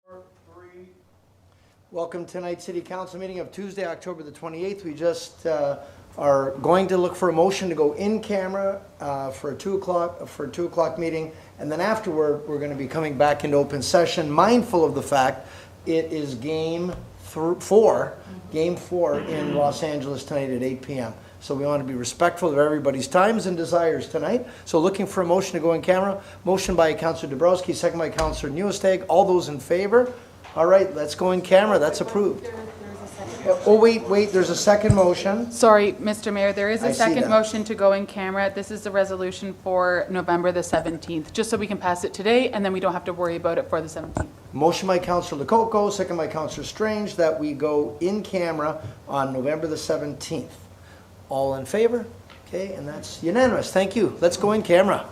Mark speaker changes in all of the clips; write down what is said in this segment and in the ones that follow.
Speaker 1: Three.
Speaker 2: Welcome to tonight's City Council meeting of Tuesday, October the 28th. We just are going to look for a motion to go in camera for a 2 o'clock meeting, and then afterward we're going to be coming back into open session, mindful of the fact it is game 4 in Los Angeles tonight at 8 p.m. So we want to be respectful of everybody's times and desires tonight. So looking for a motion to go in camera. Motion by Councillor Dabrowski, second by Councillor Newestag. All those in favor? All right, let's go in camera. That's approved. Oh, wait, there's a second motion.
Speaker 3: Sorry, Mr. Mayor, there is
Speaker 2: I
Speaker 3: a
Speaker 2: see
Speaker 3: second
Speaker 2: that.
Speaker 3: motion to go in camera. This is the resolution for November the 17th, just so we can pass it today, and then we don't have to worry about it for the 17th.
Speaker 2: Motion by Councillor Lococo, second by Councillor Strange, that we go in camera on November the 17th. All in favor? Okay, and that's unanimous. Thank you. Let's go in camera.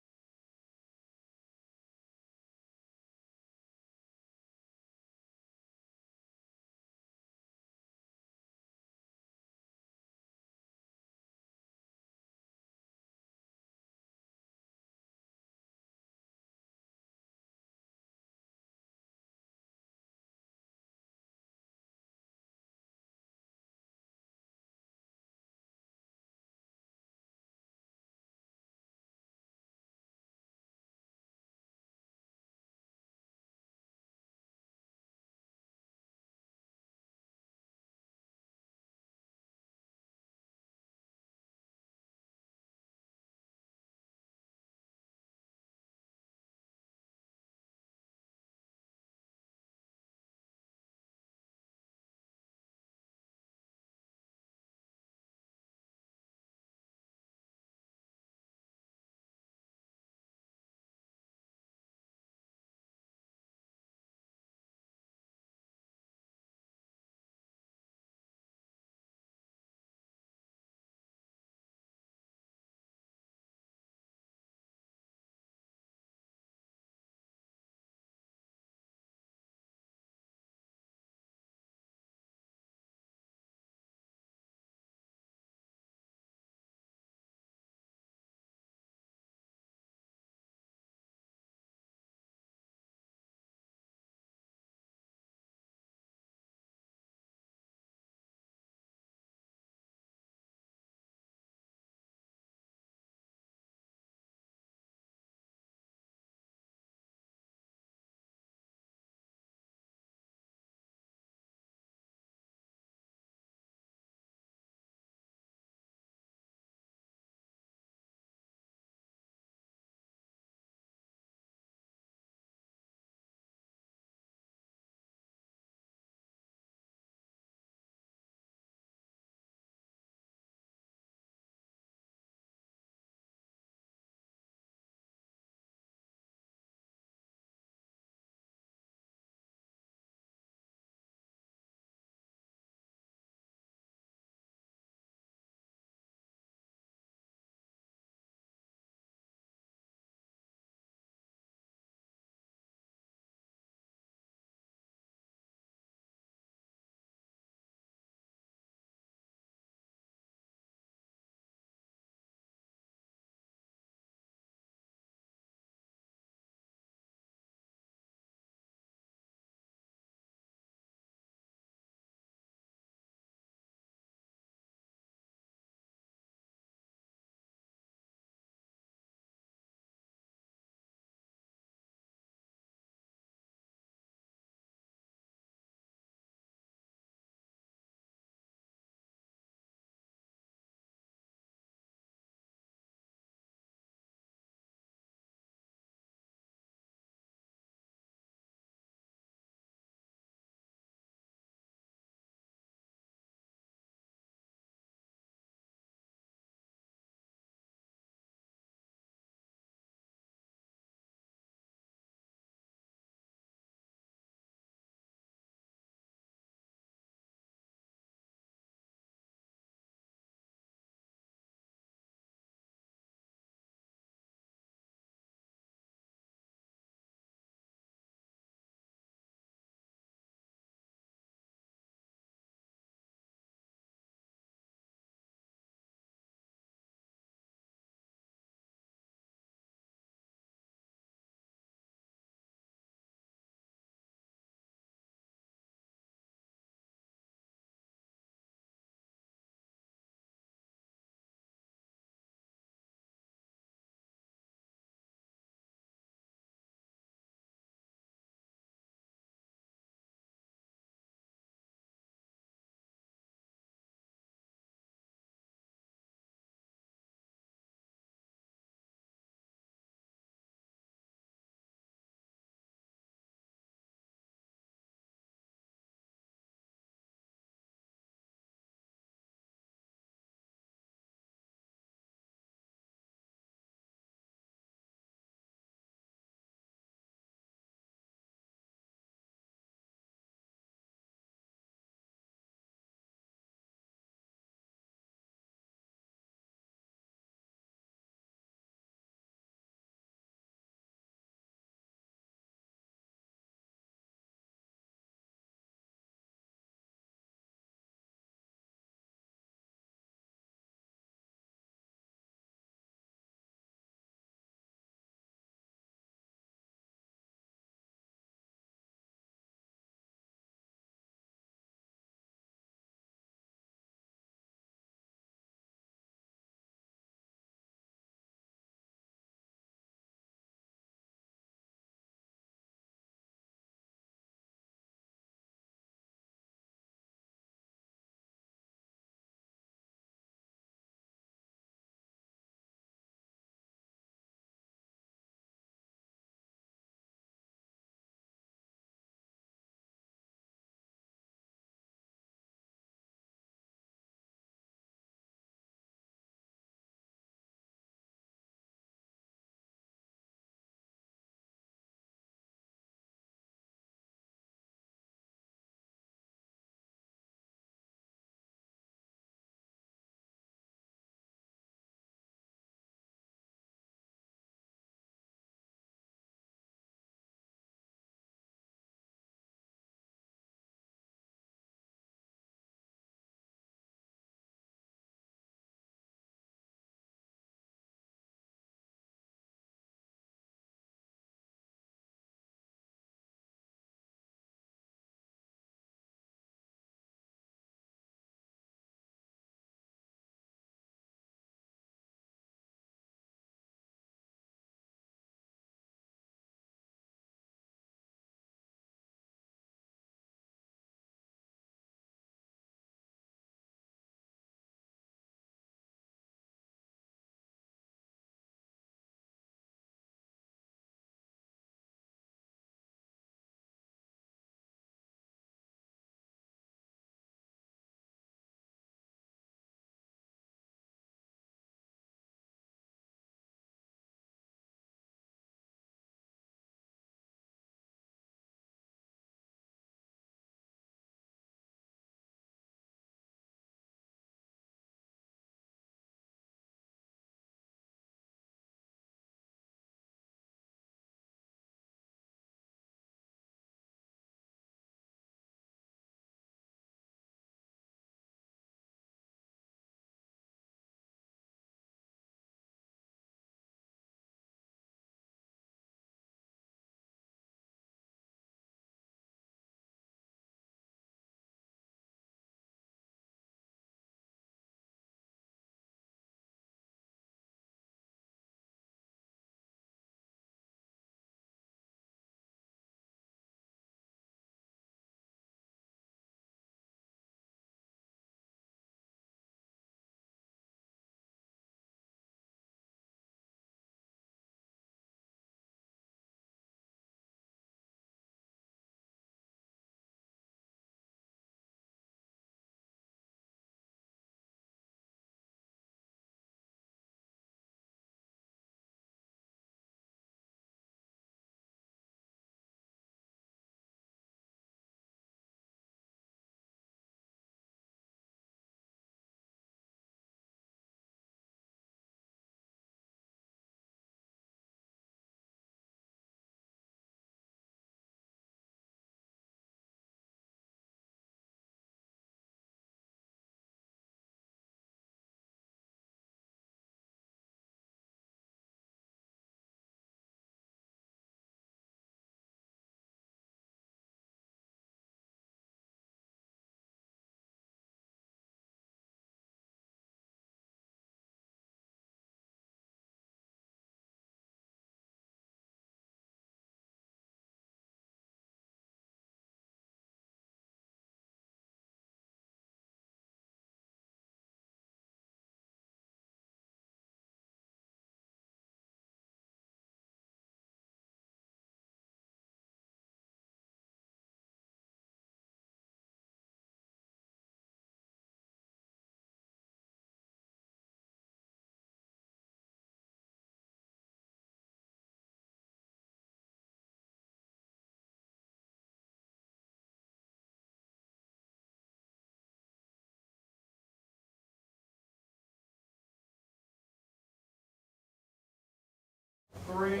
Speaker 2: 3.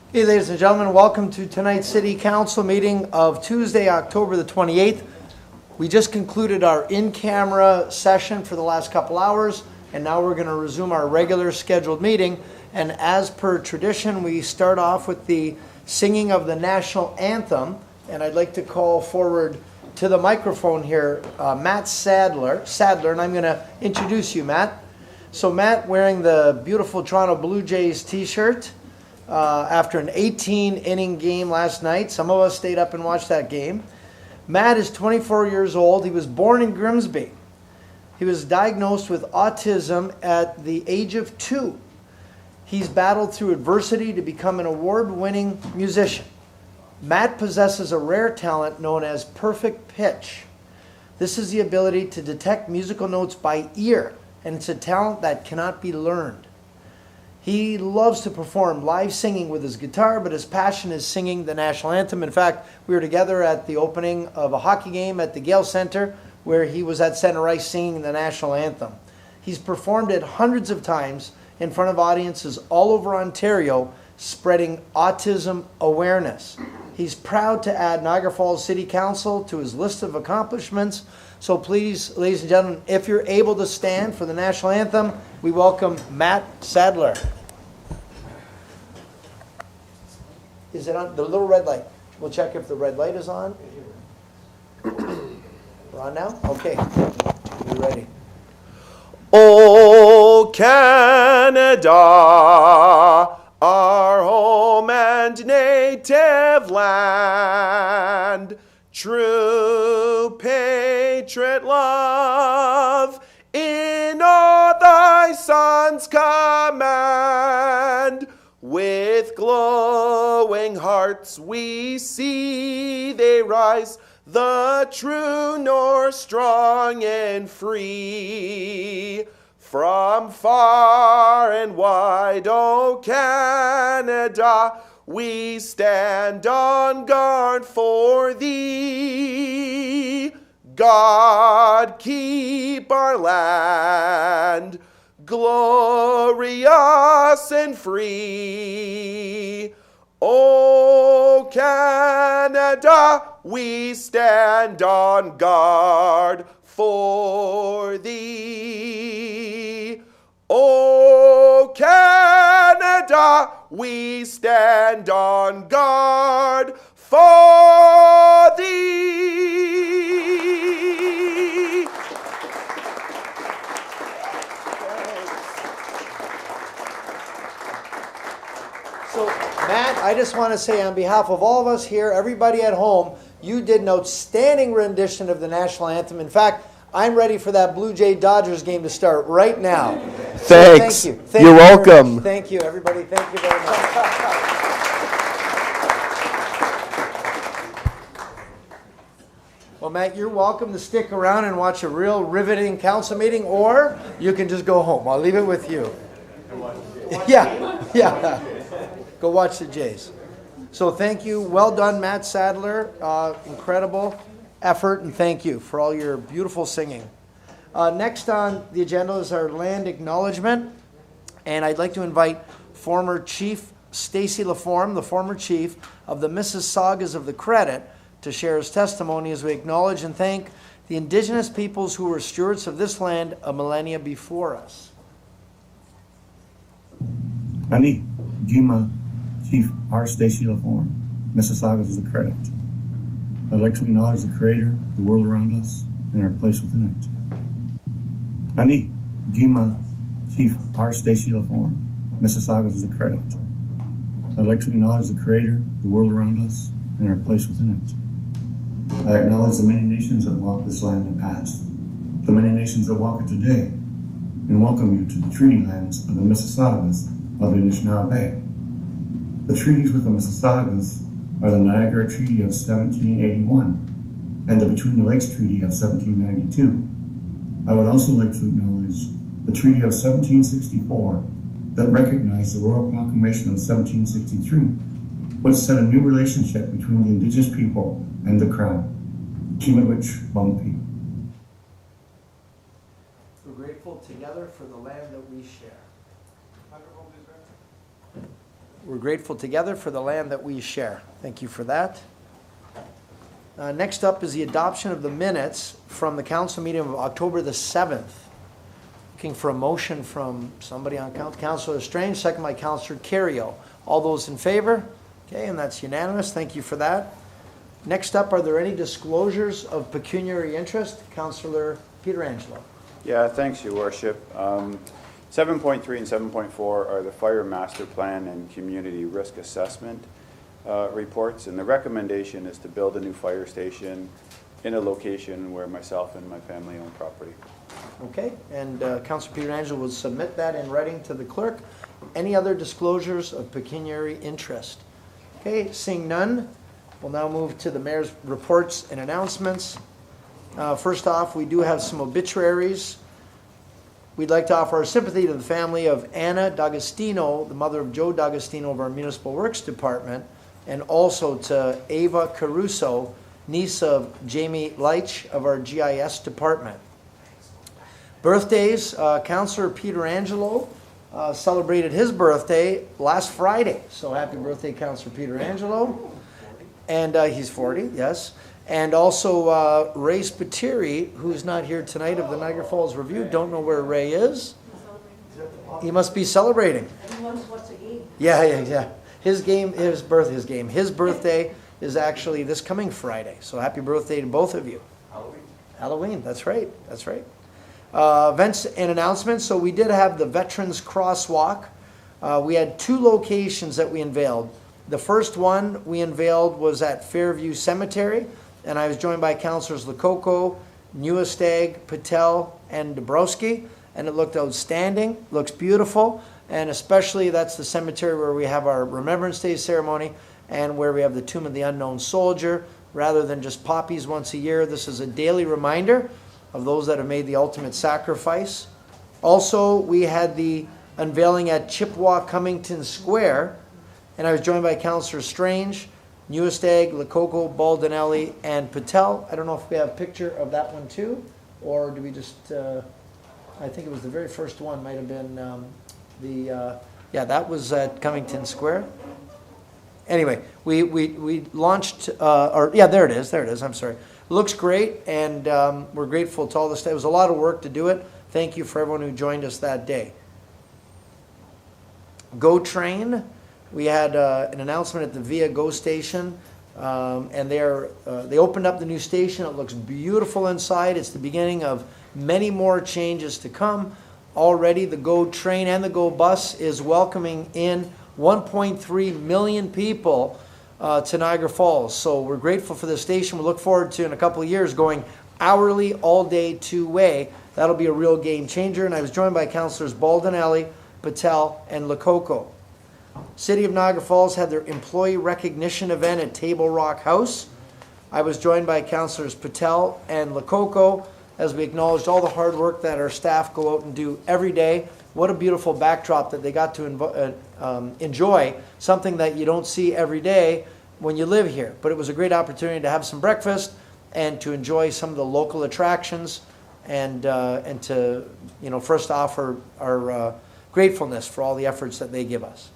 Speaker 2: Okay, ladies and gentlemen, welcome to tonight's City Council meeting of Tuesday, October the 28th. We just concluded our in-camera session for the last couple hours, and now we're going to resume our regular scheduled meeting. And as per tradition, we start off with the singing of the national anthem, and I'd like to call forward to the microphone here Matt Sadler, and I'm going to introduce you, Matt. So Matt, wearing the beautiful Toronto Blue Jays t-shirt after an 18-inning game last night. Some of us stayed up and watched that game. Matt is 24 years old. He was born in Grimsby. He was diagnosed with autism at the age of 2. He's battled through adversity to become an award-winning musician. Matt possesses a rare talent known as perfect pitch. This is the ability to detect musical notes by ear, and it's a talent that cannot be learned. He loves to perform live singing with his guitar, but his passion is singing the national anthem. In fact, we were together at the opening of a hockey game at the Gale Center, where he was at center ice singing the national anthem. He's performed it hundreds of times in front of audiences all over Ontario, spreading autism awareness. He's proud to add Niagara Falls City Council to his list of accomplishments. So please, ladies and gentlemen, if you're able to stand for the national anthem, we welcome Matt Sadler. Is it on? The little red light. We'll check if the red light is on. We're on now? Okay. You ready?
Speaker 1: O Canada, our home and native land, true patriot love, in all thy sons command. With glowing hearts we see they rise, the true North strong and free. From far and wide, O Canada, we stand on guard for thee. God keep our land glorious and free. O Canada, we stand on guard for thee. O Canada, we stand on guard for thee.
Speaker 2: So, Matt, I just want to say on behalf of all of us here, everybody at home, you did an outstanding rendition of the national anthem. In fact, I'm ready for that Blue Jay Dodgers game to start right now.
Speaker 1: Thanks.
Speaker 2: So thank you.
Speaker 1: You're welcome.
Speaker 2: Thank you, everybody. Thank you very much. Well, Matt, you're welcome to stick around and watch a real riveting council meeting, or you can just go home. I'll leave it with you. Yeah. Go watch the Jays. So thank you. Well done, Matt Sadler. Incredible effort, and thank you for all your beautiful singing. Next on the agenda is our land acknowledgement, and I'd like to invite former Chief Stacy LaForme, the former chief of the Mississaugas of the Credit, to share his testimony as we acknowledge and thank the Indigenous peoples who were stewards of this land a millennia before us.
Speaker 4: Ani, Gima, Chief R. Stacy LaForme, Mississaugas of the Credit. I'd like to acknowledge the Creator, the world around us, and our place within it. Ani, Gima, Chief R. Stacy LaForme, Mississaugas of the Credit. I'd like to acknowledge the Creator, the world around us, and our place within it. I acknowledge the many nations that walk this land in the past, the many nations that walk it today, and welcome you to the treaty lands of the Mississaugas of Anishinaabe Bay. The treaties with the Mississaugas are the Niagara Treaty of 1781 and the Between the Lakes Treaty of 1792. I would also like to acknowledge the Treaty of 1764 that recognized the Royal Proclamation of 1763, which set a new relationship between the Indigenous people and the Crown. Kimawich Bumpy.
Speaker 2: We're grateful together for the land that we share. we're grateful together for the land that we share. Thank you for that. Next up is the adoption of the minutes from the council meeting of October the 7th. Looking for a motion from somebody on council. Councilor Strange, second by Councilor Carrio. All those in favor? Okay, and that's unanimous. Thank you for that. Next up, are there any disclosures of pecuniary interest? Councilor Pietrangelo.
Speaker 5: Yeah, thanks, Your Worship. 7.3 and 7.4 are the fire master plan and community risk assessment reports, and the recommendation is to build a new fire station in a location where myself and my family own property.
Speaker 2: Okay, and Councilor Pietrangelo will submit that in writing to the clerk. Any other disclosures of pecuniary interest? Okay, seeing none, we'll now move to the mayor's reports and announcements. First off, we do have some obituaries. We'd like to offer our sympathy to the family of Anna D'Agostino, the mother of Joe D'Agostino of our Municipal Works Department, and also to Ava Caruso, niece of Jamie Leitch of our GIS Department. Birthdays, Councilor Pietrangelo celebrated his birthday last Friday. So happy birthday, Councilor Pietrangelo. And he's 40, yes. And also Ray Spiteri, who's not here tonight of the Niagara Falls Review. Don't know where Ray is. He must be celebrating. Yeah. His birthday is actually this coming Friday. So happy birthday to both of you. Halloween, that's right. Events and announcements. So we did have the Veterans Crosswalk. We had 2 locations that we unveiled. The first one we unveiled was at Fairview Cemetery, and I was joined by Councilors Lococo, Newestag, Patel, and Dabrowski, and it looked outstanding, looks beautiful, and especially that's the cemetery where we have our Remembrance Day ceremony and where we have the Tomb of the Unknown Soldier. Rather than just poppies once a year, this is a daily reminder of those that have made the ultimate sacrifice. Also, we had the unveiling at Chippewa Cummington Square, and I was joined by Councilor Strange, Newestag, Lococo, Baldinelli, and Patel. I don't know if we have a picture of that one too, or do we just, I think it was the very first one, might have been that was at Cummington Square. Anyway, we launched, there it is, I'm sorry. Looks great, and we're grateful to all the staff. It was a lot of work to do it. Thank you for everyone who joined us that day. Go Train. We had an announcement at the Via Go Station, and they opened up the new station. It looks beautiful inside. It's the beginning of many more changes to come. Already the Go Train and the Go Bus is welcoming in 1.3 million people to Niagara Falls. So we're grateful for this station. We look forward to, in a couple of years, going hourly, all day, 2-way. That'll be a real game changer. And I was joined by Councilors Baldinelli, Patel, and Lococo. City of Niagara Falls had their employee recognition event at Table Rock House. I was joined by Councilors Patel and Lococo as we acknowledged all the hard work that our staff go out and do every day. What a beautiful backdrop that they got to enjoy, something that you don't see every day when you live here. But it was a great opportunity to have some breakfast and to enjoy some of the local attractions and to, first offer our gratefulness for all the efforts that they give us.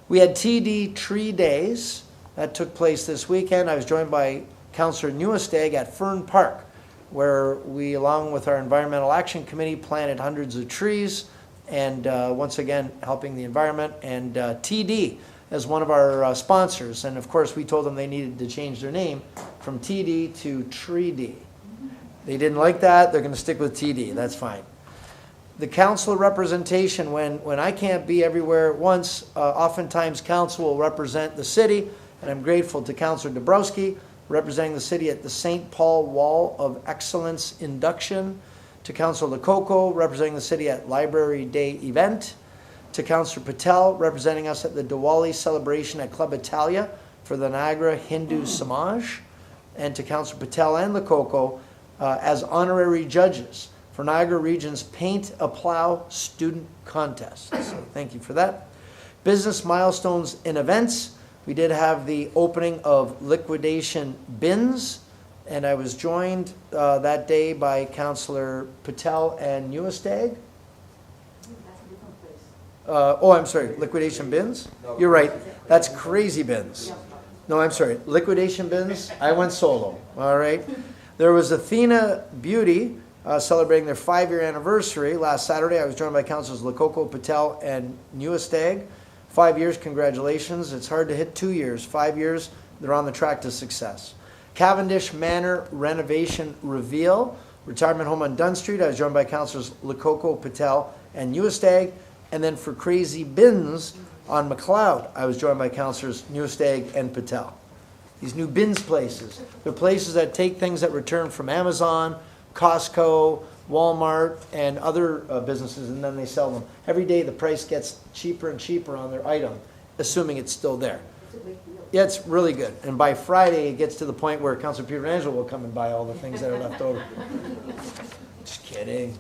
Speaker 2: We had TD Tree Days that took place this weekend. I was joined by Councillor Newestag at Fern Park, where we, along with our Environmental Action Committee, planted hundreds of trees and once again helping the environment, and TD as one of our sponsors. And of course we told them they needed to change their name from TD to Tree D. They didn't like that. They're going to stick with TD. That's fine. The council representation, when I can't be everywhere at once, oftentimes council will represent the city, and I'm grateful to Councillor Dabrowski representing the city at the St. Paul Wall of Excellence induction, to Councillor Lococo representing the city at Library Day event, to Councillor Patel representing us at the Diwali celebration at Club Italia for the Niagara Hindu Samaj, and to Councillor Patel and Lococo as honorary judges for Niagara Region's Paint a Plow Student Contest. So thank you for that. Business milestones and events. We did have the opening of liquidation bins, and I was joined that day by Councillor Patel and Newestag.
Speaker 6: That's a different place.
Speaker 2: I'm sorry, liquidation bins? You're right, that's crazy bins. No, I'm sorry, liquidation bins, I went solo, all right? There was Athena Beauty celebrating their 5-year anniversary. Last Saturday, I was joined by Councilors Lococo, Patel, and Newestag. 5 years, congratulations. It's hard to hit 2 years. 5 years, they're on the track to success. Cavendish Manor renovation reveal. Retirement home on Dunn Street. I was joined by Councilors Lococo, Patel, and Newestag. And then for Crazy Bins on McLeod, I was joined by Councilors Newestag and Patel. These new bins places. They're places that take things that return from Amazon, Costco, Walmart, and other businesses, and then they sell them. Every day the price gets cheaper and cheaper on their item, assuming it's still there. Yeah, it's really good. And by Friday, it gets to the point where Councilor Pietrangelo will come and buy all the things that are left over. Just kidding.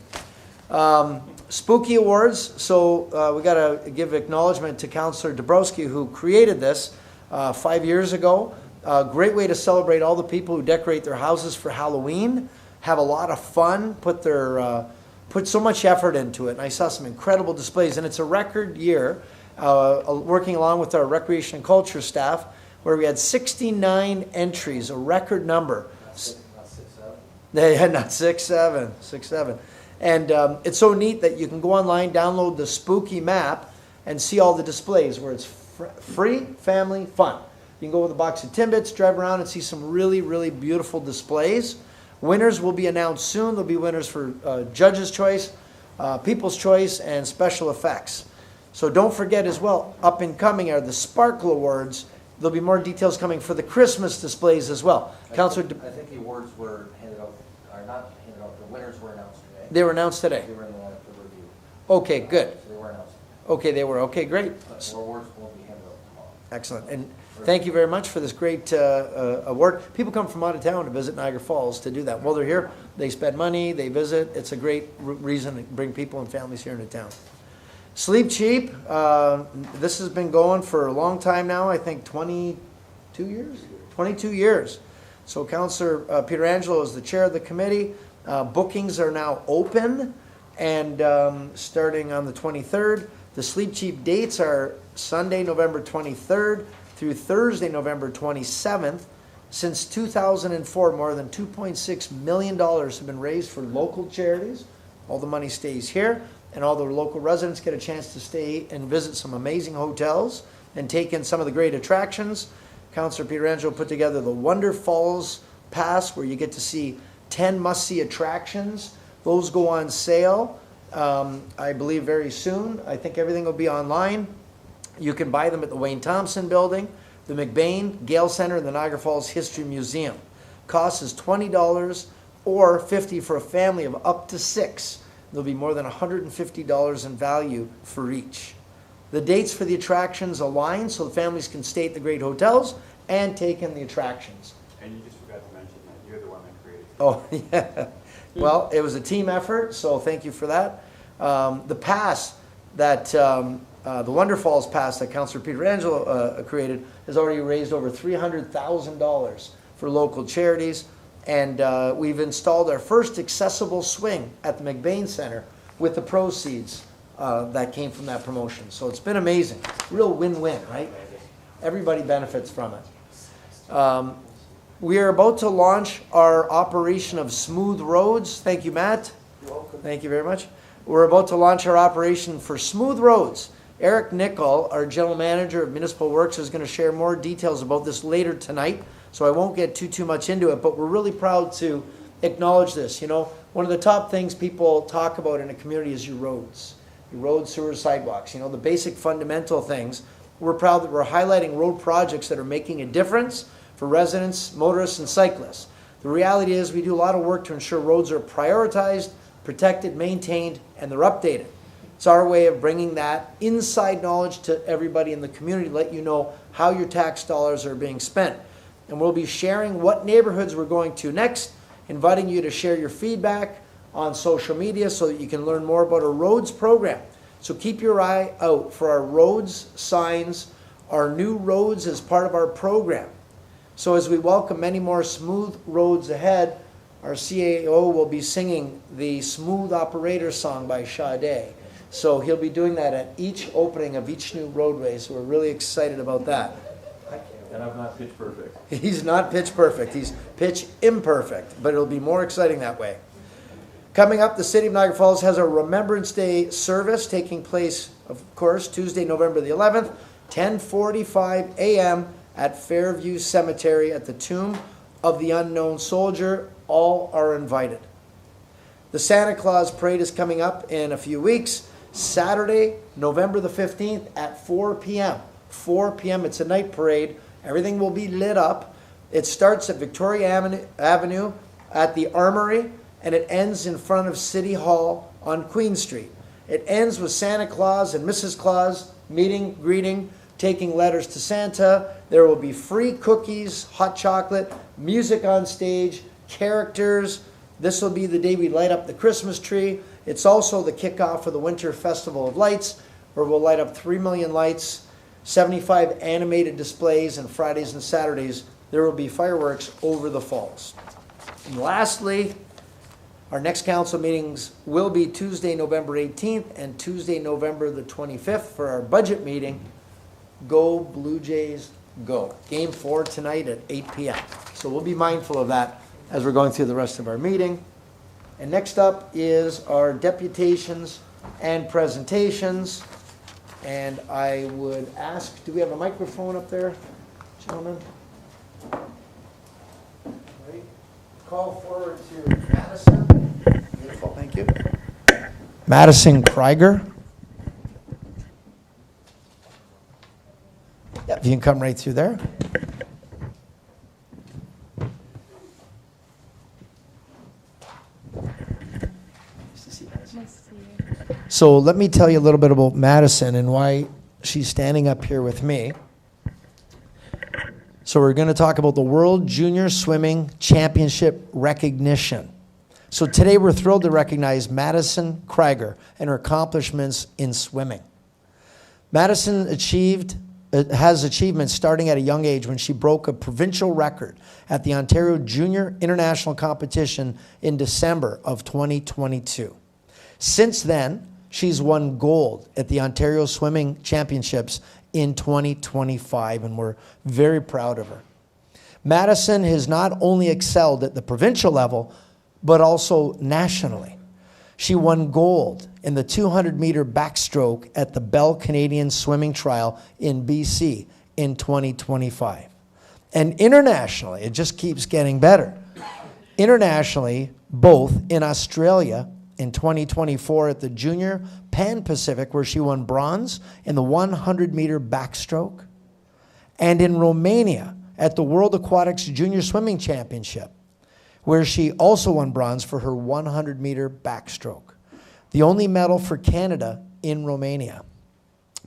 Speaker 2: Spooky Awards. So we got to give acknowledgement to Councilor Dabrowski, who created this 5 years ago. Great way to celebrate all the people who decorate their houses for Halloween, have a lot of fun, put so much effort into it. And I saw some incredible displays, and it's a record year, working along with our recreation and culture staff, where we had 69 entries, a record number.
Speaker 6: Not 6-7?
Speaker 2: Yeah, not 6-7, 6-7. And it's so neat that you can go online, download the Spooky map, and see all the displays where it's free, family, fun. You can go with a box of Timbits, drive around and see some really, really beautiful displays. Winners will be announced soon. There'll be winners for Judge's Choice, People's Choice, and Special Effects. So don't forget as well, up and coming are the Sparkle Awards. There'll be more details coming for the Christmas displays as well.
Speaker 6: I think the awards were handed out, or not handed out, the winners were announced today.
Speaker 2: They were announced today.
Speaker 6: They were in the review.
Speaker 2: Okay, good.
Speaker 6: So they were announced.
Speaker 2: Okay, they were. Okay, great.
Speaker 6: The awards won't be handed out tomorrow.
Speaker 2: Excellent. And thank you very much for this great award. People come from out of town to visit Niagara Falls to do that. While they're here, they spend money, they visit. It's a great reason to bring people and families here into town. Sleep Cheap. This has been going for a long time now. I think 22 years? 22 years. So Councilor Pietrangelo is the chair of the committee. Bookings are now open, and starting on the 23rd. The Sleep Cheap dates are Sunday, November 23rd through Thursday, November 27th. Since 2004, more than $2.6 million have been raised for local charities. All the money stays here, and all the local residents get a chance to stay and visit some amazing hotels and take in some of the great attractions. Councilor Pietrangelo put together the Wonder Falls Pass, where you get to see 10 must-see attractions. Those go on sale, I believe, very soon. I think everything will be online. You can buy them at the Wayne Thompson Building, the McBain, Gale Center, and the Niagara Falls History Museum. Cost is $20 or $50 for a family of up to 6. There'll be more than $150 in value for each. The dates for the attractions align so the families can stay at the great hotels and take in the attractions.
Speaker 5: And you just forgot to mention that you're the one that created it.
Speaker 2: Oh, yeah. Well, it was a team effort, so thank you for that. The pass that, the Wonder Falls Pass that Councilor Pietrangelo created has already raised over $300,000 for local charities. And we've installed our first accessible swing at the McBain Center with the proceeds that came from that promotion. So it's been amazing. Real win-win, right? Everybody benefits from it. We are about to launch our operation of Smooth Roads. Thank you, Matt.
Speaker 6: You're welcome.
Speaker 2: Thank you very much. We're about to launch our operation for Smooth Roads. Eric Nickel, our General Manager of Municipal Works, is going to share more details about this later tonight. So I won't get too much into it, but we're really proud to acknowledge this. You know, one of the top things people talk about in a community is your roads, sewers, sidewalks, you know, the basic fundamental things. We're proud that we're highlighting road projects that are making a difference for residents, motorists, and cyclists. The reality is we do a lot of work to ensure roads are prioritized, protected, maintained, and they're updated. It's our way of bringing that inside knowledge to everybody in the community, let you know how your tax dollars are being spent. And we'll be sharing what neighborhoods we're going to next, inviting you to share your feedback on social media so that you can learn more about our roads program. So keep your eye out for our roads signs, our new roads as part of our program. So as we welcome many more smooth roads ahead, our CAO will be singing the Smooth Operator song by Sade. So he'll be doing that at each opening of each new roadway, so we're really excited about that.
Speaker 7: And I'm not pitch perfect.
Speaker 2: He's not pitch perfect, he's pitch imperfect, but it'll be more exciting that way. Coming up, the City of Niagara Falls has a Remembrance Day service taking place, of course, Tuesday, November the 11th, 10:45 a.m. at Fairview Cemetery at the Tomb of the Unknown Soldier. All are invited. The Santa Claus Parade is coming up in a few weeks. Saturday, November the 15th at 4 p.m. 4 p.m. It's a night parade. Everything will be lit up. It starts at Victoria Avenue at the Armory, and it ends in front of City Hall on Queen Street. It ends with Santa Claus and Mrs. Claus meeting, greeting, taking letters to Santa. There will be free cookies, hot chocolate, music on stage, characters. This will be the day we light up the Christmas tree. It's also the kickoff for the Winter Festival of Lights, where we'll light up 3 million lights, 75 animated displays, and Fridays and Saturdays there will be fireworks over the falls. And lastly, our next council meetings will be Tuesday, November 18th and Tuesday, November the 25th for our budget meeting. Go Blue Jays, go. Game 4 tonight at 8 p.m. So we'll be mindful of that as we're going through the rest of our meeting. And next up is our deputations and presentations. And I would ask, do we have a microphone up there, gentlemen? Right. Call forward to Madison. Beautiful, thank you. Madison Krieger. Yeah, if you can come right through there. So let me tell you a little bit about Madison and why she's standing up here with me. So we're going to talk about the World Junior Swimming Championship recognition. So today we're thrilled to recognize Madison Krieger and her accomplishments in swimming. Madison has achievements starting at a young age when she broke a provincial record at the Ontario Junior International Competition in December of 2022. Since then, she's won gold at the Ontario Swimming Championships in 2025, and we're very proud of her. Madison has not only excelled at the provincial level, but also nationally. She won gold in the 200-meter backstroke at the Bell Canadian Swimming Trial in BC in 2025. And internationally, it just keeps getting better. Internationally, both in Australia in 2024 at the Junior Pan-Pacific, where she won bronze in the 100-meter backstroke, and in Romania at the World Aquatics Junior Swimming Championship, where she also won bronze for her 100-meter backstroke, the only medal for Canada in Romania.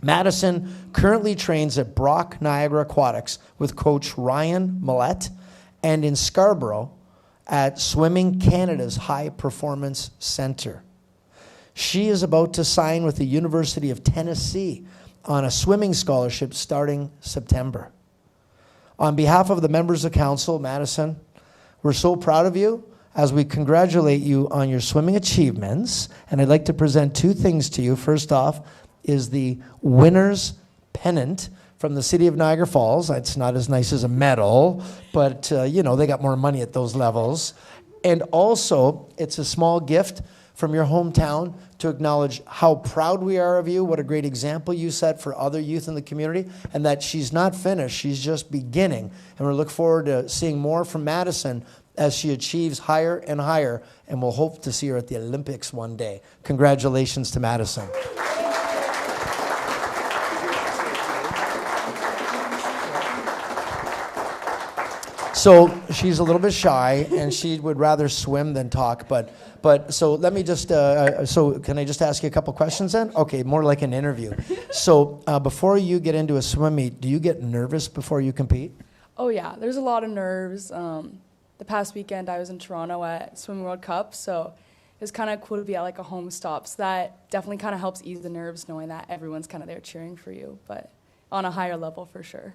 Speaker 2: Madison currently trains at Brock Niagara Aquatics with coach Ryan Millett, and in Scarborough at Swimming Canada's High Performance Center. She is about to sign with the University of Tennessee on a swimming scholarship starting September. On behalf of the members of council, Madison, we're so proud of you as we congratulate you on your swimming achievements. And I'd like to present two things to you. First off is the winner's pennant from the City of Niagara Falls. It's not as nice as a medal, but you know, they got more money at those levels. And also, it's a small gift from your hometown to acknowledge how proud we are of you, what a great example you set for other youth in the community, and that she's not finished, she's just beginning. And we look forward to seeing more from Madison as she achieves higher and higher, and we'll hope to see her at the Olympics one day. Congratulations to Madison. So she's a little bit shy, and she would rather swim than talk. But so let me just. So can I just ask you a couple questions then? Okay, more like an interview. So before you get into a swim meet, do you get nervous before you compete?
Speaker 8: Oh yeah, there's a lot of nerves. The past weekend I was in Toronto at Swimming World Cup, so it was kind of cool to be at like a home stop. So that definitely kind of helps ease the nerves, knowing that everyone's kind of there cheering for you, but on a higher level for sure.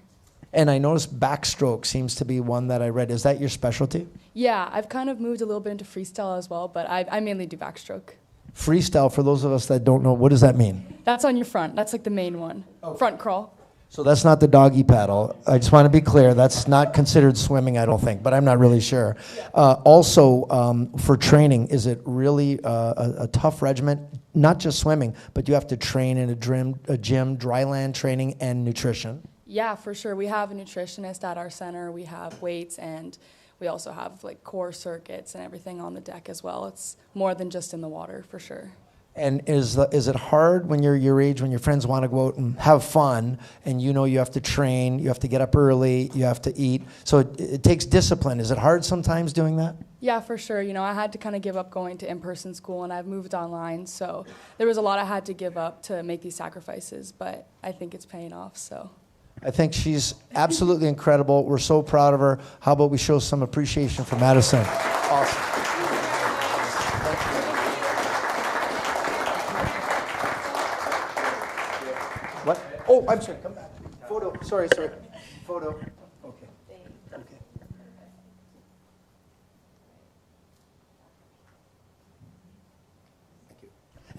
Speaker 2: And I noticed backstroke seems to be one that I read. Is that your specialty?
Speaker 8: Yeah, I've kind of moved a little bit into freestyle as well, but I mainly do backstroke.
Speaker 2: Freestyle, for those of us that don't know, what does that mean?
Speaker 8: That's on your front. That's like the main one. Front crawl.
Speaker 2: So that's not the doggy paddle. I just want to be clear. That's not considered swimming, I don't think, but I'm not really sure. Also, for training, is it really a tough regimen? Not just swimming, but you have to train in a gym, dry land training, and nutrition.
Speaker 8: Yeah, for sure. We have a nutritionist at our center. We have weights, and we also have like core circuits and everything on the deck as well. It's more than just in the water, for sure.
Speaker 2: And is it hard when you're your age, when your friends want to go out and have fun, and you know you have to train, you have to get up early, you have to eat, so it takes discipline. Is it hard sometimes doing that?
Speaker 8: Yeah, for sure. You know, I had to kind of give up going to in-person school, and I've moved online, so there was a lot I had to give up to make these sacrifices, but I think it's paying off, so.
Speaker 2: I think she's absolutely incredible. We're so proud of her. How about we show some appreciation for Madison? Awesome. What? Oh, I'm sorry. Come back. Photo. Sorry. Photo. Okay. Okay. Thank you.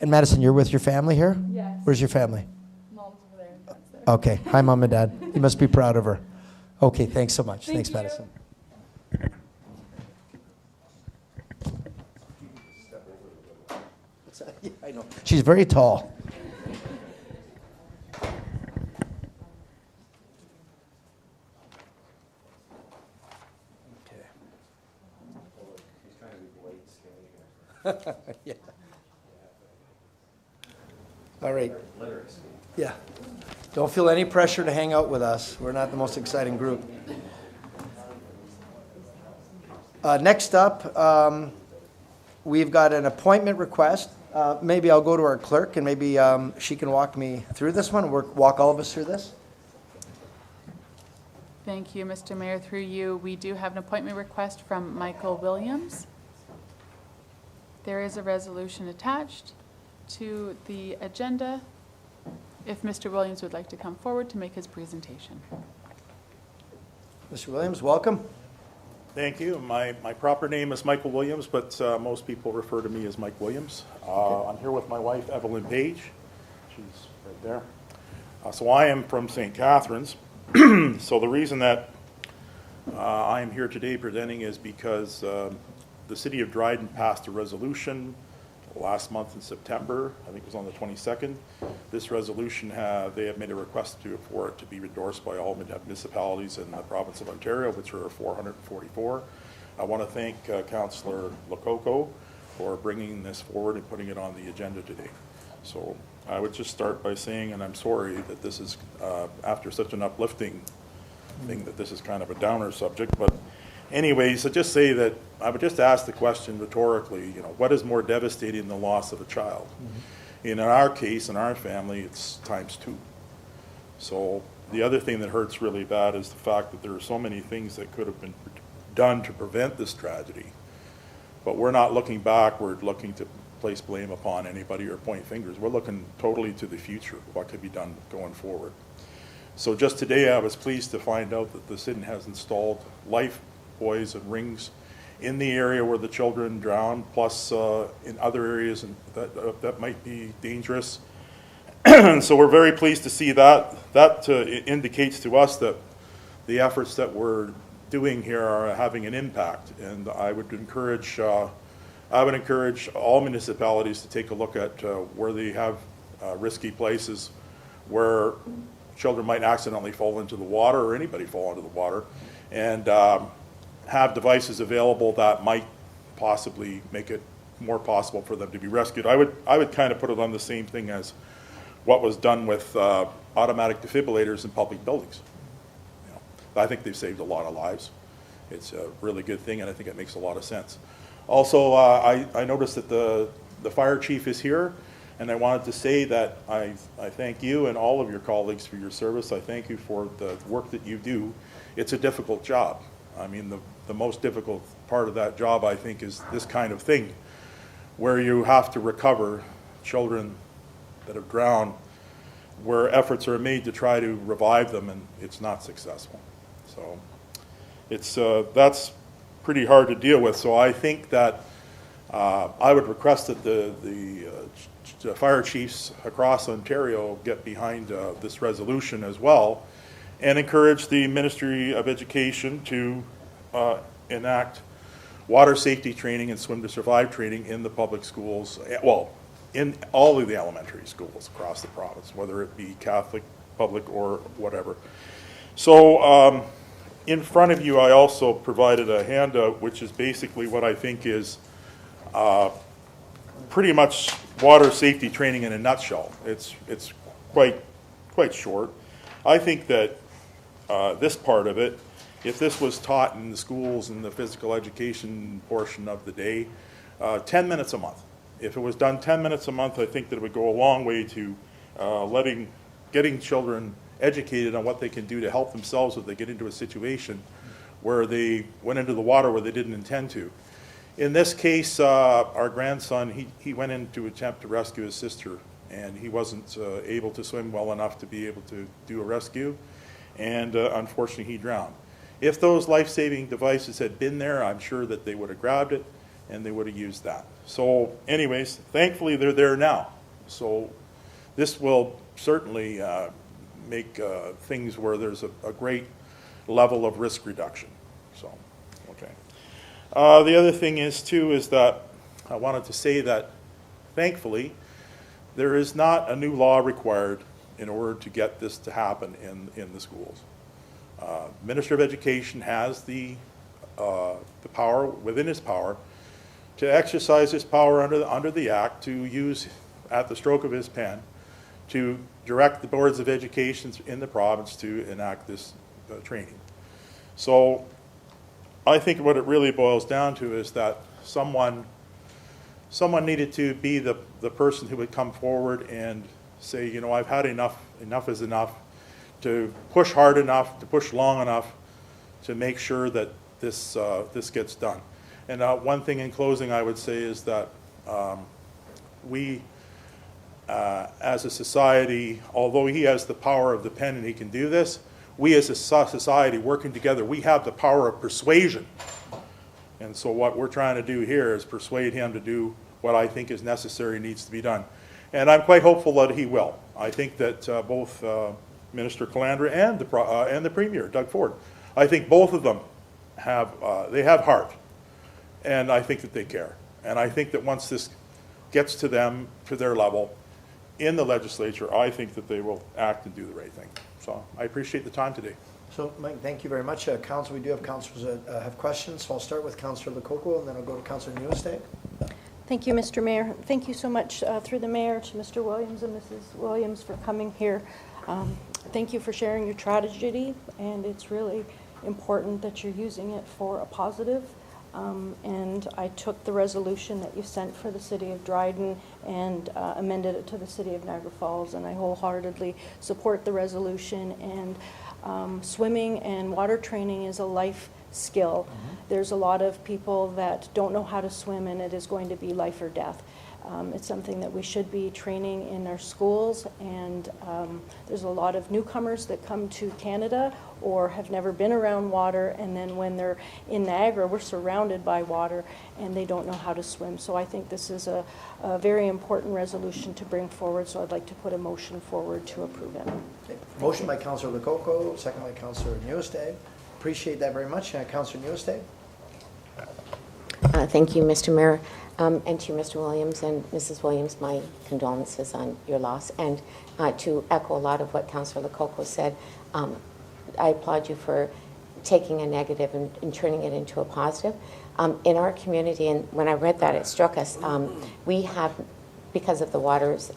Speaker 2: And Madison, you're with your family here?
Speaker 8: Yes.
Speaker 2: Where's your family?
Speaker 8: Mom's over there. Dad's there.
Speaker 2: Okay. Hi, Mom and Dad. You must be proud of her. Okay. Thanks so much. Thanks,
Speaker 8: you.
Speaker 2: Madison. Yeah, I know. She's very tall. Yeah. All right. Yeah. Don't feel any pressure to hang out with us. We're not the most exciting group. Next up, we've got an appointment request. Maybe I'll go to our clerk and maybe she can walk me through this one, walk all of us through this.
Speaker 3: Thank you, Mr. Mayor. Through you, we do have an appointment request from Michael Williams. There is a resolution attached to the agenda. If Mr. Williams would like to come forward to make his presentation.
Speaker 2: Mr. Williams, welcome.
Speaker 9: Thank you. My proper name is Michael Williams, but most people refer to me as Mike Williams. I'm here with my wife, Evelyn Page. She's right there. So I am from St. Catharines. So the reason that I am here today presenting is because the city of Dryden passed a resolution last month in September. I think it was on the 22nd. This resolution, they have made a request for it to be endorsed by all municipalities in the province of Ontario, which are 444. I want to thank Councillor Lococo for bringing this forward and putting it on the agenda today. So I would just start by saying, and I'm sorry that this is, after such an uplifting thing, that this is kind of a downer subject, but anyways, I just say that I would just ask the question rhetorically, what is more devastating than the loss of a child? Mm-hmm. In our case, in our family, it's times 2. So the other thing that hurts really bad is the fact that there are so many things that could have been done to prevent this tragedy. But we're not looking backward, looking to place blame upon anybody or point fingers. We're looking totally to the future, what could be done going forward. So just today I was pleased to find out that the city has installed life buoys and rings in the area where the children drown, plus in other areas that might be dangerous. So we're very pleased to see that. That indicates to us that the efforts that we're doing here are having an impact, and I would encourage all municipalities to take a look at where they have risky places where children might accidentally fall into the water, or anybody fall into the water, and have devices available that might possibly make it more possible for them to be rescued. I would kind of put it on the same thing as what was done with automatic defibrillators in public buildings. I think they've saved a lot of lives. It's a really good thing, and I think it makes a lot of sense. Also, I noticed that the fire chief is here, and I wanted to say that I thank you and all of your colleagues for your service. I thank you for the work that you do. It's a difficult job. I mean, the most difficult part of that job, I think, is this kind of thing, where you have to recover children that have drowned, where efforts are made to try to revive them, and it's not successful. So it's that's pretty hard to deal with. So I think that I would request that the fire chiefs across Ontario get behind this resolution as well, and encourage the Ministry of Education to enact water safety training and swim to survive training in the public schools, well, in all of the elementary schools across the province, whether it be Catholic, public, or whatever. So in front of you, I also provided a handout, which is basically what I think is pretty much water safety training in a nutshell. It's quite short. I think that this part of it, if this was taught in the schools in the physical education portion of the day, 10 minutes a month. If it was done 10 minutes a month, I think that it would go a long way to getting children educated on what they can do to help themselves if they get into a situation where they went into the water where they didn't intend to. In this case, our grandson, he went in to attempt to rescue his sister, and he wasn't able to swim well enough to be able to do a rescue, and unfortunately he drowned. If those life-saving devices had been there, I'm sure that they would have grabbed it and they would have used that. So anyways, thankfully they're there now. So this will certainly make things where there's a great level of risk reduction. So, okay. The other thing is too is that I wanted to say that thankfully there is not a new law required in order to get this to happen in the schools. Minister of Education has the power, within his power, to exercise his power under the Act to use, at the stroke of his pen, to direct the boards of education in the province to enact this training. So I think what it really boils down to is that someone needed to be the person who would come forward and say, you know, I've had enough is enough, to push hard enough, to push long enough to make sure that this gets done. And one thing in closing I would say is that we, as a society, although he has the power of the pen and he can do this, we as a society working together, we have the power of persuasion. And so what we're trying to do here is persuade him to do what I think is necessary and needs to be done. And I'm quite hopeful that he will. I think that both Minister Calandra and the Premier, Doug Ford, I think both of them have heart. And I think that they care. And I think that once this gets to them, to their level, in the legislature, I think that they will act and do the right thing. So I appreciate the time today.
Speaker 2: So, Mike, thank you very much. Council, we do have councillors that have questions, so I'll start with Councillor Lococo, and then I'll go to Councillor Newestag.
Speaker 10: Thank you, Mr. Mayor. Thank you so much through the mayor to Mr. Williams and Mrs. Williams for coming here. Thank you for sharing your tragedy, and it's really important that you're using it for a positive. And I took the resolution that you sent for the city of Dryden and amended it to the city of Niagara Falls, and I wholeheartedly support the resolution. And swimming and water training is a life skill. There's a lot of people that don't know how to swim, and it is going to be life or death. It's something that we should be training in our schools, and there's a lot of newcomers that come to Canada or have never been around water, and then when they're in Niagara, we're surrounded by water, and they don't know how to swim. So I think this is a very important resolution to bring forward, so I'd like to put a motion forward to approve it.
Speaker 2: Okay. Motion by Councillor Lococo, second by Councillor Newestag. Appreciate that very much. Councillor Newestag.
Speaker 11: Thank you, Mr. Mayor. And to Mr. Williams and Mrs. Williams, my condolences on your loss. And to echo a lot of what Councillor Lococo said, I applaud you for taking a negative and turning it into a positive. In our community, and when I read that, it struck us, we have, because of the waters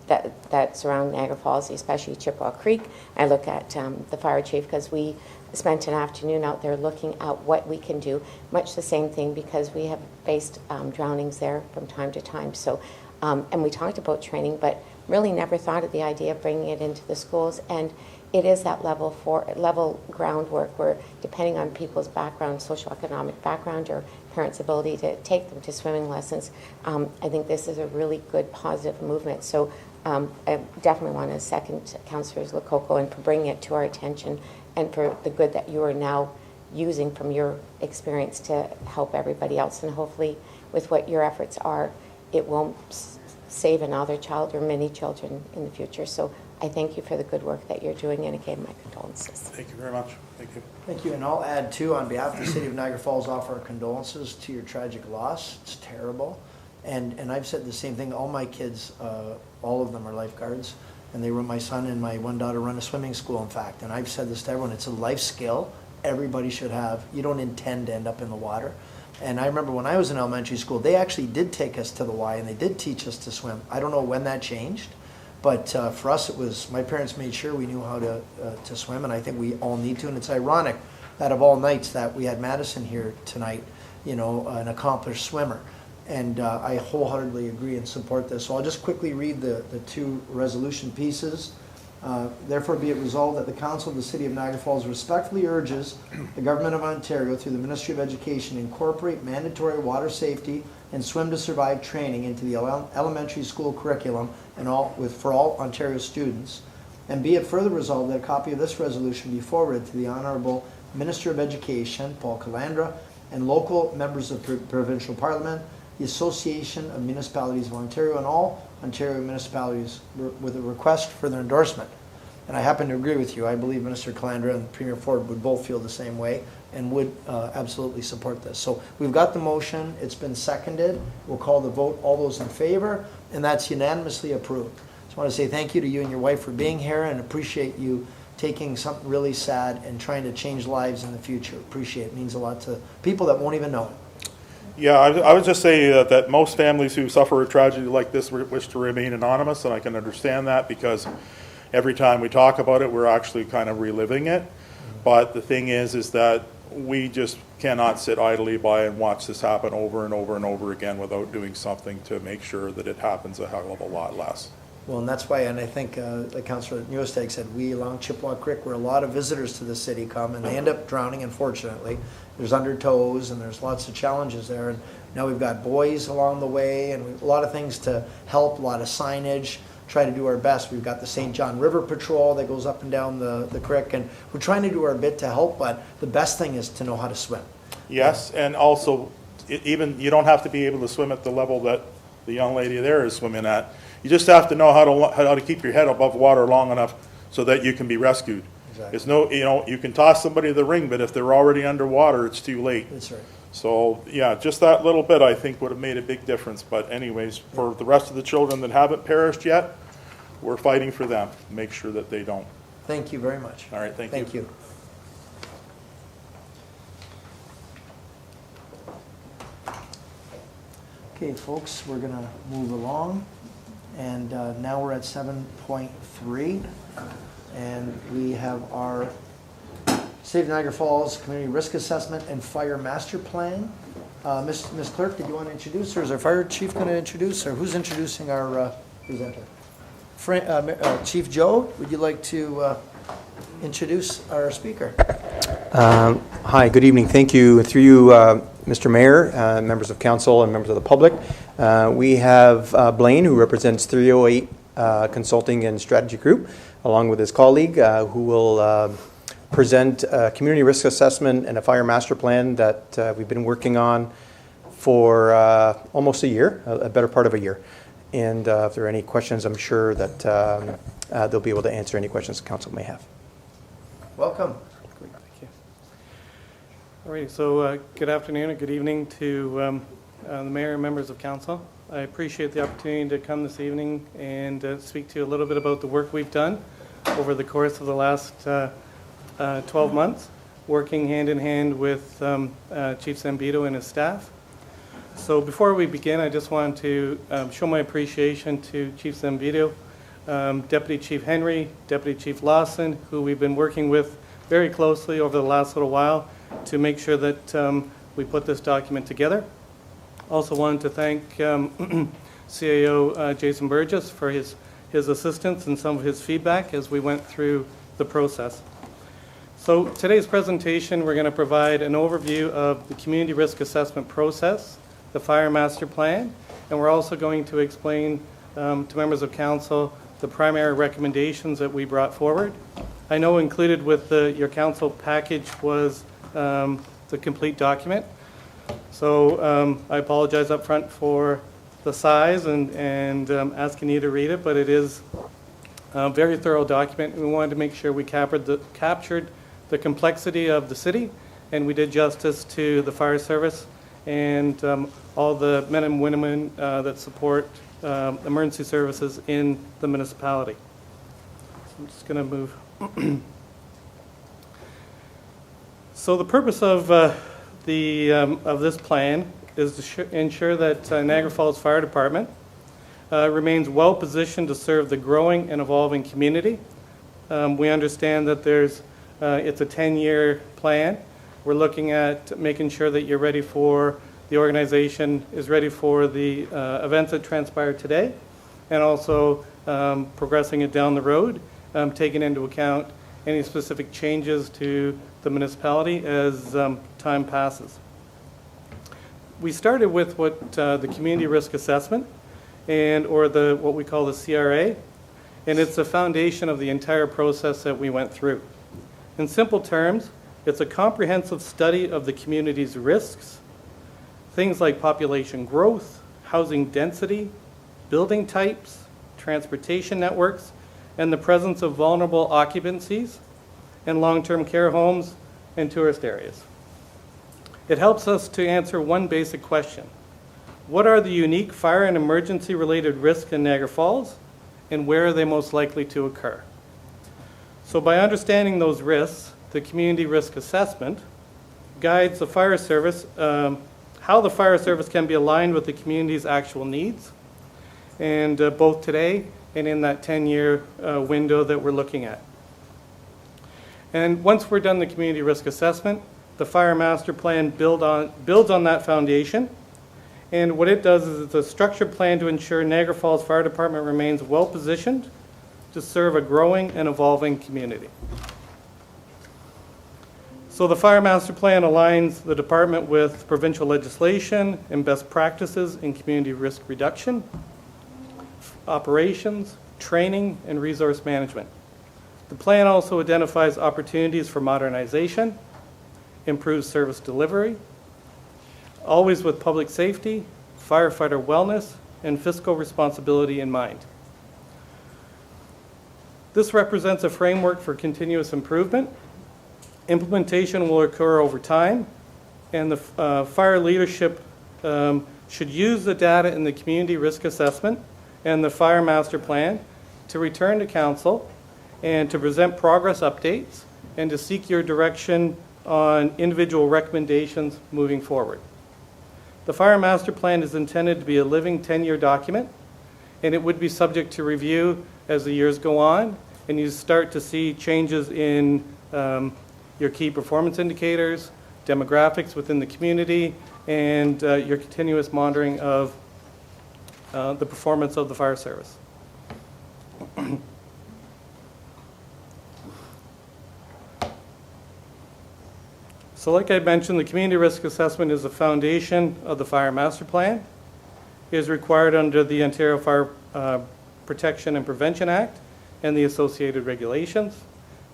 Speaker 11: that surround Niagara Falls, especially Chippewa Creek, I look at the fire chief, because we spent an afternoon out there looking at what we can do, much the same thing, because we have faced drownings there from time to time. So, and we talked about training, but really never thought of the idea of bringing it into the schools. And it is that level groundwork where, depending on people's background, socioeconomic background, or parents' ability to take them to swimming lessons, I think this is a really good positive movement. So I definitely want to second Councillor Lococo and for bringing it to our attention, and for the good that you are now using from your experience to help everybody else. And hopefully with what your efforts are, it won't save another child or many children in the future. So I thank you for the good work that you're doing, and again, my condolences.
Speaker 9: Thank you very much. Thank you.
Speaker 2: Thank you, and I'll add too, on behalf of the city of Niagara Falls, offer our condolences to your tragic loss. It's terrible. And I've said the same thing. All my kids, all of them are lifeguards, and my son and my one daughter run a swimming school, in fact. And I've said this to everyone, it's a life skill everybody should have. You don't intend to end up in the water. And I remember when I was in elementary school, they actually did take us to the Y, and they did teach us to swim. I don't know when that changed, but for us, it was, my parents made sure we knew how to swim, and I think we all need to. And it's ironic that of all nights that we had Madison here tonight, you know, an accomplished swimmer. And I wholeheartedly agree and support this. So I'll just quickly read the two resolution pieces. Therefore be it resolved that the Council of the City of Niagara Falls respectfully urges the Government of Ontario through the Ministry of Education incorporate mandatory water safety and swim to survive training into the elementary school curriculum and for all Ontario students. And be it further resolved that a copy of this resolution be forwarded to the Honourable Minister of Education, Paul Calandra, and local members of Provincial Parliament, the Association of Municipalities of Ontario, and all Ontario municipalities with a request for their endorsement. And I happen to agree with you. I believe Minister Calandra and Premier Ford would both feel the same way and would absolutely support this. So we've got the motion. It's been seconded. We'll call the vote. All those in favor, and that's unanimously approved. Just want to say thank you to you and your wife for being here, and appreciate you taking something really sad and trying to change lives in the future. Appreciate it. It means a lot to people that won't even know it.
Speaker 9: Yeah, I would just say that most families who suffer a tragedy like this wish to remain anonymous, and I can understand that because every time we talk about it, we're actually kind of reliving it. But the thing is that we just cannot sit idly by and watch this happen over and over and over again without doing something to make sure that it happens a hell of a lot less.
Speaker 2: Well, and that's why, and I think like Councillor Newestag said, we along Chippewa Creek, where a lot of visitors to the city come, and they end up drowning, unfortunately. There's undertows, and there's lots of challenges there. And now we've got buoys along the way, and a lot of things to help, a lot of signage, try to do our best. We've got the St. John River Patrol that goes up and down the creek, and we're trying to do our bit to help, but the best thing is to know how to swim.
Speaker 9: Yes, and also, even you don't have to be able to swim at the level that the young lady there is swimming at. You just have to know how to keep your head above water long enough so that you can be rescued.
Speaker 2: Exactly.
Speaker 9: It's no, you know, you can toss somebody to the ring, but if they're already underwater, it's too late.
Speaker 2: That's right.
Speaker 9: So, yeah, just that little bit, I think, would have made a big difference. But anyways, for the rest of the children that haven't perished yet, we're fighting for them. Make sure that they don't.
Speaker 2: Thank you very much.
Speaker 9: All right, thank you.
Speaker 2: Thank you. Okay, folks, we're going to move along. And now we're at 7.3. And we have our City of Niagara Falls Community Risk Assessment and Fire Master Plan. Ms. Clerk, did you want to introduce, or is our Fire Chief going to introduce, or who's introducing our presenter? Chief Joe, would you like to introduce our speaker?
Speaker 12: Hi, good evening. Thank you. Through you, Mr. Mayor, members of council, and members of the public. We have Blaine, who represents 308 Consulting and Strategy Group, along with his colleague, who will present a community risk assessment and a fire master plan that we've been working on for almost a year, a better part of a year. And if there are any questions, I'm sure that they'll be able to answer any questions the council may have.
Speaker 2: Welcome.
Speaker 13: Great, thank you. All right, so good afternoon and good evening to the mayor and members of council. I appreciate the opportunity to come this evening and speak to you a little bit about the work we've done over the course of the last 12 months, working hand in hand with Chief Zambito and his staff. So before we begin, I just want to show my appreciation to Chief Zambito, Deputy Chief Henry, Deputy Chief Lawson, who we've been working with very closely over the last little while to make sure that we put this document together. Also wanted to thank CAO Jason Burgess for his assistance and some of his feedback as we went through the process. So today's presentation, we're going to provide an overview of the community risk assessment process, the fire master plan, and we're also going to explain to members of council the primary recommendations that we brought forward. I know included with your council package was the complete document. So I apologize up front for the size and asking you to read it, but it is a very thorough document. We wanted to make sure we captured the complexity of the city, and we did justice to the fire service and all the men and women that support emergency services in the municipality. So I'm just going to move. So the purpose of this plan is to ensure that Niagara Falls Fire Department remains well positioned to serve the growing and evolving community. We understand that it's a 10-year plan. We're looking at making sure that you're ready for, the organization is ready for the events that transpire today, and also progressing it down the road, taking into account any specific changes to the municipality as time passes. We started with what the community risk assessment, or what we call the CRA, and it's the foundation of the entire process that we went through. In simple terms, it's a comprehensive study of the community's risks, things like population growth, housing density, building types, transportation networks, and the presence of vulnerable occupancies and long-term care homes and tourist areas. It helps us to answer one basic question. What are the unique fire and emergency related risks in Niagara Falls, and where are they most likely to occur? So by understanding those risks, the community risk assessment guides the fire service, how the fire service can be aligned with the community's actual needs, and both today and in that 10-year window that we're looking at. And once we're done the community risk assessment, the fire master plan builds on that foundation. And what it does is it's a structured plan to ensure Niagara Falls Fire Department remains well positioned to serve a growing and evolving community. So the fire master plan aligns the department with provincial legislation and best practices in community risk reduction, operations, training, and resource management. The plan also identifies opportunities for modernization, improved service delivery, always with public safety, firefighter wellness, and fiscal responsibility in mind. This represents a framework for continuous improvement. Implementation will occur over time, and the fire leadership should use the data in the community risk assessment and the fire master plan to return to council and to present progress updates and to seek your direction on individual recommendations moving forward. The fire master plan is intended to be a living 10-year document, and it would be subject to review as the years go on, and you start to see changes in your key performance indicators, demographics within the community, and your continuous monitoring of the performance of the fire service. So like I mentioned, the community risk assessment is the foundation of the fire master plan. It is required under the Ontario Fire Protection and Prevention Act and the associated regulations,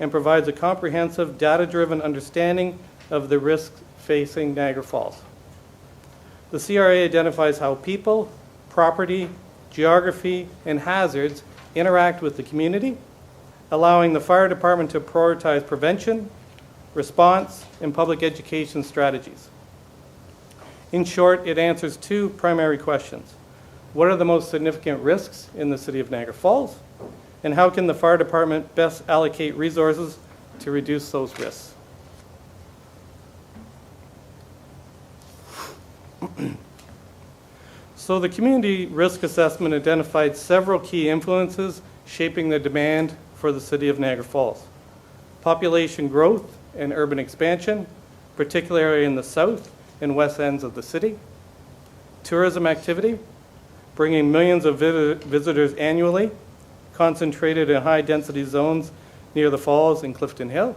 Speaker 13: and provides a comprehensive data-driven understanding of the risks facing Niagara Falls. The CRA identifies how people, property, geography, and hazards interact with the community, allowing the fire department to prioritize prevention, response, and public education strategies. In short, it answers two primary questions. What are the most significant risks in the city of Niagara Falls? And how can the fire department best allocate resources to reduce those risks? So the community risk assessment identified several key influences shaping the demand for the city of Niagara Falls. Population growth and urban expansion, particularly in the south and west ends of the city. Tourism activity, bringing millions of visitors annually, concentrated in high-density zones near the falls and Clifton Hill.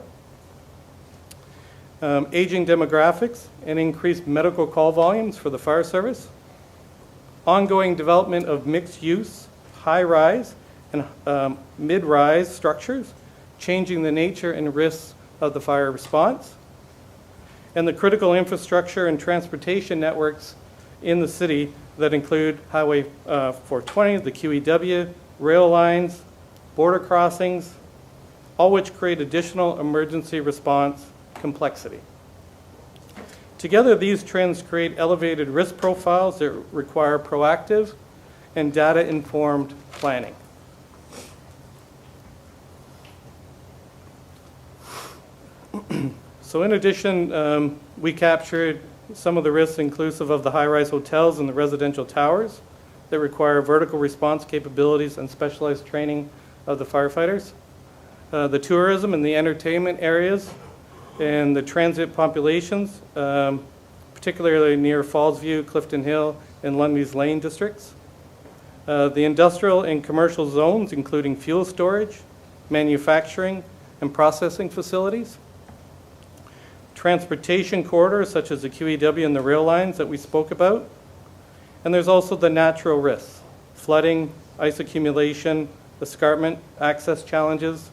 Speaker 13: Aging demographics and increased medical call volumes for the fire service. Ongoing development of mixed-use, high-rise, and mid-rise structures, changing the nature and risks of the fire response. and the critical infrastructure and transportation networks in the city that include Highway 420, the QEW, rail lines, border crossings, all which create additional emergency response complexity. Together, these trends create elevated risk profiles that require proactive and data-informed planning. So in addition, we captured some of the risks inclusive of the high-rise hotels and the residential towers that require vertical response capabilities and specialized training of the firefighters. The tourism and the entertainment areas and the transit populations, particularly near Fallsview, Clifton Hill, and Lundy's Lane districts. The industrial and commercial zones, including fuel storage, manufacturing, and processing facilities. Transportation corridors such as the QEW and the rail lines that we spoke about. And there's also the natural risks, flooding, ice accumulation, escarpment, access challenges,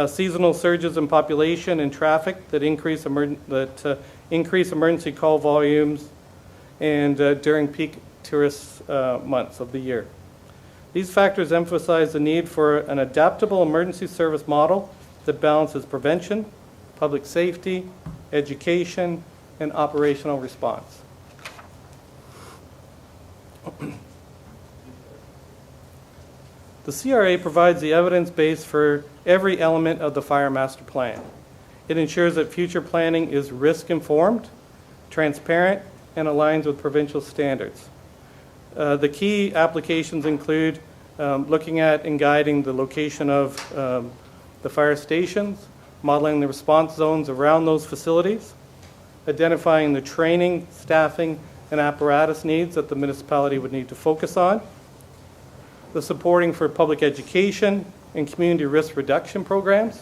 Speaker 13: seasonal surges in population and traffic that increase emergency call volumes, and during peak tourist months of the year. These factors emphasize the need for an adaptable emergency service model that balances prevention, public safety, education, and operational response. The CRA provides the evidence base for every element of the fire master plan. It ensures that future planning is risk-informed, transparent, and aligns with provincial standards. The key applications include looking at and guiding the location of the fire stations, modeling the response zones around those facilities, identifying the training, staffing, and apparatus needs that the municipality would need to focus on, the supporting for public education and community risk reduction programs,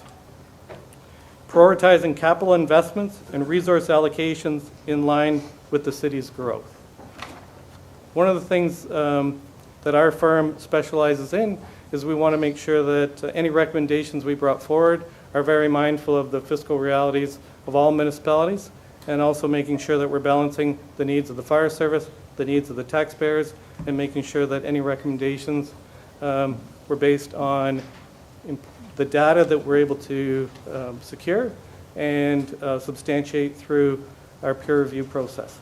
Speaker 13: prioritizing capital investments and resource allocations in line with the city's growth. One of the things that our firm specializes in is we want to make sure that any recommendations we brought forward are very mindful of the fiscal realities of all municipalities, and also making sure that we're balancing the needs of the fire service, the needs of the taxpayers, and making sure that any recommendations were based on the data that we're able to secure and substantiate through our peer review process.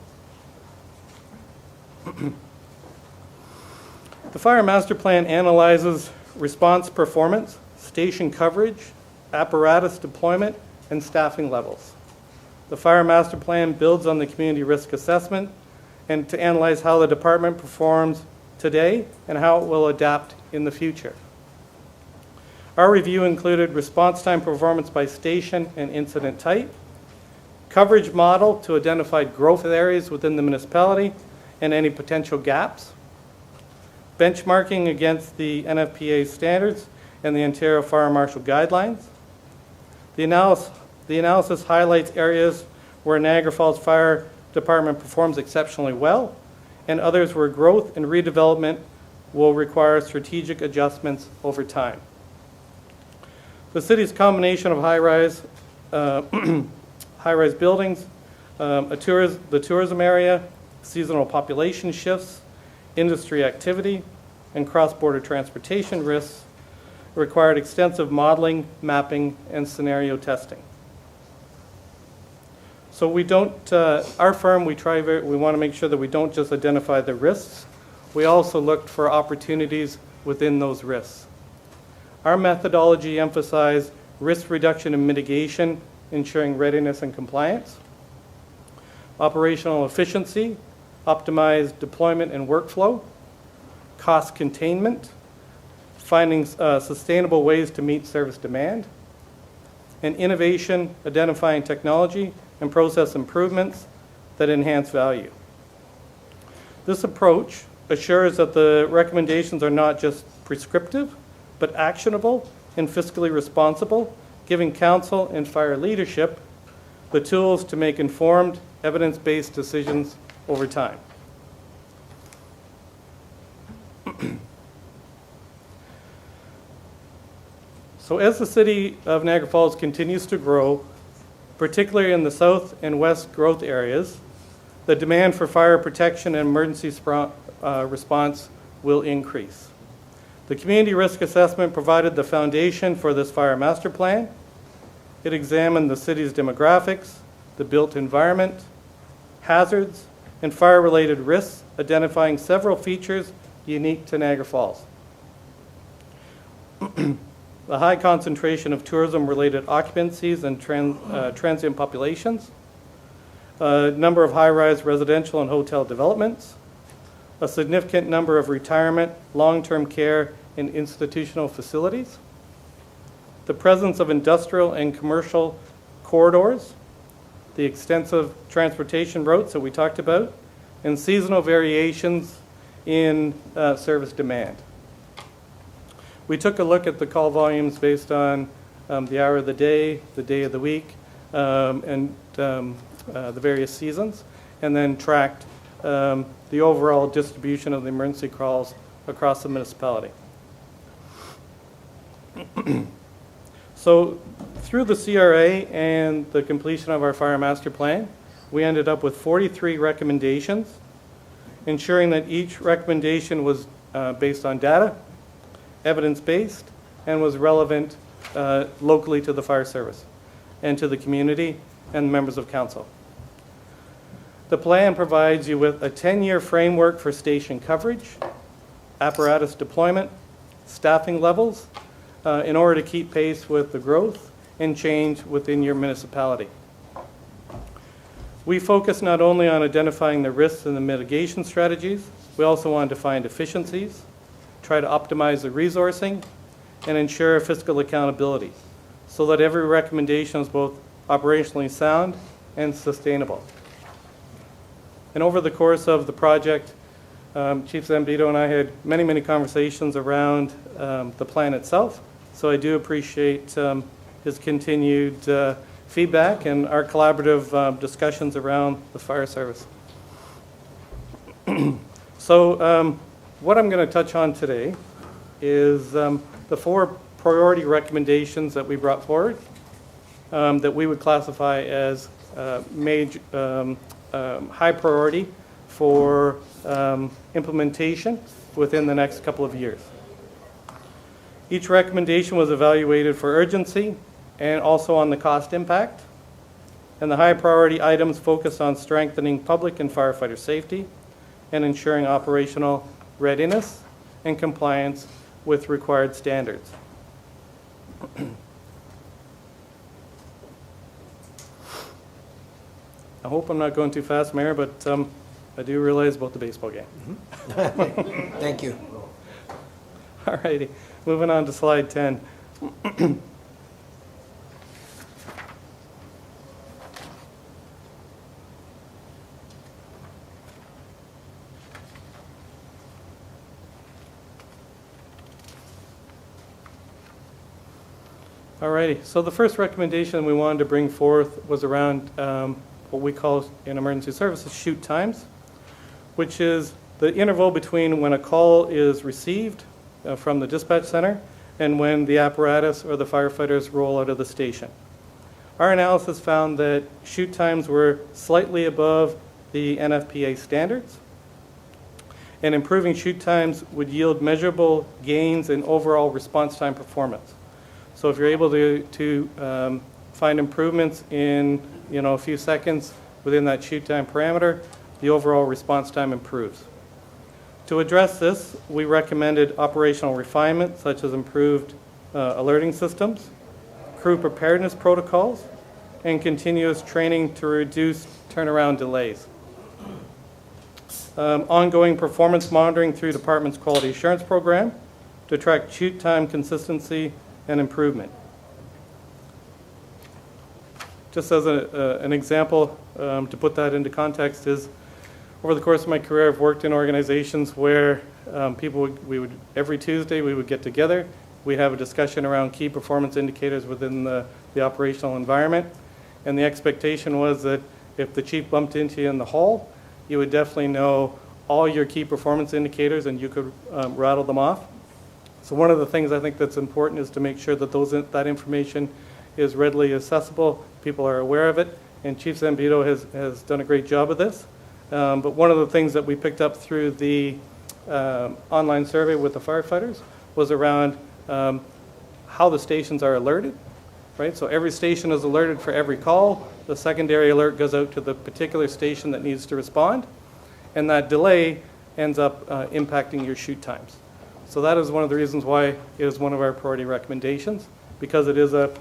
Speaker 13: The Fire Master Plan analyzes response performance, station coverage, apparatus deployment, and staffing levels. The Fire Master Plan builds on the community risk assessment and to analyze how the department performs today and how it will adapt in the future. Our review included response time performance by station and incident type, coverage model to identify growth areas within the municipality and any potential gaps, benchmarking against the NFPA standards and the Ontario Fire Marshal Guidelines. The analysis highlights areas where Niagara Falls Fire Department performs exceptionally well, and others where growth and redevelopment will require strategic adjustments over time. The city's combination of high-rise buildings, the tourism area, seasonal population shifts, industry activity, and cross-border transportation risks required extensive modeling, mapping, and scenario testing. So we don't, our firm, we want to make sure that we don't just identify the risks, we also looked for opportunities within those risks. Our methodology emphasized risk reduction and mitigation, ensuring readiness and compliance, operational efficiency, optimized deployment and workflow, cost containment, finding sustainable ways to meet service demand, and innovation, identifying technology and process improvements that enhance value. This approach assures that the recommendations are not just prescriptive, but actionable and fiscally responsible, giving council and fire leadership the tools to make informed, evidence-based decisions over time. So as the city of Niagara Falls continues to grow, particularly in the south and west growth areas, the demand for fire protection and emergency response will increase. The community risk assessment provided the foundation for this fire master plan. It examined the city's demographics, the built environment, hazards, and fire-related risks, identifying several features unique to Niagara Falls. The high concentration of tourism-related occupancies and transient populations, a number of high-rise residential and hotel developments, a significant number of retirement, long-term care, and institutional facilities, the presence of industrial and commercial corridors, the extensive transportation routes that we talked about, and seasonal variations in service demand. We took a look at the call volumes based on the hour of the day of the week, and the various seasons, and then tracked the overall distribution of the emergency calls across the municipality. So through the CRA and the completion of our fire master plan, we ended up with 43 recommendations, ensuring that each recommendation was based on data, evidence-based, and was relevant locally to the fire service and to the community and members of council. The plan provides you with a 10-year framework for station coverage, apparatus deployment, staffing levels, in order to keep pace with the growth and change within your municipality. We focus not only on identifying the risks and the mitigation strategies, we also want to find efficiencies, try to optimize the resourcing, and ensure fiscal accountability so that every recommendation is both operationally sound and sustainable. And over the course of the project, Chief Zambito and I had many conversations around the plan itself. So I do appreciate his continued feedback and our collaborative discussions around the fire service. So what I'm going to touch on today is the 4 priority recommendations that we brought forward that we would classify as major, high priority for implementation within the next couple of years. Each recommendation was evaluated for urgency and also on the cost impact. And the high priority items focused on strengthening public and firefighter safety and ensuring operational readiness and compliance with required standards. I hope I'm not going too fast, Mayor, but I do realize about the baseball game.
Speaker 2: Thank you.
Speaker 13: All righty, moving on to slide 10. All righty, so the first recommendation we wanted to bring forth was around what we call in emergency services shoot times, which is the interval between when a call is received from the dispatch center and when the apparatus or the firefighters roll out of the station. Our analysis found that shoot times were slightly above the NFPA standards, and improving shoot times would yield measurable gains in overall response time performance. So if you're able to find improvements in a few seconds within that shoot time parameter, the overall response time improves. To address this, we recommended operational refinement such as improved alerting systems, crew preparedness protocols, and continuous training to reduce turnaround delays. Ongoing performance monitoring through department's quality assurance program to track shoot time consistency and improvement. Just as an example, to put that into context, is over the course of my career, I've worked in organizations where every Tuesday we would get together. We'd have a discussion around key performance indicators within the operational environment. And the expectation was that if the chief bumped into you in the hall, you would definitely know all your key performance indicators and you could rattle them off. So one of the things I think that's important is to make sure that that information is readily accessible. People are aware of it, and Chief Zambito has done a great job of this. But one of the things that we picked up through the online survey with the firefighters was around how the stations are alerted, right? So every station is alerted for every call. The secondary alert goes out to the particular station that needs to respond, and that delay ends up impacting your shoot times. So that is one of the reasons why it is one of our priority recommendations, because it is a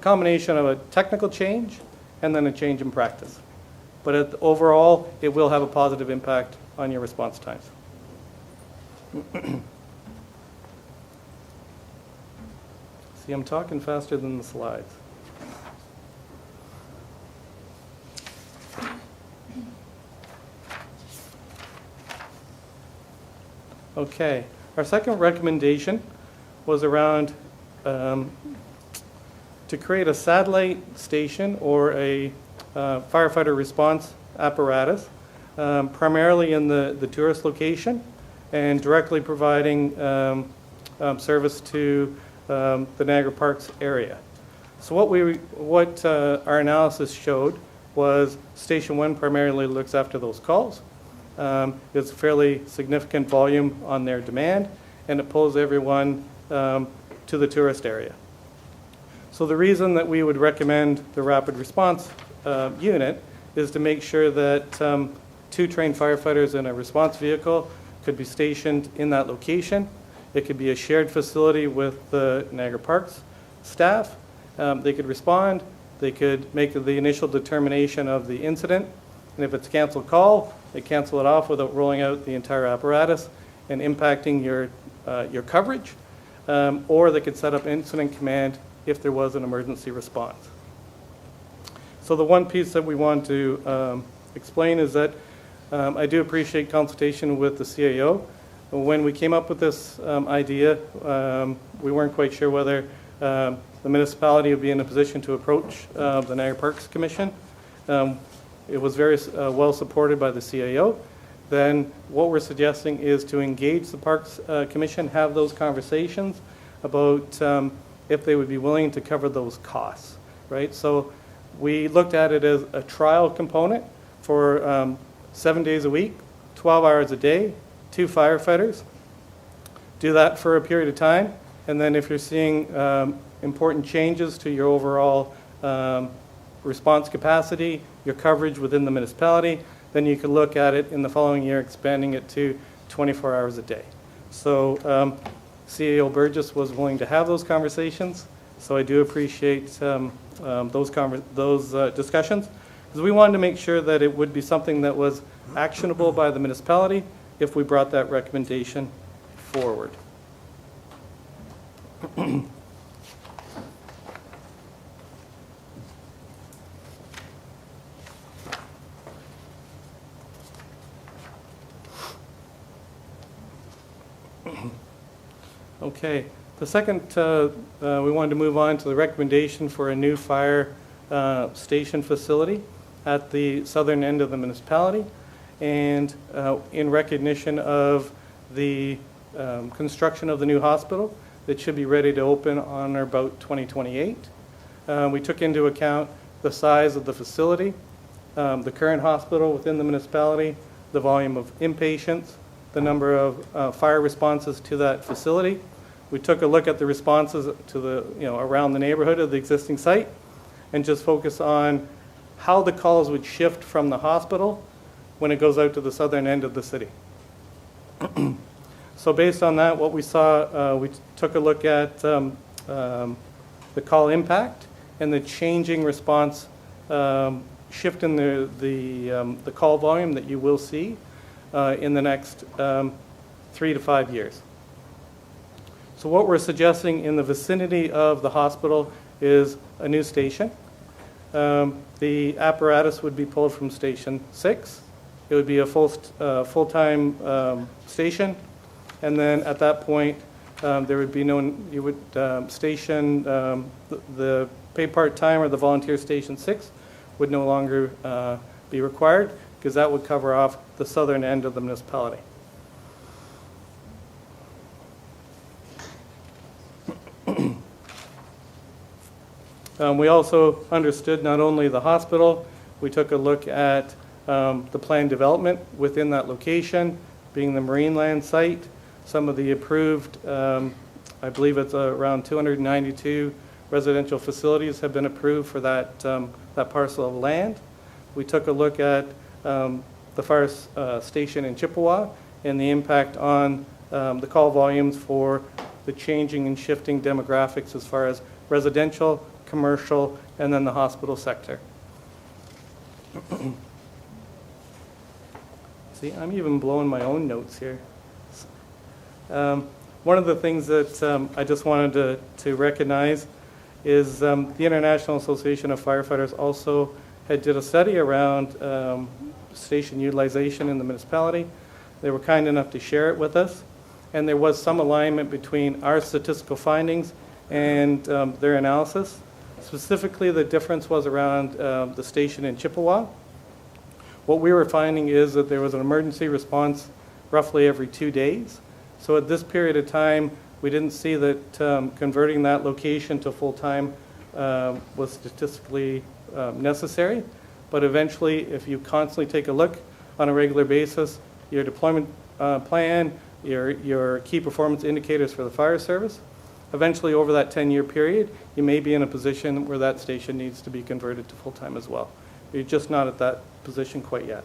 Speaker 13: combination of a technical change and then a change in practice. But overall, it will have a positive impact on your response times. See, I'm talking faster than the slides. Okay, our second recommendation was around to create a satellite station or a firefighter response apparatus, primarily in the tourist location, and directly providing service to the Niagara Parks area. So what our analysis showed was Station 1 primarily looks after those calls. It's a fairly significant volume on their demand, and it pulls everyone to the tourist area. So the reason that we would recommend the rapid response unit is to make sure that 2 trained firefighters in a response vehicle could be stationed in that location. It could be a shared facility with the Niagara Parks staff. They could respond. They could make the initial determination of the incident. And if it's a canceled call, they cancel it off without rolling out the entire apparatus and impacting your coverage. Or they could set up incident command if there was an emergency response. So the one piece that we want to explain is that I do appreciate consultation with the CAO. When we came up with this idea, we weren't quite sure whether the municipality would be in a position to approach the Niagara Parks Commission. It was very well supported by the CAO. Then what we're suggesting is to engage the Parks Commission, have those conversations about if they would be willing to cover those costs, right? So we looked at it as a trial component for 7 days a week, 12 hours a day, 2 firefighters. Do that for a period of time, and then if you're seeing important changes to your overall response capacity, your coverage within the municipality, then you can look at it in the following year, expanding it to 24 hours a day. So CAO Burgess was willing to have those conversations, so I do appreciate those discussions, because we wanted to make sure that it would be something that was actionable by the municipality if we brought that recommendation forward. Okay, the second, we wanted to move on to the recommendation for a new fire station facility at the southern end of the municipality, and in recognition of the construction of the new hospital that should be ready to open on or about 2028. We took into account the size of the facility, the current hospital within the municipality, the volume of inpatients, the number of fire responses to that facility. We took a look at the responses to the, around the neighborhood of the existing site, and just focus on how the calls would shift from the hospital when it goes out to the southern end of the city. So based on that, what we saw, we took a look at the call impact and the changing response shift in the call volume that you will see in the next 3 to 5 years. So what we're suggesting in the vicinity of the hospital is a new station. The apparatus would be pulled from Station 6. It would be a full-time station, and then at that point, there would be you would station the paid part-time or the volunteer Station 6 would no longer be required, because that would cover off the southern end of the municipality. We also understood not only the hospital, we took a look at the planned development within that location, being the Marineland site, some of the approved, I believe it's around 292 residential facilities have been approved for that, that parcel of land. We took a look at the fire station in Chippewa and the impact on the call volumes for the changing and shifting demographics as far as residential, commercial, and then the hospital sector. See, I'm even blowing my own notes here. One of the things that I just wanted to recognize is the International Association of Firefighters also did a study around station utilization in the municipality. They were kind enough to share it with us, and there was some alignment between our statistical findings and their analysis. Specifically, the difference was around the station in Chippewa. What we were finding is that there was an emergency response roughly every 2 days. So at this period of time, we didn't see that converting that location to full-time was statistically necessary. But eventually, if you constantly take a look on a regular basis, your deployment plan, your key performance indicators for the fire service, eventually over that 10-year period, you may be in a position where that station needs to be converted to full-time as well. You're just not at that position quite yet.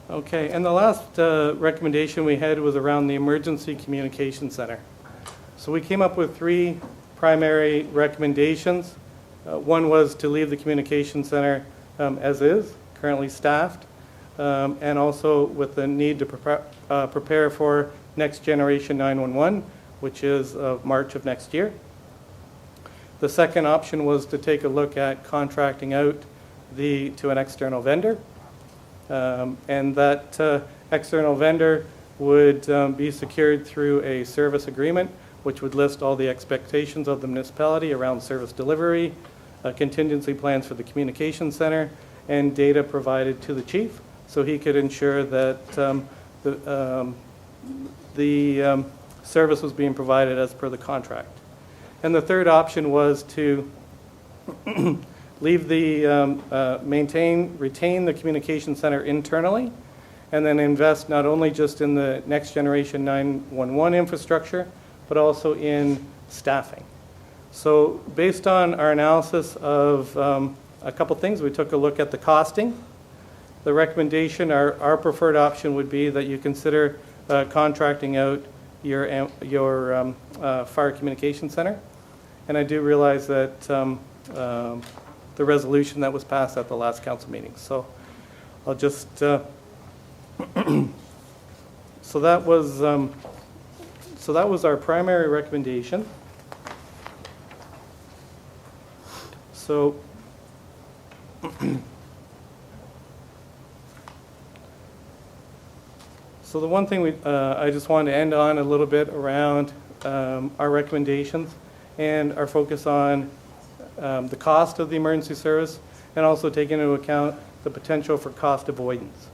Speaker 13: Okay, and the last recommendation we had was around the Emergency Communication Center. So we came up with 3 primary recommendations. One was to leave the communication center as is, currently staffed, and also with the need to prepare for next generation 911, which is March of next year. The second option was to take a look at contracting out to an external vendor, and that external vendor would be secured through a service agreement, which would list all the expectations of the municipality around service delivery, contingency plans for the communication center, and data provided to the chief, so he could ensure that the service was being provided as per the contract. And the third option was to leave retain the communication center internally, and then invest not only just in the next generation 911 infrastructure, but also in staffing. So based on our analysis of a couple things, we took a look at the costing. The recommendation, our preferred option would be that you consider contracting out your fire communication center. And I do realize that the resolution that was passed at the last council meeting. So I'll just, so that was our primary recommendation. So so the one thing I just wanted to end on a little bit around our recommendations and our focus on the cost of the emergency service, and also taking into account the potential for cost avoidance.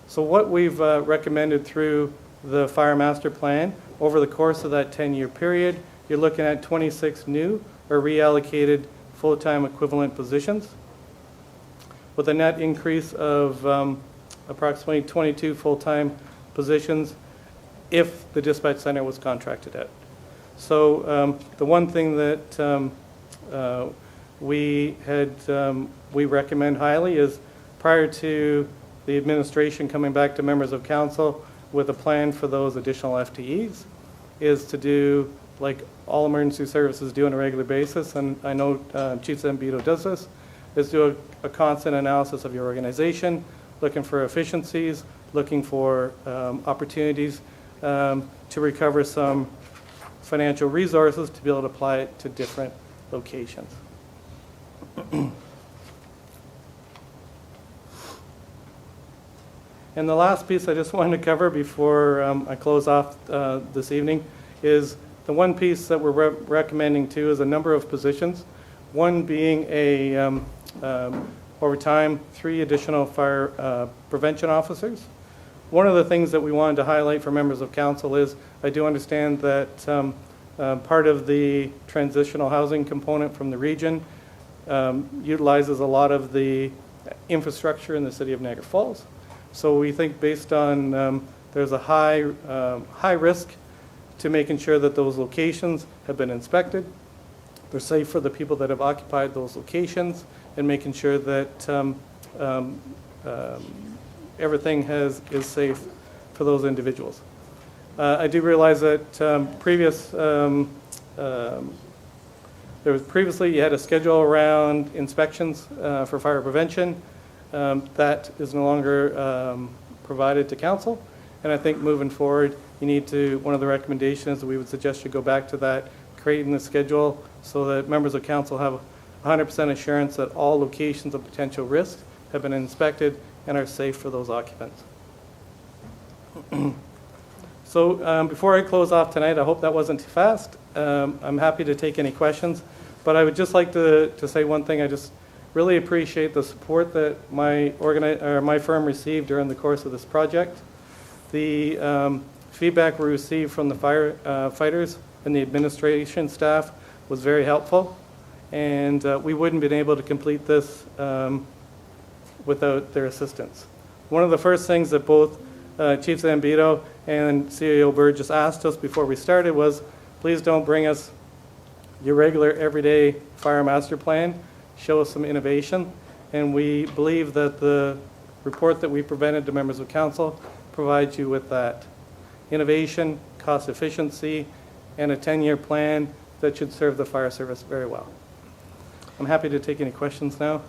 Speaker 13: So what we've recommended through the Fire Master Plan, over the course of that 10-year period, you're looking at 26 new or reallocated full-time equivalent positions, with a net increase of approximately 22 full-time positions if the dispatch center was contracted out. So the one thing that we recommend highly is, prior to the administration coming back to members of council with a plan for those additional FTEs, is to do like all emergency services do on a regular basis, and I know Chief Zambito does this, is do a constant analysis of your organization, looking for efficiencies, looking for opportunities to recover some financial resources to be able to apply it to different locations. And the last piece I just wanted to cover before I close off this evening is the one piece that we're recommending too is a number of positions. One being over time, 3 additional fire prevention officers. one of the things that we wanted to highlight for members of council is I do understand that part of the transitional housing component from the region utilizes a lot of the infrastructure in the city of Niagara Falls. So we think based on there's a high risk to making sure that those locations have been inspected. They're safe for the people that have occupied those locations, and making sure that everything is safe for those individuals. I do realize that previously you had a schedule around inspections for fire prevention. That is no longer provided to council, and I think moving forward, you need to, one of the recommendations that we would suggest you go back to that, creating the schedule so that members of council have 100% assurance that all locations of potential risk have been inspected and are safe for those occupants. So before I close off tonight, I hope that wasn't too fast. I'm happy to take any questions, but I would just like to say one thing. I just really appreciate the support that my firm received during the course of this project. The feedback we received from the firefighters and the administration staff was very helpful, and we wouldn't have been able to complete this without their assistance. One of the first things that both Chief Zambito and CAO Bird just asked us before we started was, please don't bring us your regular everyday fire master plan, show us some innovation. And we believe that the report that we presented to members of council provides you with that. Innovation, cost efficiency, and a 10-year plan that should serve the fire service very well. I'm happy to take any questions now.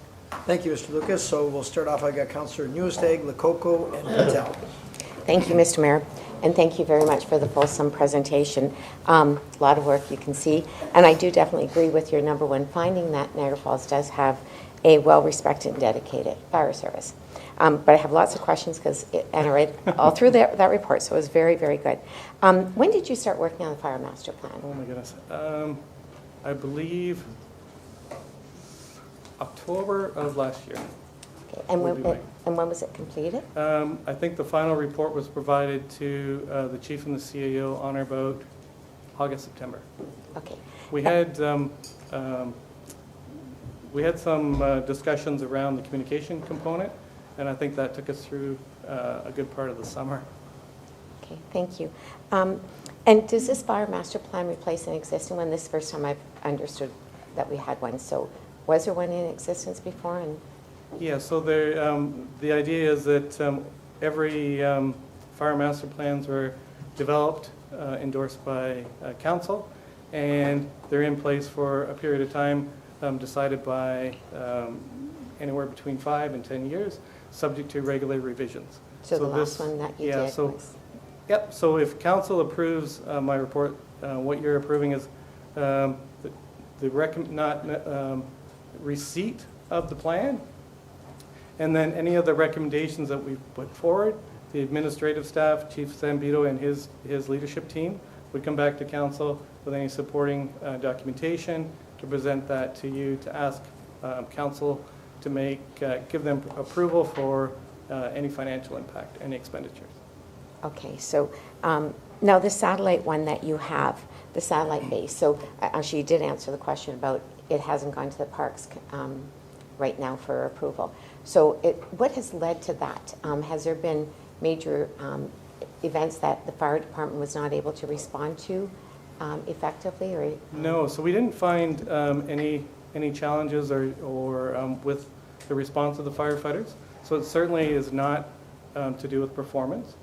Speaker 2: Thank you, Mr. Lucas. So we'll start off. I got Councillor Newestag, Lococo, and Patel.
Speaker 11: Thank you, Mr. Mayor, and thank you very much for the fulsome presentation. A lot of work, you can see, and I do definitely agree with your number one finding that Niagara Falls does have a well-respected and dedicated fire service. But I have lots of questions and I read all through that report, so it was very, very good. When did you start working on the fire master plan?
Speaker 13: Oh my goodness. I believe October of last year.
Speaker 11: Okay. And when was it completed?
Speaker 13: I think the final report was provided to the chief and the CAO on or about August, September.
Speaker 11: Okay.
Speaker 13: We had some discussions around the communication component, and I think that took us through a good part of the summer.
Speaker 11: Okay, thank you. And does this fire master plan replace an existing one? This is the first time I've understood that we had one. So was there one in existence before? And
Speaker 13: yeah, so the idea is that every fire master plans were developed, endorsed by council, and they're in place for a period of time decided by anywhere between 5 and 10 years, subject to regular revisions.
Speaker 11: So the last one that you did was?
Speaker 13: Yep, so if council approves my report, what you're approving is the receipt of the plan, and then any of the recommendations that we've put forward, the administrative staff, Chief Zambito and his leadership team would come back to council with any supporting documentation to present that to you, to ask council to give them approval for any financial impact, any expenditures.
Speaker 11: Okay, so now the satellite one that you have, the satellite base, so actually you did answer the question about it hasn't gone to the parks right now for approval. So what has led to that? Has there been major events that the fire department was not able to respond to effectively? Or
Speaker 13: no, so we didn't find any challenges or with the response of the firefighters. So it certainly is not to do with performance.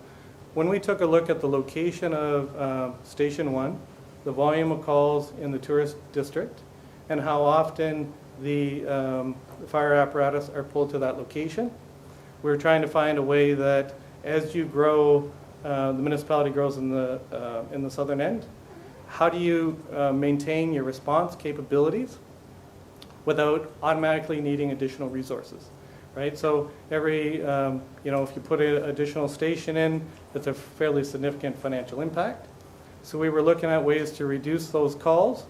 Speaker 13: When we took a look at the location of Station 1, the volume of calls in the tourist district, and how often the fire apparatus are pulled to that location, we're trying to find a way that as you grow, the municipality grows in the southern end, how do you maintain your response capabilities without automatically needing additional resources, right? So every, if you put an additional station in, it's a fairly significant financial impact. So we were looking at ways to reduce those calls,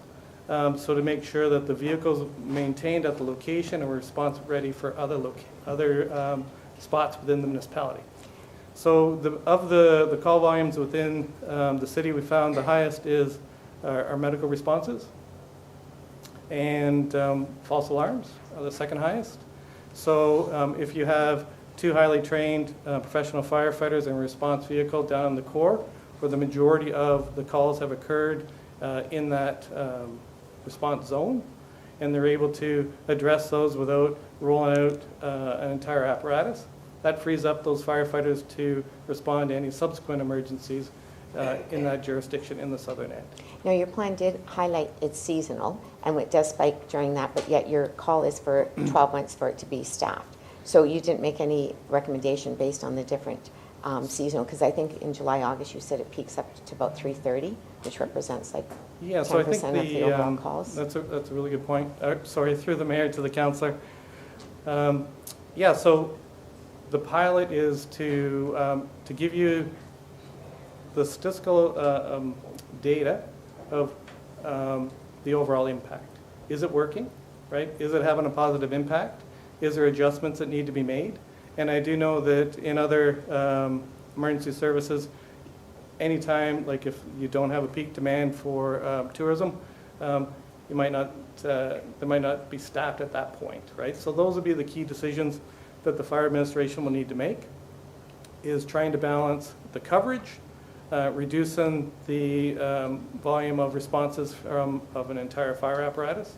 Speaker 13: so to make sure that the vehicles maintained at the location and were response ready for other spots within the municipality. So of the call volumes within the city, we found the highest is our medical responses, and false alarms are the second highest. So if you have two highly trained professional firefighters and a response vehicle down in the core, where the majority of the calls have occurred in that response zone, and they're able to address those without rolling out an entire apparatus, that frees up those firefighters to respond to any subsequent emergencies in that jurisdiction in the southern end.
Speaker 11: Now, your plan did highlight it's seasonal, and it does spike during that, but yet your call is for 12 months for it to be staffed. So you didn't make any recommendation based on the different seasonal, because I think in July, August, you said it peaks up to about 330, which represents like 10%
Speaker 13: So I think
Speaker 11: of the overall calls.
Speaker 13: that's a really good point. Sorry, through the mayor to the councillor. So the pilot is to give you the statistical data of the overall impact. Is it working, right? Is it having a positive impact? Is there adjustments that need to be made? And I do know that in other emergency services, anytime, like if you don't have a peak demand for tourism, you might not, they might not be staffed at that point, right? So those would be the key decisions that the fire administration will need to make, is trying to balance the coverage, reducing the volume of responses of an entire fire apparatus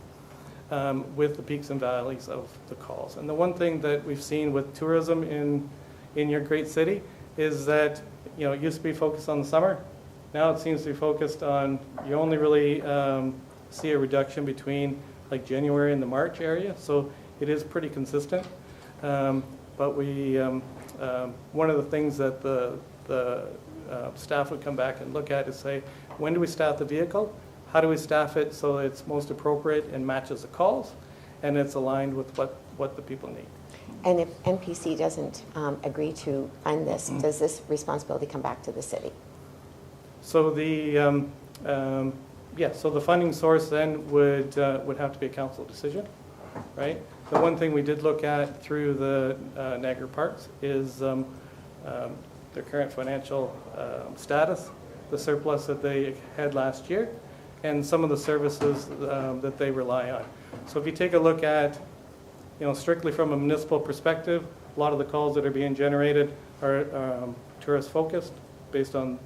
Speaker 13: with the peaks and valleys of the calls. And the one thing that we've seen with tourism in your great city is that, you know, it used to be focused on the summer. Now it seems to be focused on, you only really see a reduction between like January and the March area. So it is pretty consistent. But we, one of the things that the staff would come back and look at is say, when do we staff the vehicle? How do we staff it so it's most appropriate and matches the calls, and it's aligned with what the people need?
Speaker 11: And if NPC doesn't agree to fund this, does this responsibility come back to the city?
Speaker 13: So the so the funding source then would have to be a council decision, right? The one thing we did look at through the Niagara Parks is their current financial status, the surplus that they had last year, and some of the services that they rely on. So if you take a look at, you know, strictly from a municipal perspective, a lot of the calls that are being generated are tourist focused based on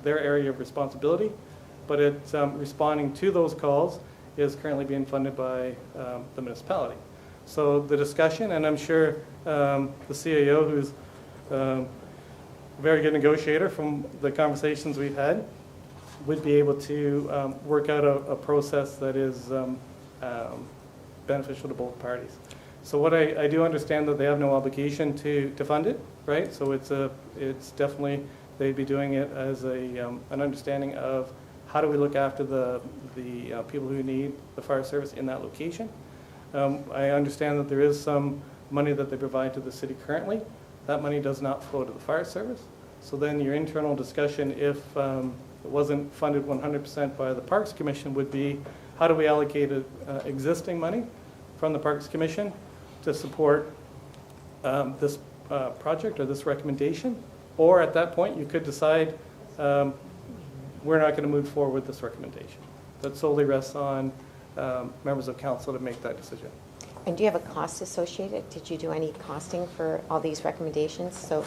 Speaker 13: their area of responsibility, but it's responding to those calls is currently being funded by the municipality. So the discussion, and I'm sure the CAO, who's a very good negotiator from the conversations we've had, would be able to work out a process that is beneficial to both parties. So what I do understand that they have no obligation to fund it, right? So it's definitely, they'd be doing it as an understanding of how do we look after the people who need the fire service in that location. I understand that there is some money that they provide to the city currently. That money does not flow to the fire service. So then your internal discussion, if it wasn't funded 100% by the Parks Commission, would be how do we allocate existing money from the Parks Commission to support this project or this recommendation? Or at that point, you could decide we're not going to move forward with this recommendation. That solely rests on members of council to make that decision.
Speaker 11: And do you have a cost associated? Did you do any costing for all these recommendations? So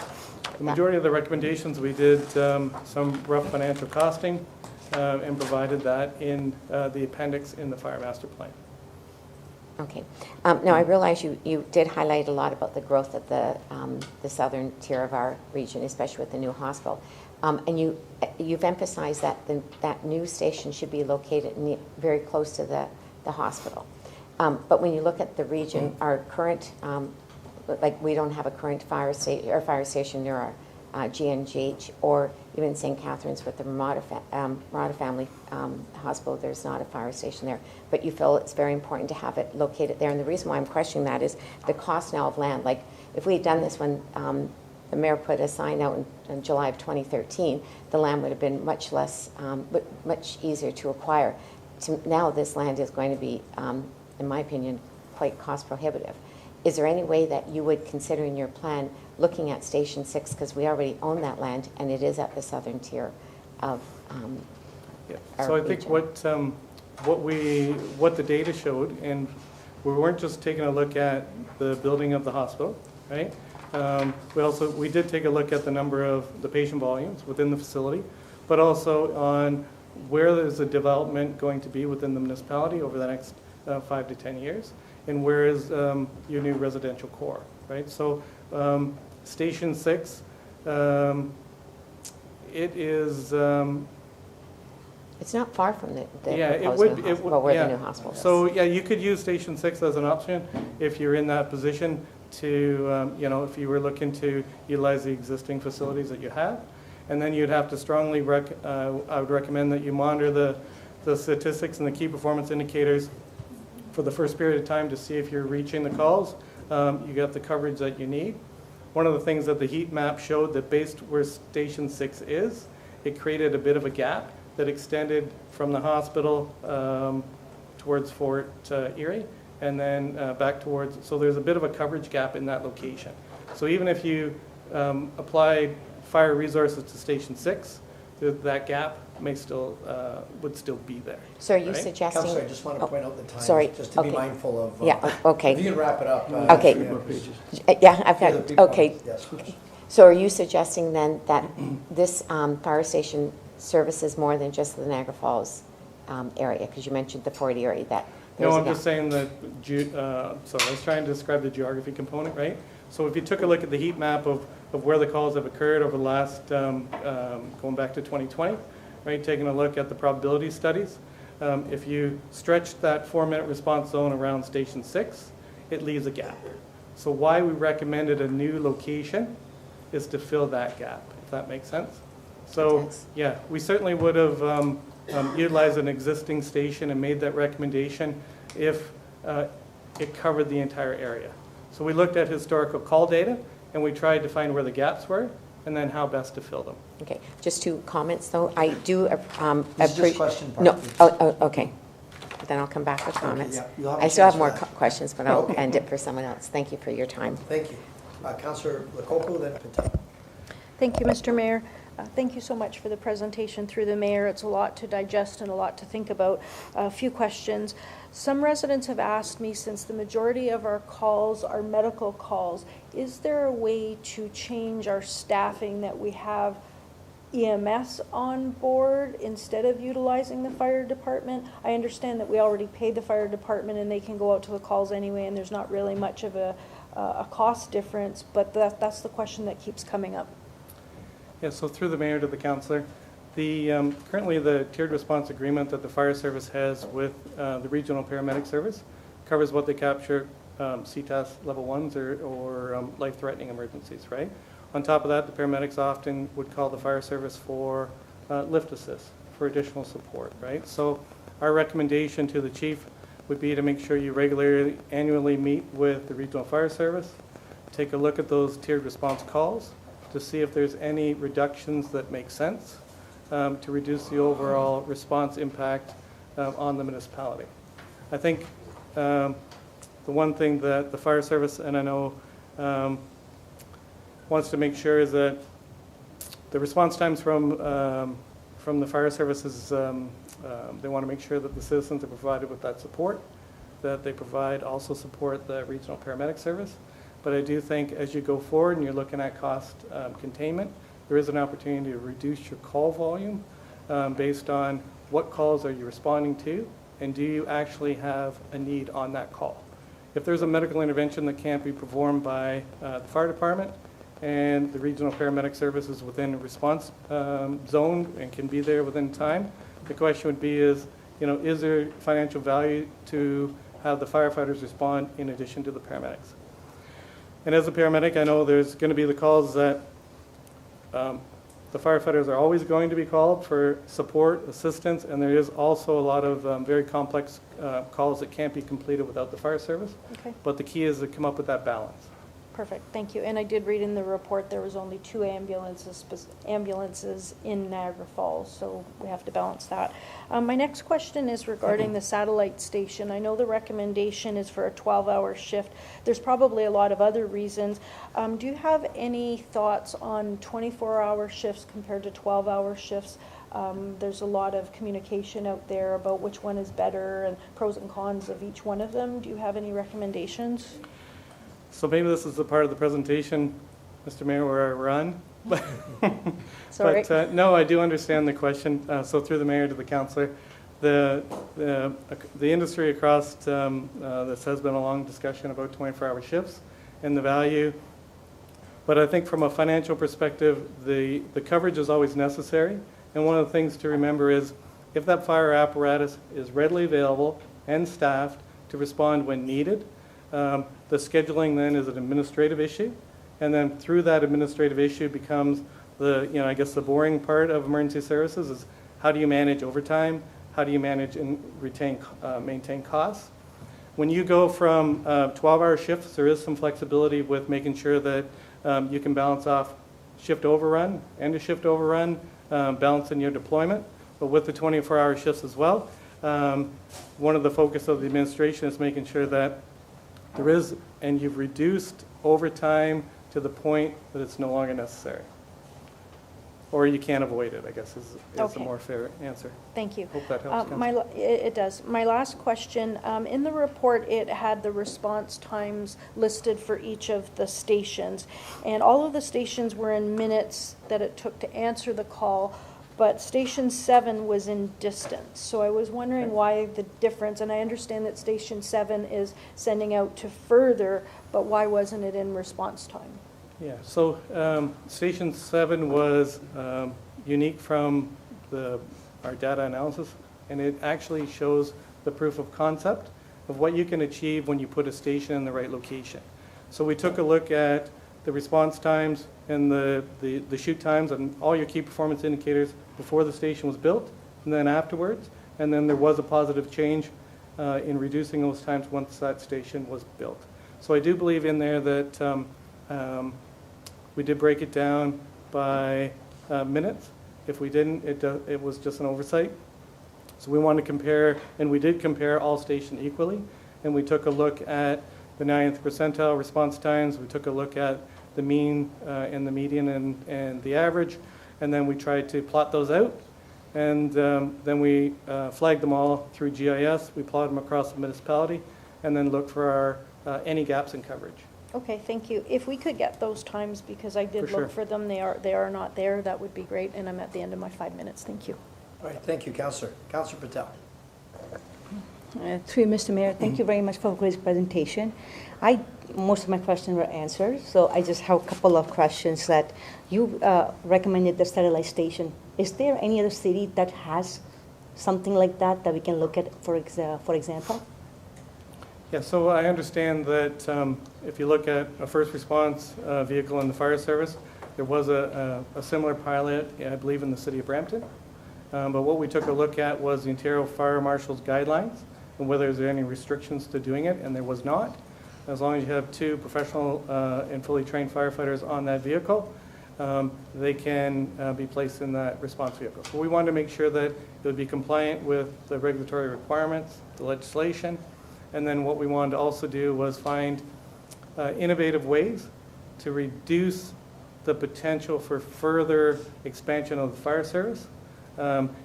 Speaker 13: the majority of the recommendations, we did some rough financial costing and provided that in the appendix in the Fire Master Plan.
Speaker 11: Okay. Now, I realize you did highlight a lot about the growth of the southern tier of our region, especially with the new hospital. And you've emphasized that that new station should be located very close to the hospital. But when you look at the region, our current, like we don't have a current fire station near our GNGH, or even St. Catharines with the Ramada Family Hospital, there's not a fire station there. But you feel it's very important to have it located there. And the reason why I'm questioning that is the cost now of land. Like if we had done this when the mayor put a sign out in July of 2013, the land would have been much less, much easier to acquire. Now this land is going to be, in my opinion, quite cost prohibitive. is there any way that you would consider in your plan looking at Station 6, because we already own that land and it is at the southern tier of
Speaker 13: Yeah.
Speaker 11: our
Speaker 13: So I think
Speaker 11: region?
Speaker 13: what the data showed, and we weren't just taking a look at the building of the hospital, right? We did take a look at the number of the patient volumes within the facility, but also on where is the development going to be within the municipality over the next 5 to 10 years, and where is your new residential core, right? So Station 6, it is...
Speaker 11: It's not far from the
Speaker 13: Yeah, it
Speaker 11: proposed
Speaker 13: would,
Speaker 11: new hospital, where
Speaker 13: yeah.
Speaker 11: the new hospital is.
Speaker 13: So, yeah, you could use Station 6 as an option if you're in that position to, if you were looking to utilize the existing facilities that you have. And then you'd have to strongly, I would recommend that you monitor the statistics and the key performance indicators for the first period of time to see if you're reaching the calls, you got the coverage that you need. One of the things that the heat map showed, that based where Station 6 is, it created a bit of a gap that extended from the hospital towards Fort Erie, and then back towards, so there's a bit of a coverage gap in that location. So even if you applied fire resources to Station 6, that gap may still, would still be there.
Speaker 11: So are you
Speaker 13: right?
Speaker 11: suggesting?
Speaker 2: Counselor, I just want to point out the time,
Speaker 11: Sorry,
Speaker 2: just to be
Speaker 11: okay.
Speaker 2: mindful of.
Speaker 11: Yeah, okay.
Speaker 2: If you can wrap it up.
Speaker 11: Okay. Yeah, I've
Speaker 2: Yeah,
Speaker 11: got,
Speaker 2: the big
Speaker 11: okay.
Speaker 2: points, yes, please.
Speaker 11: So are you suggesting then that this fire station services more than just the Niagara Falls area? Because you mentioned the Fort Erie, that there's
Speaker 13: No,
Speaker 11: a
Speaker 13: I'm
Speaker 11: gap.
Speaker 13: just saying that, so I was trying to describe the geography component, right? So if you took a look at the heat map of where the calls have occurred over the last, going back to 2020, right, taking a look at the probability studies, if you stretch that 4-minute response zone around Station 6, it leaves a gap. So why we recommended a new location is to fill that gap, if that makes sense. So, yeah, we certainly would have utilized an existing station and made that recommendation if it covered the entire area. So we looked at historical call data, and we tried to find where the gaps were, and then how best to fill them.
Speaker 11: Okay, just 2 comments though. I do
Speaker 2: This is just question part.
Speaker 11: No,
Speaker 2: please.
Speaker 11: okay. Then I'll come back with comments.
Speaker 2: yeah, you'll have a
Speaker 11: I still have
Speaker 2: chance
Speaker 11: more
Speaker 2: for that.
Speaker 11: questions, but I'll
Speaker 2: Okay.
Speaker 11: end it for someone else. Thank you for your time.
Speaker 2: Thank you. Councillor Lococo, then Patel.
Speaker 10: Thank you, Mr. Mayor. Thank you so much for the presentation through the mayor. It's a lot to digest and a lot to think about. A few questions. Some residents have asked me, since the majority of our calls are medical calls, is there a way to change our staffing that we have EMS on board instead of utilizing the fire department? I understand that we already pay the fire department and they can go out to the calls anyway, and there's not really much of a cost difference, but that's the question that keeps coming up.
Speaker 13: Yeah, so through the mayor to the councillor, currently the tiered response agreement that the fire service has with the regional paramedic service covers what they capture CTAS level 1s or life-threatening emergencies, right? On top of that, the paramedics often would call the fire service for lift assist, for additional support, right? So our recommendation to the chief would be to make sure you regularly, annually meet with the regional fire service, take a look at those tiered response calls to see if there's any reductions that make sense to reduce the overall response impact on the municipality. I think the one thing that the fire service, and I know, wants to make sure is that the response times from the fire services, they want to make sure that the citizens are provided with that support, that they provide also support the regional paramedic service. But I do think as you go forward and you're looking at cost containment, there is an opportunity to reduce your call volume based on what calls are you responding to, and do you actually have a need on that call. If there's a medical intervention that can't be performed by the fire department and the regional paramedic service is within a response zone and can be there within time, the question would be is there financial value to have the firefighters respond in addition to the paramedics? And as a paramedic, I know there's going to be the calls that the firefighters are always going to be called for support, assistance, and there is also a lot of very complex calls that can't be completed without the fire service.
Speaker 10: Okay.
Speaker 13: But the key is to come up with that balance.
Speaker 10: Perfect, thank you. And I did read in the report there was only 2 ambulances in Niagara Falls, so we have to balance that. My next question is regarding the satellite station. I know the recommendation is for a 12-hour shift. There's probably a lot of other reasons. Do you have any thoughts on 24-hour shifts compared to 12-hour shifts? There's a lot of communication out there about which one is better and pros and cons of each one of them. Do you have any recommendations?
Speaker 13: So maybe this is the part of the presentation, Mr. Mayor, where I run.
Speaker 10: Sorry.
Speaker 13: But no, I do understand the question. So through the mayor to the councillor, the industry across this has been a long discussion about 24-hour shifts and the value. But I think from a financial perspective, the coverage is always necessary. And one of the things to remember is if that fire apparatus is readily available and staffed to respond when needed, the scheduling then is an administrative issue. And then through that administrative issue becomes I guess the boring part of emergency services is how do you manage overtime? How do you manage and maintain costs? When you go from 12-hour shifts, there is some flexibility with making sure that you can balance off shift overrun, end of shift overrun, balancing your deployment. But with the 24-hour shifts as well, one of the focus of the administration is making sure that there is, and you've reduced overtime to the point that it's no longer necessary. Or you can't avoid it, I guess, is
Speaker 10: Okay.
Speaker 13: a more fair answer.
Speaker 10: Thank you.
Speaker 13: Hope that helps, Councillor.
Speaker 10: It does. My last question, in the report, it had the response times listed for each of the stations. And all of the stations were in minutes that it took to answer the call, but Station 7 was in distance. So I was wondering why the difference, and I understand that Station 7 is sending out to further, but why wasn't it in response time?
Speaker 13: Yeah, so Station 7 was unique from our data analysis, and it actually shows the proof of concept of what you can achieve when you put a station in the right location. So we took a look at the response times and the shoot times and all your key performance indicators before the station was built and then afterwards, and then there was a positive change in reducing those times once that station was built. So I do believe in there that we did break it down by minutes. If we didn't, it was just an oversight. So we wanted to compare, and we did compare all stations equally, and we took a look at the 90th percentile response times. We took a look at the mean and the median and the average, and then we tried to plot those out. And then we flagged them all through GIS. We plotted them across the municipality, and then looked for any gaps in coverage.
Speaker 10: Okay, thank you. If we could get those times, because I did
Speaker 13: For sure.
Speaker 10: look for them, they are not there, that would be great, and I'm at the end of my 5 minutes. Thank you.
Speaker 2: All right, thank you, Councillor. Councillor Patel.
Speaker 14: Through you, Mr. Mayor, thank you very much for a great presentation. Most of my questions were answered, so I just have a couple of questions that you recommended the satellite station. Is there any other city that has something like that we can look at, for example?
Speaker 13: Yeah, so I understand that if you look at a first response vehicle in the fire service, there was a similar pilot, I believe, in the city of Brampton. But what we took a look at was the Ontario Fire Marshal's guidelines and whether there's any restrictions to doing it, and there was not. As long as you have 2 professional and fully trained firefighters on that vehicle, they can be placed in that response vehicle. So we wanted to make sure that it would be compliant with the regulatory requirements, the legislation, and then what we wanted to also do was find innovative ways to reduce the potential for further expansion of the fire service.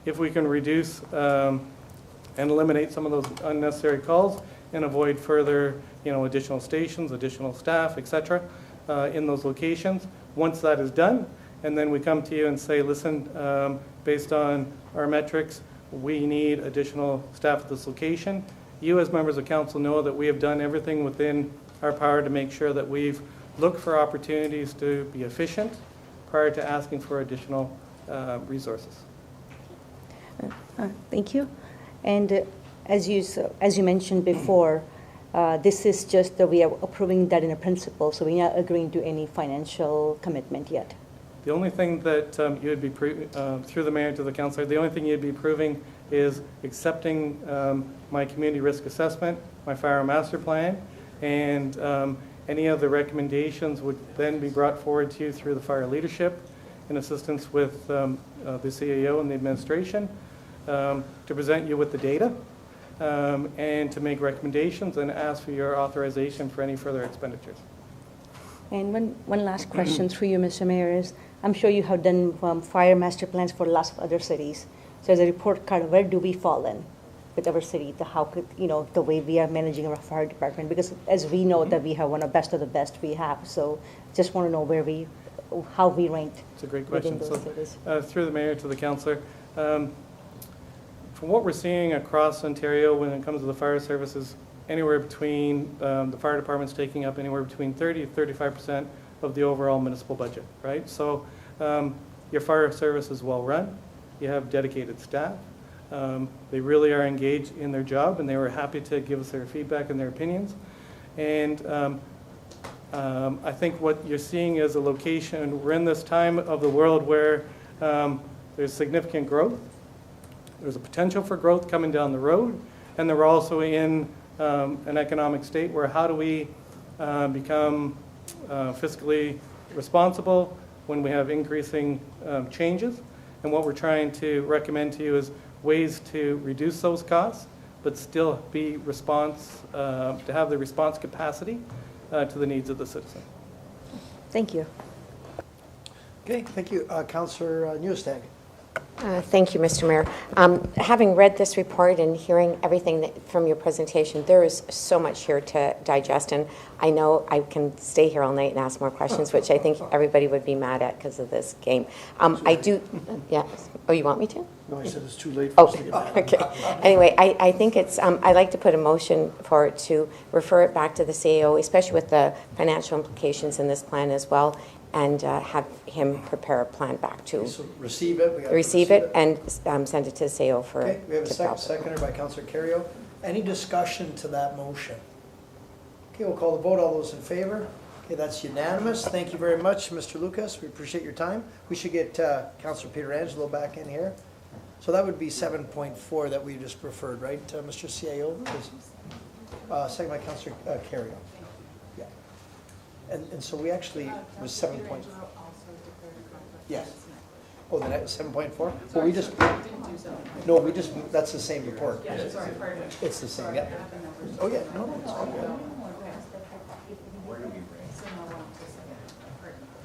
Speaker 13: If we can reduce and eliminate some of those unnecessary calls and avoid further, additional stations, additional staff, et cetera, in those locations. Once that is done, and then we come to you and say, listen, based on our metrics, we need additional staff at this location. You as members of council know that we have done everything within our power to make sure that we've looked for opportunities to be efficient prior to asking for additional resources.
Speaker 14: Thank you. And as you mentioned before, this is just that we are approving that in a principle, so we're not agreeing to any financial commitment yet.
Speaker 13: The only thing that you would be, through the mayor to the councillor, the only thing you'd be approving is accepting my community risk assessment, my fire master plan, and Any of the recommendations would then be brought forward to you through the fire leadership in assistance with the CAO and the administration to present you with the data and to make recommendations and ask for your authorization for any further expenditures.
Speaker 14: And one last question through you, Mr. Mayor, is I'm sure you have done fire master plans for lots of other cities. So as a report card, where do we fall in with our city? How could, the way we are managing our fire department? Because as we know that we have one of the best we have. So just want to know how we ranked.
Speaker 13: It's a great
Speaker 14: within
Speaker 13: question.
Speaker 14: those cities.
Speaker 13: Through the mayor to the councillor, from what we're seeing across Ontario when it comes to the fire services, anywhere between the fire department's taking up anywhere between 30 to 35% of the overall municipal budget, right? So your fire service is well run. You have dedicated staff. They really are engaged in their job, and they were happy to give us their feedback and their opinions. And I think what you're seeing is a location, we're in this time of the world where there's significant growth. There's a potential for growth coming down the road, and then we're also in an economic state where how do we become fiscally responsible when we have increasing changes. And what we're trying to recommend to you is ways to reduce those costs, but still be to have the response capacity to the needs of the citizen.
Speaker 14: Thank you.
Speaker 2: Okay, thank you. Councillor Newstag.
Speaker 11: Thank you, Mr. Mayor. Having read this report and hearing everything from your presentation, there is so much here to digest, and I know I can stay here all night and ask more questions, which I think everybody would be mad at because of this game. I do, yeah. Oh, you want me to?
Speaker 2: No, I said it's too late for us to get back.
Speaker 11: Okay. Anyway, I think it's, I'd like to put a motion for it to refer it back to the CAO, especially with the financial implications in this plan as well, and have him prepare a plan back to
Speaker 2: So receive it.
Speaker 11: receive it and send it to the CAO for.
Speaker 2: Okay, we have a
Speaker 11: development.
Speaker 2: seconder by Councillor Carrio. Any discussion to that motion? Okay, we'll call the vote. All those in favor? Okay, that's unanimous. Thank you very much, Mr. Lucas. We appreciate your time. We should get Councillor Peter Angelo back in here. So that would be 7.4 that we just referred, right, Mr. CAO? Second by Councillor Carrio. Yeah. And so we actually was 7. Yes. Oh, then that was 7.4? Well, we just, no, we just, that's the same report. It's the same, yeah. Oh, yeah, no, it's all good.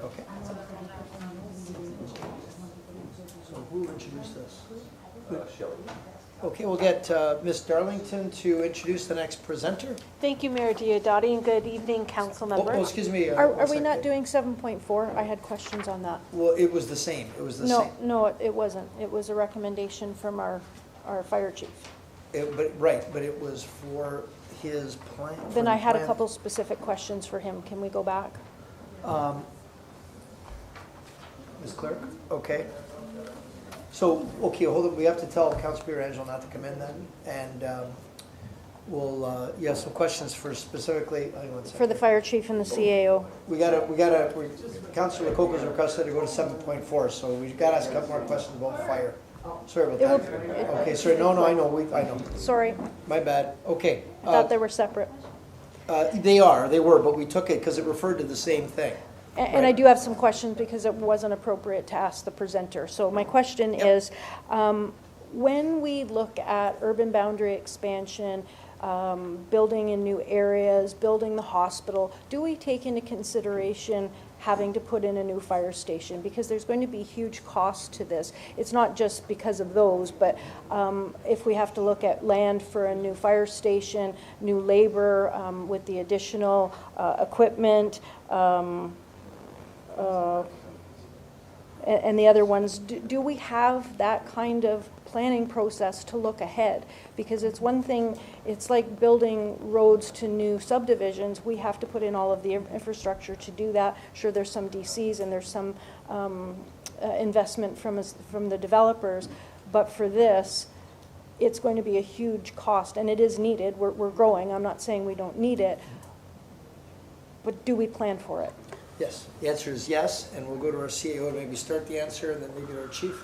Speaker 2: Okay. So who introduced this? Okay, we'll get Ms. Darlington to introduce the next presenter.
Speaker 10: Thank you, Mayor Diodati, and good evening, council members.
Speaker 2: Oh, excuse me.
Speaker 10: Are
Speaker 2: one
Speaker 10: we not
Speaker 2: second.
Speaker 10: doing 7.4? I had questions on that.
Speaker 2: Well, it was the same. It was the same.
Speaker 10: No, it wasn't. It was a recommendation from our fire chief.
Speaker 2: But it was for his plan.
Speaker 10: Then I had a couple specific questions for him. Can we go back?
Speaker 2: Ms. Clerk? Okay. So, okay, hold on. We have to tell Councilor Peter Angelo not to come in then. And we'll, you have some questions for specifically, hang on one second.
Speaker 10: For the fire chief and the CAO. Councilor Lococo's requested to go to 7.4, so we gotta ask a couple more questions about fire. Sorry about that. Okay, sorry, no, I know. Sorry,
Speaker 2: My bad. Okay.
Speaker 10: I thought they were separate.
Speaker 2: They were, but we took it because it referred to the same thing.
Speaker 10: And I do have some questions because it wasn't appropriate to ask the presenter. So my question is, when we look at urban boundary expansion, building in new areas, building the hospital, do we take into consideration having to put in a new fire station? Because there's going to be huge costs to this. It's not just because of those, but if we have to look at land for a new fire station, new labor with the additional equipment, and the other ones, do we have that kind of planning process to look ahead? Because it's one thing, it's like building roads to new subdivisions. We have to put in all of the infrastructure to do that. Sure, there's some DCs and there's some investment from the developers, but for this, it's going to be a huge cost, and it is needed. We're growing. I'm not saying we don't need it, but do we plan for it?
Speaker 2: Yes, the answer is yes, and we'll go to our CAO to maybe start the answer, and then maybe to our chief.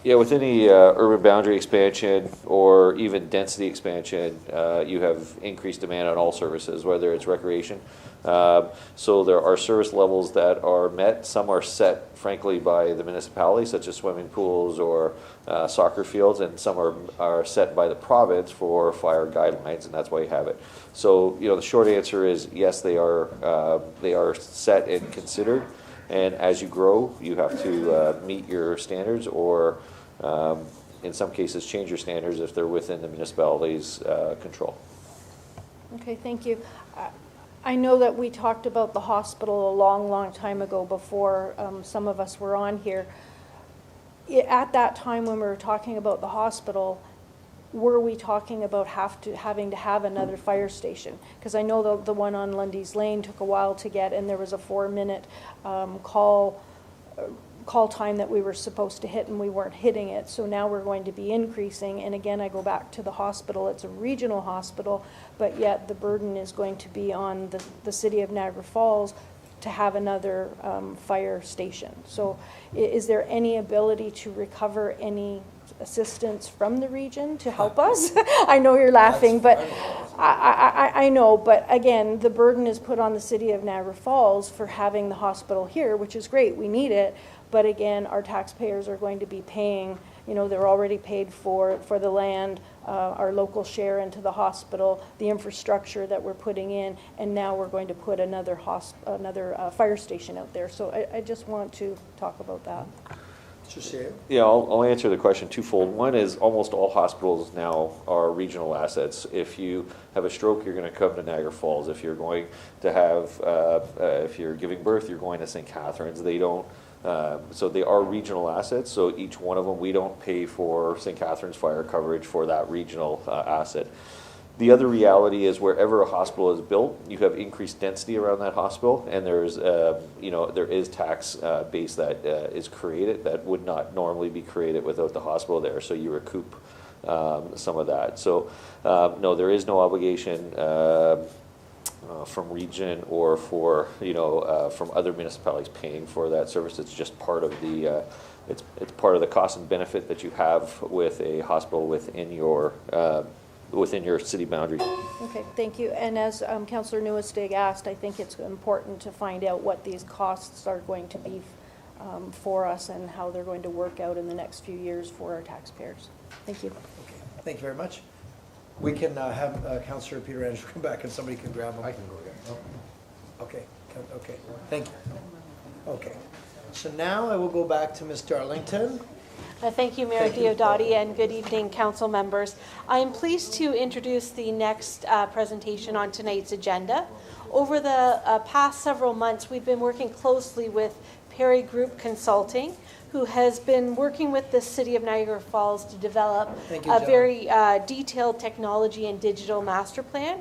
Speaker 15: Yeah, with any urban boundary expansion or even density expansion, you have increased demand on all services, whether it's recreation. So there are service levels that are met. Some are set, frankly, by the municipality, such as swimming pools or soccer fields, and some are set by the province for fire guidelines, and that's why you have it. So, the short answer is yes, they are set and considered. And as you grow, you have to meet your standards or, in some cases, change your standards if they're within the municipality's control.
Speaker 10: Okay, thank you. I know that we talked about the hospital a long, long time ago before some of us were on here. At that time when we were talking about the hospital, were we talking about having to have another fire station? Because I know the one on Lundy's Lane took a while to get, and there was a 4-minute call time that we were supposed to hit, and we weren't hitting it. So now we're going to be increasing. And again, I go back to the hospital. It's a regional hospital, but yet the burden is going to be on the city of Niagara Falls to have another fire station. So is there any ability to recover any assistance from the region to help us? I know you're laughing, but I know, but again, the burden is put on the city of Niagara Falls for having the hospital here, which is great, we need it, but again, our taxpayers are going to be paying, they're already paid for the land, our local share into the hospital, the infrastructure that we're putting in, and now we're going to put another fire station out there. So I just want to talk about that.
Speaker 15: Yeah, I'll answer the question twofold. One is almost all hospitals now are regional assets. If you have a stroke, you're going to come to Niagara Falls. If you're going to have, if you're giving birth, you're going to St. Catharines. They don't, so they are regional assets. So each one of them, we don't pay for St. Catharines fire coverage for that regional asset. The other reality is wherever a hospital is built, you have increased density around that hospital, and there's, there is tax base that is created that would not normally be created without the hospital there. So you recoup some of that. So no, there is no obligation from region or for from other municipalities paying for that service. It's just part of the it's part of the cost and benefit that you have with a hospital within your city boundary.
Speaker 10: Okay, thank you. And as Councillor Newestig asked, I think it's important to find out what these costs are going to be for us and how they're going to work out in the next few years for our taxpayers. Thank you.
Speaker 2: Okay, thank you very much. We can have Councillor Peter Andrew come back and somebody can grab him. I can go there. Oh. Okay, okay, thank you. Okay, so now I will go back to Ms. Darlington.
Speaker 16: Thank you, Mayor Diodati, and good evening, council members. I am pleased to introduce the next presentation on tonight's agenda. Over the past several months, we've been working closely with Perry Group Consulting, who has been working with the City of Niagara Falls to develop a very detailed technology and digital master plan.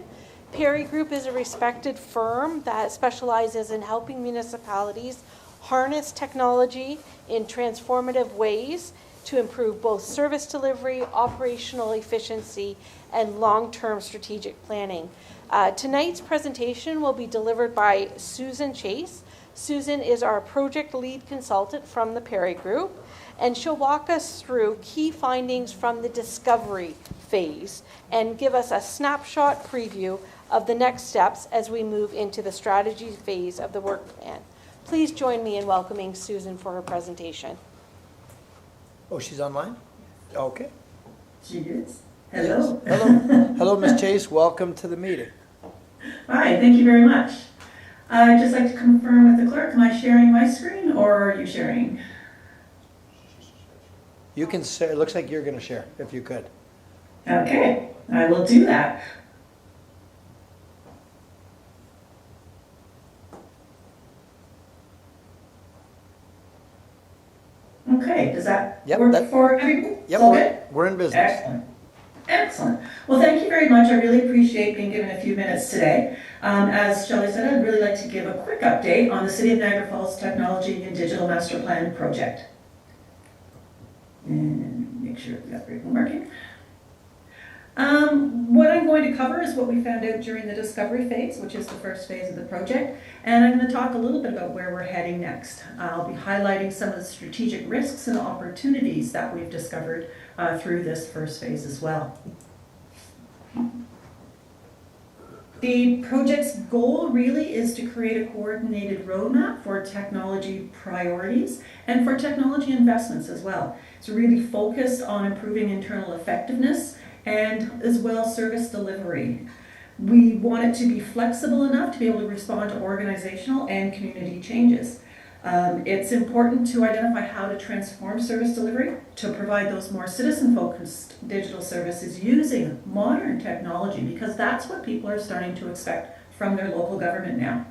Speaker 16: Perry Group is a respected firm that specializes in helping municipalities harness technology in transformative ways to improve both service delivery, operational efficiency, and long-term strategic planning. Tonight's presentation will be delivered by Susan Chase. Susan is our project lead consultant from the Perry Group, and she'll walk us through key findings from the discovery phase and give us a snapshot preview of the next steps as we move into the strategy phase of the work plan. Please join me in welcoming Susan for her presentation.
Speaker 2: Oh, she's online? Okay.
Speaker 17: She is. Hello.
Speaker 2: Yes. Hello. Hello, Ms. Chase. Welcome to the meeting.
Speaker 17: Hi, thank you very much. I'd just like to confirm with the clerk, am I sharing my screen or are you sharing?
Speaker 2: You can share. It looks like you're going to share, if you could.
Speaker 17: Okay, I will do that. Okay, does that work for everyone?
Speaker 2: Yep,
Speaker 17: All good?
Speaker 2: we're in business.
Speaker 17: Excellent. Excellent. Well, thank you very much. I really appreciate being given a few minutes today. As Shelley said, I'd really like to give a quick update on the City of Niagara Falls Technology and Digital Master Plan project. And make sure the upgrade is working. What I'm going to cover is what we found out during the discovery phase, which is the first phase of the project, and I'm going to talk a little bit about where we're heading next. I'll be highlighting some of the strategic risks and opportunities that we've discovered through this first phase as well. The project's goal really is to create a coordinated roadmap for technology priorities and for technology investments as well. It's really focused on improving internal effectiveness and as well service delivery. We want it to be flexible enough to be able to respond to organizational and community changes. It's important to identify how to transform service delivery to provide those more citizen-focused digital services using modern technology, because that's what people are starting to expect from their local government now.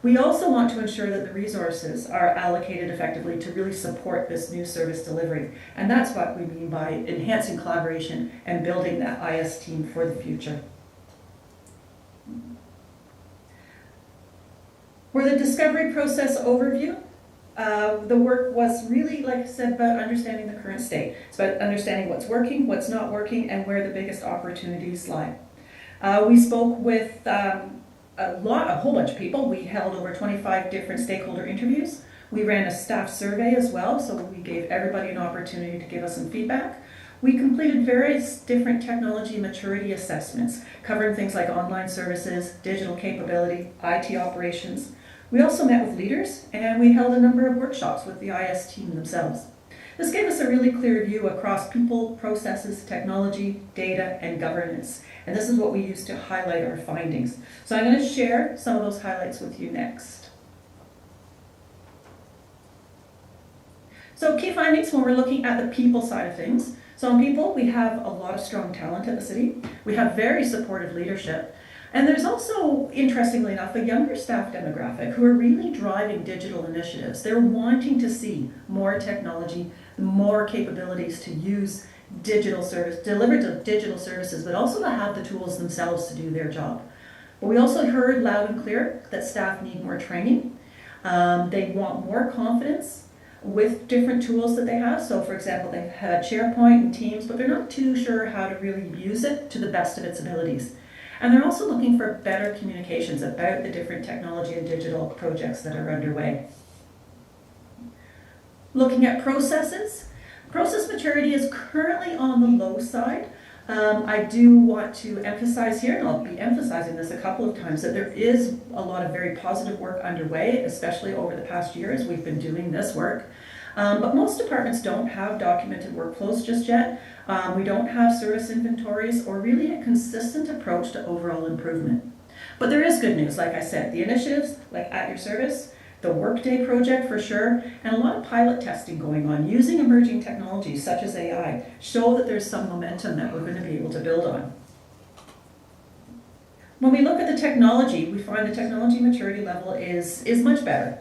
Speaker 17: We also want to ensure that the resources are allocated effectively to really support this new service delivery. And that's what we mean by enhancing collaboration and building that IS team for the future. For the discovery process overview, the work was really, like I said, about understanding the current state. It's about understanding what's working, what's not working, and where the biggest opportunities lie. We spoke with a whole bunch of people. We held over 25 different stakeholder interviews. We ran a staff survey as well, so we gave everybody an opportunity to give us some feedback. We completed various different technology maturity assessments, covering things like online services, digital capability, IT operations. We also met with leaders, and we held a number of workshops with the IS team themselves. This gave us a really clear view across people, processes, technology, data, and governance. And this is what we use to highlight our findings. So I'm going to share some of those highlights with you next. So key findings when we're looking at the people side of things. So on people, we have a lot of strong talent at the city. We have very supportive leadership. And there's also, interestingly enough, a younger staff demographic who are really driving digital initiatives. They're wanting to see more technology, more capabilities to use digital service, deliver digital services, but also to have the tools themselves to do their job. But we also heard loud and clear that staff need more training. They want more confidence with different tools that they have. So for example, they've had SharePoint and Teams, but they're not too sure how to really use it to the best of its abilities. And they're also looking for better communications about the different technology and digital projects that are underway. Looking at processes, process maturity is currently on the low side. I do want to emphasize here, and I'll be emphasizing this a couple of times, that there is a lot of very positive work underway, especially over the past year as we've been doing this work. But most departments don't have documented workflows just yet. We don't have service inventories or really a consistent approach to overall improvement. But there is good news, like I said, the initiatives like At Your Service, the Workday project for sure, and a lot of pilot testing going on using emerging technologies such as AI show that there's some momentum that we're going to be able to build on. When we look at the technology, we find the technology maturity level is much better.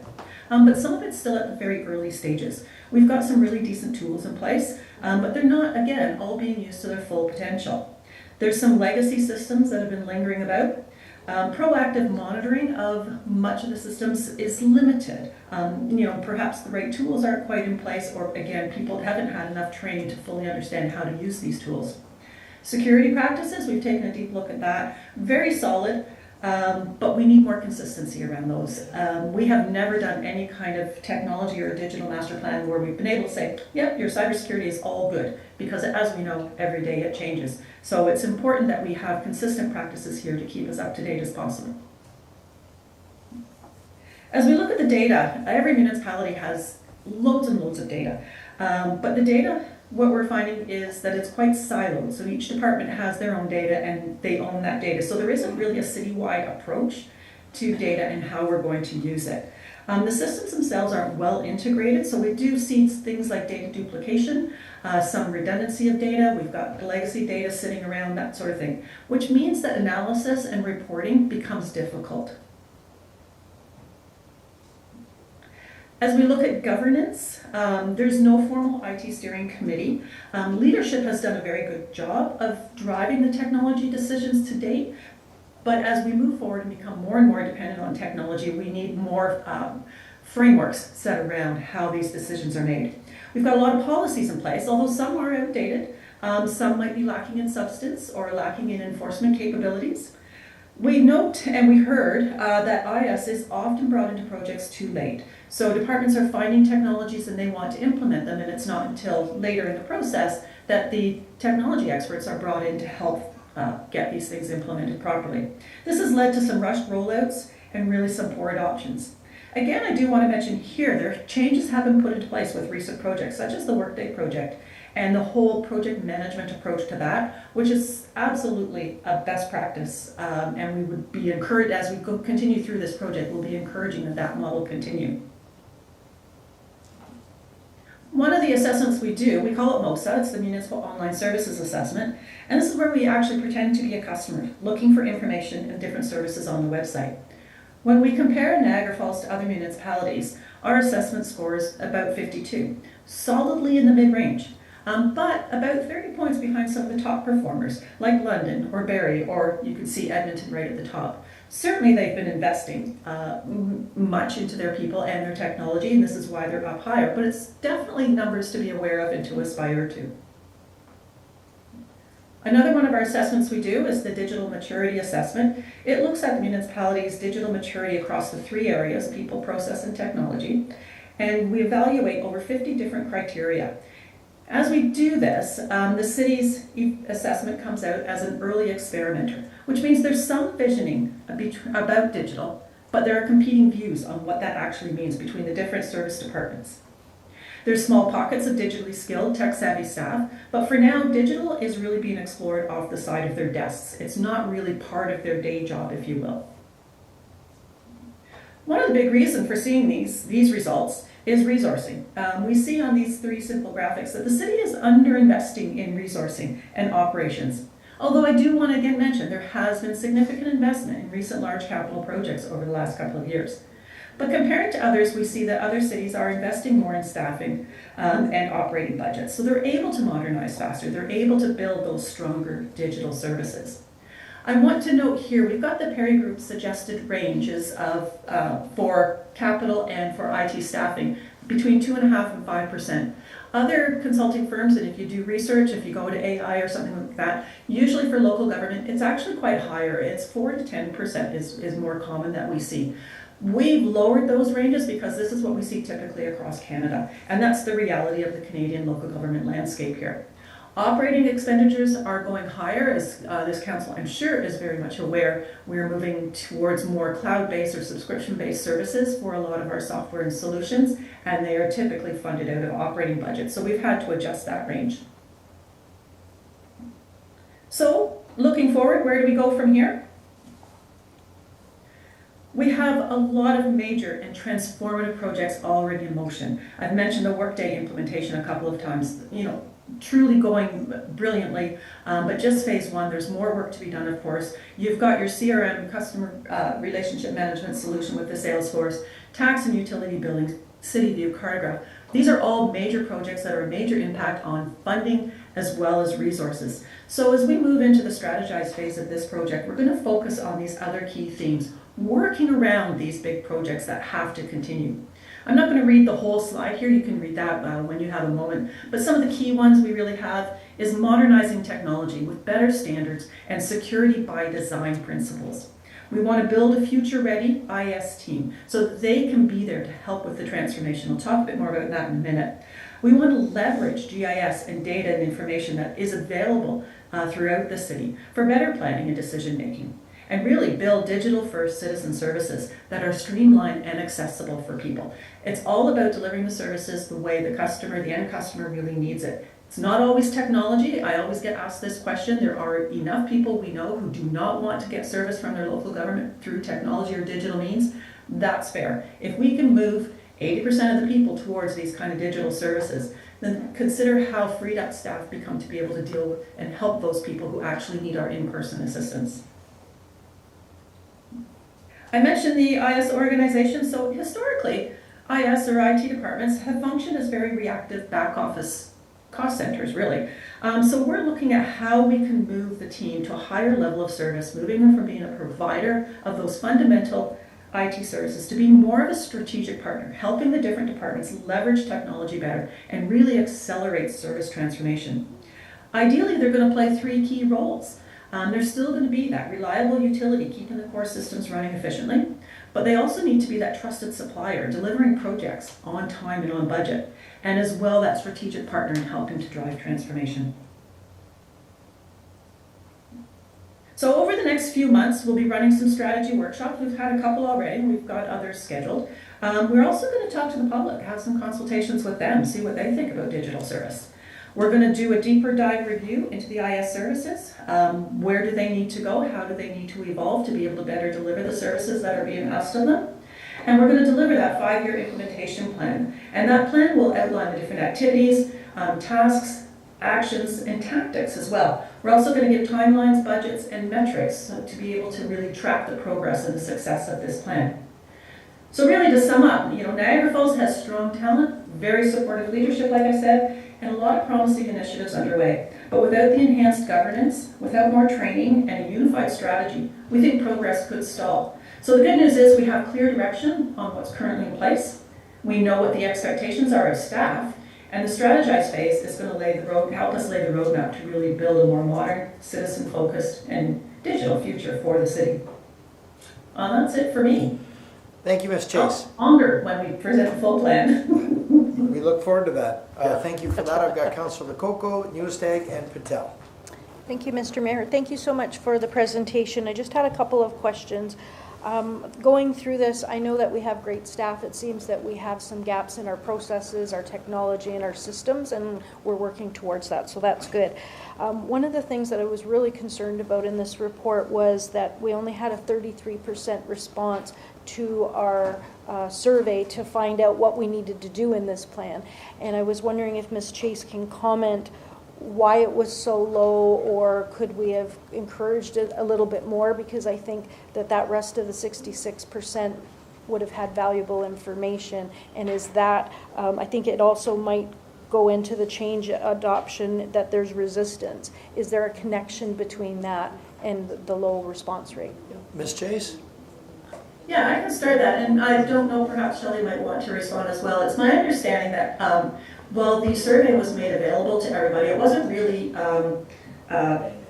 Speaker 17: But some of it's still at the very early stages. We've got some really decent tools in place, but they're not, again, all being used to their full potential. There's some legacy systems that have been lingering about. Proactive monitoring of much of the systems is limited. Perhaps the right tools aren't quite in place, or again, people haven't had enough training to fully understand how to use these tools. Security practices, we've taken a deep look at that. Very solid. But we need more consistency around those. We have never done any kind of technology or digital master plan where we've been able to say, yep, your cybersecurity is all good, because as we know, every day it changes. So it's important that we have consistent practices here to keep as up to date as possible. As we look at the data, every municipality has loads and loads of data. But the data, what we're finding is that it's quite siloed. So each department has their own data and they own that data. So there isn't really a citywide approach to data and how we're going to use it. The systems themselves aren't well integrated, so we do see things like data duplication, some redundancy of data, we've got legacy data sitting around, that sort of thing, which means that analysis and reporting becomes difficult. As we look at governance, there's no formal IT steering committee. Leadership has done a very good job of driving the technology decisions to date, but as we move forward and become more and more dependent on technology, we need more frameworks set around how these decisions are made. We've got a lot of policies in place, although some are outdated. Some might be lacking in substance or lacking in enforcement capabilities. We note and we heard that IS is often brought into projects too late. So departments are finding technologies and they want to implement them, and it's not until later in the process that the technology experts are brought in to help get these things implemented properly. This has led to some rushed rollouts and really some poor adoptions. Again, I do want to mention here, there changes have been put into place with recent projects, such as the Workday project, and the whole project management approach to that, which is absolutely a best practice. And we would be encouraged, as we continue through this project, we'll be encouraging that that model continue. One of the assessments we do, we call it MOSA, it's the Municipal Online Services Assessment, and this is where we actually pretend to be a customer, looking for information and different services on the website. When we compare Niagara Falls to other municipalities, our assessment scores about 52, solidly in the mid-range. But about 30 points behind some of the top performers, like London or Barrie, or you can see Edmonton right at the top. Certainly they've been investing much into their people and their technology, and this is why they're up higher, but it's definitely numbers to be aware of and to aspire to. Another one of our assessments we do is the Digital Maturity Assessment. It looks at the municipality's digital maturity across the three areas, people, process, and technology, and we evaluate over 50 different criteria. As we do this, the city's assessment comes out as an early experimenter, which means there's some visioning about digital, but there are competing views on what that actually means between the different service departments. There's small pockets of digitally skilled, tech-savvy staff, but for now, digital is really being explored off the side of their desks. It's not really part of their day job, if you will. One of the big reasons for seeing these results is resourcing. We see on these three simple graphics that the city is underinvesting in resourcing and operations. Although I do want to again mention there has been significant investment in recent large capital projects over the last couple of years. But compared to others, we see that other cities are investing more in staffing and operating budgets. So they're able to modernize faster. They're able to build those stronger digital services. I want to note here, we've got the Perry Group's suggested ranges of for capital and for IT staffing between 2.5% and 5%. Other consulting firms, and if you do research, if you go to AI or something like that, usually for local government, it's actually quite higher. It's 4 to 10% is more common that we see. We've lowered those ranges because this is what we see typically across Canada, and that's the reality of the Canadian local government landscape here. Operating expenditures are going higher, as this council, I'm sure, is very much aware. We're moving towards more cloud-based or subscription-based services for a lot of our software and solutions, and they are typically funded out of operating budgets, so we've had to adjust that range. So, looking forward, where do we go from here? We have a lot of major and transformative projects already in motion. I've mentioned the Workday implementation a couple of times, truly going brilliantly, but just phase one, there's more work to be done, of course. You've got your CRM, customer relationship management solution with the Salesforce, tax and utility billing, City View, Cartograph. These are all major projects that are a major impact on funding as well as resources. So as we move into the strategized phase of this project, we're going to focus on these other key themes, working around these big projects that have to continue. I'm not going to read the whole slide here, you can read that when you have a moment, but some of the key ones we really have is modernizing technology with better standards and security by design principles. We want to build a future-ready IS team so that they can be there to help with the transformation. We'll talk a bit more about that in a minute. We want to leverage GIS and data and information that is available throughout the city for better planning and decision-making, and really build digital-first citizen services that are streamlined and accessible for people. It's all about delivering the services the way the customer, the end customer, really needs it. It's not always technology. I always get asked this question. There are enough people we know who do not want to get service from their local government through technology or digital means. That's fair. If we can move 80% of the people towards these kind of digital services, then consider how freed up staff become to be able to deal with and help those people who actually need our in-person assistance. I mentioned the IS organization. So historically, IS or IT departments have functioned as very reactive back office cost centers, really. So we're looking at how we can move the team to a higher level of service, moving them from being a provider of those fundamental IT services to being more of a strategic partner, helping the different departments leverage technology better and really accelerate service transformation. Ideally, they're going to play 3 key roles. They're still going to be that reliable utility, keeping the core systems running efficiently, but they also need to be that trusted supplier, delivering projects on time and on budget, and as well that strategic partner in helping to drive transformation. So over the next few months, we'll be running some strategy workshops. We've had a couple already, and we've got others scheduled. We're also going to talk to the public, have some consultations with them, see what they think about digital service. We're going to do a deeper dive review into the IS services. Where do they need to go? How do they need to evolve to be able to better deliver the services that are being asked of them? And we're going to deliver that 5-year implementation plan. And that plan will outline the different activities, tasks, actions, and tactics as well. We're also going to give timelines, budgets, and metrics to be able to really track the progress and the success of this plan. So really, to sum up, Niagara Falls has strong talent, very supportive leadership, like I said, and a lot of promising initiatives underway. But without the enhanced governance, without more training, and a unified strategy, we think progress could stall. So the good news is we have clear direction on what's currently in place. We know what the expectations are of staff, and the strategize phase is going to help us lay the roadmap to really build a more modern, citizen-focused, and digital future for the city. That's it for me.
Speaker 2: Thank you, Ms. Chase.
Speaker 17: Longer when we present the full plan.
Speaker 2: We look forward to that. Thank you for that. I've got Councillor Lococo, Newstag, and Patel.
Speaker 10: Thank you, Mr. Mayor. Thank you so much for the presentation. I just had a couple of questions. Going through this, I know that we have great staff. It seems that we have some gaps in our processes, our technology, and our systems, and we're working towards that, so that's good. One of the things that I was really concerned about in this report was that we only had a 33% response to our survey to find out what we needed to do in this plan. And I was wondering if Ms. Chase can comment why it was so low, or could we have encouraged it a little bit more, because I think that rest of the 66% would have had valuable information. And is that, I think it also might go into the change adoption, that there's resistance. Is there a connection between that and the low response rate?
Speaker 2: Ms. Chase?
Speaker 17: Yeah, I can start that, and I don't know, perhaps Shelley might want to respond as well. It's my understanding that while the survey was made available to everybody, it wasn't really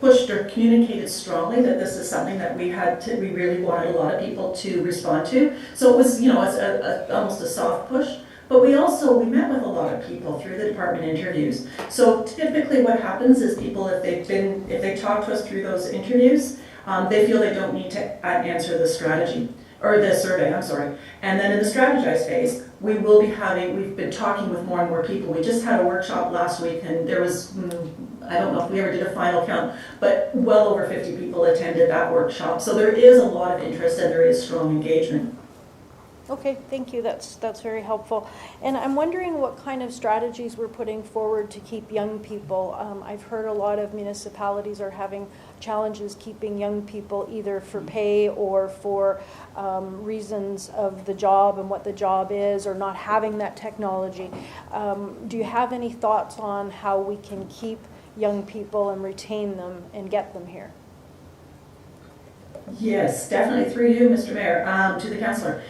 Speaker 17: pushed or communicated strongly that this is something that we really wanted a lot of people to respond to. So it was, it's almost a soft push. But we met with a lot of people through the department interviews. So typically what happens is people, if they talk to us through those interviews, they feel they don't need to answer the strategy, or the survey, I'm sorry. And then in the strategize phase, we've been talking with more and more people. We just had a workshop last week, and there was, I don't know if we ever did a final count, but well over 50 people attended that workshop. So there is a lot of interest and there is strong engagement.
Speaker 10: Okay, thank you. That's very helpful. And I'm wondering what kind of strategies we're putting forward to keep young people. I've heard a lot of municipalities are having challenges keeping young people, either for pay or for reasons of the job and what the job is, or not having that technology. Do you have any thoughts on how we can keep young people and retain them and get them here?
Speaker 17: Yes, definitely. Through you, Mr. Mayor, to the councillor.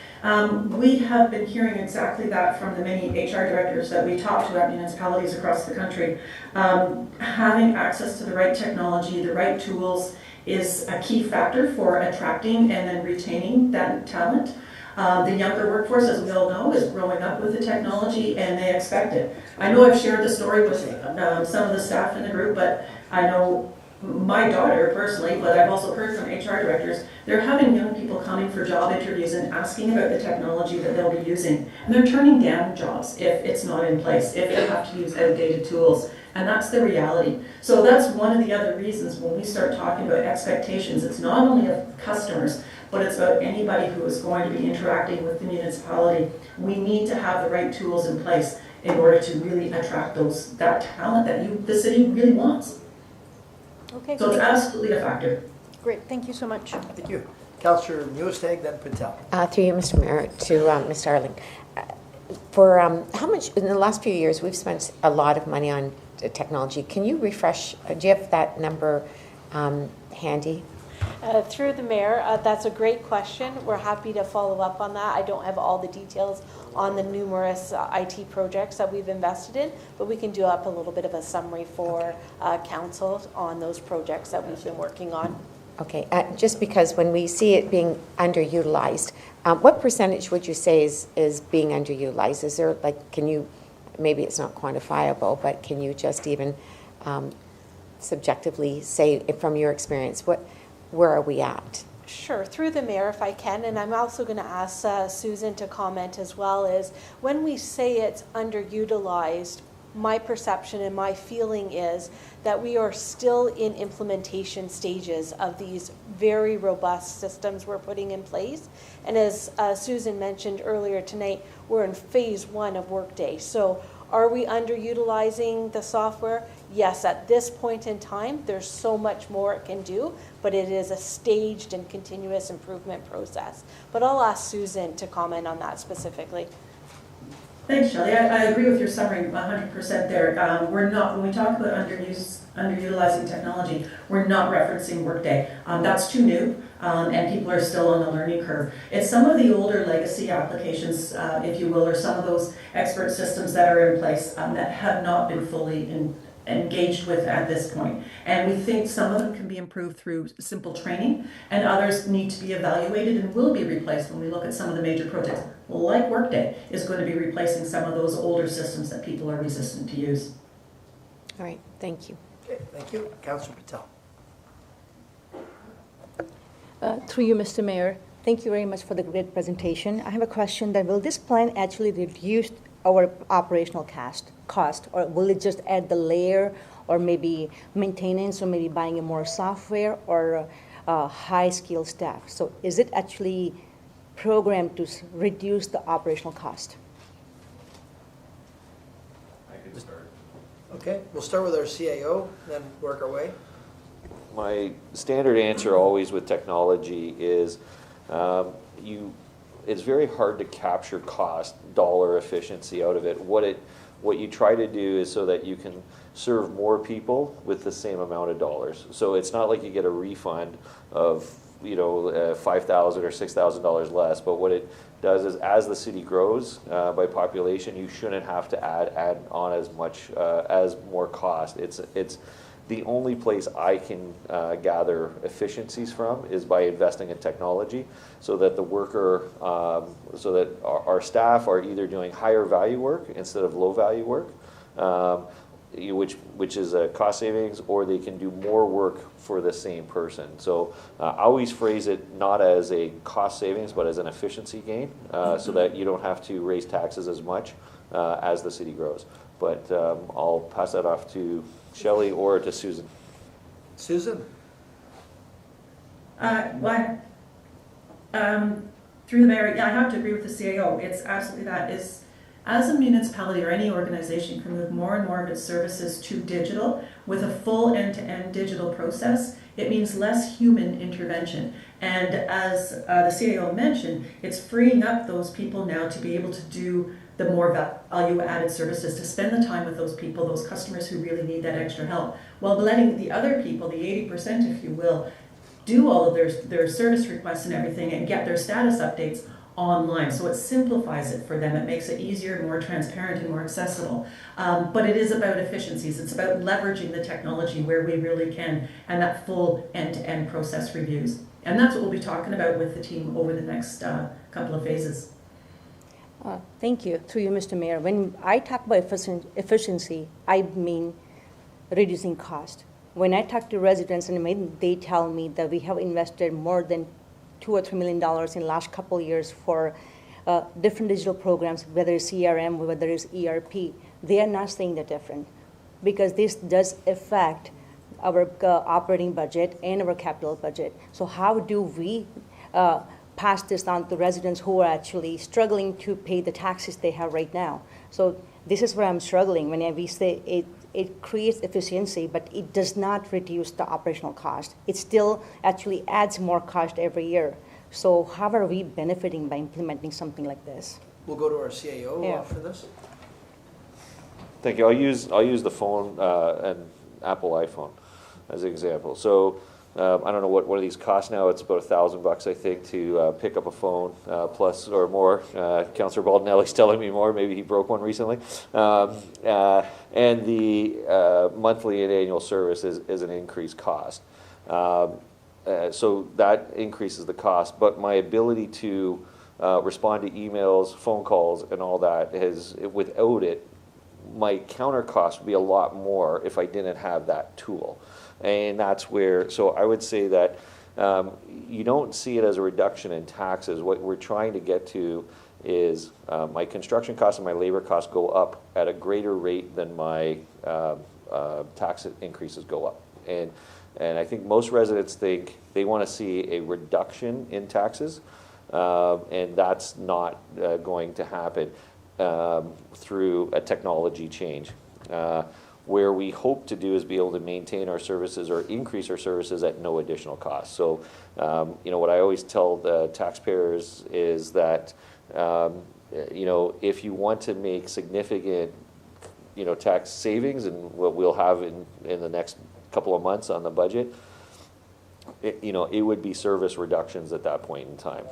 Speaker 17: We have been hearing exactly that from the many HR directors that we talk to at municipalities across the country. Having access to the right technology, the right tools, is a key factor for attracting and then retaining that talent. The younger workforce, as we all know, is growing up with the technology and they expect it. I know I've shared the story with some of the staff in the group, but I know my daughter personally, but I've also heard from HR directors, they're having young people coming for job interviews and asking about the technology that they'll be using. And they're turning down jobs if it's not in place, if they have to use outdated tools. And that's the reality. So that's one of the other reasons when we start talking about expectations, it's not only of customers, but it's about anybody who is going to be interacting with the municipality. We need to have the right tools in place in order to really attract that talent that the city really wants.
Speaker 10: Okay.
Speaker 17: So it's absolutely a factor.
Speaker 10: Great, thank you so much.
Speaker 2: Thank you. Councillor Newstag, then Patel.
Speaker 11: Through you, Mr. Mayor, to Ms. Darling. For how much, in the last few years, we've spent a lot of money on technology. Can you refresh, do you have that number handy?
Speaker 16: Through the mayor, that's a great question. We're happy to follow up on that. I don't have all the details on the numerous IT projects that we've invested in, but we can do up a little bit of a summary for council on those projects that we've been working on.
Speaker 11: Okay, just because when we see it being underutilized, what percentage would you say is being underutilized? Is there, like, can you, maybe it's not quantifiable, but can you just even subjectively say, from your experience, where are we at?
Speaker 16: Sure, through the mayor if I can, and I'm also going to ask Susan to comment as well, is when we say it's underutilized, my perception and my feeling is that we are still in implementation stages of these very robust systems we're putting in place. And as Susan mentioned earlier tonight, we're in phase 1 of Workday. So are we underutilizing the software? Yes, at this point in time, there's so much more it can do, but it is a staged and continuous improvement process. But I'll ask Susan to comment on that specifically.
Speaker 17: Thanks, Shelley. I agree with your summary 100% there. We're not, when we talk about underutilizing technology, we're not referencing Workday. That's too new, and people are still on the learning curve. It's some of the older legacy applications, if you will, or some of those expert systems that are in place that have not been fully engaged with at this point. And we think some of them can be improved through simple training, and others need to be evaluated and will be replaced when we look at some of the major projects. Like Workday is going to be replacing some of those older systems that people are resistant to use.
Speaker 11: All right, thank you.
Speaker 2: Okay, thank you. Councillor Patel.
Speaker 14: Through you, Mr. Mayor, thank you very much for the great presentation. I have a question that will this plan actually reduce our operational cost, or will it just add the layer, or maybe maintenance, or maybe buying more software, or high-skilled staff? So is it actually programmed to reduce the operational cost?
Speaker 7: I can start.
Speaker 2: Okay, we'll start with our CAO, then work our way.
Speaker 15: My standard answer always with technology is it's very hard to capture cost, dollar efficiency out of it. What you try to do is so that you can serve more people with the same amount of dollars. So it's not like you get a refund of $5,000 or $6,000 less, but what it does is as the city grows by population, you shouldn't have to add on as much as more cost. It's the only place I can gather efficiencies from is by investing in technology, so that the worker, so that our staff are either doing higher value work instead of low value work, which is a cost savings, or they can do more work for the same person. So I always phrase it not as a cost savings, but as an efficiency gain, so that you don't have to raise taxes as much as the city grows. But I'll pass that off to Shelley or to Susan.
Speaker 2: Susan?
Speaker 17: Through the mayor, yeah, I have to agree with the CAO. It's absolutely that. As a municipality or any organization can move more and more of its services to digital with a full end-to-end digital process, it means less human intervention. And as the CAO mentioned, it's freeing up those people now to be able to do the more value-added services, to spend the time with those people, those customers who really need that extra help, while letting the other people, the 80% if you will, do all of their service requests and everything and get their status updates online. So it simplifies it for them. It makes it easier, more transparent, and more accessible. But it is about efficiencies. It's about leveraging the technology where we really can, and that full end-to-end process reviews. And that's what we'll be talking about with the team over the next couple of phases.
Speaker 14: Thank you. Through you, Mr. Mayor. When I talk about efficiency, I mean reducing cost. When I talk to residents and they tell me that we have invested more than $2 or $3 million in the last couple of years for different digital programs, whether it's CRM, whether it's ERP, they are not saying the different, because this does affect our operating budget and our capital budget. So how do we pass this on to residents who are actually struggling to pay the taxes they have right now? So this is where I'm struggling when we say it creates efficiency, but it does not reduce the operational cost. It still actually adds more cost every year. So how are we benefiting by implementing something like this?
Speaker 2: We'll go to our CAO for this.
Speaker 15: Thank you. I'll use the phone, an Apple iPhone as an example. So I don't know what one of these costs now. It's about $1,000, I think, to pick up a phone, plus or more. Councillor Baldinelli's telling me more. Maybe he broke one recently. And the monthly and annual service is an increased cost. So that increases the cost. But my ability to respond to emails, phone calls, and all that without it, my counter cost would be a lot more if I didn't have that tool. And that's where, so I would say that you don't see it as a reduction in taxes. What we're trying to get to is my construction costs and my labor costs go up at a greater rate than my tax increases go up. And I think most residents think they want to see a reduction in taxes, and that's not going to happen through a technology change. Where we hope to do is be able to maintain our services or increase our services at no additional cost. So, what I always tell the taxpayers is that, if you want to make significant, tax savings, and what we'll have in the next couple of months on the budget, it would be service reductions at that point in time.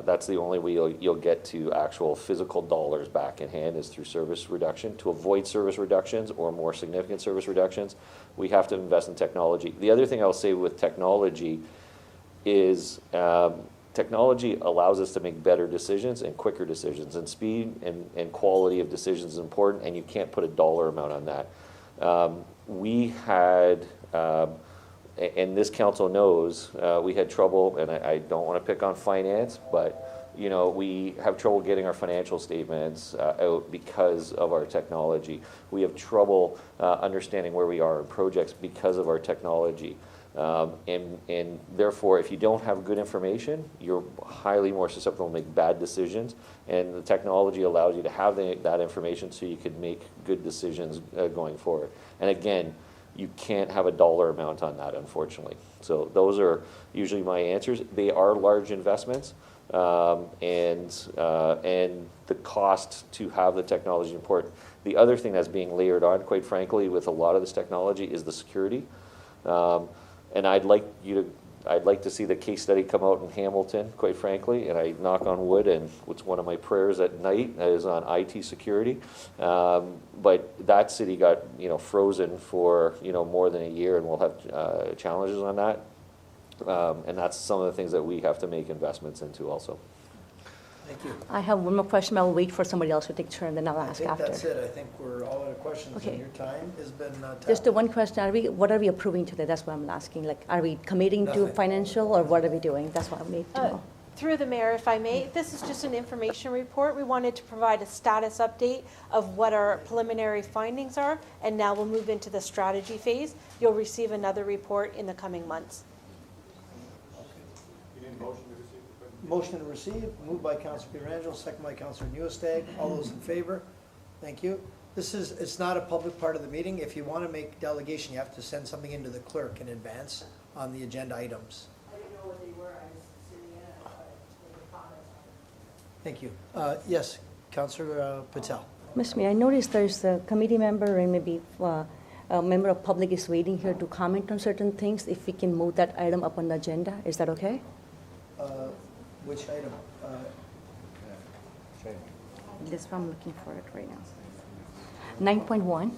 Speaker 15: That's the only way you'll get to actual physical dollars back in hand is through service reduction. To avoid service reductions or more significant service reductions, we have to invest in technology. The other thing I'll say with technology is technology allows us to make better decisions and quicker decisions, and speed and quality of decisions is important, and you can't put a dollar amount on that. We had and this council knows, we had trouble, and I don't want to pick on finance, but we have trouble getting our financial statements out because of our technology. We have trouble understanding where we are in projects because of our technology. And therefore, if you don't have good information, you're highly more susceptible to make bad decisions, and the technology allows you to have that information so you can make good decisions going forward. And again, you can't have a dollar amount on that, unfortunately. So those are usually my answers. They are large investments, and the cost to have the technology is important. The other thing that's being layered on, quite frankly, with a lot of this technology is the security. And I'd like to see the case study come out in Hamilton, quite frankly, and I knock on wood, and it's one of my prayers at night is on IT security. But that city got frozen for more than a year, and we'll have challenges on that. And that's some of the things that we have to make investments into also.
Speaker 2: Thank you.
Speaker 14: I have one more question, but I'll wait for somebody else to take turn, then I'll ask after.
Speaker 2: I think that's it. I think we're all out of questions,
Speaker 14: Okay.
Speaker 2: and your time has been tapped.
Speaker 14: Just the one question, what are we approving today? That's what I'm asking. Like, are we committing to
Speaker 2: Nothing.
Speaker 14: financial, or what are we doing? That's what I need to know.
Speaker 16: Through the mayor, if I may, this is just an information report. We wanted to provide a status update of what our preliminary findings are, and now we'll move into the strategy phase. You'll receive another report in the coming months.
Speaker 2: Motion to receive, moved by Councilor Pietrangelo, second by Councilor Newestag. All those in favor? Thank you. It's not a public part of the meeting. If you want to make delegation, you have to send something into the clerk in advance on the agenda items.
Speaker 18: I didn't know what they were. I was sitting in it, but they were comments.
Speaker 2: Thank you. Yes, Councilor Patel.
Speaker 14: Ms. Mayor, I noticed there's a committee member and maybe a member of public is waiting here to comment on certain things. If we can move that item up on the agenda, is that okay?
Speaker 2: Which item?
Speaker 14: This one, I'm looking for it right now. 9.1.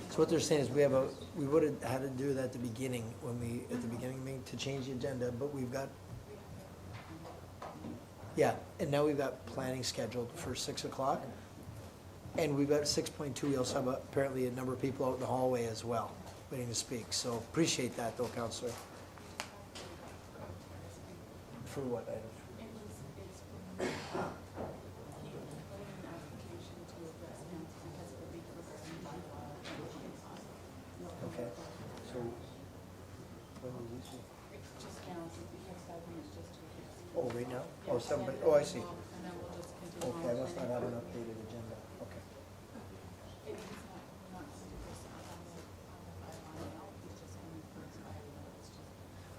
Speaker 2: So what they're saying is we would have had to do that at the beginning at the beginning of the meeting to change the agenda, but we've got, and now we've got planning scheduled for 6 o'clock. And we've got 6.2, we also have apparently a number of people out in the hallway as well, waiting to speak. So appreciate that though, Councillor. For what item? Okay, so when will we see? Oh, right now? Oh, somebody, oh, I see. Okay, I must not have an updated agenda. Okay.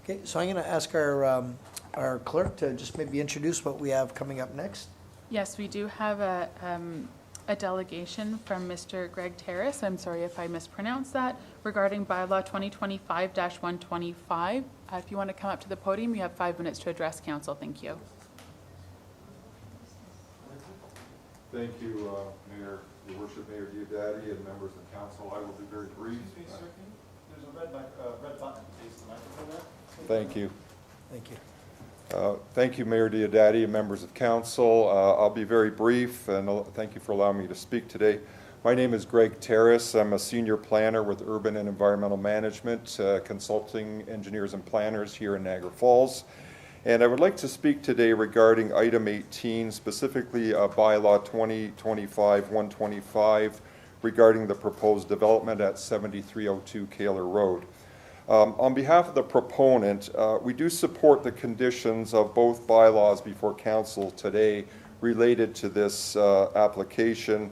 Speaker 2: Okay, so I'm going to ask our clerk to just maybe introduce what we have coming up next.
Speaker 3: Yes, we do have a delegation from Mr. Greg Terrace, I'm sorry if I mispronounced that, regarding bylaw 2025-125. If you want to come up to the podium, you have 5 minutes to address council. Thank you.
Speaker 19: Thank you, Mayor, Your Worship, Mayor Diodati, and members of council. I will be very brief.
Speaker 7: Excuse me, sir, there's a red button. Face the microphone there.
Speaker 19: Thank you.
Speaker 2: Thank you.
Speaker 19: Thank you, Mayor Diodati and members of council. I'll be very brief, and thank you for allowing me to speak today. My name is Greg Terrace. I'm a senior planner with Urban and Environmental Management, consulting engineers and planners here in Niagara Falls. And I would like to speak today regarding item 18, specifically bylaw 2025-125, regarding the proposed development at 7302 Kaler Road. On behalf of the proponent, we do support the conditions of both bylaws before council today related to this application,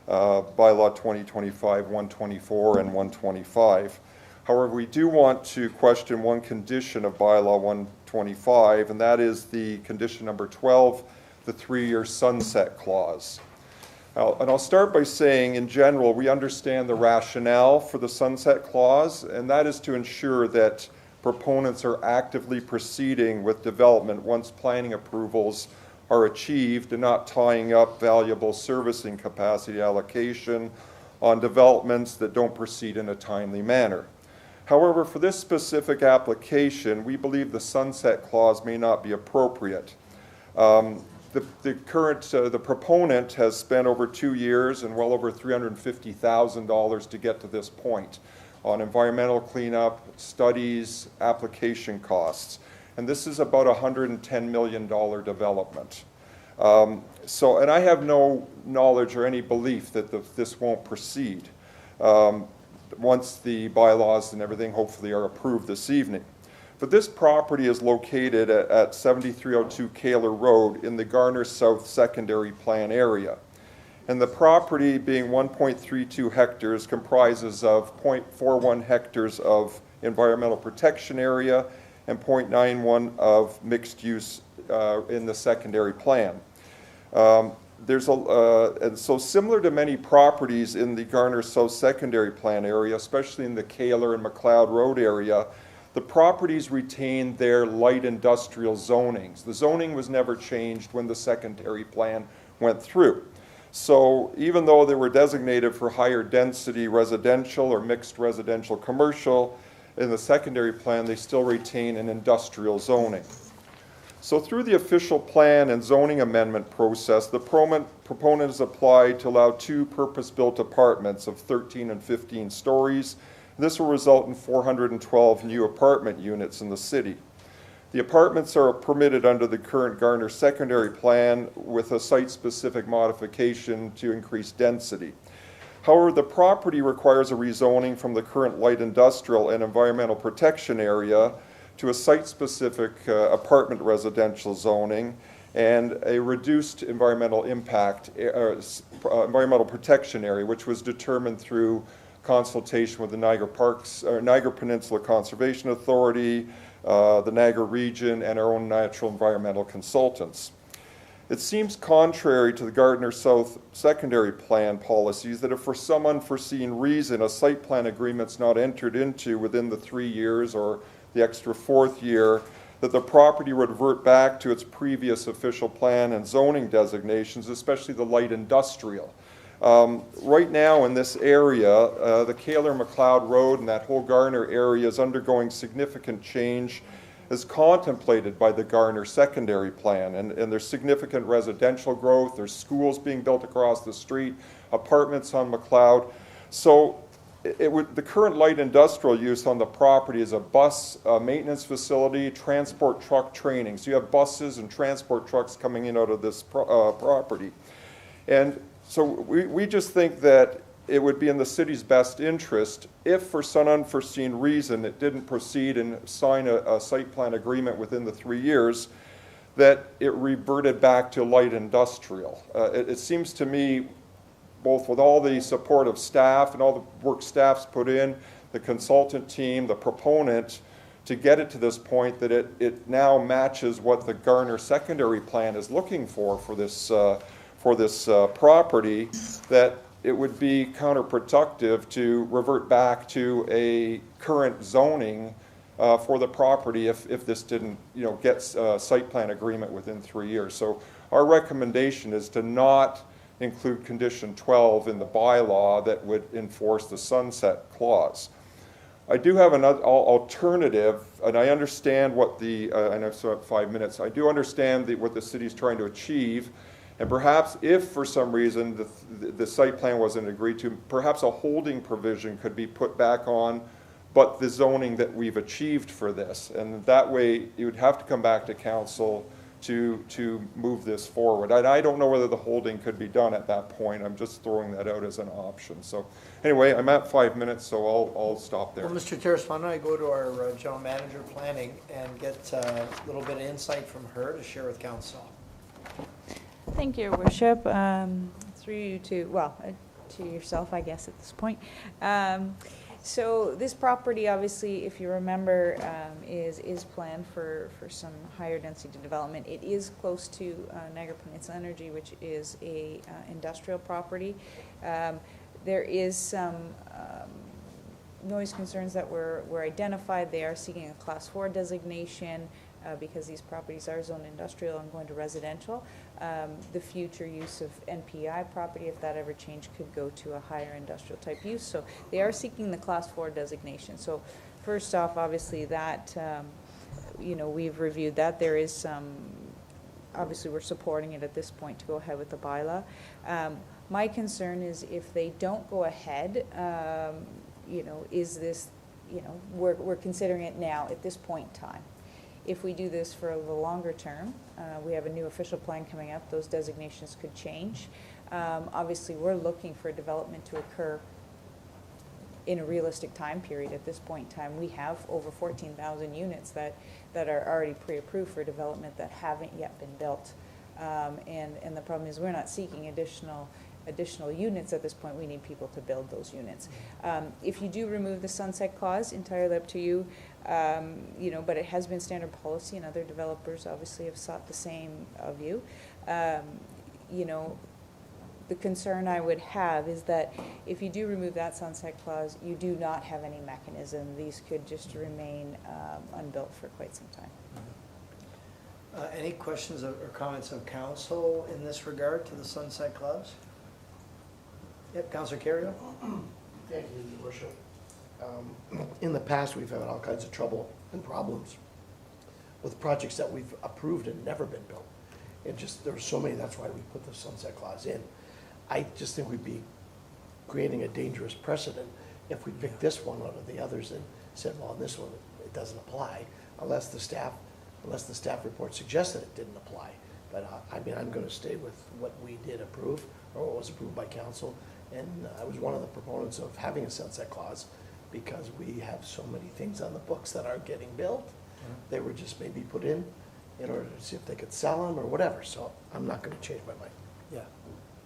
Speaker 19: bylaw 2025-124 and 125. However, we do want to question one condition of bylaw 125, and that is the condition number 12, the 3-year sunset clause. And I'll start by saying, in general, we understand the rationale for the sunset clause, and that is to ensure that proponents are actively proceeding with development once planning approvals are achieved and not tying up valuable servicing capacity allocation on developments that don't proceed in a timely manner. However, for this specific application, we believe the sunset clause may not be appropriate. The proponent has spent over 2 years and well over $350,000 to get to this point on environmental cleanup, studies, application costs. And this is about a $110 million development. And I have no knowledge or any belief that this won't proceed once the bylaws and everything hopefully are approved this evening. But this property is located at 7302 Kaler Road in the Garner South Secondary Plan area. And the property, being 1.32 hectares, comprises of 0.41 hectares of environmental protection area and 0.91 of mixed use in the secondary plan. And so similar to many properties in the Garner South Secondary Plan area, especially in the Kaler and McLeod Road area, the properties retain their light industrial zonings. The zoning was never changed when the secondary plan went through. So even though they were designated for higher density residential or mixed residential commercial, in the secondary plan they still retain an industrial zoning. So through the official plan and zoning amendment process, the proponent has applied to allow 2 purpose-built apartments of 13 and 15 stories. This will result in 412 new apartment units in the city. The apartments are permitted under the current Garner secondary plan with a site-specific modification to increase density. However, the property requires a rezoning from the current light industrial and environmental protection area to a site-specific apartment residential zoning and a reduced environmental impact, environmental protection area, which was determined through consultation with the Niagara Peninsula Conservation Authority, the Niagara region, and our own natural environmental consultants. It seems contrary to the Garner South secondary plan policies that if for some unforeseen reason a site plan agreement's not entered into within the 3 years or the extra 4th year, that the property would revert back to its previous official plan and zoning designations, especially the light industrial. Right now in this area, the Kaler-McLeod Road and that whole Garner area is undergoing significant change as contemplated by the Garner secondary plan. And there's significant residential growth, there's schools being built across the street, apartments on McLeod. So the current light industrial use on the property is a bus maintenance facility, transport truck training. So you have buses and transport trucks coming in out of this property. And so we just think that it would be in the city's best interest if for some unforeseen reason it didn't proceed and sign a site plan agreement within the 3 years, that it reverted back to light industrial. It seems to me, both with all the support of staff and all the work staff's put in, the consultant team, the proponent, to get it to this point that it now matches what the Garner secondary plan is looking for this property, that it would be counterproductive to revert back to a current zoning for the property if this didn't, get a site plan agreement within 3 years. So our recommendation is to not include condition 12 in the bylaw that would enforce the sunset clause. I do have another alternative, and I understand what I know I have 5 minutes. I do understand what the city's trying to achieve, and perhaps if for some reason the site plan wasn't agreed to, perhaps a holding provision could be put back on, but the zoning that we've achieved for this, and that way you would have to come back to council to move this forward. I don't know whether the holding could be done at that point. I'm just throwing that out as an option. So anyway, I'm at 5 minutes, so I'll stop there.
Speaker 2: Well, Mr. Terrace, why don't I go to our general manager of planning and get a little bit of insight from her to share with council.
Speaker 20: Thank you, Your Worship. Through you to yourself, I guess, at this point. So this property, obviously, if you remember, is planned for some higher density development. It is close to Niagara Peninsula Energy, which is a industrial property. There is some noise concerns that were identified. They are seeking a Class 4 designation because these properties are zoned industrial and going to residential. The future use of NPI property, if that ever changed, could go to a higher industrial type use. So they are seeking the Class 4 designation. So first off, obviously that, we've reviewed that. There is some, obviously we're supporting it at this point to go ahead with the bylaw. My concern is if they don't go ahead, is this, we're considering it now at this point in time. If we do this for the longer term, we have a new official plan coming up, those designations could change. Obviously, we're looking for development to occur in a realistic time period. At this point in time, we have over 14,000 units that are already pre-approved for development that haven't yet been built. And the problem is we're not seeking additional units at this point. We need people to build those units. If you do remove the sunset clause, entirely up to you, but it has been standard policy, and other developers obviously have sought the same view. The concern I would have is that if you do remove that sunset clause, you do not have any mechanism. These could just remain unbuilt for quite some time.
Speaker 2: Any questions or comments of council in this regard to the sunset clause? Yep, Councillor Carrier.
Speaker 21: Thank you, Your Worship. In the past, we've had all kinds of trouble and problems with projects that we've approved and never been built. There were so many, that's why we put the sunset clause in. I just think we'd be creating a dangerous precedent if we picked this one out of the others and said, well, this one, it doesn't apply, unless the staff report suggested it didn't apply. But I'm going to stay with what we did approve, or what was approved by council. And I was one of the proponents of having a sunset clause because we have so many things on the books that aren't getting built. They were just maybe put in order to see if they could sell them or whatever. So I'm not going to change my mind.
Speaker 2: Yeah.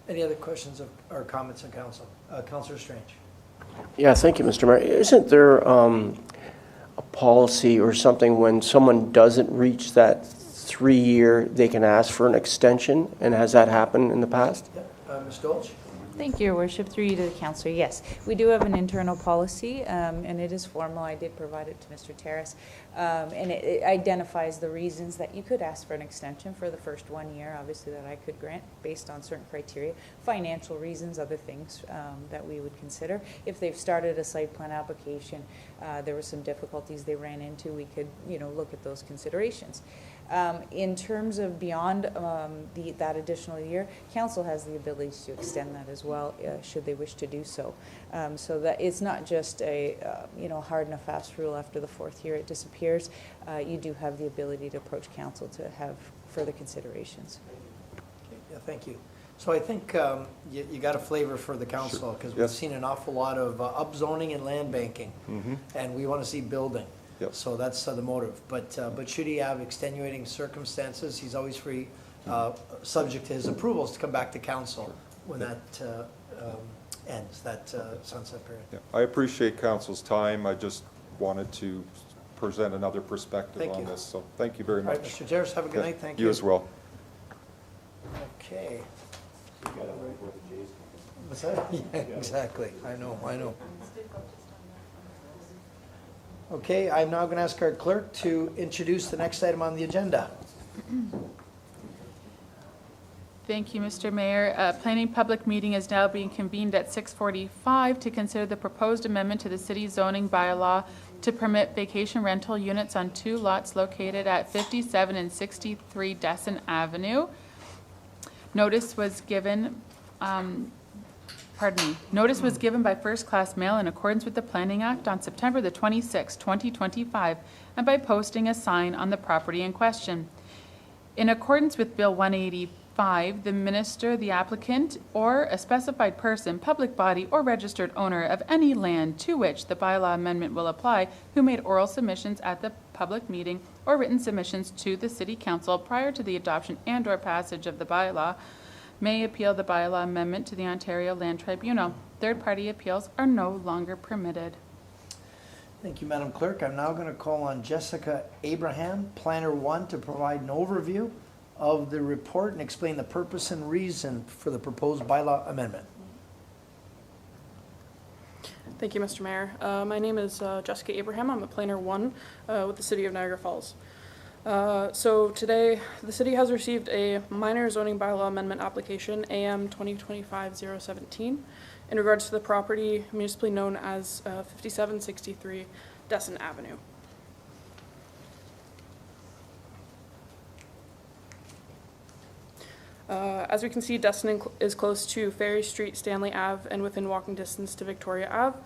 Speaker 2: Any other questions or comments on council? Councillor Strange.
Speaker 22: Yeah, thank you, Mr. Mayor. Isn't there a policy or something when someone doesn't reach that 3-year, they can ask for an extension? And has that happened in the past?
Speaker 2: Yep. Ms. Dolch?
Speaker 20: Thank you, Your Worship. Through you to the councillor. Yes, we do have an internal policy, and it is formal. I did provide it to Mr. Terrace, and it identifies the reasons that you could ask for an extension for the first 1 year, obviously, that I could grant based on certain criteria, financial reasons, other things that we would consider. If they've started a site plan application, there were some difficulties they ran into, we could, look at those considerations. In terms of beyond that additional year, council has the ability to extend that as well, should they wish to do so. So that it's not just a hard and a fast rule. After the 4th year it disappears. You do have the ability to approach council to have further considerations.
Speaker 2: Yeah, thank you. So I think you got a flavor for the council, because we've seen an awful lot of upzoning and land banking, and we want to see building.
Speaker 19: Yep.
Speaker 2: So that's the motive. But should he have extenuating circumstances, he's always free, subject to his approvals, to come back to council when that ends, that sunset period.
Speaker 19: Yeah. I appreciate council's time. I just wanted to present another perspective
Speaker 2: Thank
Speaker 19: on
Speaker 2: you.
Speaker 19: this. So thank you very
Speaker 2: All right,
Speaker 19: much.
Speaker 2: Mr. Jarvis, have a good
Speaker 19: Okay.
Speaker 2: night. Thank you.
Speaker 19: You as well.
Speaker 2: Okay. What's that? Yeah, exactly. I know. Okay, I'm now going to ask our clerk to introduce the next item on the agenda.
Speaker 3: Thank you, Mr. Mayor. Planning public meeting is now being convened at 6:45 to consider the proposed amendment to the city zoning bylaw to permit vacation rental units on 2 lots located at 57 and 63 Desson Avenue. Notice was given Notice was given by first-class mail in accordance with the Planning Act on September the 26th, 2025, and by posting a sign on the property in question. In accordance with Bill 185, the minister, the applicant, or a specified person, public body, or registered owner of any land to which the bylaw amendment will apply, who made oral submissions at the public meeting or written submissions to the city council prior to the adoption and/or passage of the bylaw, may appeal the bylaw amendment to the Ontario Land Tribunal. Third-party appeals are no longer permitted.
Speaker 2: Thank you, Madam Clerk. I'm now going to call on Jessica Abraham, Planner 1, to provide an overview of the report and explain the purpose and reason for the proposed bylaw amendment.
Speaker 1: Thank you, Mr. Mayor. My name is Jessica Abraham. I'm a Planner 1 with the City of Niagara Falls. So today, the city has received a minor zoning bylaw amendment application, AM 2025-017, in regards to the property municipally known as 5763 Desson Avenue. As we can see, Desson is close to Ferry Street, Stanley Ave, and within walking distance to Victoria Ave.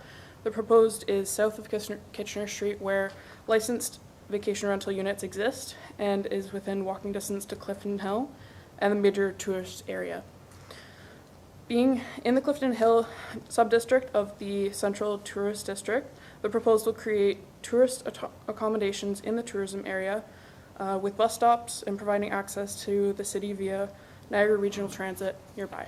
Speaker 1: The proposed is south of Kitchener Street, where licensed vacation rental units exist, and is within walking distance to Clifton Hill and the major tourist area. Being in the Clifton Hill subdistrict of the Central Tourist District, the proposal will create tourist accommodations in the tourism area with bus stops and providing access to the city via Niagara Regional Transit nearby.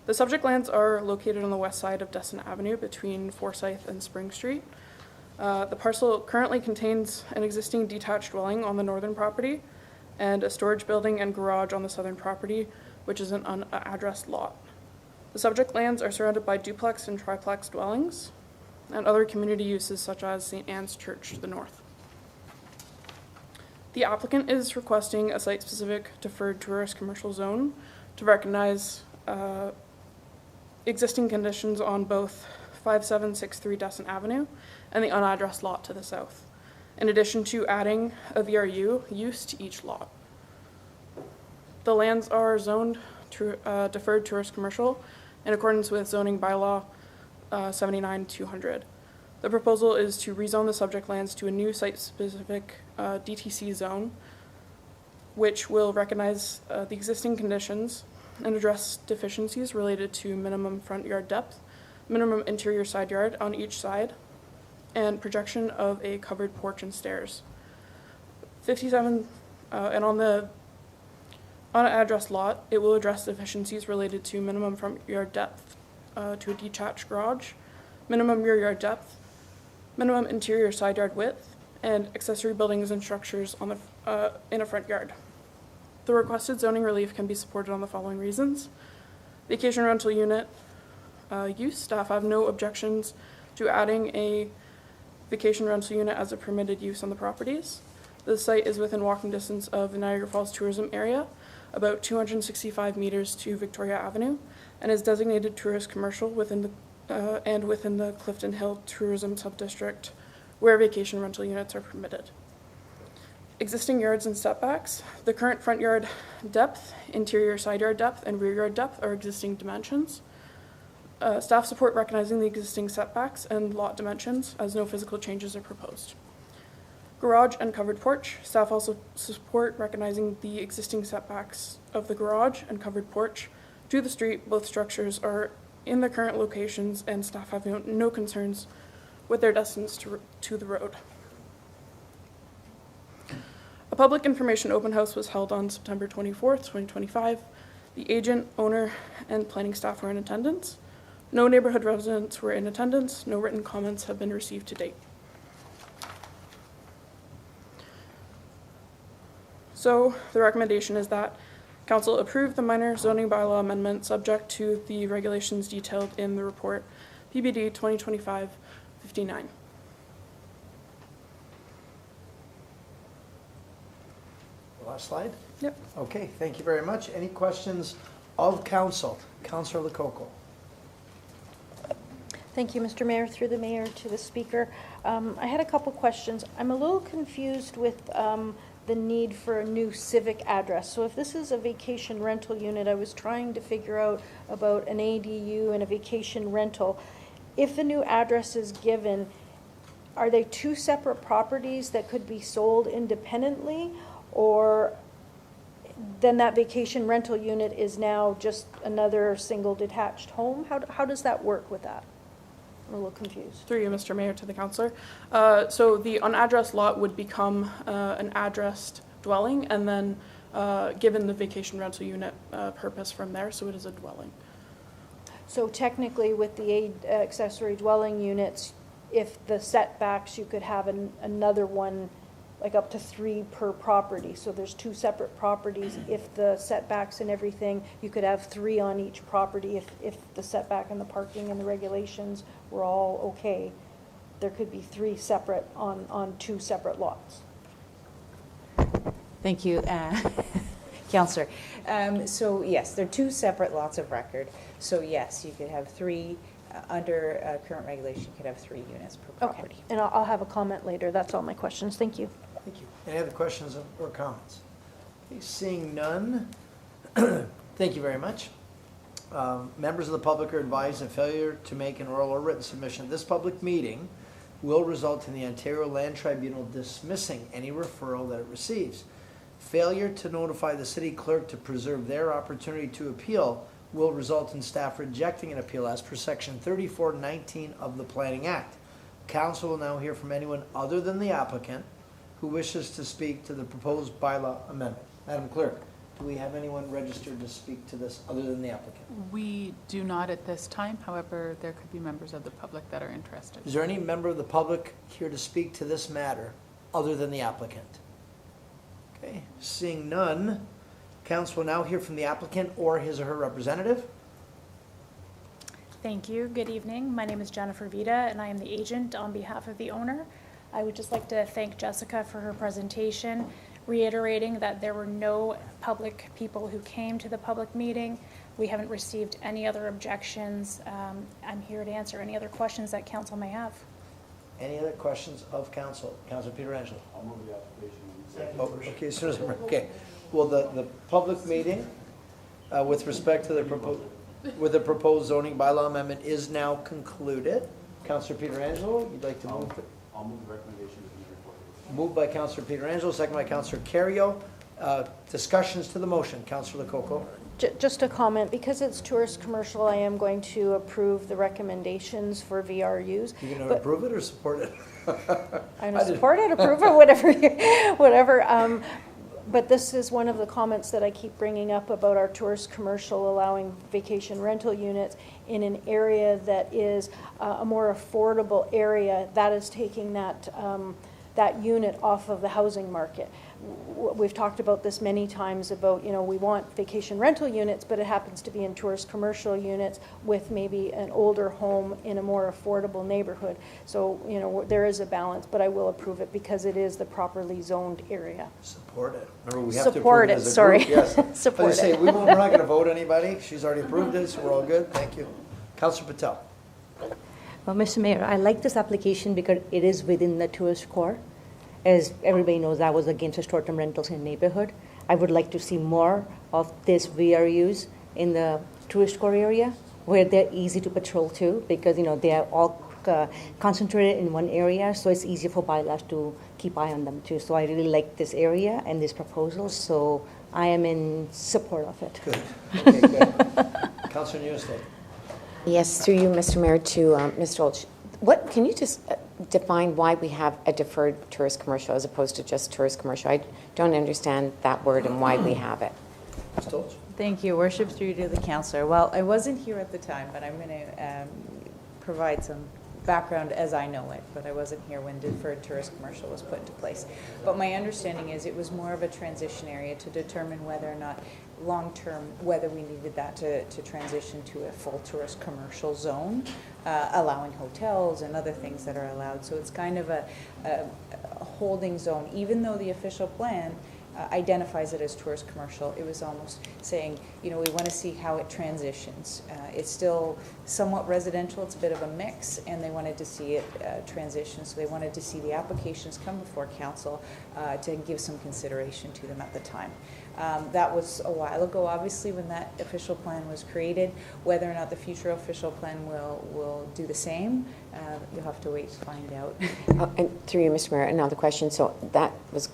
Speaker 1: The subject lands are located on the west side of Desson Avenue between Forsyth and Spring Street. The parcel currently contains an existing detached dwelling on the northern property and a storage building and garage on the southern property, which is an unaddressed lot. The subject lands are surrounded by duplex and triplex dwellings and other community uses such as St. Anne's Church to the north. The applicant is requesting a site-specific deferred tourist commercial zone to recognize existing conditions on both 5763 Desson Avenue and the unaddressed lot to the south, in addition to adding a VRU use to each lot. The lands are zoned deferred tourist commercial in accordance with zoning bylaw 79-200. The proposal is to rezone the subject lands to a new site-specific DTC zone, which will recognize the existing conditions and address deficiencies related to minimum front yard depth, minimum interior side yard on each side, and projection of a covered porch and stairs. 57, and on the unaddressed lot, it will address deficiencies related to minimum front yard depth to a detached garage, minimum rear yard depth, minimum interior side yard width, and accessory buildings and structures on the in a front yard. The requested zoning relief can be supported on the following reasons. Vacation rental unit use. Staff have no objections to adding a vacation rental unit as a permitted use on the properties. The site is within walking distance of the Niagara Falls tourism area, about 265 meters to Victoria Avenue, and is designated tourist commercial within the Clifton Hill Tourism Subdistrict, where vacation rental units are permitted. Existing yards and setbacks. The current front yard depth, interior side yard depth, and rear yard depth are existing dimensions. Staff support recognizing the existing setbacks and lot dimensions as no physical changes are proposed. Garage and covered porch. Staff also support recognizing the existing setbacks of the garage and covered porch to the street. Both structures are in their current locations, and staff have no concerns with their distance to the road. A public information open house was held on September 24th, 2025. The agent, owner, and planning staff were in attendance. No neighborhood residents were in attendance. No written comments have been received to date. So the recommendation is that council approve the minor zoning bylaw amendment subject to the regulations detailed in the report PBD 2025-59.
Speaker 2: Last slide?
Speaker 1: Yep.
Speaker 2: Okay, thank you very much. Any questions of council? Councillor Lococo.
Speaker 10: Thank you, Mr. Mayor. Through the mayor to the speaker. I had a couple questions. I'm a little confused with the need for a new civic address. So if this is a vacation rental unit, I was trying to figure out about an ADU and a vacation rental. If the new address is given, are they two separate properties that could be sold independently? Or then that vacation rental unit is now just another single detached home? How does that work with that? I'm a little confused.
Speaker 1: Through you, Mr. Mayor, to the councillor. So the unaddressed lot would become an addressed dwelling, and then given the vacation rental unit purpose from there, so it is a dwelling.
Speaker 10: So technically with the accessory dwelling units, if the setbacks, you could have another one, like up to 3 per property. So there's 2 separate properties. If the setbacks and everything, you could have 3 on each property. If the setback and the parking and the regulations were all okay, there could be 3 separate on 2 separate lots.
Speaker 20: Thank you, Councillor. So yes, they're 2 separate lots of record. So yes, you could have 3, under current regulation, you could have 3 units per property.
Speaker 10: Okay, and I'll have a comment later. That's all my questions. Thank you.
Speaker 2: Thank you. Any other questions or comments? Okay, seeing none, thank you very much. Members of the public are advised that failure to make an oral or written submission at this public meeting will result in the Ontario Land Tribunal dismissing any referral that it receives. Failure to notify the city clerk to preserve their opportunity to appeal will result in staff rejecting an appeal as per section 3419 of the Planning Act. Council will now hear from anyone other than the applicant who wishes to speak to the proposed bylaw amendment. Madam Clerk, do we have anyone registered to speak to this other than the applicant?
Speaker 3: We do not at this time. However, there could be members of the public that are interested.
Speaker 2: Is there any member of the public here to speak to this matter other than the applicant? Okay, seeing none, council will now hear from the applicant or his or her representative.
Speaker 4: Thank you. Good evening. My name is Jennifer Vita, and I am the agent on behalf of the owner. I would just like to thank Jessica for her presentation, reiterating that there were no public people who came to the public meeting. We haven't received any other objections. I'm here to answer any other questions that council may have.
Speaker 2: Any other questions of council? Councilor Pietrangelo.
Speaker 7: I'll move the application.
Speaker 2: Okay, as soon as I'm, okay. Well, the public meeting with respect to the proposed zoning bylaw amendment is now concluded. Councilor Pietrangelo, you'd like to move?
Speaker 7: I'll move the recommendation to be reported.
Speaker 2: Moved by Councilor Pietrangelo, second by Councilor Carrio. Discussions to the motion. Councilor Lococo.
Speaker 10: Just a comment, because it's tourist commercial, I am going to approve the recommendations for VRUs.
Speaker 2: You going to approve it or support it?
Speaker 10: I'm going to support it, approve it, whatever, whatever. But this is one of the comments that I keep bringing up about our tourist commercial allowing vacation rental units in an area that is a more affordable area. That is taking that unit off of the housing market. We've talked about this many times about, we want vacation rental units, but it happens to be in tourist commercial units with maybe an older home in a more affordable neighborhood. So, there is a balance, but I will approve it because it is the properly zoned area.
Speaker 2: Support it. Remember, we have
Speaker 10: Support
Speaker 2: to
Speaker 10: it,
Speaker 2: approve it as a
Speaker 10: sorry.
Speaker 2: group. Yes.
Speaker 10: Support
Speaker 2: As I say,
Speaker 10: it.
Speaker 2: we're not going to vote anybody. She's already approved it, so we're all good. Thank you. Councilor Patel.
Speaker 14: Well, Mr. Mayor, I like this application because it is within the tourist core. As everybody knows, I was against the short-term rentals in the neighborhood. I would like to see more of this VRUs in the tourist core area where they're easy to patrol too, because they are all concentrated in one area, so it's easier for bylaws to keep eye on them too. So I really like this area and this proposal, so I am in support of it.
Speaker 2: Good. Okay, good. Councilor Newstead.
Speaker 11: Yes, through you, Mr. Mayor, to Mr. Olch. Can you just define why we have a deferred tourist commercial as opposed to just tourist commercial? I don't understand that word and why we have it.
Speaker 2: Mr. Olch.
Speaker 20: Thank you, Worship, through to the councillor. Well, I wasn't here at the time, but I'm going to provide some background as I know it, but I wasn't here when deferred tourist commercial was put into place. But my understanding is it was more of a transition area to determine whether or not long-term, whether we needed that to transition to a full tourist commercial zone, allowing hotels and other things that are allowed. So it's kind of a holding zone, even though the official plan identifies it as tourist commercial. It was almost saying, you know, we want to see how it transitions. It's still somewhat residential, it's a bit of a mix, and they wanted to see it transition, so they wanted to see the applications come before council to give some consideration to them at the time. That was a while ago, obviously, when that official plan was created. Whether or not the future official plan will do the same, you'll have to wait to find out.
Speaker 11: And through you, Mr. Mayor, another question. So that was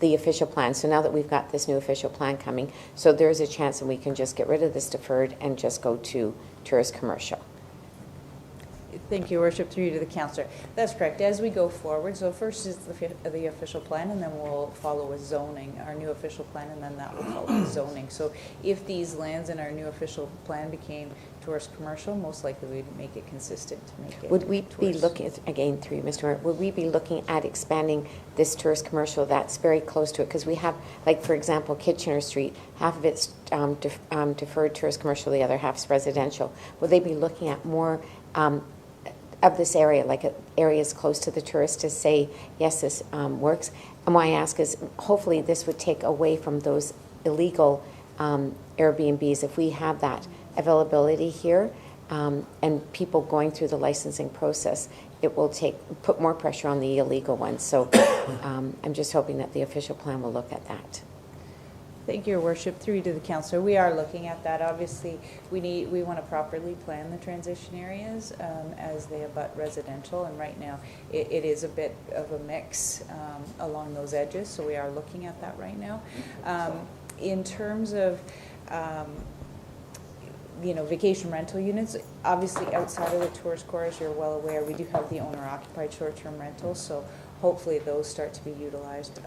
Speaker 11: the official plan. So now that we've got this new official plan coming, so there's a chance that we can just get rid of this deferred and just go to tourist commercial.
Speaker 20: Thank you, Your Worship, through you to the councillor. That's correct. As we go forward, so first is the official plan, and then we'll follow with zoning, our new official plan, and then that will follow with zoning. So if these lands in our new official plan became tourist commercial, most likely we'd make it consistent to make it.
Speaker 11: Would we be looking at, again, through you, Mr. Mayor, would we be looking at expanding this tourist commercial that's very close to it? Because we have, like, for example, Kitchener Street, half of it's deferred tourist commercial, the other half's residential. Would they be looking at more of this area, like areas close to the tourist, to say, yes, this works? And why I ask is, hopefully this would take away from those illegal Airbnbs. If we have that availability here and people going through the licensing process, it will put more pressure on the illegal ones. So I'm just hoping that the official plan will look at that.
Speaker 20: Thank you, Your Worship. Through you to the councillor. We are looking at that. Obviously, we want to properly plan the transition areas as they abut residential, and right now it is a bit of a mix along those edges, so we are looking at that right now. In terms of vacation rental units, obviously outside of the tourist core, as you're well aware, we do have the owner-occupied short-term rentals, so hopefully those start to be utilized.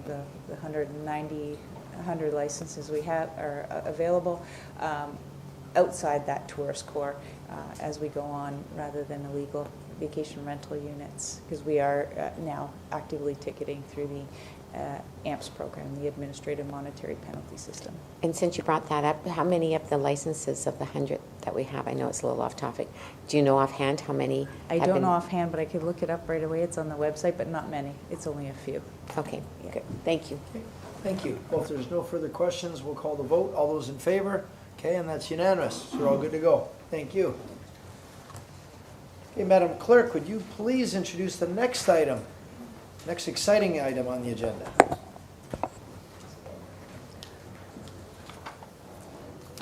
Speaker 20: The 100 licenses we have are available outside that tourist core as we go on, rather than illegal vacation rental units, because we are now actively ticketing through the AMPS program, the Administrative Monetary Penalty System.
Speaker 11: And since you brought that up, how many of the licenses of the 100 that we have, I know it's a little off topic, do you know offhand how many?
Speaker 20: I don't know offhand, but I could look it up right away. It's on the website, but not many. It's only a few.
Speaker 11: Okay, good. Thank you.
Speaker 2: Okay. Thank you. Well, if there's no further questions, we'll call the vote. All those in favor? Okay, and that's unanimous. So we're all good to go. Thank you. Okay, Madam Clerk, would you please introduce the next item, next exciting item on the agenda?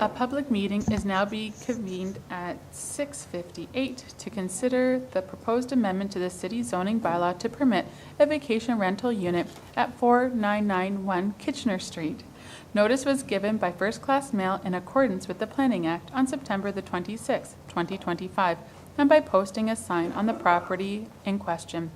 Speaker 3: A public meeting is now being convened at 6:58 to consider the proposed amendment to the city zoning bylaw to permit a vacation rental unit at 4991 Kitchener Street. Notice was given by first-class mail in accordance with the Planning Act on September the 26th, 2025, and by posting a sign on the property in question.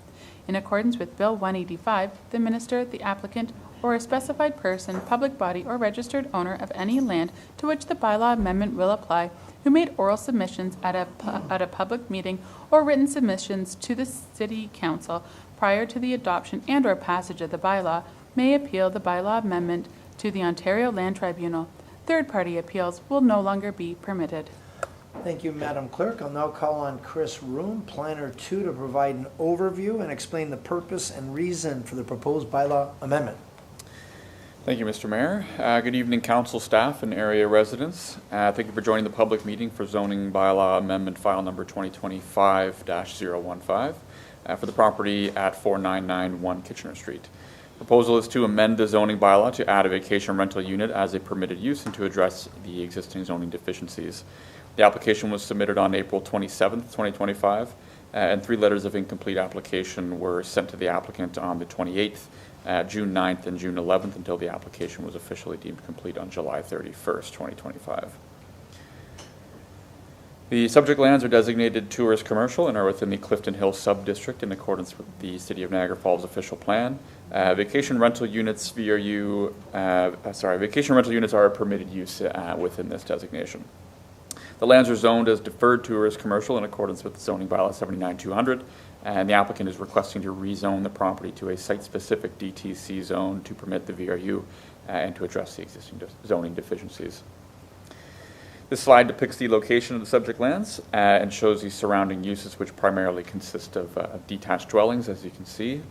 Speaker 3: In accordance with Bill 185, the minister, the applicant, or a specified person, public body, or registered owner of any land to which the bylaw amendment will apply, who made oral submissions at a public meeting or written submissions to the City Council prior to the adoption and/or passage of the bylaw, may appeal the bylaw amendment to the Ontario Land Tribunal. Third-party appeals will no longer be permitted.
Speaker 2: Thank you, Madam Clerk. I'll now call on Chris Room, Planner 2, to provide an overview and explain the purpose and reason for the proposed bylaw amendment.
Speaker 5: Thank you, Mr. Mayor. Good evening, council staff and area residents. Thank you for joining the public meeting for zoning bylaw amendment file number 2025-015 for the property at 4991 Kitchener Street. Proposal is to amend the zoning bylaw to add a vacation rental unit as a permitted use and to address the existing zoning deficiencies. The application was submitted on April 27th, 2025, and 3 letters of incomplete application were sent to the applicant on the 28th, June 9th, and June 11th until the application was officially deemed complete on July 31st, 2025. The subject lands are designated tourist commercial and are within the Clifton Hill sub-district in accordance with the City of Niagara Falls official plan. Vacation rental units vacation rental units are a permitted use within this designation. The lands are zoned as deferred tourist commercial in accordance with zoning bylaw 79-200, and the applicant is requesting to rezone the property to a site-specific DTC zone to permit the VRU and to address the existing zoning deficiencies. This slide depicts the location of the subject lands and shows the surrounding uses, which primarily consist of detached dwellings, as you can see.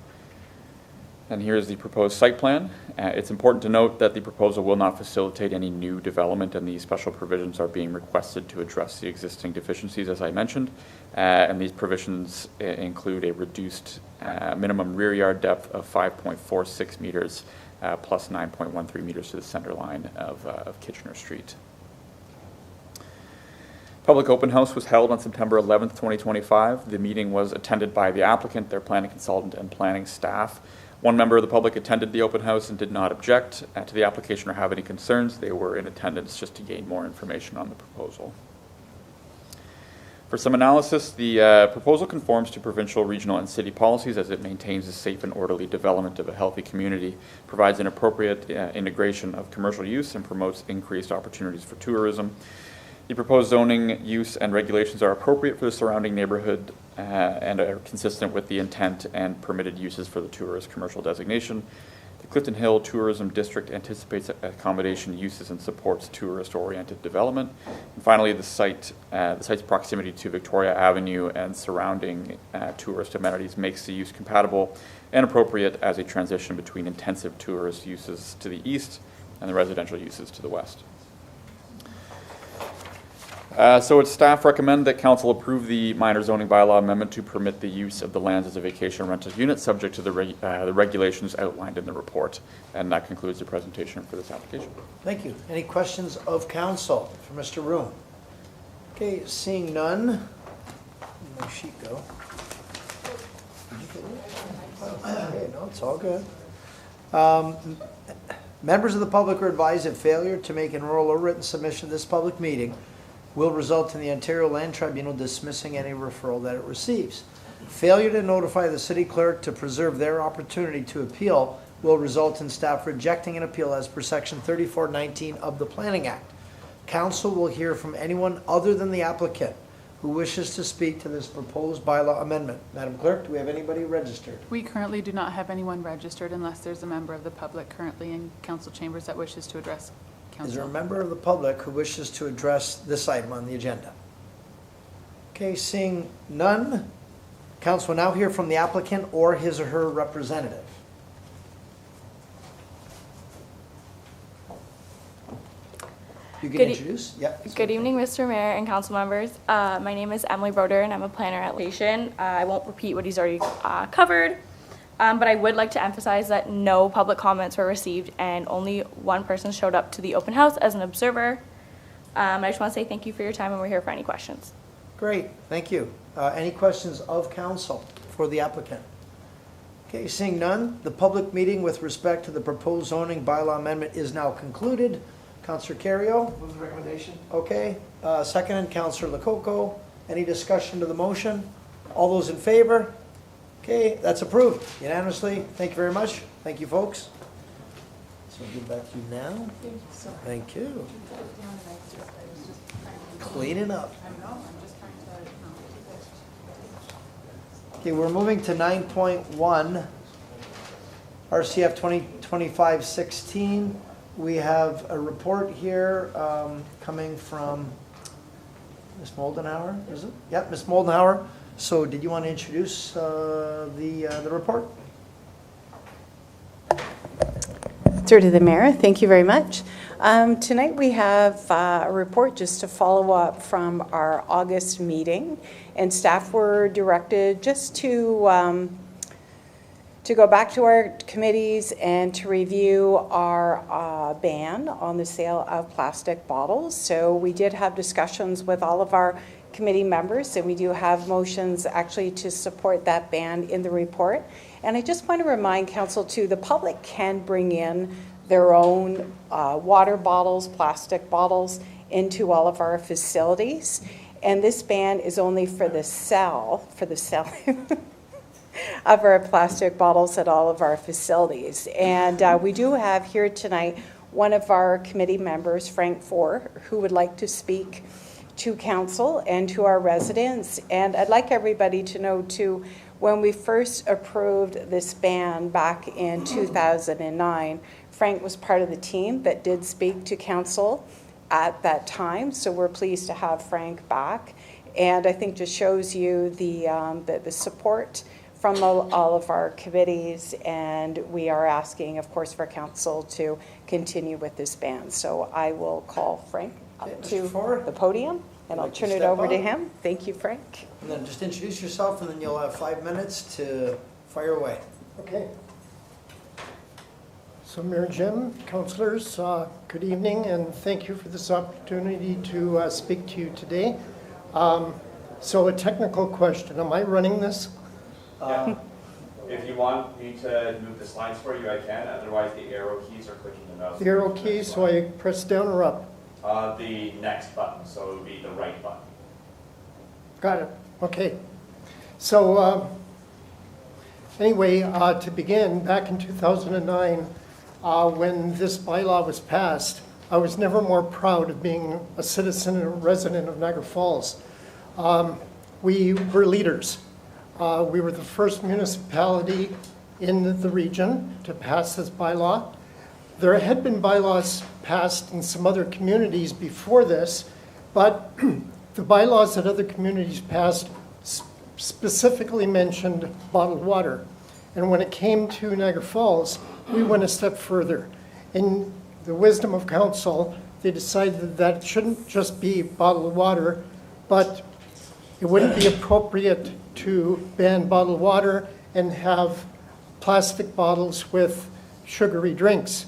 Speaker 5: And here's the proposed site plan. It's important to note that the proposal will not facilitate any new development, and these special provisions are being requested to address the existing deficiencies, as I mentioned. And these provisions include a reduced minimum rear yard depth of 5.46 meters plus 9.13 meters to the center line of Kitchener Street. Public open house was held on September 11th, 2025. The meeting was attended by the applicant, their planning consultant, and planning staff. One member of the public attended the open house and did not object to the application or have any concerns. They were in attendance just to gain more information on the proposal. For some analysis, the proposal conforms to provincial, regional, and city policies as it maintains a safe and orderly development of a healthy community, provides an appropriate integration of commercial use, and promotes increased opportunities for tourism. The proposed zoning, use, and regulations are appropriate for the surrounding neighborhood and are consistent with the intent and permitted uses for the tourist commercial designation. The Clifton Hill Tourism District anticipates accommodation uses and supports tourist-oriented development. And finally, the site's proximity to Victoria Avenue and surrounding tourist amenities makes the use compatible and appropriate as a transition between intensive tourist uses to the east and the residential uses to the west. So its staff recommend that council approve the minor zoning bylaw amendment to permit the use of the lands as a vacation rental unit subject to the regulations outlined in the report. And that concludes the presentation for this application.
Speaker 2: Thank you. Any questions of council for Mr. Room? Okay, seeing none. My sheet go. Okay, no, it's all good. Members of the public are advised that failure to make an oral or written submission to this public meeting will result in the Ontario Land Tribunal dismissing any referral that it receives. Failure to notify the city clerk to preserve their opportunity to appeal will result in staff rejecting an appeal as per section 3419 of the Planning Act. Council will hear from anyone other than the applicant who wishes to speak to this proposed bylaw amendment. Madam Clerk, do we have anybody registered?
Speaker 3: We currently do not have anyone registered unless there's a member of the public currently in council chambers that wishes to address council.
Speaker 2: Is there a member of the public who wishes to address this item on the agenda? Okay, seeing none, council will now hear from the applicant or his or her representative. You can introduce. Yeah.
Speaker 6: Good evening, Mr. Mayor and council members. My name is Emily Broder, and I'm a planner at Location. I won't repeat what he's already covered, but I would like to emphasize that no public comments were received, and only one person showed up to the open house as an observer. I just want to say thank you for your time, and we're here for any questions.
Speaker 2: Great, thank you. Any questions of council for the applicant? Okay, seeing none, the public meeting with respect to the proposed zoning bylaw amendment is now concluded. Councillor Carrio?
Speaker 21: Move the recommendation.
Speaker 2: Okay, seconded, Councillor Lococo. Any discussion to the motion? All those in favor? Okay, that's approved unanimously. Thank you very much. Thank you, folks. So I'll give back to you now. Thank you. Cleaning up. Okay, we're moving to 9.1, RCF 2025-16. We have a report here coming from Ms. Moldenhauer, is it? Yep, Ms. Moldenhauer. So did you want to introduce the report?
Speaker 8: Through to the Mayor, thank you very much. Tonight we have a report just to follow up from our August meeting, and staff were directed just to go back to our committees and to review our ban on the sale of plastic bottles. So we did have discussions with all of our committee members, and we do have motions actually to support that ban in the report. And I just want to remind council too, the public can bring in their own water bottles, plastic bottles into all of our facilities. And this ban is only for the sale, of our plastic bottles at all of our facilities. And we do have here tonight one of our committee members, Frank Four, who would like to speak to council and to our residents. And I'd like everybody to know too, when we first approved this ban back in 2009, Frank was part of the team that did speak to council at that time. So we're pleased to have Frank back. And I think just shows you the support from all of our committees, and we are asking, of course, for council to continue with this ban. So I will call Frank up to the podium, and I'll turn it over to him. Thank you, Frank.
Speaker 2: And then just introduce yourself, and then you'll have 5 minutes to fire away.
Speaker 9: Okay. So Mayor Jim, councillors, good evening, and thank you for this opportunity to speak to you today. So a technical question, am I running this?
Speaker 12: Yeah. If you want me to move the slides for you, I can. Otherwise, the arrow keys are clicking the mouse.
Speaker 9: The arrow key, so I press down or up?
Speaker 12: The next button, so it would be the right button.
Speaker 9: Got it. Okay. So anyway, to begin, back in 2009, when this bylaw was passed, I was never more proud of being a citizen and a resident of Niagara Falls. We were leaders. We were the first municipality in the region to pass this bylaw. There had been bylaws passed in some other communities before this, but the bylaws that other communities passed specifically mentioned bottled water. And when it came to Niagara Falls, we went a step further. In the wisdom of council, they decided that it shouldn't just be bottled water, but it wouldn't be appropriate to ban bottled water and have plastic bottles with sugary drinks.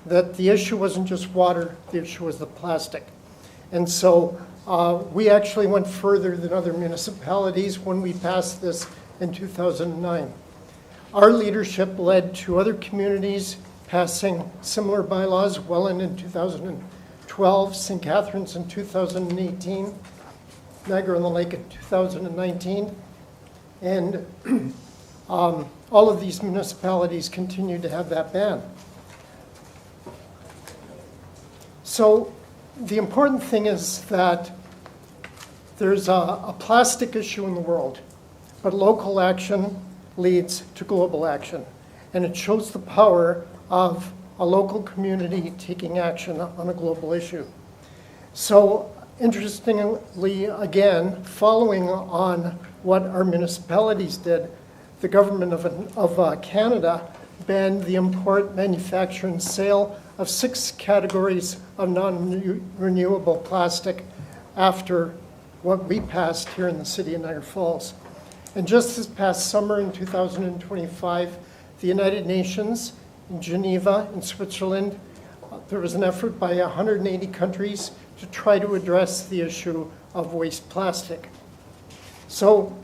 Speaker 9: That the issue wasn't just water, the issue was the plastic. And so we actually went further than other municipalities when we passed this in 2009. Our leadership led to other communities passing similar bylaws, Welland in 2012, St. Catharines in 2018, Niagara-on-the-Lake in 2019, and all of these municipalities continue to have that ban. So the important thing is that there's a plastic issue in the world, but local action leads to global action. And it shows the power of a local community taking action on a global issue. So interestingly, again, following on what our municipalities did, the government of Canada banned the import, manufacture, and sale of 6 categories of non-renewable plastic after what we passed here in the city of Niagara Falls. And just this past summer in 2025, the United Nations in Geneva, in Switzerland, there was an effort by 180 countries to try to address the issue of waste plastic. So,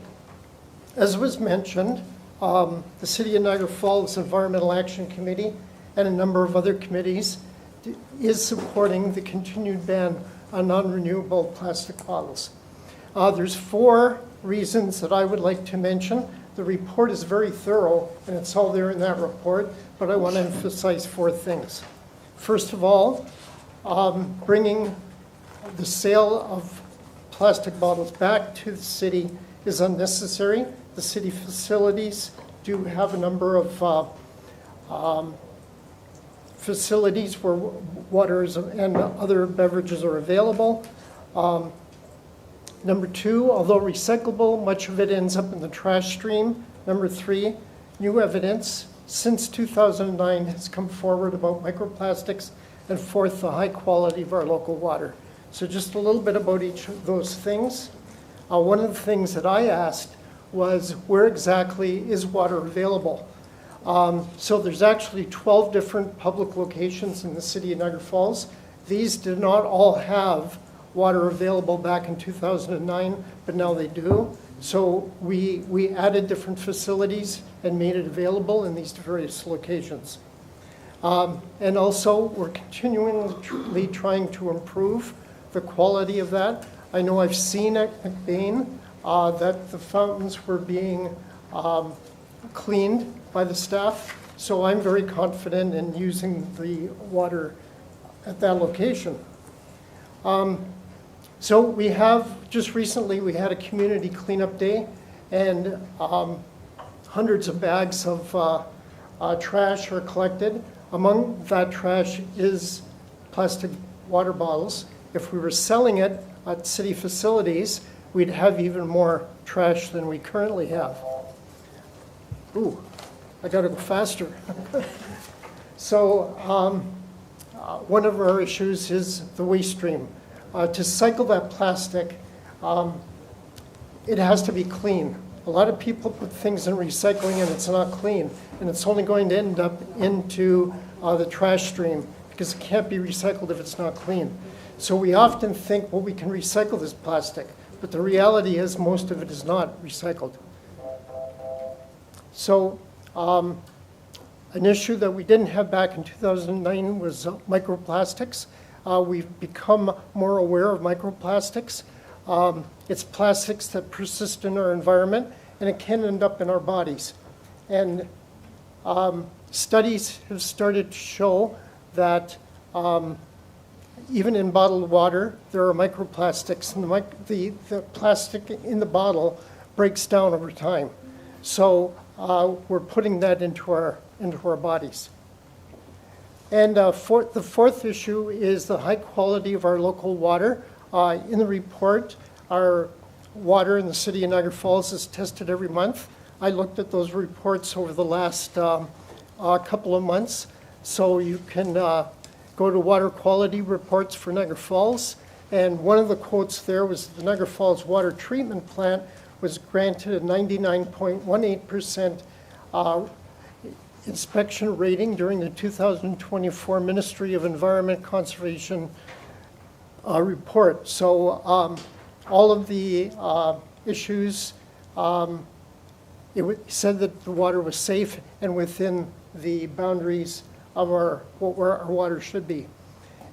Speaker 9: as was mentioned, the City of Niagara Falls Environmental Action Committee and a number of other committees is supporting the continued ban on non-renewable plastic bottles. There's 4 reasons that I would like to mention. The report is very thorough, and it's all there in that report, but I want to emphasize 4 things. First of all, bringing the sale of plastic bottles back to the city is unnecessary. The city facilities do have a number of facilities where waters and other beverages are available. Number 2, although recyclable, much of it ends up in the trash stream. Number 3, new evidence since 2009 has come forward about microplastics. And 4th, the high quality of our local water. So just a little bit about each of those things. One of the things that I asked was where exactly is water available? So there's actually 12 different public locations in the city of Niagara Falls. These did not all have water available back in 2009, but now they do. So we added different facilities and made it available in these various locations. And also, we're continually trying to improve the quality of that. I know I've seen at McBain that the fountains were being cleaned by the staff, so I'm very confident in using the water at that location. So we have, just recently, we had a community cleanup day, and hundreds of bags of trash are collected. Among that trash is plastic water bottles. If we were selling it at city facilities, we'd have even more trash than we currently have. Ooh, I gotta go faster. So one of our issues is the waste stream. To cycle that plastic, it has to be clean. A lot of people put things in recycling and it's not clean, and it's only going to end up into the trash stream because it can't be recycled if it's not clean. So we often think, well, we can recycle this plastic, but the reality is most of it is not recycled. So an issue that we didn't have back in 2009 was microplastics. We've become more aware of microplastics. It's plastics that persist in our environment, and it can end up in our bodies. And studies have started to show that even in bottled water, there are microplastics, and the plastic in the bottle breaks down over time. So we're putting that into our bodies. And the fourth issue is the high quality of our local water. In the report, our water in the city of Niagara Falls is tested every month. I looked at those reports over the last couple of months. So you can go to water quality reports for Niagara Falls. And one of the quotes there was the Niagara Falls water treatment plant was granted a 99.18% inspection rating during the 2024 Ministry of Environment Conservation report. So all of the issues, it said that the water was safe and within the boundaries of where our water should be.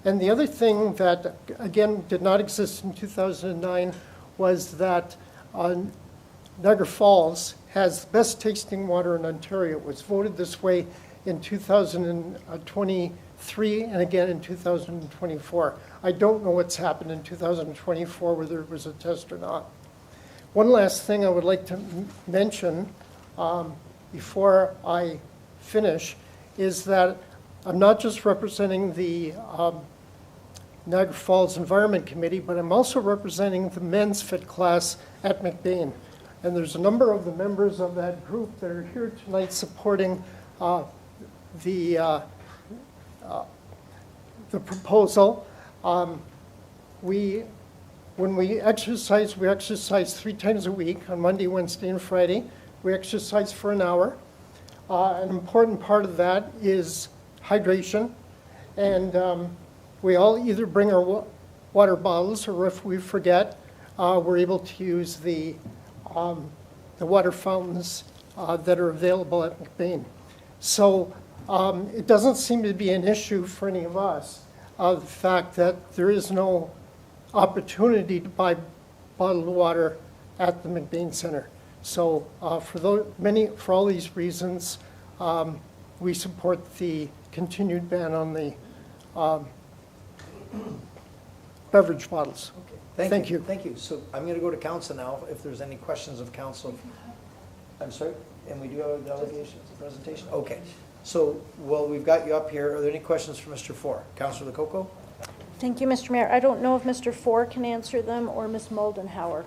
Speaker 9: And the other thing that, again, did not exist in 2009 was that Niagara Falls has the best tasting water in Ontario. It was voted this way in 2023 and again in 2024. I don't know what's happened in 2024, whether it was a test or not. One last thing I would like to mention before I finish is that I'm not just representing the Niagara Falls Environment Committee, but I'm also representing the men's fit class at McBain. And there's a number of the members of that group that are here tonight supporting the proposal. When we exercise 3 times a week, on Monday, Wednesday, and Friday. We exercise for an hour. An important part of that is hydration. And we all either bring our water bottles, or if we forget, we're able to use the water fountains that are available at McBain. So it doesn't seem to be an issue for any of us, the fact that there is no opportunity to buy bottled water at the McBain Center. So for all these reasons, we support the continued ban on the beverage bottles.
Speaker 2: Okay. Thank you. Thank you. So I'm going to go to council now, if there's any questions of council. I'm sorry? And we do have a delegation presentation? Okay. So, well, we've got you up here. Are there any questions for Mr. Four? Councilor Lococo?
Speaker 10: Thank you, Mr. Mayor. I don't know if Mr. Four can answer them or Ms. Moldenhauer.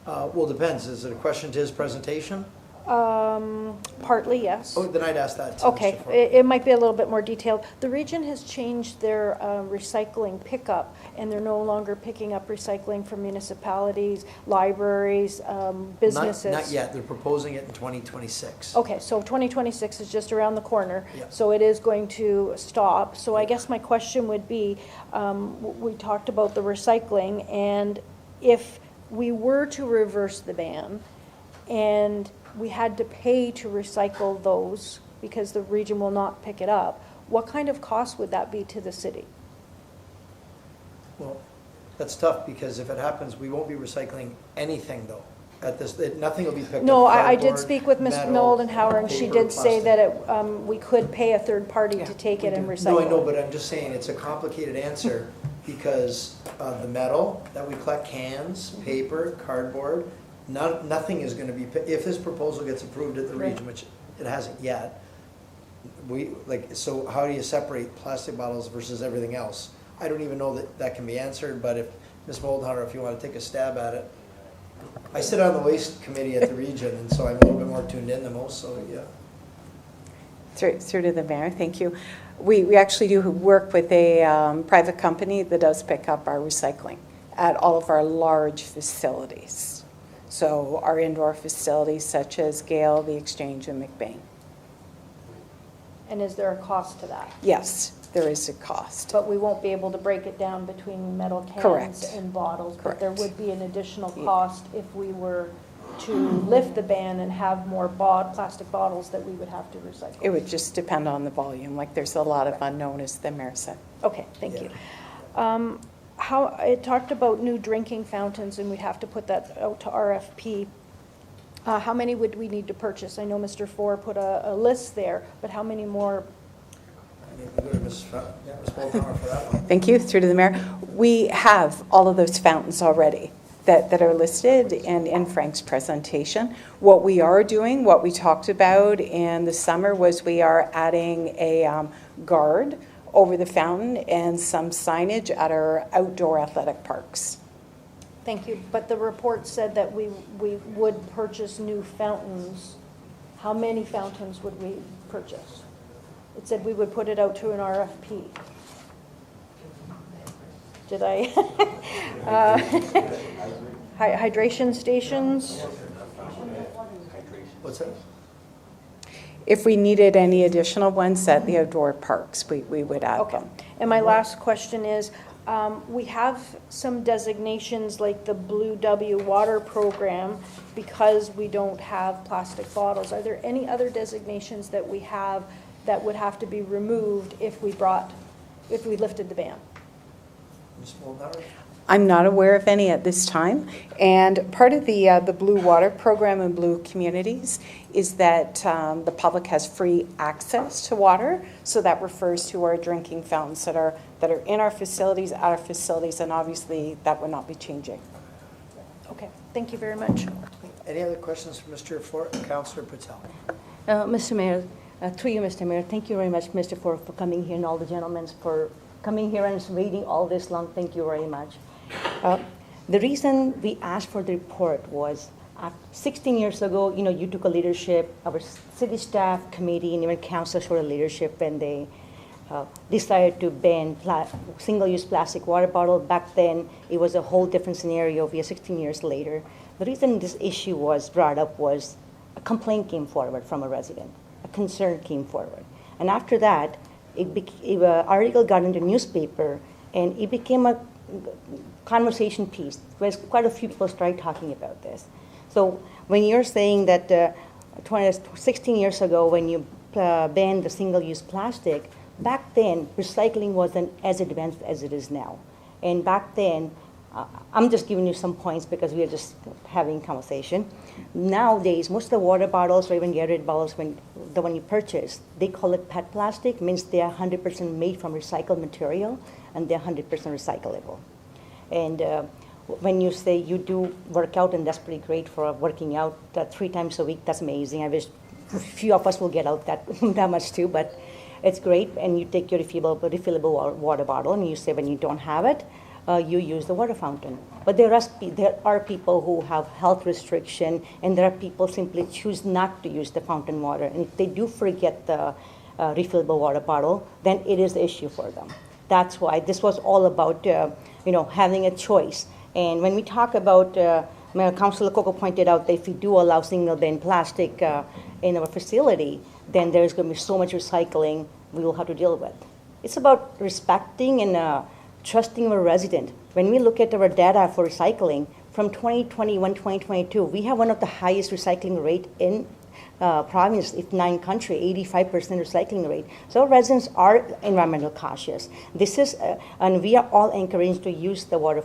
Speaker 2: Well, depends. Is it a question to his presentation?
Speaker 10: Partly, yes.
Speaker 2: Oh, then I'd ask that to
Speaker 10: Okay,
Speaker 2: Mr. Ford.
Speaker 10: it might be a little bit more detailed. The region has changed their recycling pickup, and they're no longer picking up recycling from municipalities, libraries, businesses.
Speaker 2: Not yet. They're proposing it in 2026.
Speaker 10: Okay, so 2026 is just around the corner,
Speaker 2: Yeah.
Speaker 10: so it is going to stop. So I guess my question would be, we talked about the recycling, and if we were to reverse the ban, and we had to pay to recycle those because the region will not pick it up, what kind of cost would that be to the city?
Speaker 2: Well, that's tough, because if it happens, we won't be recycling anything, though. Nothing will be picked up.
Speaker 10: No, I did
Speaker 2: Cardboard,
Speaker 10: speak with Ms.
Speaker 2: metal,
Speaker 10: Moldenhauer, and she
Speaker 2: paper,
Speaker 10: did say
Speaker 2: plastic.
Speaker 10: that we could pay a third party to take it and recycle
Speaker 2: No, I know,
Speaker 10: it.
Speaker 2: but I'm just saying, it's a complicated answer, because the metal that we collect, cans, paper, cardboard, nothing is gonna be, if this proposal gets approved at the region, which it hasn't yet, so how do you separate plastic bottles versus everything else? I don't even know that can be answered, but if, Ms. Moldenhauer, if you wanna take a stab at it. I sit on the waste committee at the region, and so I'm a little bit more tuned in than most, so yeah.
Speaker 8: Through to the mayor, thank you. We actually do work with a private company that does pick up our recycling at all of our large facilities. So our indoor facilities such as Gale, the Exchange, and McBain.
Speaker 10: And is there a cost to that?
Speaker 8: Yes, there is a cost.
Speaker 10: But we won't be able to break it down between metal cans
Speaker 8: Correct.
Speaker 10: and bottles. But
Speaker 8: Correct.
Speaker 10: there would be an additional cost if we were to lift the ban and have more plastic bottles that we would have to recycle.
Speaker 8: It would just depend on the volume. Like there's a lot of unknown, as the mayor said.
Speaker 10: Okay, thank you. How, it talked about new drinking fountains, and we'd have to put that out to RFP. How many would we need to purchase? I know Mr. Four put a list there, but how many more?
Speaker 2: Go to Ms. Moldenhauer for that one.
Speaker 8: Thank you. Through to the mayor. We have all of those fountains already that are listed and in Frank's presentation. What we are doing, what we talked about in the summer, was we are adding a guard over the fountain and some signage at our outdoor athletic parks.
Speaker 10: Thank you, but the report said that we would purchase new fountains. How many fountains would we purchase? It said we would put it out to an RFP. Did I? Hydration stations?
Speaker 2: What's that?
Speaker 8: If we needed any additional ones at the outdoor parks, we would add them.
Speaker 10: And my last question is, we have some designations like the Blue W Water Program because we don't have plastic bottles. Are there any other designations that we have that would have to be removed if we lifted the ban?
Speaker 2: Ms. Moldenhauer?
Speaker 8: I'm not aware of any at this time. And part of the Blue Water Program in Blue Communities is that the public has free access to water. So that refers to our drinking fountains that are in our facilities, at our facilities, and obviously that would not be changing.
Speaker 10: Okay, thank you very much.
Speaker 2: Any other questions for Mr. Ford? Councillor Patel.
Speaker 14: Mr. Mayor, through you, Mr. Mayor, thank you very much, Mr. Ford, for coming here, and all the gentlemen for coming here and reading all this long. Thank you very much. The reason we asked for the report was 16 years ago, you took a leadership, our city staff, committee, and even council showed a leadership when they decided to ban single-use plastic water bottle. Back then, it was a whole different scenario. We are 16 years later. The reason this issue was brought up was a complaint came forward from a resident. A concern came forward. And after that, an article got in the newspaper, and it became a conversation piece, where quite a few people started talking about this. So when you're saying that 16 years ago, when you banned the single-use plastic, back then, recycling wasn't as advanced as it is now. And back then, I'm just giving you some points because we are just having conversation. Nowadays, most of the water bottles or even Gatorade bottles, the one you purchase, they call it PET plastic, means they are 100% made from recycled material, and they're 100% recyclable. And when you say you do work out, and that's pretty great for working out 3 times a week, that's amazing. I wish a few of us will get out that much too, but it's great. And you take your refillable water bottle, and you say when you don't have it, you use the water fountain. But there are people who have health restriction, and there are people simply choose not to use the fountain water. And if they do forget the refillable water bottle, then it is an issue for them. That's why this was all about having a choice. And when we talk about, Councilor Coco pointed out that if we do allow single-bin plastic in our facility, then there's going to be so much recycling we will have to deal with. It's about respecting and trusting our resident. When we look at our data for recycling, from 2021, 2022, we have one of the highest recycling rate in province, if not in country, 85% recycling rate. So residents are environmental cautious. This is, and we are all encouraged to use the water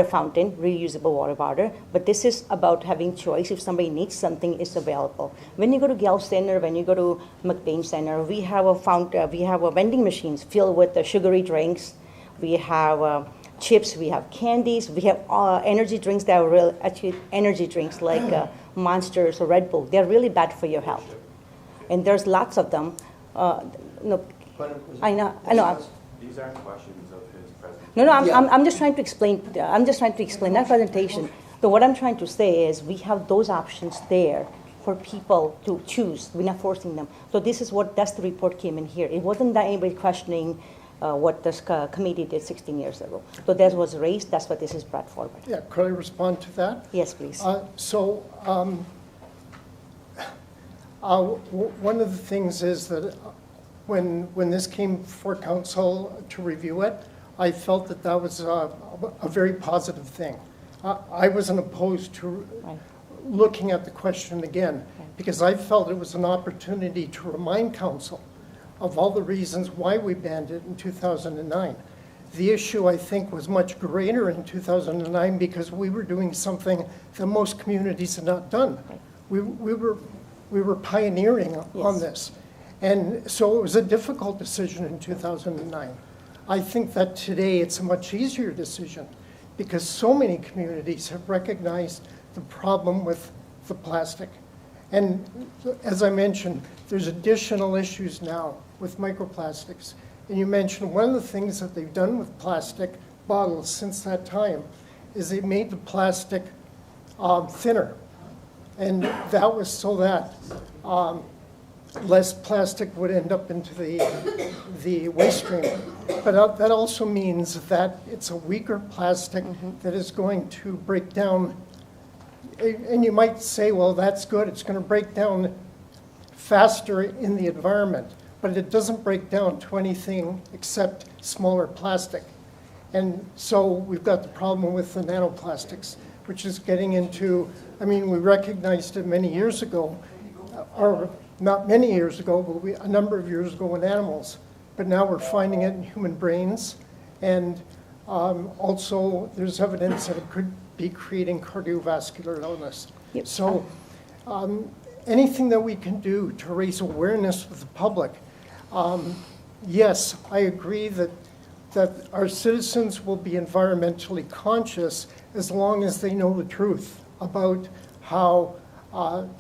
Speaker 14: fountain, reusable water bottle, but this is about having choice. If somebody needs something, it's available. When you go to Gale Center, when you go to McBain Center, we have a vending machines filled with the sugary drinks. we have chips, we have candies, we have energy drinks that are real, actually energy drinks like Monsters or Red Bull. They're really bad for your health. And there's lots of them. No, I know.
Speaker 12: These aren't questions of his presentation.
Speaker 14: No, I'm just trying to explain. I'm just trying to explain that presentation. So what I'm trying to say is we have those options there for people to choose. We're not forcing them. So that's the report came in here. It wasn't that anybody questioning what this committee did 16 years ago. So that was raised. That's what this is brought forward.
Speaker 9: Yeah, could I respond to that?
Speaker 14: Yes, please.
Speaker 9: One of the things is that when this came before council to review it, I felt that that was a very positive thing. I wasn't opposed to looking at the question again, because I felt it was an opportunity to remind council of all the reasons why we banned it in 2009. The issue, I think, was much greater in 2009 because we were doing something that most communities had not done. We were pioneering on this. And so it was a difficult decision in 2009. I think that today it's a much easier decision because so many communities have recognized the problem with the plastic. And as I mentioned, there's additional issues now with microplastics. And you mentioned one of the things that they've done with plastic bottles since that time is they made the plastic thinner. And that was so that less plastic would end up into the waste stream. But that also means that it's a weaker plastic that is going to break down. And you might say, well, that's good. It's going to break down faster in the environment. But it doesn't break down to anything except smaller plastic. And so we've got the problem with the nanoplastics, which is getting into, I mean, we recognized it many years ago, or not many years ago, but a number of years ago in animals. But now we're finding it in human brains. And also there's evidence that it could be creating cardiovascular illness.
Speaker 14: Yep.
Speaker 9: So anything that we can do to raise awareness with the public. Yes, I agree that our citizens will be environmentally conscious as long as they know the truth about how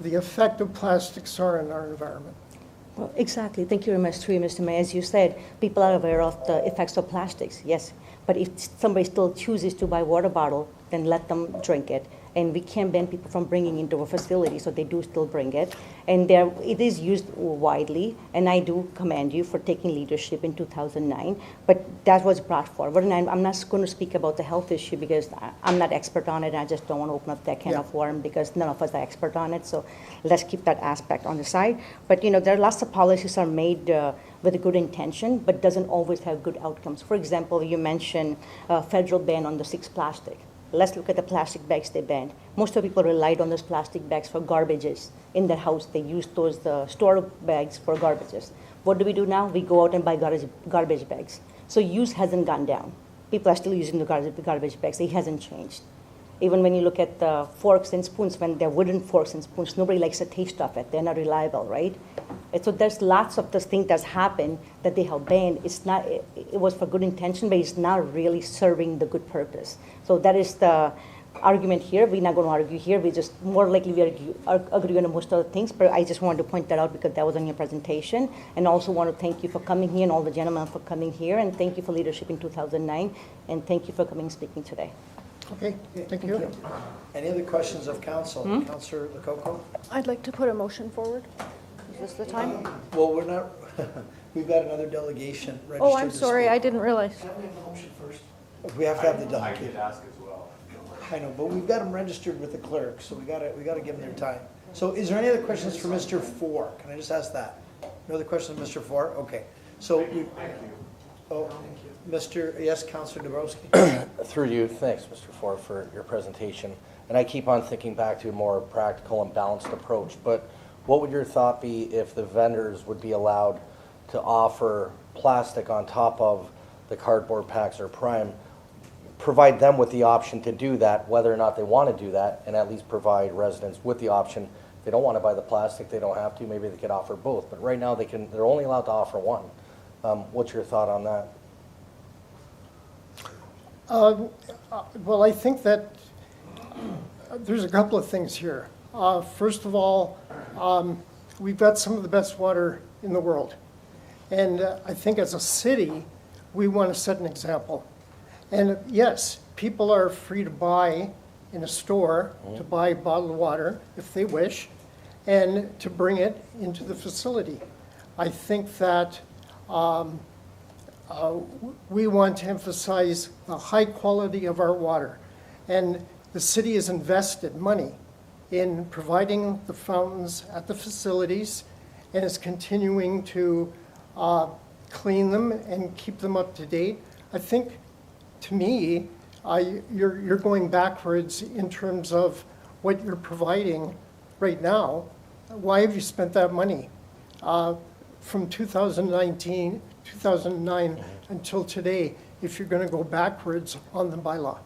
Speaker 9: the effect of plastics are in our environment.
Speaker 14: Well, exactly. Thank you very much, Mr. Mayor. As you said, people are aware of the effects of plastics, yes. But if somebody still chooses to buy a water bottle, then let them drink it. And we can't ban people from bringing it into a facility, so they do still bring it. And it is used widely, and I do commend you for taking leadership in 2009, but that was brought forward. And I'm not going to speak about the health issue because I'm not expert on it, and I just don't want to open up that can of worm because none of us are expert on it, so let's keep that aspect on the side. But there are lots of policies are made with a good intention, but doesn't always have good outcomes. For example, you mentioned a federal ban on the 6 plastic. Let's look at the plastic bags they banned. Most of the people relied on those plastic bags for garbages. In their house, they used those store bags for garbages. What do we do now? We go out and buy garbage bags. So use hasn't gone down. People are still using the garbage bags. It hasn't changed. Even when you look at the forks and spoons, when they're wooden forks and spoons, nobody likes the taste of it. They're not reliable, right? And so there's lots of this thing that's happened that they have banned. It was for good intention, but it's not really serving the good purpose. So that is the argument here. We're not going to argue here. We just more likely we agree on most other things. But I just wanted to point that out because that was on your presentation, and also want to thank you for coming here and all the gentlemen for coming here, and thank you for leadership in 2009, and thank you for coming and speaking today.
Speaker 9: Okay, thank you.
Speaker 2: Any other questions of council? Councillor Lococo?
Speaker 10: I'd like to put a motion forward. Is this the time?
Speaker 2: Well, we're not, we've got another delegation registered.
Speaker 10: Oh, I'm sorry, I didn't realize.
Speaker 2: We have to have the
Speaker 12: I
Speaker 2: delegate.
Speaker 12: did ask as well.
Speaker 2: I know, but we've got them registered with the clerk, so we gotta give them their time. So is there any other questions for Mr. Four? Can I just ask that? No other questions, Mr. Four? Okay. So, yes, Councillor Dabrowski?
Speaker 13: Through you, thanks, Mr. Ford, for your presentation. And I keep on thinking back to a more practical and balanced approach, but what would your thought be if the vendors would be allowed to offer plastic on top of the cardboard packs or prime, provide them with the option to do that, whether or not they want to do that, and at least provide residents with the option. If they don't want to buy the plastic, they don't have to, maybe they could offer both. But right now they're only allowed to offer one. What's your thought on that?
Speaker 9: Well, I think that there's a couple of things here. First of all, we've got some of the best water in the world. And I think as a city, we want to set an example. And yes, people are free to buy in a store, to buy bottled water if they wish, and to bring it into the facility. I think that we want to emphasize the high quality of our water. And the city has invested money in providing the fountains at the facilities and is continuing to clean them and keep them up to date. I think, to me, you're going backwards in terms of what you're providing right now. Why have you spent that money? From 2009 until today, if you're going to go backwards on the bylaw.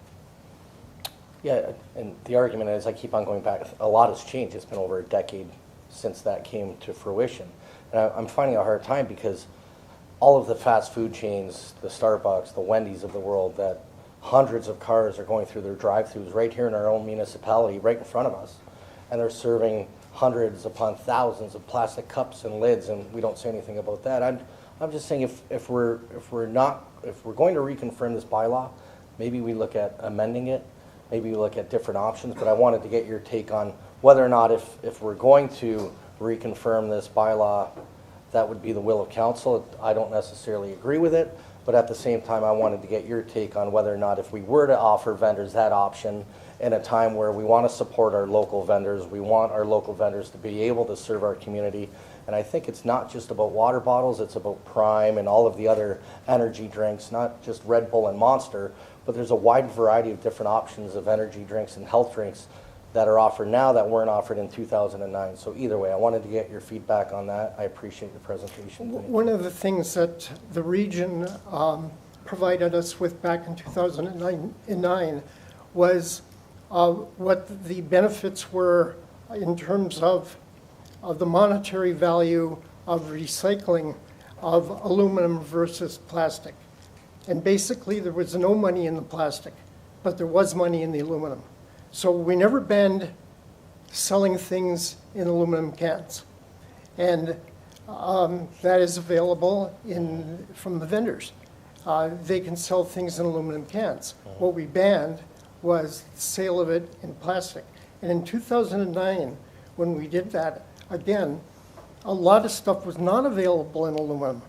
Speaker 13: Yeah, and the argument is, I keep on going back, a lot has changed. It's been over a decade since that came to fruition. And I'm finding a hard time because all of the fast food chains, the Starbucks, the Wendy's of the world, that hundreds of cars are going through their drive-thrus right here in our own municipality, right in front of us. And they're serving hundreds upon thousands of plastic cups and lids, and we don't say anything about that. I'm just saying if we're going to reconfirm this bylaw, maybe we look at amending it, maybe we look at different options, but I wanted to get your take on whether or not if we're going to reconfirm this bylaw, that would be the will of council. I don't necessarily agree with it, but at the same time, I wanted to get your take on whether or not if we were to offer vendors that option in a time where we want to support our local vendors, we want our local vendors to be able to serve our community. And I think it's not just about water bottles, it's about Prime and all of the other energy drinks, not just Red Bull and Monster, but there's a wide variety of different options of energy drinks and health drinks that are offered now that weren't offered in 2009. So either way, I wanted to get your feedback on that. I appreciate your presentation.
Speaker 9: One of the things that the region provided us with back in 2009 was what the benefits were in terms of the monetary value of recycling of aluminum versus plastic. And basically there was no money in the plastic, but there was money in the aluminum. So we never banned selling things in aluminum cans. And that is available from the vendors. They can sell things in aluminum cans. What we banned was the sale of it in plastic. And in 2009, when we did that, again, a lot of stuff was not available in aluminum,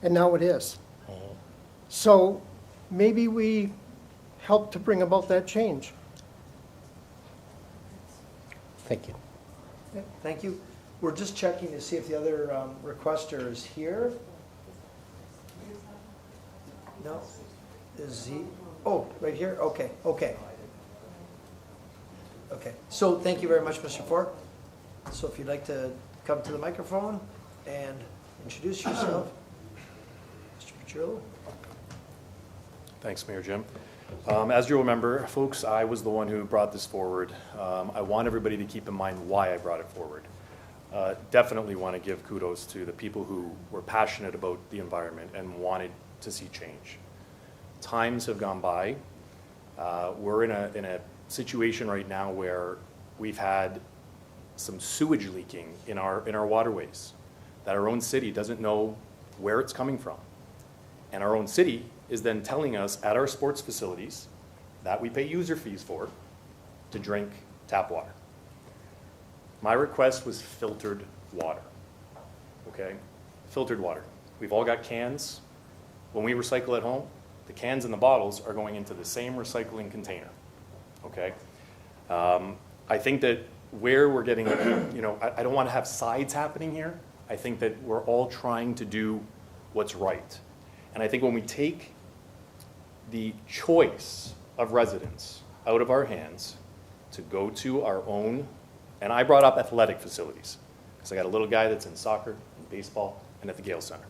Speaker 9: and now it is. So maybe we helped to bring about that change.
Speaker 13: Thank you.
Speaker 2: Okay, thank you. We're just checking to see if the other requester is here. No? Is he? Oh, right here? Okay, okay. Okay, so thank you very much, Mr. Ford. So if you'd like to come to the microphone and introduce yourself. Mr. Petrillo.
Speaker 15: Thanks, Mayor Jim. As you'll remember, folks, I was the one who brought this forward. I want everybody to keep in mind why I brought it forward. Definitely want to give kudos to the people who were passionate about the environment and wanted to see change. Times have gone by. We're in a situation right now where we've had some sewage leaking in our waterways that our own city doesn't know where it's coming from. And our own city is then telling us at our sports facilities that we pay user fees for to drink tap water. My request was filtered water, okay? Filtered water. We've all got cans. When we recycle at home, the cans and the bottles are going into the same recycling container, okay? I think that where we're getting, I don't want to have sides happening here. I think that we're all trying to do what's right. And I think when we take the choice of residents out of our hands to go to our own, and I brought up athletic facilities, because I got a little guy that's in soccer, and baseball, and at the Gale Center.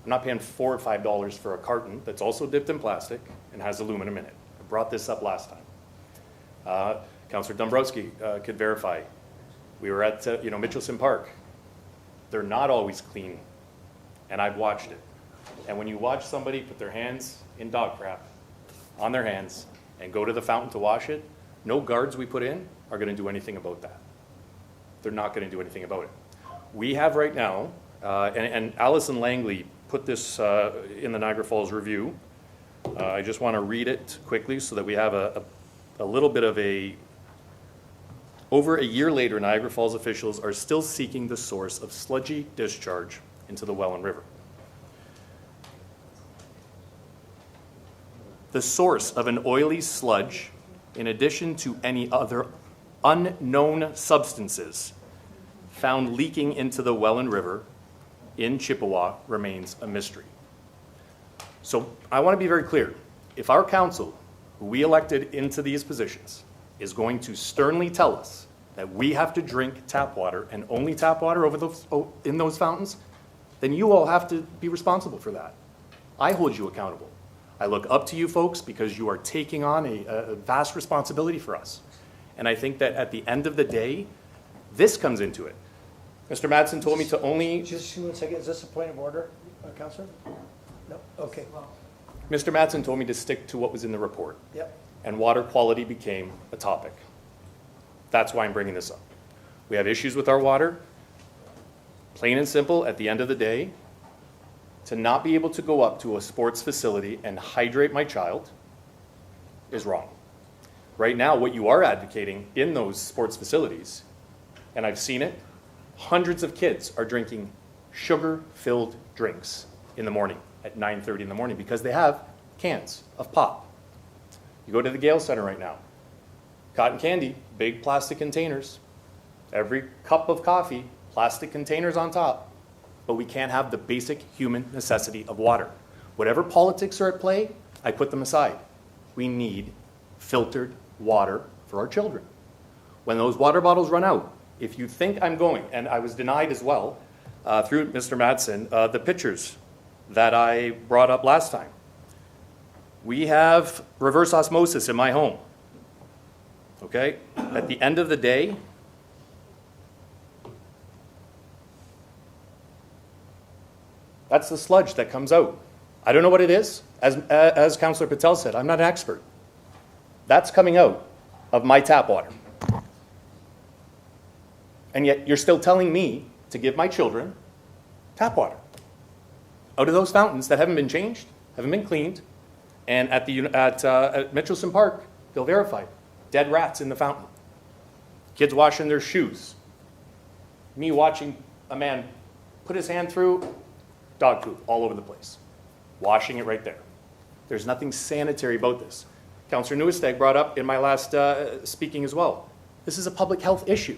Speaker 15: I'm not paying $4 or $5 for a carton that's also dipped in plastic and has aluminum in it. I brought this up last time. Councillor Dombrowski could verify. We were at Mitchelson Park. They're not always clean, and I've watched it. And when you watch somebody put their hands in dog crap, on their hands and go to the fountain to wash it, no guards we put in are going to do anything about that. They're not going to do anything about it. We have right now, and Allison Langley put this in the Niagara Falls Review. I just want to read it quickly so that we have a little bit of a... Over a year later, Niagara Falls officials are still seeking the source of sludgy discharge into the Welland River. The source of an oily sludge, in addition to any other unknown substances found leaking into the Welland River in Chippewa, remains a mystery. So I want to be very clear. If our council, who we elected into these positions, is going to sternly tell us that we have to drink tap water and only tap water in those fountains, then you all have to be responsible for that. I hold you accountable. I look up to you folks because you are taking on a vast responsibility for us. And I think that at the end of the day, this comes into it. Mr. Madsen told me to only...
Speaker 2: Just 1 second, is this a point of order, Councillor? No, okay.
Speaker 15: Mr. Madsen told me to stick to what was in the report.
Speaker 2: Yep.
Speaker 15: And water quality became a topic. That's why I'm bringing this up. We have issues with our water. Plain and simple, at the end of the day, to not be able to go up to a sports facility and hydrate my child is wrong. Right now, what you are advocating in those sports facilities, and I've seen it, hundreds of kids are drinking sugar-filled drinks in the morning at 9:30 in the morning because they have cans of pop. You go to the Gale Center right now. Cotton candy, big plastic containers. Every cup of coffee, plastic containers on top. But we can't have the basic human necessity of water. Whatever politics are at play, I put them aside. We need filtered water for our children. When those water bottles run out, if you think I'm going, and I was denied as well through Mr. Madsen, the pictures that I brought up last time. We have reverse osmosis in my home. Okay? At the end of the day, that's the sludge that comes out. I don't know what it is. As Councillor Patel said, I'm not an expert. That's coming out of my tap water. And yet you're still telling me to give my children tap water out of those fountains that haven't been changed, haven't been cleaned, and at Mitchelson Park, they'll verify dead rats in the fountain, kids washing their shoes, me watching a man put his hand through dog poop all over the place, washing it right there. There's nothing sanitary about this. Councillor Newestag brought up in my last speaking as well. This is a public health issue.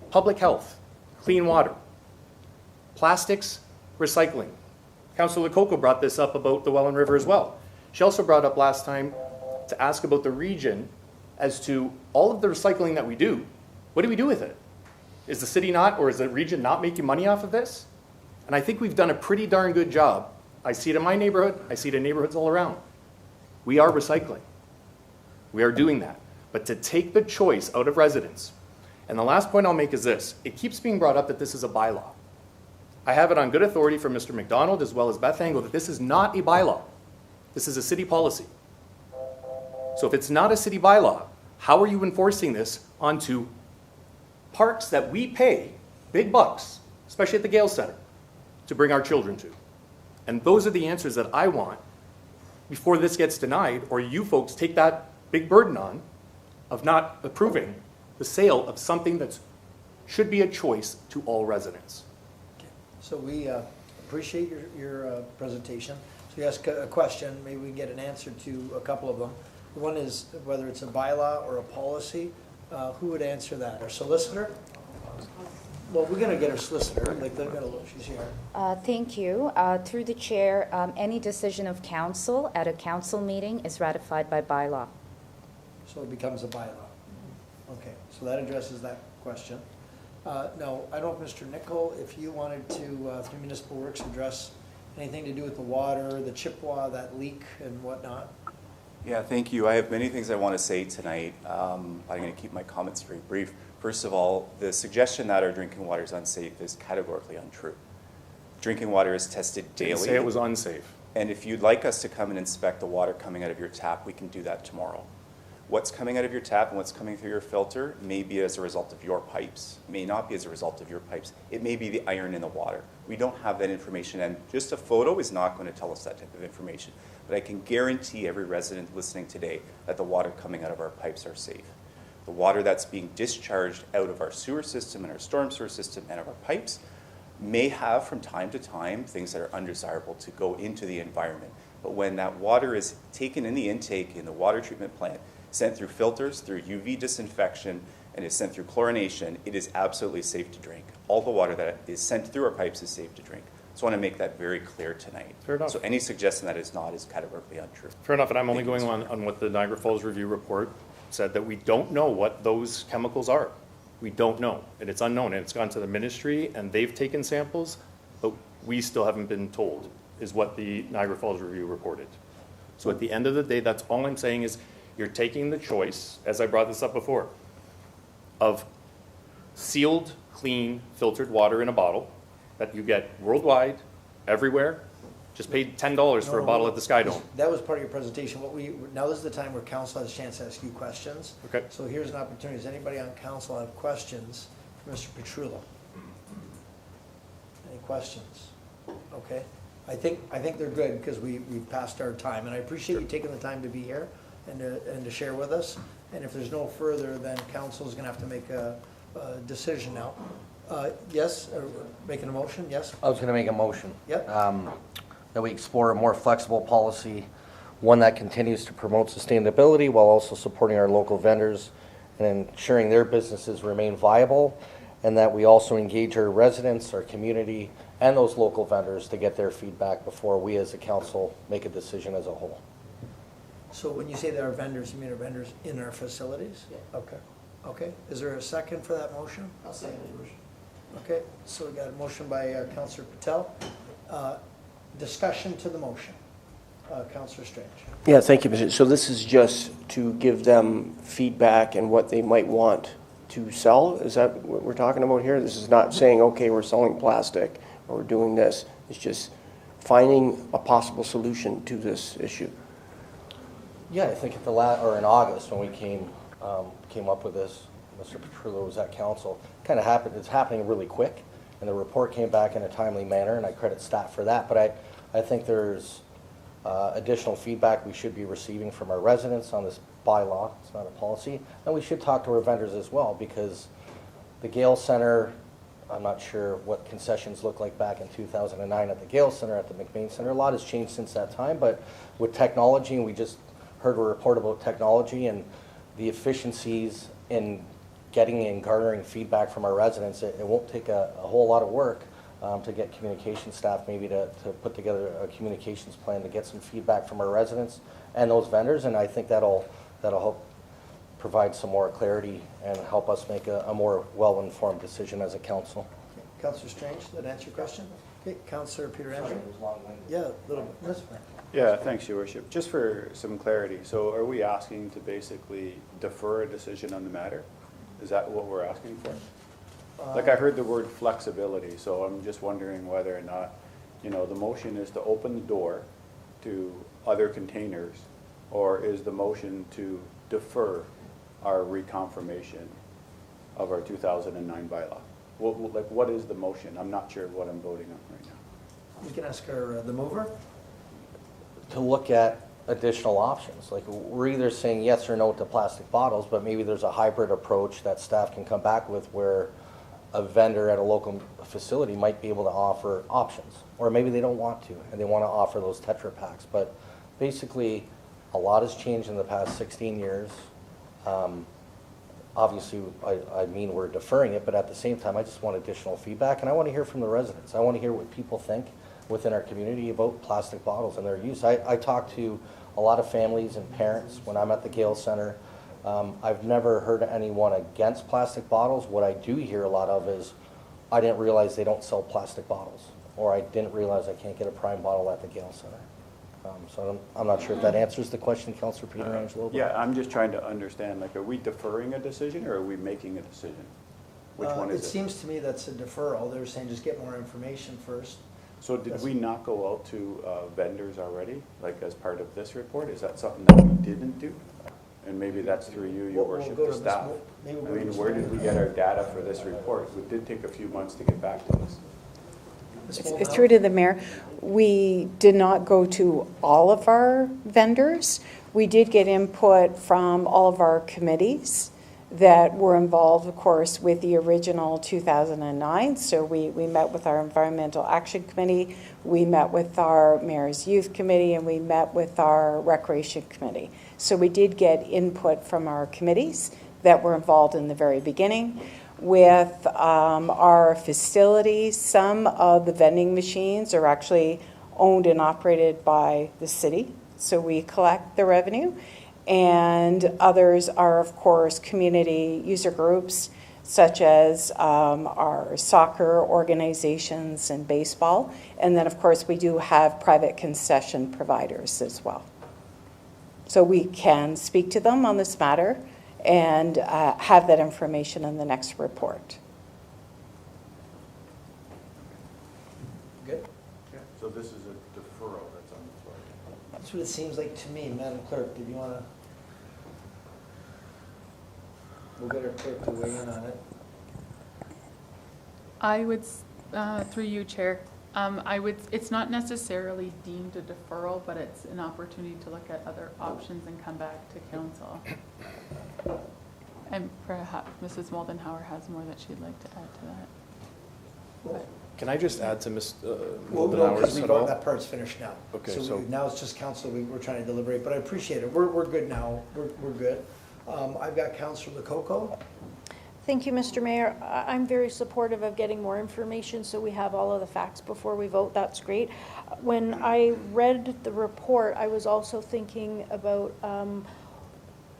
Speaker 15: Public health, clean water, plastics, recycling. Councillor Lococo brought this up about the Welland River as well. She also brought up last time to ask about the region as to all of the recycling that we do. What do we do with it? Is the city not, or is the region not making money off of this? And I think we've done a pretty darn good job. I see it in my neighborhood. I see it in neighborhoods all around. We are recycling. We are doing that. But to take the choice out of residents, and the last point I'll make is this. It keeps being brought up that this is a bylaw. I have it on good authority from Mr. McDonald as well as Beth Engel that this is not a bylaw. This is a city policy. So if it's not a city bylaw, how are you enforcing this onto parks that we pay big bucks, especially at the Gale Center, to bring our children to? And those are the answers that I want before this gets denied, or you folks take that big burden on of not approving the sale of something that should be a choice to all residents.
Speaker 2: So we appreciate your presentation. So you ask a question, maybe we can get an answer to a couple of them. One is whether it's a bylaw or a policy. Who would answer that? Our solicitor? Well, we're going to get our solicitor. Like, they're going to look. She's here.
Speaker 16: Thank you. Through the chair, any decision of council at a council meeting is ratified by bylaw.
Speaker 2: So it becomes a bylaw. Okay, so that addresses that question. Now, I don't know if Mr. Nickel, if you wanted to, through Municipal Works, address anything to do with the water, the Chippewa, that leak and whatnot.
Speaker 17: Yeah, thank you. I have many things I want to say tonight. I'm going to keep my comments very brief. First of all, the suggestion that our drinking water is unsafe is categorically untrue. Drinking water is tested daily.
Speaker 15: Didn't say it was unsafe.
Speaker 17: And if you'd like us to come and inspect the water coming out of your tap, we can do that tomorrow. What's coming out of your tap and what's coming through your filter may be as a result of your pipes, may not be as a result of your pipes. It may be the iron in the water. We don't have that information, and just a photo is not going to tell us that type of information. But I can guarantee every resident listening today that the water coming out of our pipes are safe. The water that's being discharged out of our sewer system and our storm sewer system and of our pipes may have from time to time things that are undesirable to go into the environment. But when that water is taken in the intake in the water treatment plant, sent through filters, through UV disinfection, and is sent through chlorination, it is absolutely safe to drink. All the water that is sent through our pipes is safe to drink. So I want to make that very clear tonight.
Speaker 15: Fair enough.
Speaker 17: So any suggestion that is not is categorically untrue.
Speaker 15: Fair enough, and I'm only going on what the Niagara Falls Review report said, that we don't know what those chemicals are. We don't know, and it's unknown, and it's gone to the ministry, and they've taken samples, but we still haven't been told, is what the Niagara Falls Review reported. So at the end of the day, that's all I'm saying is, you're taking the choice, as I brought this up before, of sealed, clean, filtered water in a bottle that you get worldwide, everywhere. Just paid $10 for a bottle at the Sky Dome.
Speaker 2: That was part of your presentation. Now this is the time where council has a chance to ask you questions.
Speaker 15: Okay.
Speaker 2: So here's an opportunity. Does anybody on council have questions for Mr. Petrullo? Any questions? Okay. I think they're good because we've passed our time, and I appreciate you taking the time to be here and to share with us. And if there's no further, then council is going to have to make a decision now. Yes, making a motion, yes?
Speaker 13: I was going to make a motion.
Speaker 2: Yep.
Speaker 13: That we explore a more flexible policy, one that continues to promote sustainability while also supporting our local vendors and ensuring their businesses remain viable, and that we also engage our residents, our community, and those local vendors to get their feedback before we as a council make a decision as a whole.
Speaker 2: So when you say there are vendors, you mean are vendors in our facilities? Yeah. Okay. Okay. Is there a second for that motion?
Speaker 21: I'll second the motion.
Speaker 2: Okay, so we got a motion by Councillor Patel. Discussion to the motion. Councillor Strange.
Speaker 18: Yeah, thank you, Mr. So this is just to give them feedback and what they might want to sell? Is that what we're talking about here? This is not saying, okay, we're selling plastic or we're doing this. It's just finding a possible solution to this issue.
Speaker 13: Yeah, I think at or in August when we came up with this, Mr. Petrullo was at council. Kind of happened. It's happening really quick, and the report came back in a timely manner, and I credit staff for that. But I think there's additional feedback we should be receiving from our residents on this bylaw. It's not a policy, and we should talk to our vendors as well, because the Gale Center. I'm not sure what concessions looked like back in 2009 at the Gale Center, at the McBain Center. A lot has changed since that time, but with technology, and we just heard a report about technology and the efficiencies in getting and garnering feedback from our residents. It won't take a whole lot of work to get communication staff maybe to put together a communications plan to get some feedback from our residents and those vendors, and I think that'll help provide some more clarity and help us make a more well-informed decision as a council.
Speaker 2: Okay. Councillor Strange, that answer your question? Okay, Councillor Peter Andrew? Yeah, a little bit.
Speaker 7: Yeah, thanks, Your Worship. Just for some clarity, so are we asking to basically defer a decision on the matter? Is that what we're asking for? Like I heard the word flexibility, so I'm just wondering whether or not, the motion is to open the door to other containers, or is the motion to defer our reconfirmation of our 2009 bylaw? What is the motion? I'm not sure what I'm voting on right now.
Speaker 2: We can ask the mover.
Speaker 13: To look at additional options. Like, we're either saying yes or no to plastic bottles, but maybe there's a hybrid approach that staff can come back with where a vendor at a local facility might be able to offer options. Or maybe they don't want to, and they want to offer those Tetra Paks. But basically, a lot has changed in the past 16 years. Obviously, I mean we're deferring it, but at the same time, I just want additional feedback, and I want to hear from the residents. I want to hear what people think within our community about plastic bottles and their use. I talk to a lot of families and parents when I'm at the Gale Center. I've never heard anyone against plastic bottles. What I do hear a lot of is, I didn't realize they don't sell plastic bottles, or I didn't realize I can't get a prime bottle at the Gale Center. So I'm not sure if that answers the question, Councillor Peter Angelo.
Speaker 7: Yeah, I'm just trying to understand, are we deferring a decision or are we making a decision? Which one is it?
Speaker 2: It seems to me that's a deferral. They're saying just get more information first.
Speaker 7: So did we not go out to vendors already, like as part of this report? Is that something that we didn't do? And maybe that's through you, your
Speaker 2: We'll
Speaker 7: worship,
Speaker 2: go
Speaker 7: the
Speaker 2: to
Speaker 7: staff.
Speaker 2: maybe
Speaker 7: I
Speaker 2: we'll go
Speaker 7: mean,
Speaker 2: to
Speaker 7: where
Speaker 2: Ms.
Speaker 7: did we get our data for this report? It did take a few months to get back to us.
Speaker 8: Through to the mayor, we did not go to all of our vendors. We did get input from all of our committees that were involved, of course, with the original 2009. So we met with our Environmental Action Committee, we met with our Mayor's Youth Committee, and we met with our Recreation Committee. So we did get input from our committees that were involved in the very beginning. With our facilities, some of the vending machines are actually owned and operated by the city, so we collect the revenue. And others are, of course, community user groups, such as our soccer organizations and baseball. And then, of course, we do have private concession providers as well. So we can speak to them on this matter and have that information in the next report.
Speaker 2: Good?
Speaker 7: So this is a deferral that's on the floor.
Speaker 2: That's what it seems like to me. Madam Clerk, did you want to? We'll get our clerk to weigh in on it.
Speaker 3: I would, through you, Chair, it's not necessarily deemed a deferral, but it's an opportunity to look at other options and come back to council. And perhaps Mrs. Moldenhauer has more that she'd like to add to that. But
Speaker 15: Can I just add to Ms.
Speaker 2: Well, no, because
Speaker 15: Moldenhauer's
Speaker 2: that part's finished now.
Speaker 15: Okay,
Speaker 2: So
Speaker 15: so-
Speaker 2: now it's just council, we're trying to deliberate, but I appreciate it. We're good now. We're good. I've got Councilor Lococo.
Speaker 10: Thank you, Mr. Mayor. I'm very supportive of getting more information so we have all of the facts before we vote. That's great. When I read the report, I was also thinking about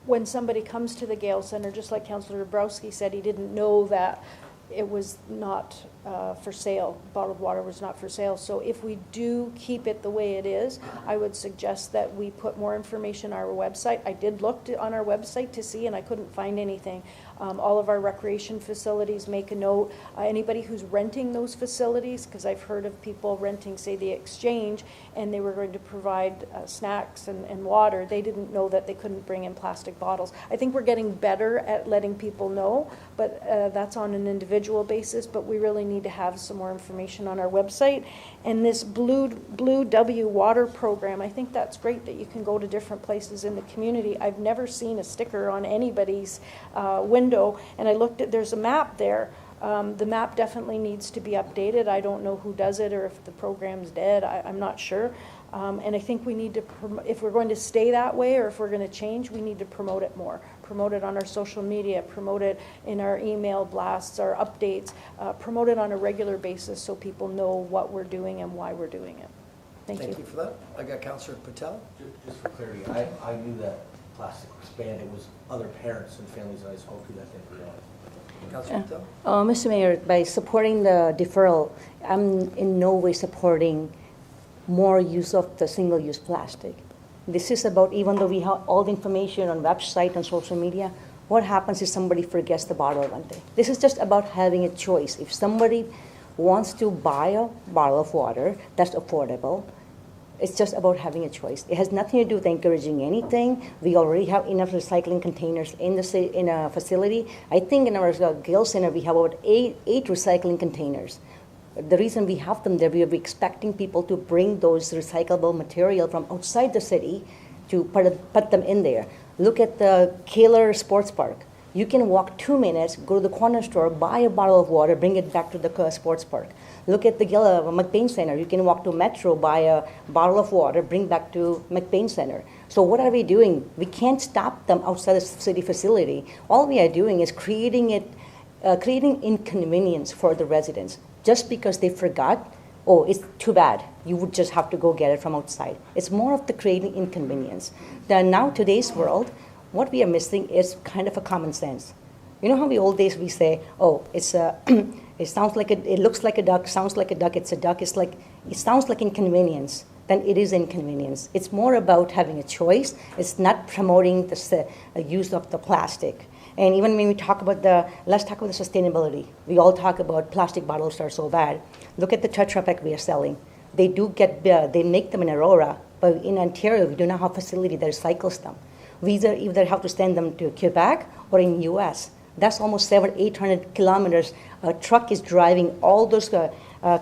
Speaker 10: when somebody comes to the Gale Center, just like Councillor Dabrowski said, he didn't know that it was not for sale. Bottled water was not for sale. So if we do keep it the way it is, I would suggest that we put more information on our website. I did look on our website to see, and I couldn't find anything. All of our recreation facilities make a note. Anybody who's renting those facilities, because I've heard of people renting, say, the Exchange, and they were going to provide snacks and water, they didn't know that they couldn't bring in plastic bottles. I think we're getting better at letting people know, but that's on an individual basis, but we really need to have some more information on our website. And this Blue W water program, I think that's great that you can go to different places in the community. I've never seen a sticker on anybody's window, and I looked at, there's a map there. The map definitely needs to be updated. I don't know who does it or if the program's dead. I'm not sure. And I think we need to, if we're going to stay that way or if we're going to change, we need to promote it more. Promote it on our social media, promote it in our email blasts, our updates, promote it on a regular basis so people know what we're doing and why we're doing it. Thank you.
Speaker 2: Thank you for that. I got Councillor Patel.
Speaker 13: Just for clarity, I knew that plastic was banned. It was other parents and families that I spoke to that didn't realize.
Speaker 2: Councillor Patel.
Speaker 14: Mr. Mayor, by supporting the deferral, I'm in no way supporting more use of the single-use plastic. This is about, even though we have all the information on website and social media, what happens if somebody forgets the bottle one day? This is just about having a choice. If somebody wants to buy a bottle of water that's affordable, it's just about having a choice. It has nothing to do with encouraging anything. We already have enough recycling containers in a facility. I think in our Gale Center we have about eight recycling containers. The reason we have them there, we are expecting people to bring those recyclable material from outside the city to put them in there. Look at the Kaler Sports Park. You can walk 2 minutes, go to the corner store, buy a bottle of water, bring it back to the sports park. Look at the McBain Center. You can walk to Metro, buy a bottle of water, bring back to McBain Center. So what are we doing? We can't stop them outside the city facility. All we are doing is creating inconvenience for the residents. Just because they forgot, oh, it's too bad. You would just have to go get it from outside. It's more of the creating inconvenience. Now today's world, what we are missing is kind of a common sense. You know how in the old days we say, oh, it's a, it sounds like it looks like a duck, sounds like a duck, it's a duck. It sounds like inconvenience. Then it is inconvenience. It's more about having a choice. It's not promoting the use of the plastic. And even when we talk about let's talk about the sustainability. We all talk about plastic bottles are so bad. Look at the Tetra Pak we are selling. They do get, they make them in Aurora, but in Ontario, we do not have a facility that recycles them. We either have to send them to Quebec or in US. That's almost 800 kilometers. A truck is driving all those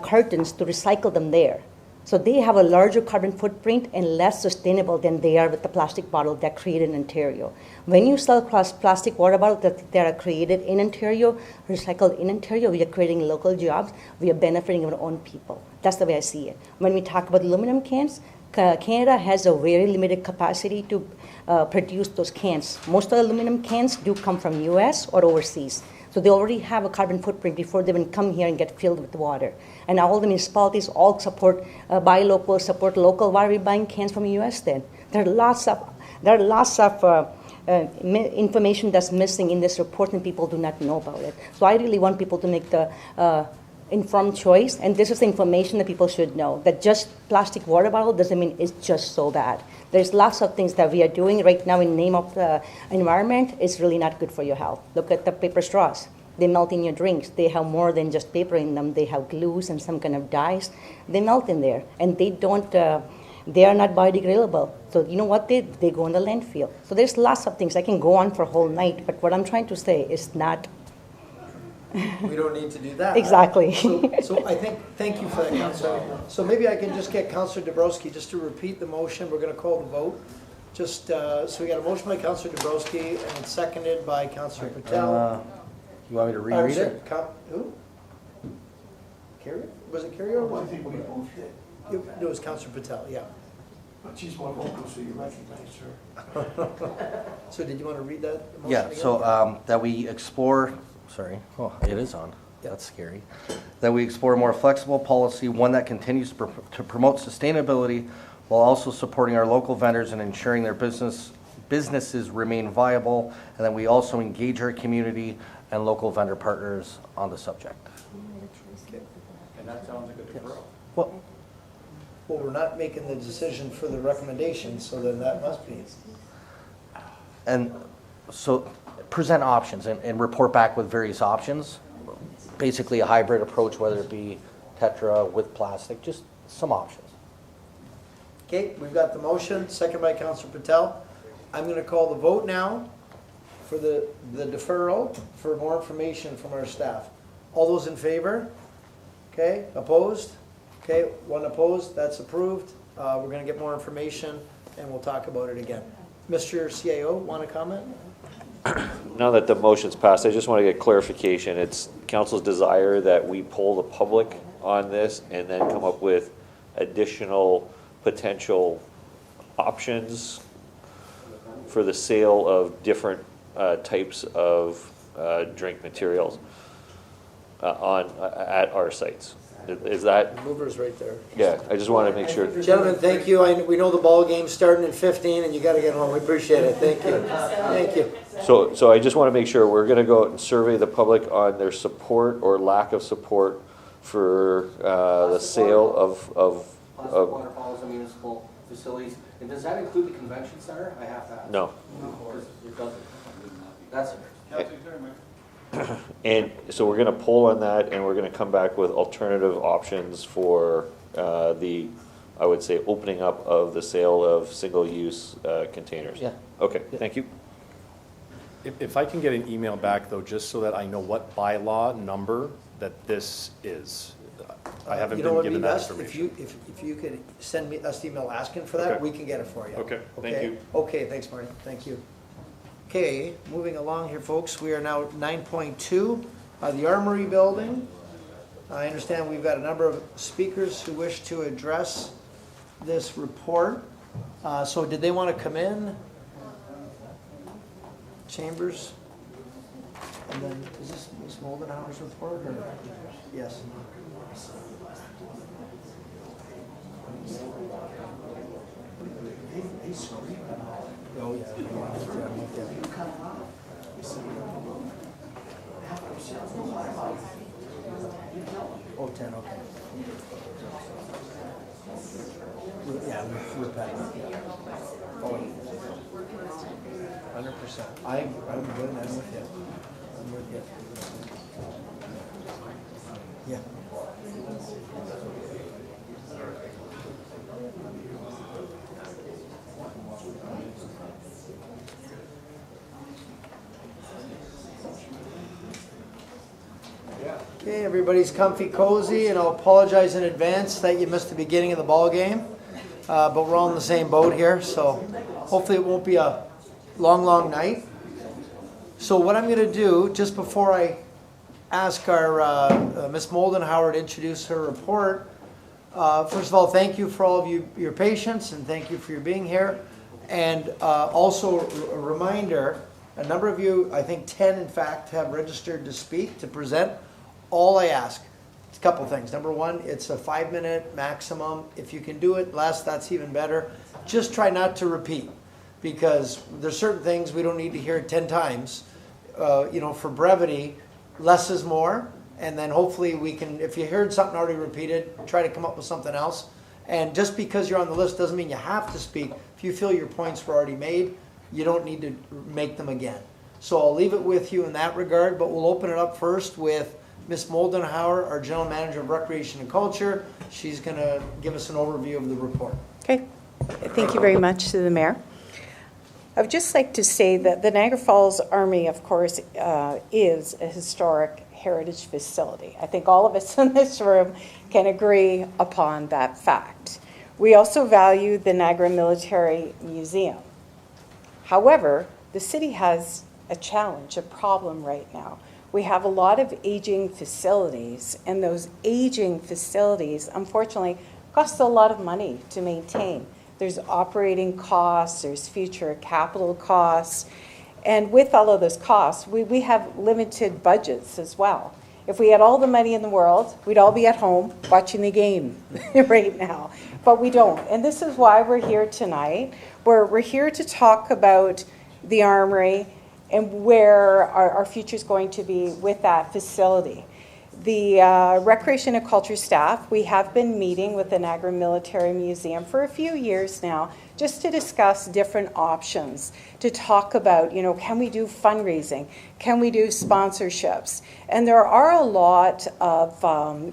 Speaker 14: cartons to recycle them there. So they have a larger carbon footprint and less sustainable than they are with the plastic bottle that created in Ontario. When you sell plastic water bottles that are created in Ontario, recycled in Ontario, we are creating local jobs. We are benefiting our own people. That's the way I see it. When we talk about aluminum cans, Canada has a very limited capacity to produce those cans. Most of the aluminum cans do come from US or overseas. So they already have a carbon footprint before they even come here and get filled with water. And all the municipalities all support, buy local, support local. Why are we buying cans from the US then? There are lots of information that's missing in this report and people do not know about it. So I really want people to make the informed choice, and this is the information that people should know, that just plastic water bottle doesn't mean it's just so bad. There's lots of things that we are doing right now in the name of the environment. It's really not good for your health. Look at the paper straws. They melt in your drinks. They have more than just paper in them. They have glues and some kind of dyes. They melt in there, and they are not biodegradable. So you know what? They go in the landfill. So there's lots of things. I can go on for a whole night, but what I'm trying to say is not.
Speaker 2: We don't need to do that.
Speaker 14: Exactly.
Speaker 2: So I think, thank you for that, Councilor. So maybe I can just get Councilor Dabrowski just to repeat the motion. We're going to call the vote. Just, so we got a motion by Councilor Dabrowski and it's seconded by Councilor Patel.
Speaker 13: You want me to reread it?
Speaker 2: Who? Carrie? Was it Carrie or what? I think we both did. It was Councilor Patel, yeah.
Speaker 21: But she's more vocal, so you recognize her.
Speaker 2: So did you want to read that motion
Speaker 13: Yeah,
Speaker 2: again?
Speaker 13: so that we explore, sorry, oh, it is on. That's scary. That we explore a more flexible policy, one that continues to promote sustainability while also supporting our local vendors and ensuring their businesses remain viable, and that we also engage our community and local vendor partners on the subject.
Speaker 7: And that sounds like a deferral.
Speaker 2: Well, we're not making the decision for the recommendation, so then that must be.
Speaker 13: And so present options and report back with various options. Basically a hybrid approach, whether it be Tetra with plastic, just some options.
Speaker 2: Okay, we've got the motion, second by Councilor Patel. I'm going to call the vote now for the deferral for more information from our staff. All those in favor? Okay, opposed? Okay, one opposed, that's approved. We're going to get more information and we'll talk about it again. Mr. CAO, want to comment?
Speaker 19: Now that the motion's passed, I just want to get clarification. It's council's desire that we poll the public on this and then come up with additional potential options for the sale of different types of drink materials at our sites. Is that?
Speaker 2: Mover's right there.
Speaker 19: Yeah, I just want to make sure.
Speaker 2: Gentlemen, thank you. We know the ball game's starting in 15 and you got to get home. We appreciate it. Thank you. Thank you.
Speaker 19: So I just want to make sure we're going to go out and survey the public on their support or lack of support for the sale of
Speaker 13: Water bottles and municipal facilities. And does that include the convention center? I have to ask.
Speaker 19: No.
Speaker 13: It doesn't. That's
Speaker 19: And so we're going to poll on that, and we're going to come back with alternative options for I would say, opening up of the sale of single-use containers.
Speaker 13: Yeah.
Speaker 19: Okay, thank you.
Speaker 15: If I can get an email back, though, just so that I know what bylaw number that this is. I haven't
Speaker 2: You know
Speaker 15: been
Speaker 2: what would be
Speaker 15: given that
Speaker 2: best?
Speaker 15: information.
Speaker 2: If you could send me us the email asking for that,
Speaker 15: Okay.
Speaker 2: we can get it for you.
Speaker 15: Okay, thank you.
Speaker 2: Okay, thanks, Marty. Thank you. Okay, moving along here, folks. We are now 9.2, the Armory Building. I understand we've got a number of speakers who wish to address this report. So did they want to come in? Chambers? And then, is this Ms. Moldenhauer's report, or? Yes. Oh, yeah. Oh, 10, okay. Yeah, repetitive. Oh, 100%. I'm good, I'm with you. I'm with you. Yeah. Okay, everybody's comfy cozy, and I'll apologize in advance that you missed the beginning of the ball game, but we're all in the same boat here, so hopefully it won't be a long night. So what I'm going to do, just before I ask our Ms. Moldenhauer to introduce her report, first of all, thank you for all of your patience, and thank you for your being here. And also a reminder, a number of you, I think 10 in fact, have registered to speak, to present. All I ask, it's a couple things. Number one, it's a 5-minute maximum. If you can do it less, that's even better. Just try not to repeat, because there's certain things we don't need to hear 10 times. For brevity, less is more. And then hopefully we can, if you heard something already repeated, try to come up with something else. And just because you're on the list doesn't mean you have to speak. If you feel your points were already made, you don't need to make them again. So I'll leave it with you in that regard, but we'll open it up first with Ms. Moldenhauer, our General Manager of Recreation and Culture. She's going to give us an overview of the report.
Speaker 8: Okay. Thank you very much to the Mayor. I would just like to say that the Niagara Falls Army, of course, is a historic heritage facility. I think all of us in this room can agree upon that fact. We also value the Niagara Military Museum. However, the city has a challenge, a problem right now. We have a lot of aging facilities, and those aging facilities, unfortunately, cost a lot of money to maintain. There's operating costs, there's future capital costs, and with all of those costs, we have limited budgets as well. If we had all the money in the world, we'd all be at home watching the game right now, but we don't. And this is why we're here tonight. We're here to talk about the Armory and where our future is going to be with that facility. The Recreation and Culture staff, we have been meeting with the Niagara Military Museum for a few years now, just to discuss different options, to talk about, can we do fundraising? Can we do sponsorships? And there are a lot of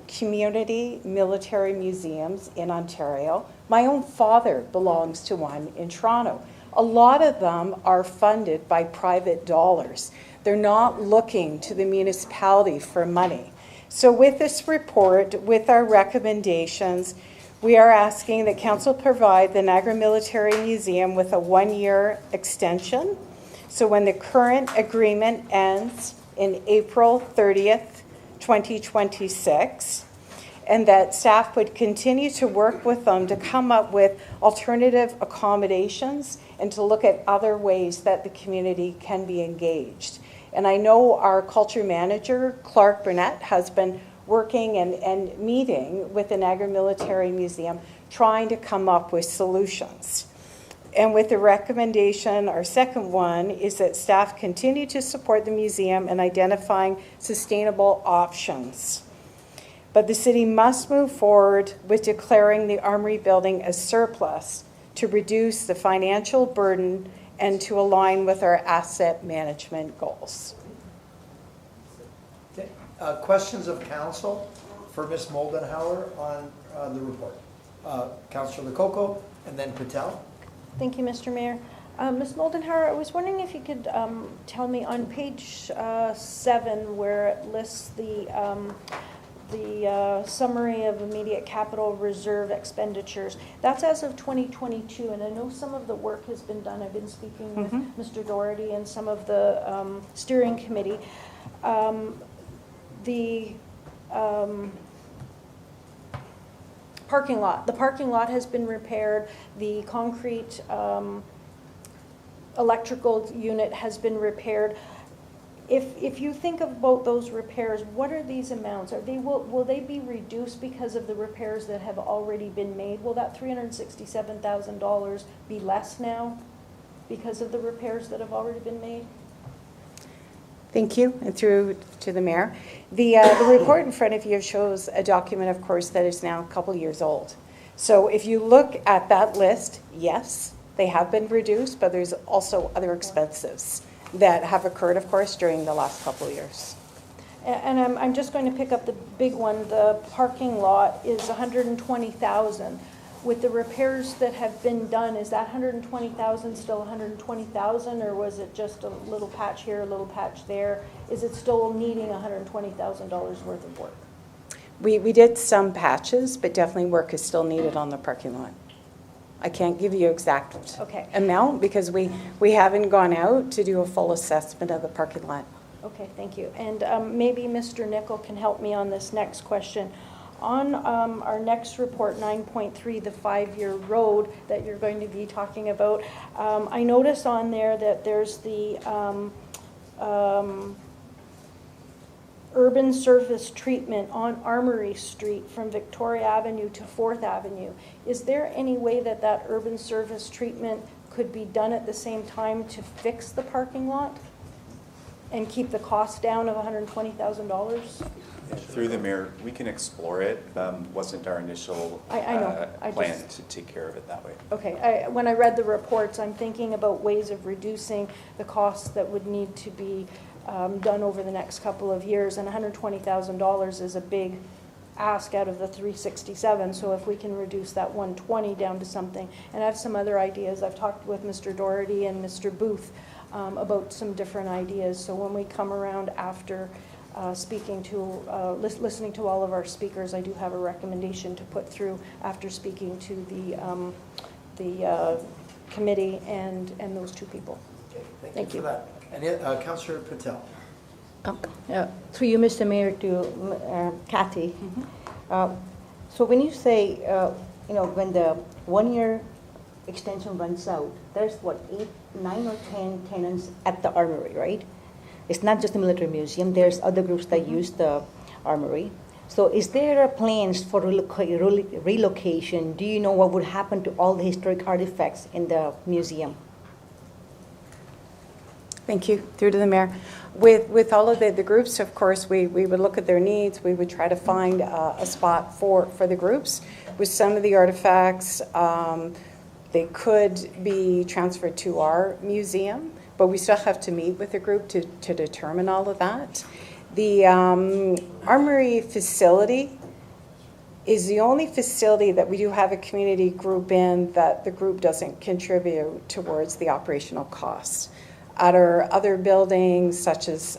Speaker 8: community military museums in Ontario. My own father belongs to one in Toronto. A lot of them are funded by private dollars. They're not looking to the municipality for money. So with this report, with our recommendations, we are asking that Council provide the Niagara Military Museum with a 1-year extension. So when the current agreement ends in April 30th, 2026, and that staff would continue to work with them to come up with alternative accommodations and to look at other ways that the community can be engaged. And I know our culture manager, Clark Burnett, has been working and meeting with the Niagara Military Museum, trying to come up with solutions. And with the recommendation, our second one is that staff continue to support the museum in identifying sustainable options. But the city must move forward with declaring the Armory building as surplus to reduce the financial burden and to align with our asset management goals.
Speaker 2: Okay. Questions of council for Ms. Moldenhauer on the report? Councillor Lococo and then Patel.
Speaker 10: Thank you, Mr. Mayor. Ms. Moldenhauer, I was wondering if you could tell me on page 7 where it lists the summary of immediate capital reserve expenditures. That's as of 2022, and I know some of the work has been done. I've been speaking with Mr. Doherty and some of the steering committee. The parking lot. The parking lot has been repaired. The concrete electrical unit has been repaired. If you think about those repairs, what are these amounts? Will they be reduced because of the repairs that have already been made? Will that $367,000 be less now because of the repairs that have already been made?
Speaker 8: Thank you, and through to the Mayor. The report in front of you shows a document, of course, that is now a couple years old. So if you look at that list, yes, they have been reduced, but there's also other expenses that have occurred, of course, during the last couple of years.
Speaker 10: And I'm just going to pick up the big one. The parking lot is 120,000. With the repairs that have been done, is that 120,000 still 120,000, or was it just a little patch here, a little patch there? Is it still needing $120,000 worth of work?
Speaker 8: We did some patches, but definitely work is still needed on the parking lot. I can't give you exact amount because we haven't gone out to do a full assessment of the parking lot.
Speaker 10: Okay, thank you. And maybe Mr. Nickel can help me on this next question. On our next report, 9.3, the 5-year road that you're going to be talking about, I notice on there that there's the urban surface treatment on Armory Street from Victoria Avenue to 4th Avenue. Is there any way that that urban surface treatment could be done at the same time to fix the parking lot and keep the cost down of $120,000?
Speaker 17: Through the mayor, we can explore it. Wasn't our initial
Speaker 10: I know.
Speaker 17: plan to take care of it that way.
Speaker 10: Okay, when I read the reports, I'm thinking about ways of reducing the costs that would need to be done over the next couple of years, and $120,000 is a big ask out of the 367, so if we can reduce that 120 down to something, and I have some other ideas. I've talked with Mr. Doherty and Mr. Booth about some different ideas, so when we come around after speaking to, listening to all of our speakers, I do have a recommendation to put through after speaking to the committee and those two people.
Speaker 2: Okay, thank you for that. And Councillor Patel.
Speaker 14: Through you, Mr. Mayor, to Kathy. So when you say, when the 1-year extension runs out, there's what, 8, 9 or 10 tenants at the Armory, right? It's not just the military museum. There's other groups that use the Armory. So is there plans for relocation? Do you know what would happen to all the historic artifacts in the museum?
Speaker 8: Thank you. Through to the mayor. With all of the groups, of course, we would look at their needs. We would try to find a spot for the groups. With some of the artifacts, they could be transferred to our museum, but we still have to meet with the group to determine all of that. The Armory facility is the only facility that we do have a community group in that the group doesn't contribute towards the operational costs. At our other buildings, such as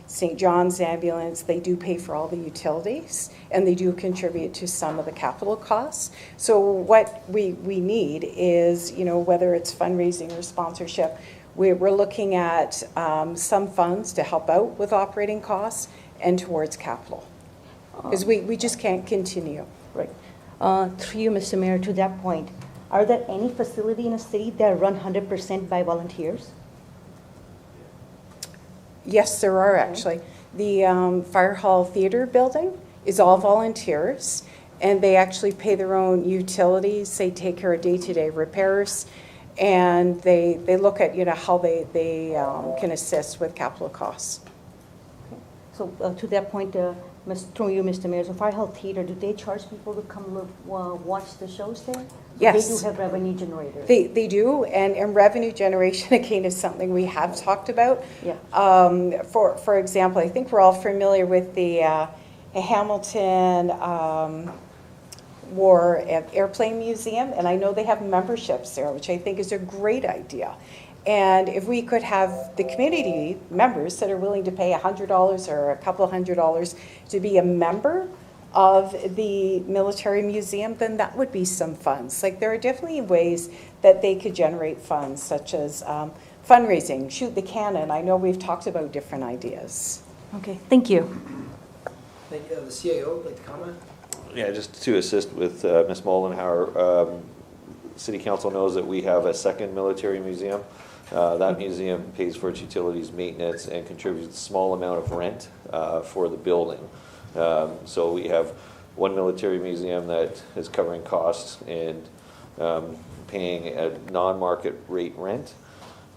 Speaker 8: St. John's Ambulance, they do pay for all the utilities, and they do contribute to some of the capital costs. So what we need is, whether it's fundraising or sponsorship, we're looking at some funds to help out with operating costs and towards capital, because we just can't continue.
Speaker 14: Right. Through you, Mr. Mayor, to that point, are there any facility in a city that run 100% by volunteers?
Speaker 8: Yes, there are actually. The Fire Hall Theater building is all volunteers, and they actually pay their own utilities. They take care of day-to-day repairs, and they look at how they can assist with capital costs.
Speaker 14: So to that point, through you, Mr. Mayor, so Fire Hall Theater, do they charge people to come watch the shows there?
Speaker 8: Yes.
Speaker 14: They do have revenue generators.
Speaker 8: They do, and revenue generation, again, is something we have talked about.
Speaker 14: Yeah.
Speaker 8: For example, I think we're all familiar with the Hamilton War Airplane Museum, and I know they have memberships there, which I think is a great idea. And if we could have the community members that are willing to pay $100 or a couple of $100 to be a member of the military museum, then that would be some funds. Like, there are definitely ways that they could generate funds, such as fundraising, shoot the cannon. I know we've talked about different ideas.
Speaker 14: Okay, thank you.
Speaker 2: Thank you. The CAO would like to comment?
Speaker 19: Yeah, just to assist with Ms. Mollenhauer, City Council knows that we have a second military museum. That museum pays for its utilities, maintenance, and contributes a small amount of rent for the building. So we have one military museum that is covering costs and paying a non-market rate rent,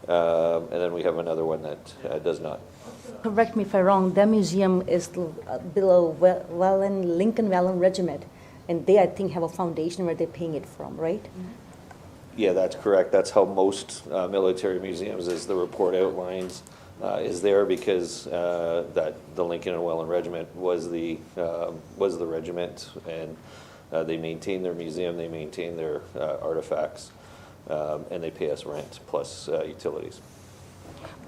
Speaker 19: and then we have another one that does not.
Speaker 14: Correct me if I'm wrong, that museum is below Lincoln Valley Regiment, and they, I think, have a foundation where they're paying it from, right?
Speaker 19: Yeah, that's correct. That's how most military museums, as the report outlines, is there because that the Lincoln and Welland Regiment was the regiment, and they maintain their museum, they maintain their artifacts, and they pay us rent plus utilities.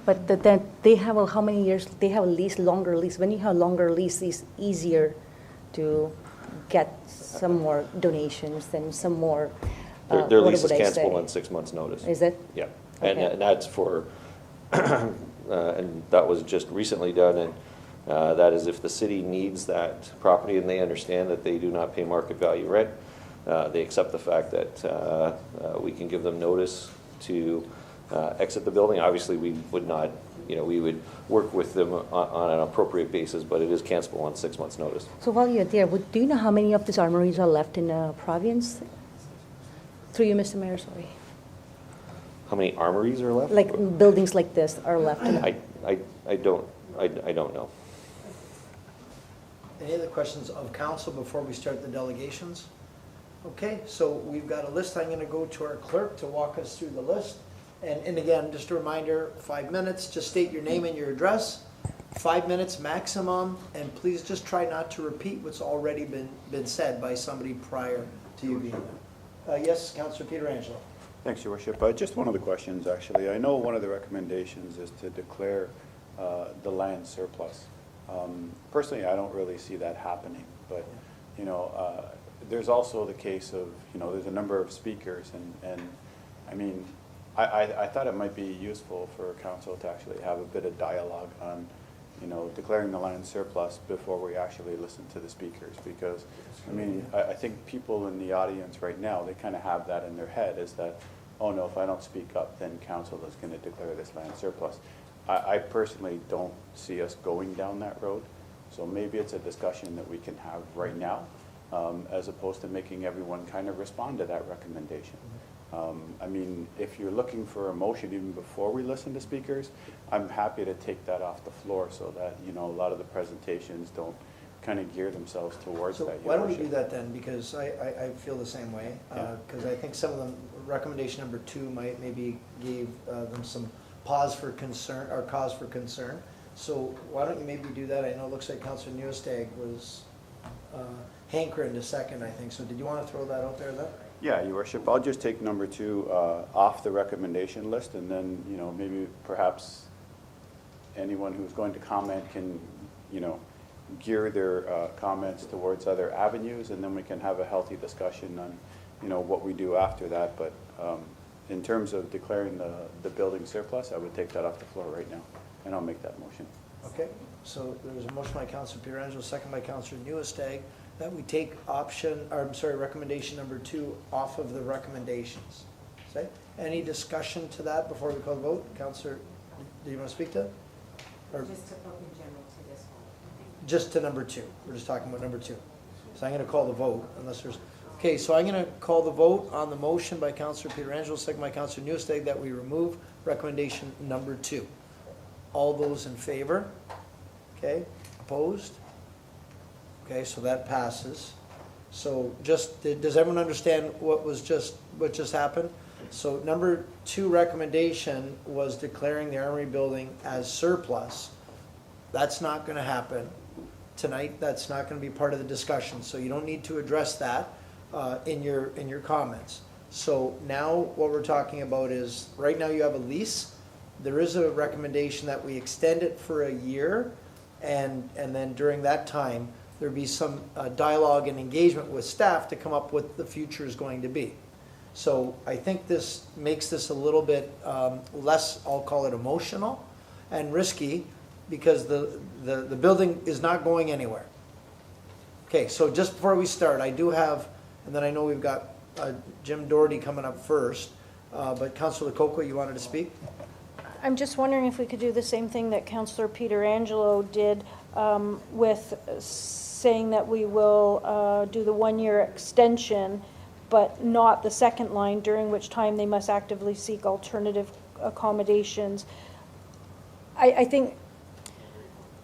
Speaker 14: But then they have how many years? They have a lease, longer lease. When you have longer lease, it's easier to get some more donations and some more.
Speaker 19: Their lease is cancelable on 6 months' notice.
Speaker 14: Is it?
Speaker 19: Yeah,
Speaker 14: Okay.
Speaker 19: and that's for, and that was just recently done, and that is if the city needs that property and they understand that they do not pay market value rent, they accept the fact that we can give them notice to exit the building. Obviously, we would not, we would work with them on an appropriate basis, but it is cancelable on 6 months' notice.
Speaker 14: So while you're there, do you know how many of these armories are left in the province? Through you, Mr. Mayor, sorry.
Speaker 19: How many armories are left?
Speaker 14: Like buildings like this are left in
Speaker 19: I don't know.
Speaker 2: Any other questions of council before we start the delegations? Okay, so we've got a list. I'm going to go to our clerk to walk us through the list. And again, just a reminder, 5 minutes, just state your name and your address, 5 minutes maximum, and please just try not to repeat what's already been said by somebody prior to you being there. Yes, Councillor Pietrangelo.
Speaker 7: Thanks, Your Worship. Just one of the questions, actually. I know one of the recommendations is to declare the land surplus. Personally, I don't really see that happening, but, there's also the case of, there's a number of speakers, and I mean, I thought it might be useful for council to actually have a bit of dialogue on, declaring the land surplus before we actually listen to the speakers, because, I mean, I think people in the audience right now, they kind of have that in their head, is that, oh no, if I don't speak up, then council is going to declare this land surplus. I personally don't see us going down that road, so maybe it's a discussion that we can have right now, as opposed to making everyone kind of respond to that recommendation. I mean, if you're looking for a motion even before we listen to speakers, I'm happy to take that off the floor so that, a lot of the presentations don't kind of gear themselves towards
Speaker 2: So
Speaker 7: that.
Speaker 2: why don't we do that then, because I feel the same way, because I think some of them, recommendation number 2 might maybe give them some pause for concern, or cause for concern. So why don't you maybe do that? I know it looks like Councillor Newestag was hankering to second, I think. So did you want to throw that out there then?
Speaker 7: Yeah, Your Worship, I'll just take number 2 off the recommendation list, and then, maybe perhaps anyone who's going to comment can, gear their comments towards other avenues, and then we can have a healthy discussion on, what we do after that. But in terms of declaring the building surplus, I would take that off the floor right now, and I'll make that motion.
Speaker 2: Okay, so there's a motion by Councillor Pietrangelo, second by Councillor Newestag, that we take recommendation number 2 off of the recommendations. Okay? Any discussion to that before we call the vote? Councillor, do you want to speak to it? Or
Speaker 11: Just to look in general to this one.
Speaker 2: just to number 2? We're just talking about number 2. So I'm going to call the vote unless there's, okay, so I'm going to call the vote on the motion by Councillor Pietrangelo, second by Councillor Newestag, that we remove recommendation number 2. All those in favor? Okay, opposed? Okay, so that passes. So does everyone understand what just happened? So number 2 recommendation was declaring the Armory building as surplus. That's not going to happen tonight. That's not going to be part of the discussion. So you don't need to address that in your comments. So now what we're talking about is, right now you have a lease. There is a recommendation that we extend it for a year, and then during that time, there'd be some dialogue and engagement with staff to come up with the future is going to be. So I think this makes this a little bit less, I'll call it emotional and risky, because the building is not going anywhere. Okay, so just before we start, I do have, and then I know we've got Jim Doherty coming up first, but Councillor Lococo, you wanted to speak?
Speaker 10: I'm just wondering if we could do the same thing that Councillor Pietrangelo did with saying that we will do the 1-year extension, but not the second line, during which time they must actively seek alternative accommodations. I think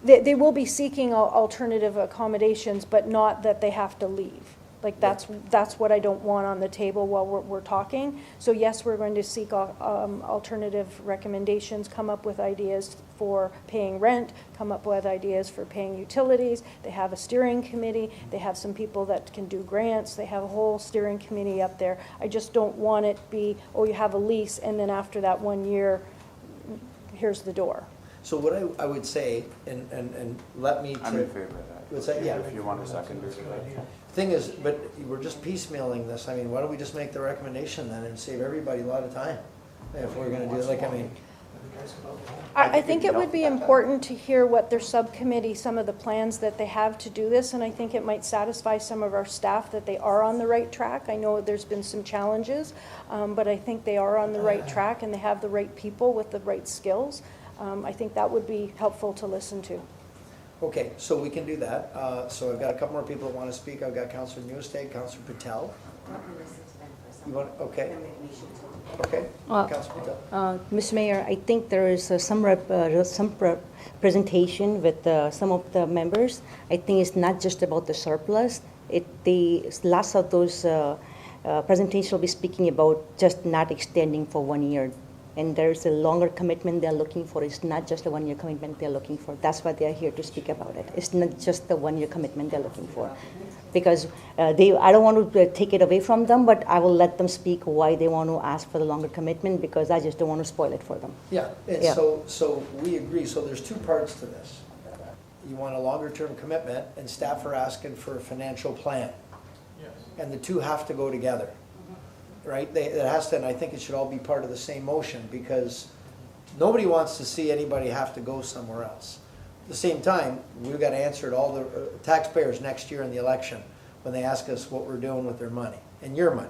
Speaker 10: they will be seeking alternative accommodations, but not that they have to leave. Like, that's what I don't want on the table while we're talking. So yes, we're going to seek alternative recommendations, come up with ideas for paying rent, come up with ideas for paying utilities. They have a steering committee. They have some people that can do grants. They have a whole steering committee up there. I just don't want it be, oh, you have a lease, and then after that 1 year, here's the door.
Speaker 2: So what I would say, and let me.
Speaker 7: I'm in favor of that.
Speaker 2: What's that? Yeah.
Speaker 7: If you want a second.
Speaker 2: Thing is, but we're just piecemealing this. I mean, why don't we just make the recommendation then and save everybody a lot of time? If we're gonna do it, like, I mean.
Speaker 10: I think it would be important to hear what their subcommittee, some of the plans that they have to do this, and I think it might satisfy some of our staff that they are on the right track. I know there's been some challenges, but I think they are on the right track and they have the right people with the right skills. I think that would be helpful to listen to.
Speaker 2: Okay, so we can do that. So I've got a couple more people that want to speak. I've got Councillor Newstead, Councillor Patel. You want, okay. Okay, Councillor Patel.
Speaker 14: Mr. Mayor, I think there is some presentation with some of the members. I think it's not just about the surplus. The last of those presentations will be speaking about just not extending for 1 year. And there's a longer commitment they're looking for. It's not just a 1 year commitment they're looking for. That's why they're here to speak about it. It's not just the 1 year commitment they're looking for. Because I don't want to take it away from them, but I will let them speak why they want to ask for the longer commitment, because I just don't want to spoil it for them.
Speaker 2: Yeah, and
Speaker 14: Yeah.
Speaker 2: so we agree. So there's two parts to this. You want a longer term commitment, and staff are asking for a financial plan. Yes. And the two have to go together. Right? It has to, and I think it should all be part of the same motion, because nobody wants to see anybody have to go somewhere else. At the same time, we've got to answer to all the taxpayers next year in the election when they ask us what we're doing with their money and your money.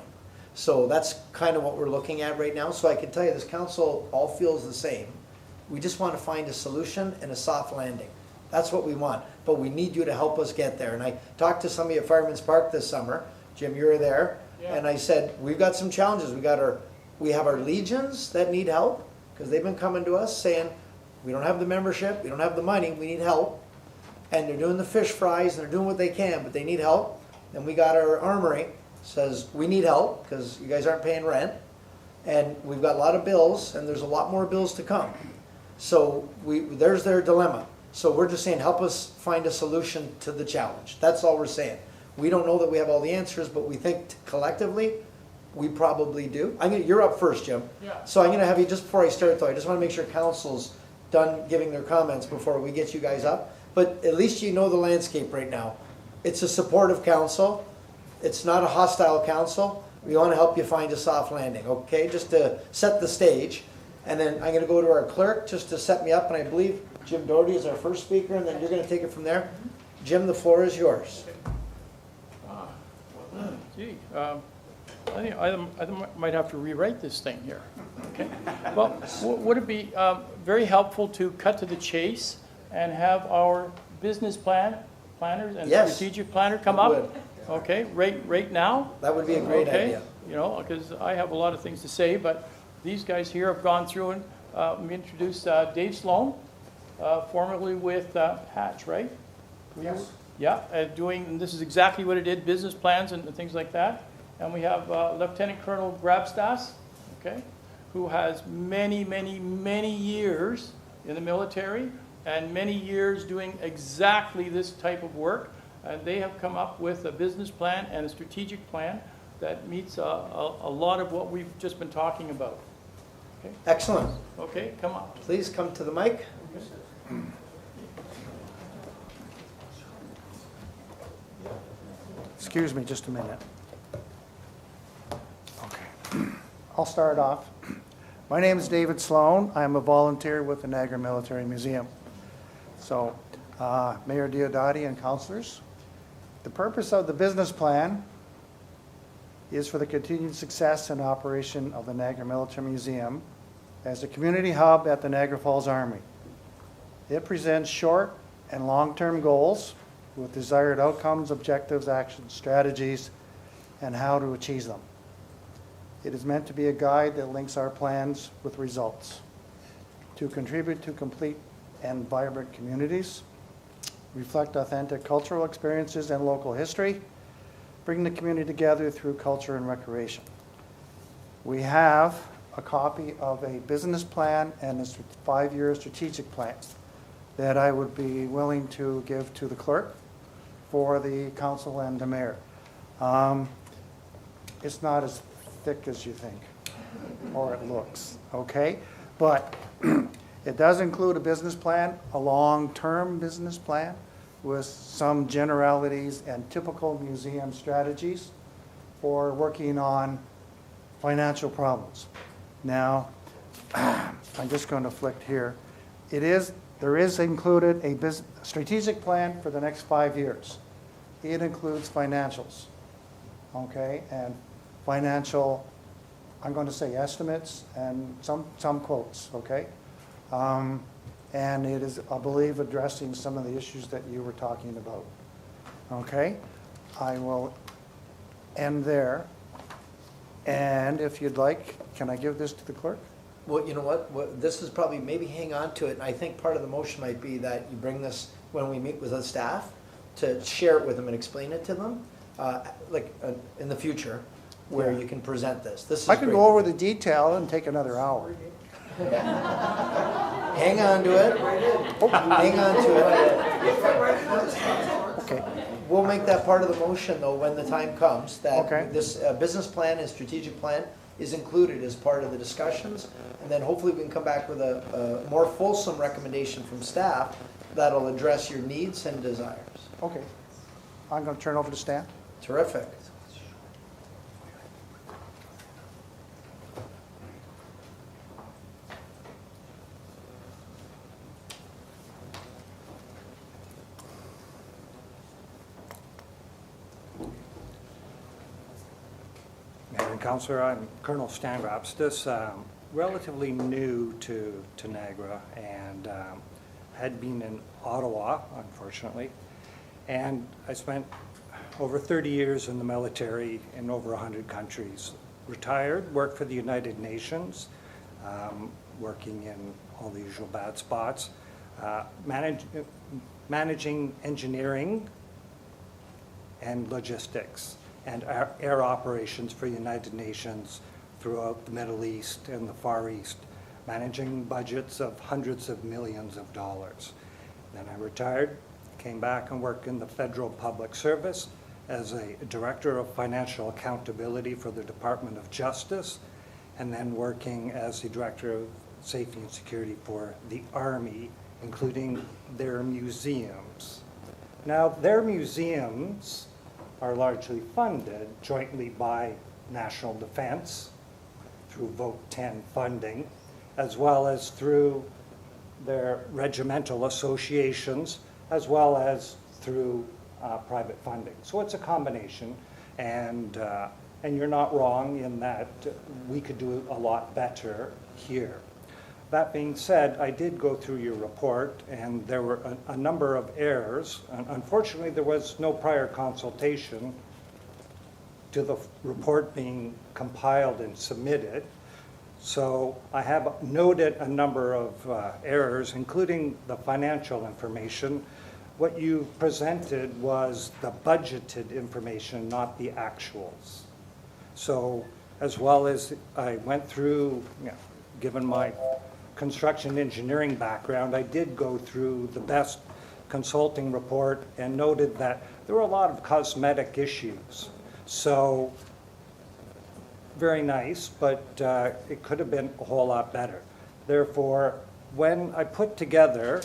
Speaker 2: So that's kind of what we're looking at right now. So I can tell you this council all feels the same. We just want to find a solution and a soft landing. That's what we want. But we need you to help us get there. And I talked to somebody at Fireman's Park this summer. Jim, you were there. Yeah. And I said, we've got some challenges. We have our legions that need help, because they've been coming to us saying, we don't have the membership, we don't have the money, we need help. And they're doing the fish fries, and they're doing what they can, but they need help. And we got our armory, says, we need help, because you guys aren't paying rent. And we've got a lot of bills, and there's a lot more bills to come. So there's their dilemma. So we're just saying, help us find a solution to the challenge. That's all we're saying. We don't know that we have all the answers, but we think collectively, we probably do. You're up first, Jim. Yeah. So I'm going to have you, just before I start though, I just want to make sure council's done giving their comments before we get you guys up. But at least you know the landscape right now. It's a supportive council. It's not a hostile council. We want to help you find a soft landing, okay? Just to set the stage. And then I'm going to go to our clerk just to set me up, and I believe Jim Doherty is our first speaker, and then you're going to take it from there. Jim, the floor is yours.
Speaker 1: Gee, I think I might have to rewrite this thing here. Okay. Well, would it be very helpful to cut to the chase and have our business planners and strategic planner come up? Okay, right now?
Speaker 2: That would be a great idea.
Speaker 1: You know, because I have a lot of things to say, but these guys here have gone through and let me introduce Dave Sloan, formerly with Hatch, right?
Speaker 2: Yes.
Speaker 1: Yeah, and this is exactly what it did, business plans and things like that. And we have Lieutenant Colonel Grabstas, okay, who has many, many, many years in the military and many years doing exactly this type of work. And they have come up with a business plan and a strategic plan that meets a lot of what we've just been talking about. Okay.
Speaker 2: Excellent.
Speaker 1: Okay, come on.
Speaker 2: Please come to the mic. Okay.
Speaker 22: Excuse me just a minute. Okay. I'll start off. My name is David Sloan. I'm a volunteer with the Niagara Military Museum. So, Mayor Diodati and councillors, the purpose of the business plan is for the continued success and operation of the Niagara Military Museum as a community hub at the Niagara Falls Army. It presents short and long-term goals with desired outcomes, objectives, actions, strategies, and how to achieve them. It is meant to be a guide that links our plans with results, to contribute to complete and vibrant communities, reflect authentic cultural experiences and local history, bring the community together through culture and recreation. We have a copy of a business plan and a 5-year strategic plan that I would be willing to give to the clerk for the council and the mayor. It's not as thick as you think, or it looks, okay? But it does include a business plan, a long-term business plan with some generalities and typical museum strategies for working on financial problems. Now, I'm just going to flick here. There is included a strategic plan for the next 5 years. It includes financials, okay, and financial, I'm going to say estimates and some quotes, okay? And it is, I believe, addressing some of the issues that you were talking about, okay? I will end there. And if you'd like, can I give this to the clerk?
Speaker 2: Well, you know what, this is probably, maybe hang on to it, and I think part of the motion might be that you bring this when we meet with the staff, to share it with them and explain it to them, in the future, where you can present this. This is
Speaker 22: I can
Speaker 2: great.
Speaker 22: go over the detail and take another hour.
Speaker 2: Hang on to it. Hang on to it.
Speaker 22: Okay.
Speaker 2: We'll make that part of the motion, though, when the time comes, that
Speaker 22: Okay.
Speaker 2: this business plan and strategic plan is included as part of the discussions, and then hopefully we can come back with a more fulsome recommendation from staff that'll address your needs and desires.
Speaker 22: Okay. I'm going to turn over to Stan.
Speaker 2: Terrific.
Speaker 4: Mayor and Councillor, I'm Colonel Stan Grabstis, relatively new to Niagara, and had been in Ottawa, unfortunately, and I spent over 30 years in the military in over 100 countries. Retired, worked for the United Nations, working in all the usual bad spots, managing engineering and logistics and air operations for United Nations throughout the Middle East and the Far East, managing budgets of hundreds of millions of dollars. Then I retired, came back and worked in the federal public service as a director of financial accountability for the Department of Justice, and then working as the director of safety and security for the Army, including their museums. Now, their museums are largely funded jointly by National Defense through Vote 10 funding, as well as through their regimental associations, as well as through private funding. So it's a combination, and you're not wrong in that we could do a lot better here. That being said, I did go through your report, and there were a number of errors. Unfortunately, there was no prior consultation to the report being compiled and submitted. So I have noted a number of errors, including the financial information. What you presented was the budgeted information, not the actuals. So as well as I went through, given my construction engineering background, I did go through the best consulting report and noted that there were a lot of cosmetic issues. So very nice, but it could have been a whole lot better. Therefore, when I put together,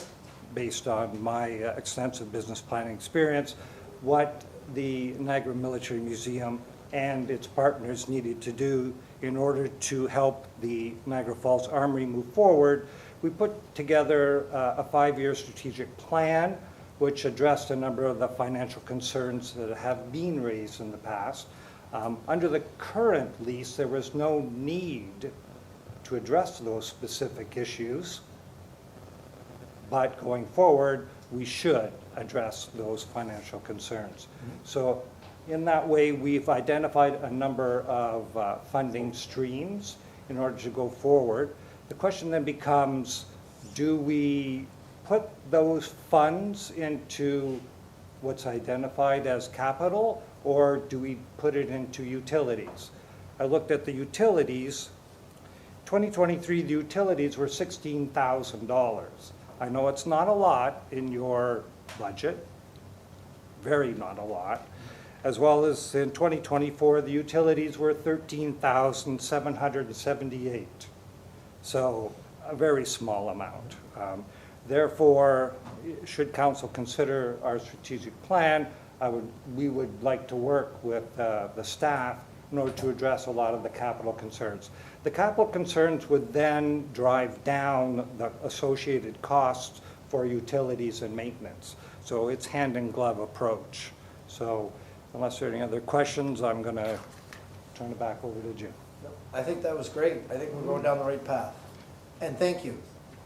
Speaker 4: based on my extensive business planning experience, what the Niagara Military Museum and its partners needed to do in order to help the Niagara Falls Armory move forward, we put together a 5-year strategic plan which addressed a number of the financial concerns that have been raised in the past. Under the current lease, there was no need to address those specific issues, but going forward, we should address those financial concerns. So in that way, we've identified a number of funding streams in order to go forward. The question then becomes, do we put those funds into what's identified as capital, or do we put it into utilities? I looked at the utilities. 2023, the utilities were $16,000. I know it's not a lot in your budget, very not a lot, as well as in 2024, the utilities were $13,778. So a very small amount. Therefore, should council consider our strategic plan, we would like to work with the staff in order to address a lot of the capital concerns. The capital concerns would then drive down the associated costs for utilities and maintenance. So it's hand-in-glove approach. So unless there are any other questions, I'm going to turn it back over to Jim.
Speaker 2: I think that was great. I think we're going down the right path. And thank you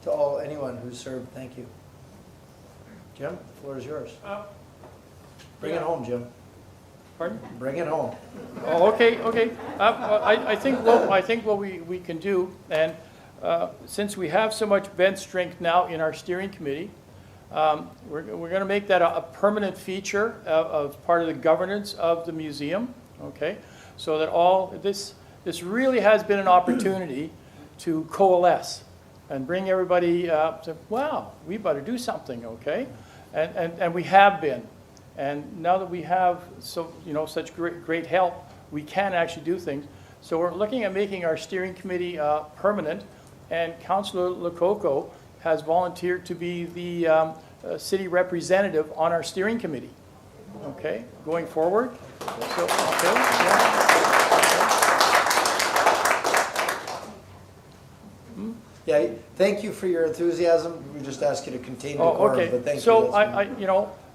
Speaker 2: to anyone who served. Thank you. Jim, the floor is yours. Bring it home, Jim.
Speaker 1: Pardon?
Speaker 2: Bring it home.
Speaker 1: Oh, okay. I think what we can do, and since we have so much bench strength now in our steering committee, we're going to make that a permanent feature of part of the governance of the museum. Okay, so that this really has been an opportunity to coalesce and bring everybody to, wow, we better do something. Okay, and we have been. And now that we have such great help, we can actually do things. So we're looking at making our steering committee permanent, and Councillor Lococo has volunteered to be the city representative on our steering committee. Okay, going forward. So, okay.
Speaker 2: Yeah, thank you for your enthusiasm. We just ask you to continue to coordinate, but thank you.
Speaker 1: So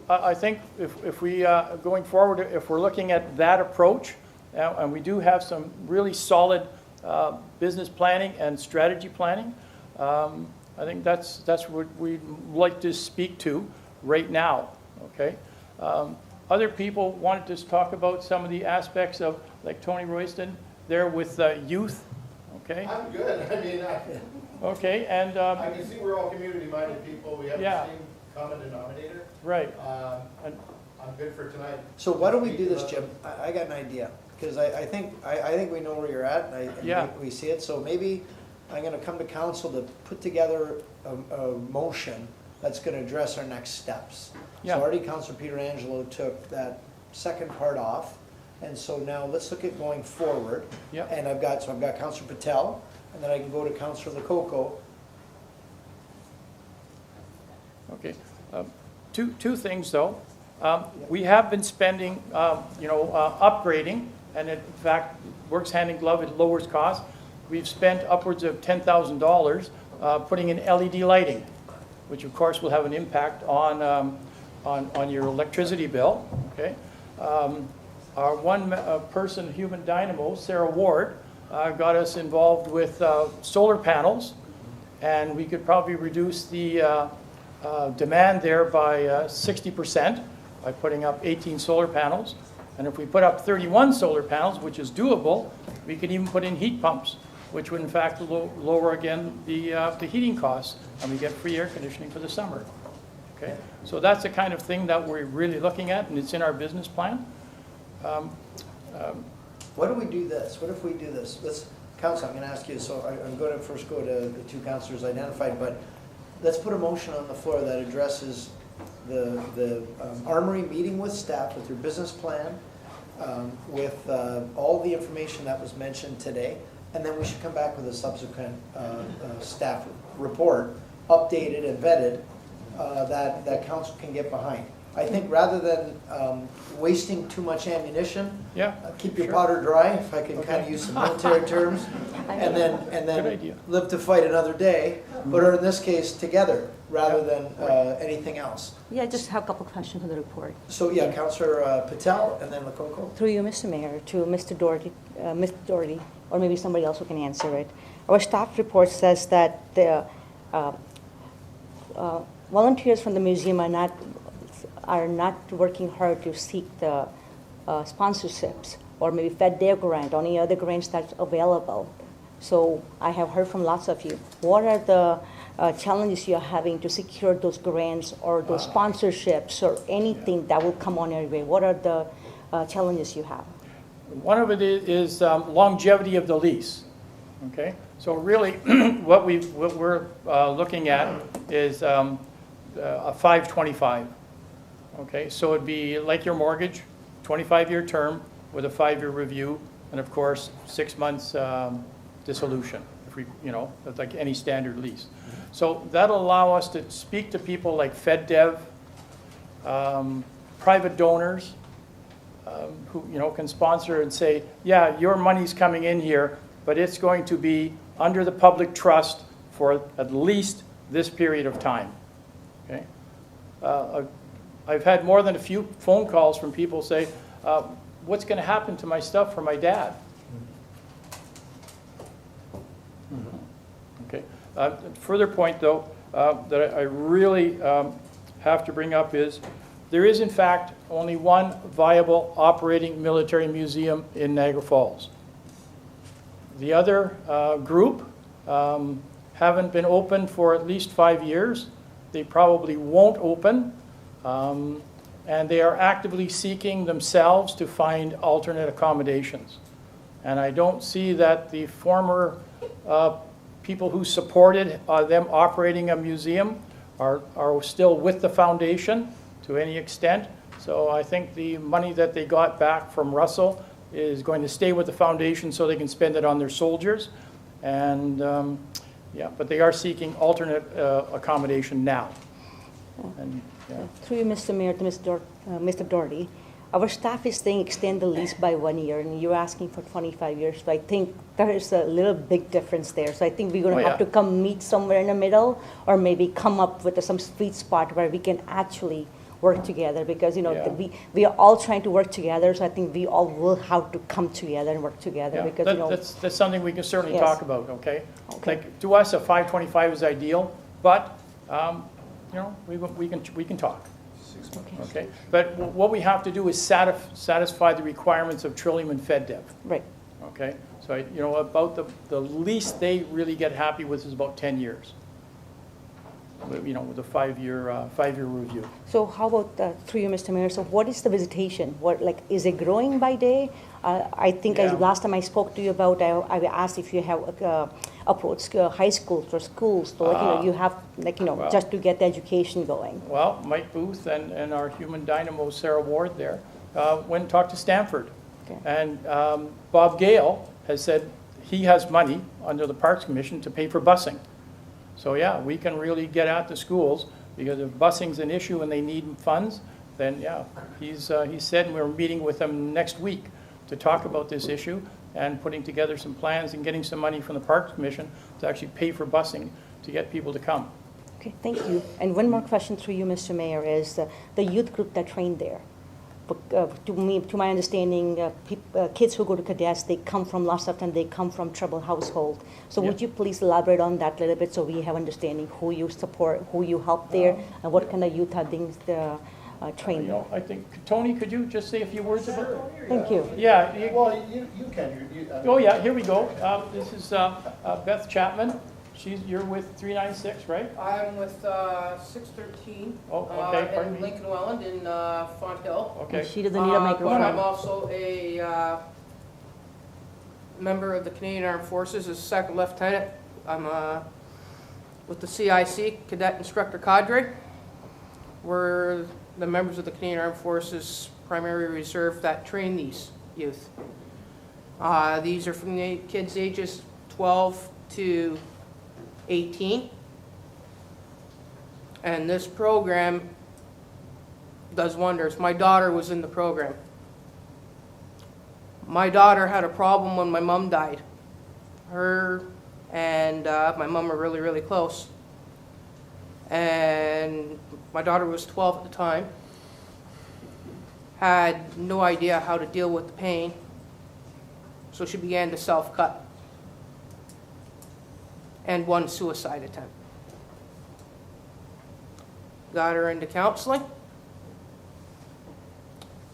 Speaker 1: I think if we, going forward, if we're looking at that approach, and we do have some really solid business planning and strategy planning, I think that's what we'd like to speak to right now, okay? Other people wanted to talk about some of the aspects of, like Tony Royston, there with youth, okay?
Speaker 21: I'm good. I mean,
Speaker 1: okay, and
Speaker 21: I can see we're all community-minded people. We have the same common denominator.
Speaker 1: Right.
Speaker 21: I'm good for tonight.
Speaker 2: So why don't we do this, Jim? I got an idea, because I think we know where you're at, and we see it. So maybe I'm going to come to council to put together a motion that's going to address our next steps. So already Councilor Peter Angelo took that second part off, and so now let's look at going forward. And I've got Councilor Patel, and then I can go to Councilor Lococo.
Speaker 1: Okay. Two things, though. We have been spending, upgrading, and in fact, works hand in glove, it lowers costs. We've spent upwards of $10,000 putting in LED lighting, which of course will have an impact on your electricity bill. Okay. Our one-person human dynamo, Sarah Ward, got us involved with solar panels, and we could probably reduce the demand there by 60% by putting up 18 solar panels. And if we put up 31 solar panels, which is doable, we could even put in heat pumps, which would in fact lower again the heating costs, and we get free air conditioning for the summer. Okay, so that's the kind of thing that we're really looking at, and it's in our business plan.
Speaker 2: What do we do this? What if we do this? Council, I'm going to ask you, so I'm going to first go to the two councillors identified, but let's put a motion on the floor that addresses the Armory meeting with staff, with your business plan, with all the information that was mentioned today, and then we should come back with a subsequent staff report, updated and vetted, that council can get behind. I think rather than wasting too much ammunition, keep your powder dry, if I can kind of use some military terms, and then live to fight another day, but are in this case together rather than anything else.
Speaker 14: Yeah, I just have a couple questions on the report.
Speaker 2: So Councillor Patel and then Lococo.
Speaker 14: Through you, Mr. Mayor, to Mr. Doherty, or maybe somebody else who can answer it. Our staff report says that the volunteers from the museum are not working hard to seek the sponsorships or maybe fed their grant or any other grants that's available. So I have heard from lots of you. What are the challenges you're having to secure those grants or those sponsorships or anything that will come on your way? What are the challenges you have?
Speaker 1: One of it is longevity of the lease, okay? So really, what we're looking at is a 525, okay? So it'd be like your mortgage, 25-year term with a 5-year review, and of course, 6 months dissolution, if we, that's like any standard lease. So that'll allow us to speak to people like FedDev, private donors, who can sponsor and say, yeah, your money's coming in here, but it's going to be under the public trust for at least this period of time. Okay, I've had more than a few phone calls from people say, what's going to happen to my stuff for my dad? Okay. Further point, though, that I really have to bring up is there is, in fact, only one viable operating military museum in Niagara Falls. The other group haven't been open for at least 5 years. They probably won't open, and they are actively seeking themselves to find alternate accommodations. And I don't see that the former people who supported them operating a museum are still with the foundation to any extent. So I think the money that they got back from Russell is going to stay with the foundation so they can spend it on their soldiers. And yeah, but they are seeking alternate accommodation now. And, yeah.
Speaker 14: Through you, Mr. Mayor, to Mr. Doherty, our staff is saying extend the lease by 1 year, and you're asking for 25 years. So I think there is a little big difference there. So I think we're going to have to come meet somewhere in the middle, or maybe come up with some sweet spot where we can actually work together, because we are all trying to work together. So I think we all will have to come together and work together, because
Speaker 1: that's something we can certainly talk about. Okay, like to us, a 525 is ideal, but we can talk. Okay, but what we have to do is satisfy the requirements of Trillium and FedDev.
Speaker 14: Right.
Speaker 1: Okay, so about the least they really get happy with is about 10 years. With a 5-year review.
Speaker 14: So how about through you, Mr. Mayor? So what is the visitation? Is it growing by day? I think last time I spoke to you about, I asked if you have approached high schools or schools, so you have just to get the education going.
Speaker 1: Well, Mike Booth and our human dynamo Sarah Ward there went and talked to Stanford, and Bob Gale has said he has money under the Parks Commission to pay for busing. So yeah, we can really get at the schools, because if busing's an issue and they need funds, then yeah, he said, and we're meeting with him next week to talk about this issue and putting together some plans and getting some money from the Parks Commission to actually pay for busing to get people to come.
Speaker 14: Okay, thank you. And one more question through you, Mr. Mayor, is the youth group that trained there. To my understanding, kids who go to cadets, they come from lots of time, they come from troubled household. So would you please elaborate on that a little bit, so we have understanding who you support, who you help there, and what kind of youth are being trained there?
Speaker 1: I think, Tony, could you just say a few words about it?
Speaker 14: Thank you.
Speaker 1: Yeah.
Speaker 21: Well, you can.
Speaker 1: Oh yeah, here we go. This is Beth Chapman. You're with 396, right?
Speaker 5: I'm with 613.
Speaker 1: Oh, okay, pardon me.
Speaker 5: In Lincoln Welland in Font Hill.
Speaker 1: Okay.
Speaker 14: She doesn't need a microphone.
Speaker 5: But I'm also a member of the Canadian Armed Forces as a second lieutenant. I'm with the CIC, Cadet Instructor Cadre. We're the members of the Canadian Armed Forces primary reserve that train these youth. These are from the kids ages 12 to 18, and this program does wonders. My daughter was in the program. My daughter had a problem when my mom died. Her and my mom were really, really close, and my daughter was 12 at the time, had no idea how to deal with the pain, so she began to self-cut. And one suicide attempt. Got her into counseling,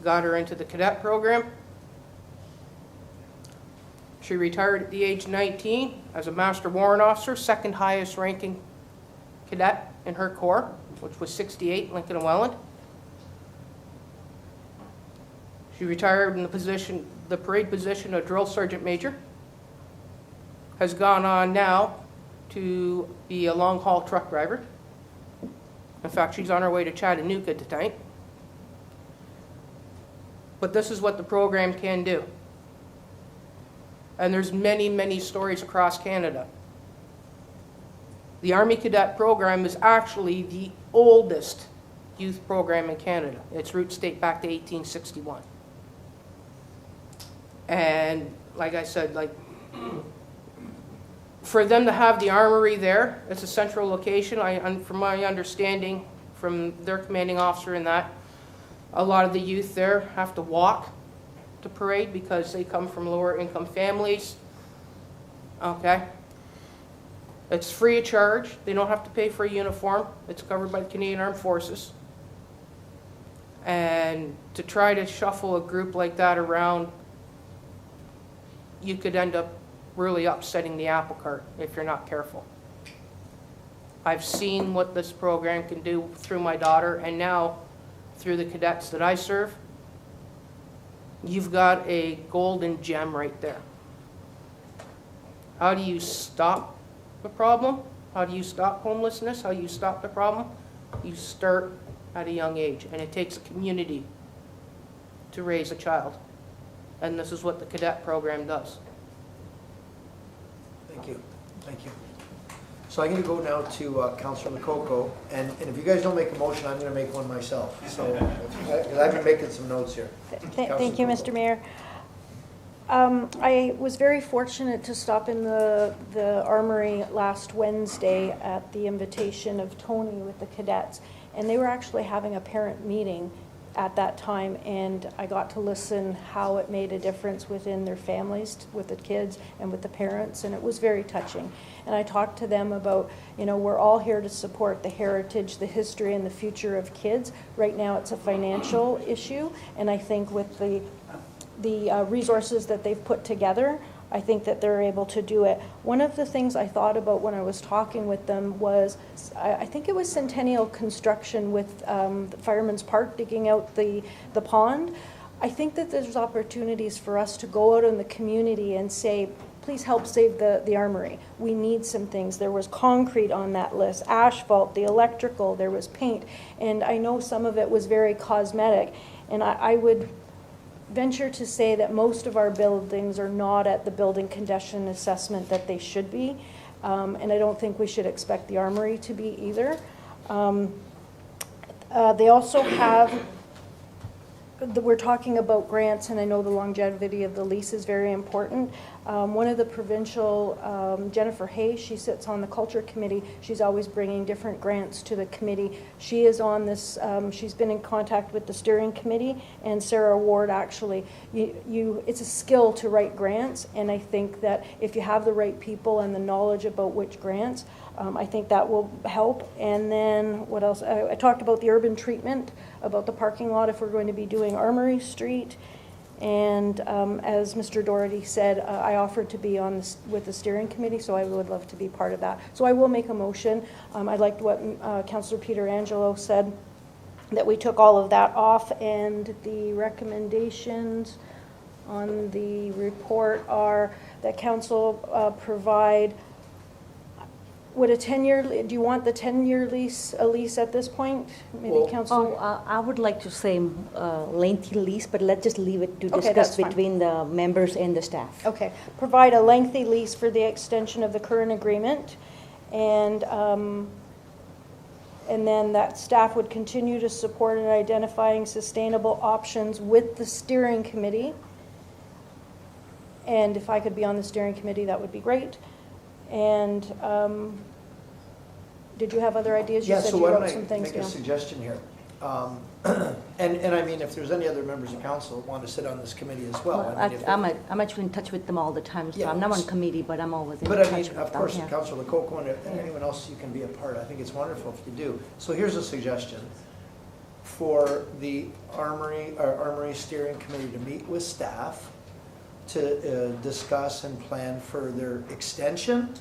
Speaker 5: got her into the cadet program. She retired at the age of 19 as a master warrant officer, second highest ranking cadet in her corps, which was 68, Lincoln and Welland. She retired in the parade position of drill sergeant major. Has gone on now to be a long-haul truck driver. In fact, she's on her way to Chattanooga tonight. But this is what the program can do. And there's many, many stories across Canada. The Army Cadet program is actually the oldest youth program in Canada. Its roots date back to 1861. And like I said, for them to have the armory there, it's a central location. From my understanding from their commanding officer in that, a lot of the youth there have to walk to parade because they come from lower income families. Okay. It's free of charge. They don't have to pay for a uniform. It's covered by the Canadian Armed Forces. And to try to shuffle a group like that around, you could end up really upsetting the apple cart if you're not careful. I've seen what this program can do through my daughter, and now through the cadets that I serve. You've got a golden gem right there. How do you stop the problem? How do you stop homelessness? How do you stop the problem? You start at a young age, and it takes a community to raise a child. And this is what the cadet program does.
Speaker 2: Thank you. Thank you. So I'm going to go now to Councillor Lococo, and if you guys don't make a motion, I'm going to make one myself. So, because I've been making some notes here.
Speaker 10: Thank you, Mr. Mayor. I was very fortunate to stop in the armory last Wednesday at the invitation of Tony with the cadets, and they were actually having a parent meeting at that time, and I got to listen how it made a difference within their families, with the kids and with the parents, and it was very touching. And I talked to them about, we're all here to support the heritage, the history, and the future of kids. Right now it's a financial issue, and I think with the resources that they've put together, I think that they're able to do it. One of the things I thought about when I was talking with them was, I think it was Centennial Construction with the Fireman's Park digging out the pond. I think that there's opportunities for us to go out in the community and say, please help save the armory. We need some things. There was concrete on that list, asphalt, the electrical, there was paint, and I know some of it was very cosmetic, and I would venture to say that most of our buildings are not at the building condition assessment that they should be, and I don't think we should expect the armory to be either. They also have, we're talking about grants, and I know the longevity of the lease is very important. One of the provincial, Jennifer Hayes, she sits on the culture committee. She's always bringing different grants to the committee. She is on this, she's been in contact with the steering committee, and Sarah Ward actually, it's a skill to write grants, and I think that if you have the right people and the knowledge about which grants, I think that will help. And then what else? I talked about the urban treatment, about the parking lot if we're going to be doing Armory Street. And as Mr. Doherty said, I offered to be on with the steering committee, so I would love to be part of that. So I will make a motion. I liked what Councillor Peter Angelo said, that we took all of that off, and the recommendations on the report are that council provide, would a 10-year, do you want the 10-year lease, a lease at this point? Maybe Councillor?
Speaker 14: I would like to say lengthy lease, but let's just leave it to
Speaker 10: Okay,
Speaker 14: discuss
Speaker 10: that's fine.
Speaker 14: between the members and the staff.
Speaker 10: Okay, provide a lengthy lease for the extension of the current agreement, and then that staff would continue to support in identifying sustainable options with the steering committee. And if I could be on the steering committee, that would be great. And did you have other ideas? You
Speaker 2: Yeah,
Speaker 10: said
Speaker 2: so
Speaker 10: you
Speaker 2: why don't
Speaker 10: wrote some
Speaker 2: I
Speaker 10: things
Speaker 2: make a
Speaker 10: down.
Speaker 2: suggestion here? And I mean, if there's any other members of council that want to sit on this committee as well.
Speaker 14: Well,
Speaker 2: I mean, if
Speaker 14: I'm actually in touch with them all the time, so
Speaker 2: Yeah,
Speaker 14: I'm not on
Speaker 2: it's-
Speaker 14: committee, but I'm always in touch
Speaker 2: But I
Speaker 14: with
Speaker 2: mean,
Speaker 14: them.
Speaker 2: of course,
Speaker 14: yeah.
Speaker 2: Councilor Lococo and anyone else you can be a part. I think it's wonderful if you do. So here's a suggestion for the Armory Steering Committee to meet with staff to discuss and plan for their extension,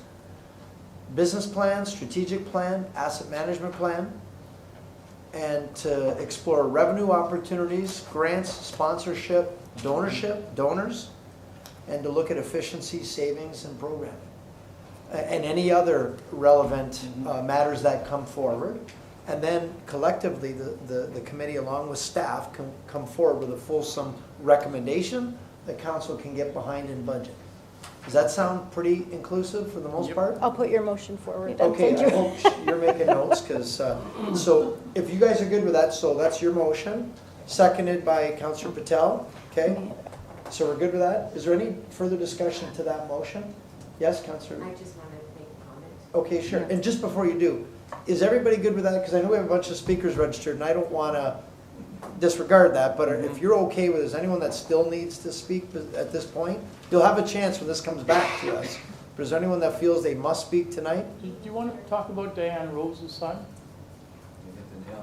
Speaker 2: business plan, strategic plan, asset management plan, and to explore revenue opportunities, grants, sponsorship, donors, and to look at efficiency, savings, and programming. And any other relevant matters that come forward. And then collectively, the committee, along with staff, can come forward with a fulsome recommendation that council can get behind in budget. Does that sound pretty inclusive for the most part?
Speaker 10: I'll put your motion forward then.
Speaker 2: Okay,
Speaker 10: Thank
Speaker 2: I
Speaker 10: you.
Speaker 2: hope you're making notes, because, so if you guys are good with that, so that's your motion, seconded by Councillor Patel, okay? So we're good with that? Is there any further discussion to that motion? Yes, Councillor?
Speaker 11: I just wanted to make a comment.
Speaker 2: Okay, sure. And just before you do, is everybody good with that? Because I know we have a bunch of speakers registered, and I don't want to disregard that, but if you're okay with it, is anyone that still needs to speak at this point? You'll have a chance when this comes back to us. But is there anyone that feels they must speak tonight?
Speaker 1: Do you want to talk about Diane Rose's son?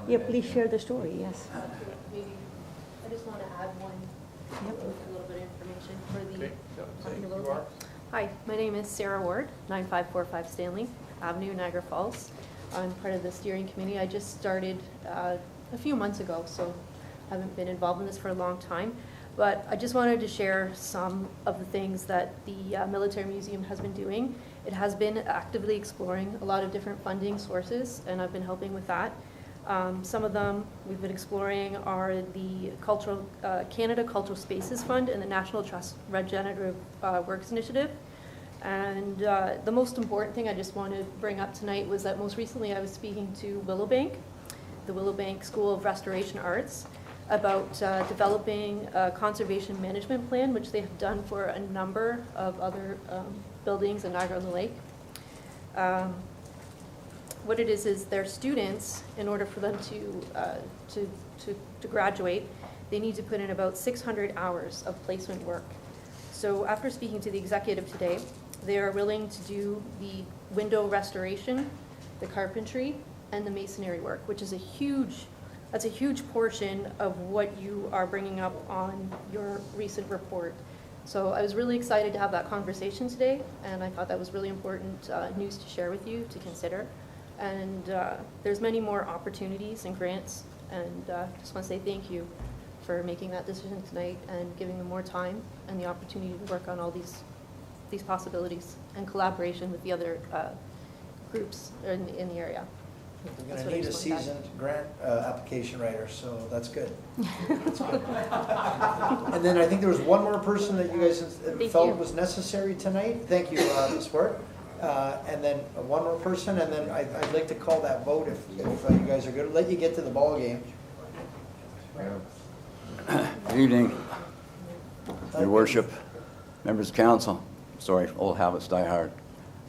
Speaker 14: Yeah, please share the story, yes.
Speaker 6: Maybe, I just want to add one, a little bit of information for the.
Speaker 1: Okay,
Speaker 6: talking
Speaker 1: you
Speaker 6: about
Speaker 1: are.
Speaker 6: that. Hi, my name is Sarah Ward, 9545 Stanley Avenue, Niagara Falls. I'm part of the steering committee. I just started a few months ago, so I haven't been involved in this for a long time. But I just wanted to share some of the things that the Military Museum has been doing. It has been actively exploring a lot of different funding sources, and I've been helping with that. Some of them we've been exploring are the Canada Cultural Spaces Fund and the National Trust Regenerative Works Initiative. And the most important thing I just want to bring up tonight was that most recently I was speaking to Willowbank, the Willowbank School of Restoration Arts, about developing a conservation management plan, which they have done for a number of other buildings in Niagara-on-the-Lake. What it is their students, in order for them to graduate, they need to put in about 600 hours of placement work. So after speaking to the executive today, they are willing to do the window restoration, the carpentry, and the masonry work, which is that's a huge portion of what you are bringing up on your recent report. So I was really excited to have that conversation today, and I thought that was really important news to share with you to consider. And there's many more opportunities and grants, and just want to say thank you for making that decision tonight and giving them more time and the opportunity to work on all these possibilities and collaboration with the other groups in the area.
Speaker 2: We're going to need a seasoned grant application writer, so that's good. That's good. And then I think there was one more person that you guys felt was necessary tonight. Thank you, Ms. Ward. And then one more person, and then I'd like to call that vote if you guys are good. I'll let you get to the ball game.
Speaker 20: Good evening, Your Worship, members of council. Sorry, old habits die hard.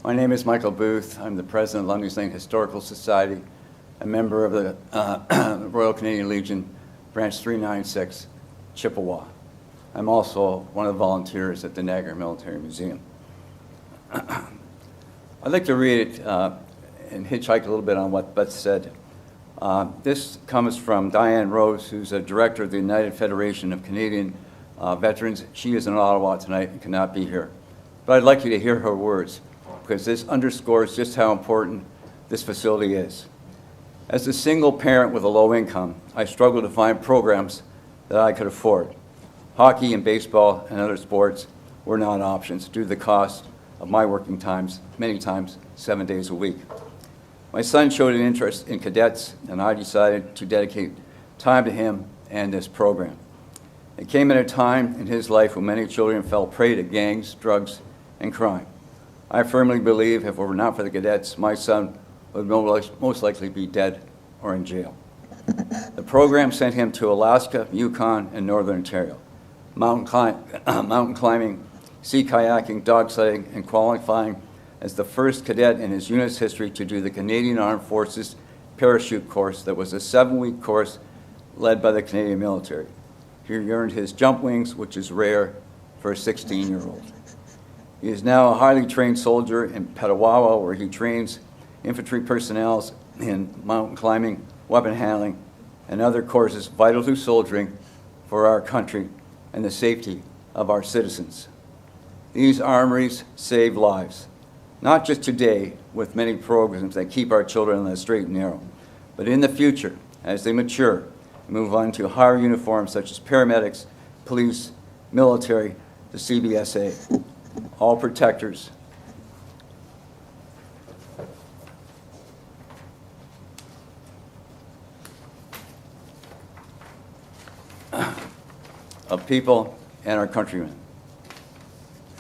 Speaker 20: My name is Michael Booth. I'm the president of Lundy's Lane Historical Society, a member of the Royal Canadian Legion, Branch 396, Chippewa. I'm also one of the volunteers at the Niagara Military Museum. I'd like to read it and hitchhike a little bit on what Beth said. This comes from Diane Rose, who's a director of the United Federation of Canadian Veterans. She is in Ottawa tonight and cannot be here. But I'd like you to hear her words, because this underscores just how important this facility is. As a single parent with a low income, I struggled to find programs that I could afford. Hockey and baseball and other sports were not options due to the cost of my working times, many times 7 days a week. My son showed an interest in cadets, and I decided to dedicate time to him and this program. It came at a time in his life when many children fell prey to gangs, drugs, and crime. I firmly believe if it were not for the cadets, my son would most likely be dead or in jail. The program sent him to Alaska, Yukon, and Northern Ontario. Mountain climbing, sea kayaking, dog sledding, and qualifying as the first cadet in his unit's history to do the Canadian Armed Forces parachute course that was a 7-week course led by the Canadian military. He earned his jump wings, which is rare for a 16-year-old. He is now a highly trained soldier in Petawawa, where he trains infantry personnel in mountain climbing, weapon handling, and other courses vital to soldiering for our country and the safety of our citizens. These armories save lives, not just today with many programs that keep our children on the straight and narrow, but in the future as they mature and move on to higher uniforms such as paramedics, police, military, the CBSA, all protectors. Of people and our countrymen.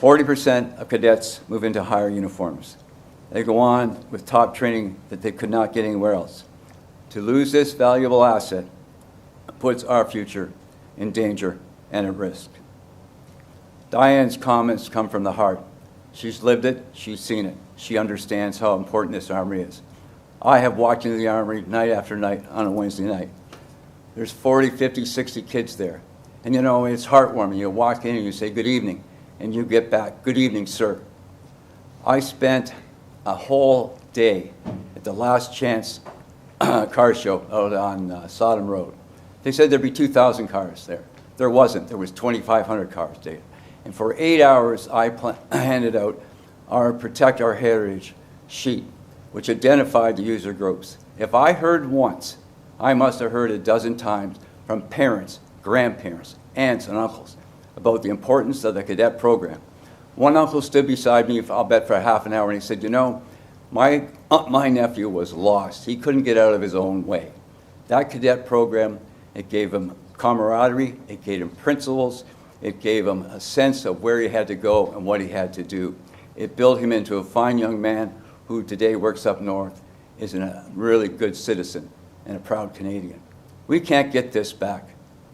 Speaker 20: 40% of cadets move into higher uniforms. They go on with top training that they could not get anywhere else. To lose this valuable asset puts our future in danger and at risk. Diane's comments come from the heart. She's lived it, she's seen it. She understands how important this Armory is. I have walked into the Armory night after night on a Wednesday night. There's 40, 50, 60 kids there. And you know, it's heartwarming. You walk in and you say, good evening, and you get back, good evening, sir. I spent a whole day at the Last Chance car show out on Sodom Road. They said there'd be 2,000 cars there. There wasn't. There was 2,500 cars, Dave. And for 8 hours, I handed out our Protect Our Heritage sheet, which identified the user groups. If I heard once, I must have heard a dozen times from parents, grandparents, aunts, and uncles about the importance of the cadet program. One uncle stood beside me, I'll bet, for half an hour, and he said, you know, my nephew was lost. He couldn't get out of his own way. That cadet program, it gave him camaraderie, it gave him principles, it gave him a sense of where he had to go and what he had to do. It built him into a fine young man who today works up north, is a really good citizen and a proud Canadian. We can't get this back.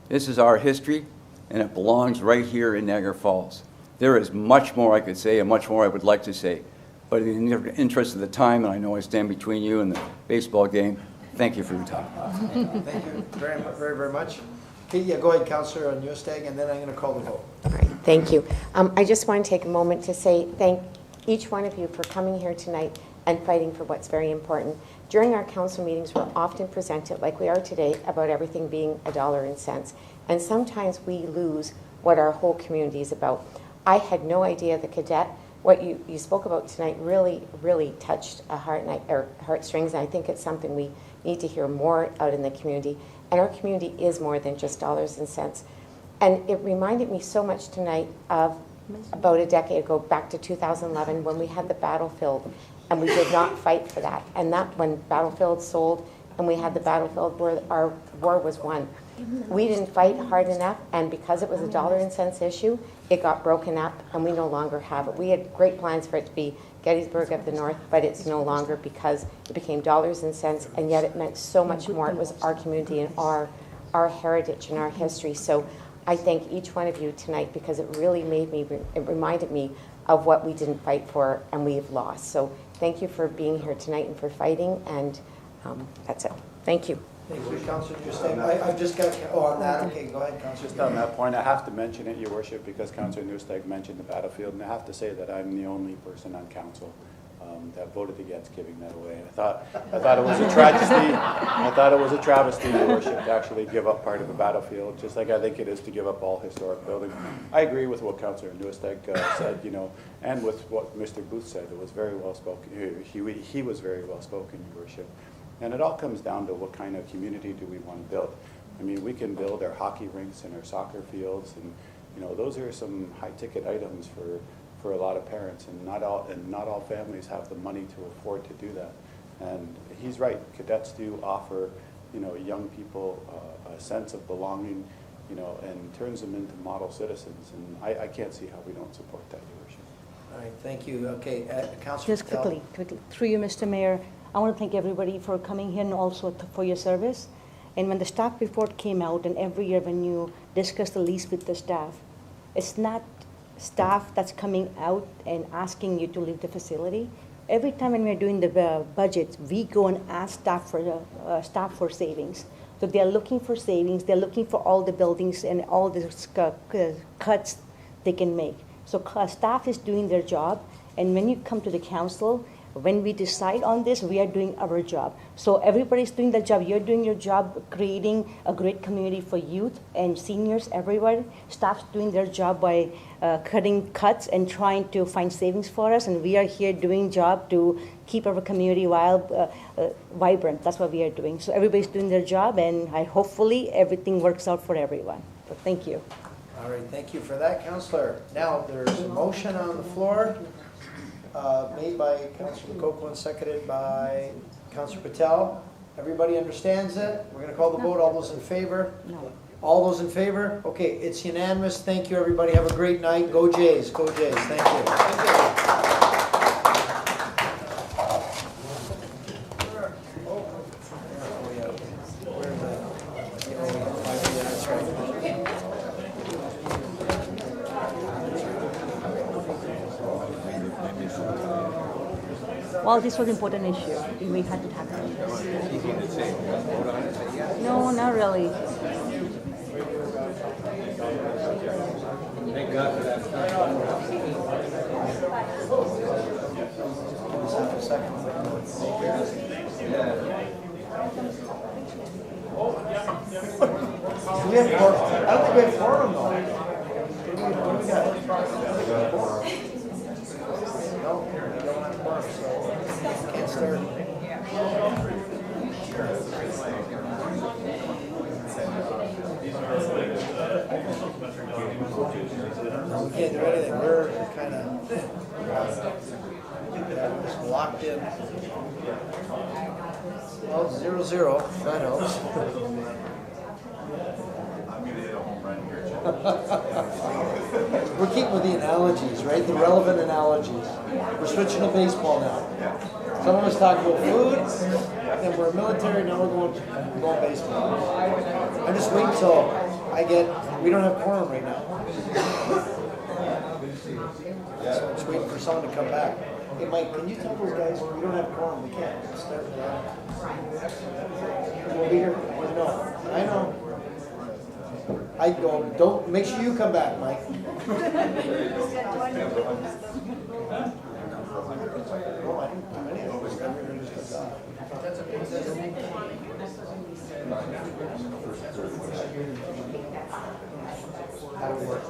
Speaker 20: This is our history, and it belongs right here in Niagara Falls. There is much more I could say and much more I would like to say, but in the interest of the time, and I know I stand between you and the baseball game, thank you for your time.
Speaker 2: Thank you very, very, very much. Okay, yeah, go ahead, Councillor Newstag, and then I'm going to call the vote.
Speaker 11: All right, thank you. I just want to take a moment to say thank each one of you for coming here tonight and fighting for what's very important. During our council meetings, we're often presented, like we are today, about everything being a dollar and cents. And sometimes we lose what our whole community is about. I had no idea the cadet, what you spoke about tonight really, really touched a heartstrings. And I think it's something we need to hear more out in the community. And our community is more than just dollars and cents. And it reminded me so much tonight of about a decade ago, back to 2011, when we had the battlefield. And we did not fight for that. And that when Battlefield sold and we had the battlefield where our war was won. We didn't fight hard enough, and because it was a dollar and cents issue, it got broken up and we no longer have it. We had great plans for it to be Gettysburg of the North, but it's no longer because it became dollars and cents, and yet it meant so much more. It was our community and our heritage and our history. So I thank each one of you tonight because it really it reminded me of what we didn't fight for and we've lost. So thank you for being here tonight and for fighting, and that's it. Thank you.
Speaker 2: Thank you, Councillor Newstag. I've just got, on that, okay, go ahead, Councillor.
Speaker 7: Just on that point, I have to mention it, Your Worship, because Councillor Newstag mentioned the battlefield, and I have to say that I'm the only person on council that voted against giving that away. I thought it was a tragedy. I thought it was a travesty, Your Worship, to actually give up part of a battlefield, just like I think it is to give up all historic buildings. I agree with what Councillor Newstag said, you know, and with what Mr. Booth said. It was very well spoken. He was very well spoken, Your Worship. And it all comes down to what kind of community do we want to build. I mean, we can build our hockey rinks and our soccer fields, and you know, those are some high-ticket items for a lot of parents, and not all families have the money to afford to do that. And he's right. Cadets do offer, you know, young people a sense of belonging, you know, and turns them into model citizens. And I can't see how we don't support that, Your Worship.
Speaker 2: All right, thank you. Okay, Councillor.
Speaker 14: Just quickly, through you, Mr. Mayor, I want to thank everybody for coming here and also for your service. And when the staff report came out, and every year when you discuss the lease with the staff, it's not staff that's coming out and asking you to leave the facility. Every time when we're doing the budget, we go and ask staff for savings. So they're looking for savings. They're looking for all the buildings and all the cuts they can make. So staff is doing their job. And when you come to the council, when we decide on this, we are doing our job. So everybody's doing their job. You're doing your job, creating a great community for youth and seniors everywhere. Staff's doing their job by cutting cuts and trying to find savings for us, and we are here doing job to keep our community vibrant. That's what we are doing. So everybody's doing their job, and hopefully everything works out for everyone. So thank you.
Speaker 2: All right, thank you for that, Councillor. Now, there's a motion on the floor made by Councillor Lococo and seconded by Councillor Patel. Everybody understands it? We're going to call the vote. All those in favor?
Speaker 14: No.
Speaker 2: All those in favor? Okay, it's unanimous. Thank you, everybody. Have a great night. Go Jays. Go Jays. Thank you.
Speaker 14: Well, this was an important issue. We had to tackle it. No, not really.
Speaker 2: Thank God for that. Do we have quorum? I don't think we have quorum though. What do we got? No, we don't have quorum, so can't start. We can't do anything. We're kind of just locked in. Well, 0-0. That helps. We're keeping with the analogies, right? The relevant analogies. We're switching to baseball now. Some of us talk about food, then we're military, now we're going baseball. I'm just waiting till we don't have quorum right now. So I'm just waiting for someone to come back. Hey Mike, can you tell those guys we don't have quorum, we can't start with that. We'll be here, no, I know. I go, don't, make sure you come back, Mike. How do we work?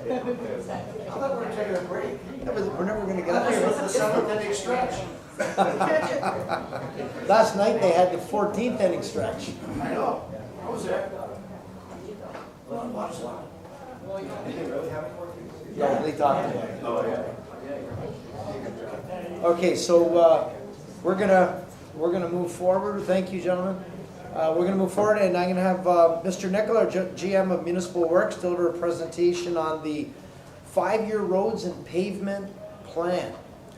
Speaker 2: I thought we were taking a break. Yeah, but we're never going to get out of here. The 7th inning stretch. Last night they had the 14th inning stretch. I know. I was there. Yeah, they talked about it. Oh, yeah. Okay, so we're gonna move forward. Thank you, gentlemen. We're going to move forward, and I'm going to have Mr. Nicola, GM of Municipal Works, deliver a presentation on the 5-year roads and pavement plan.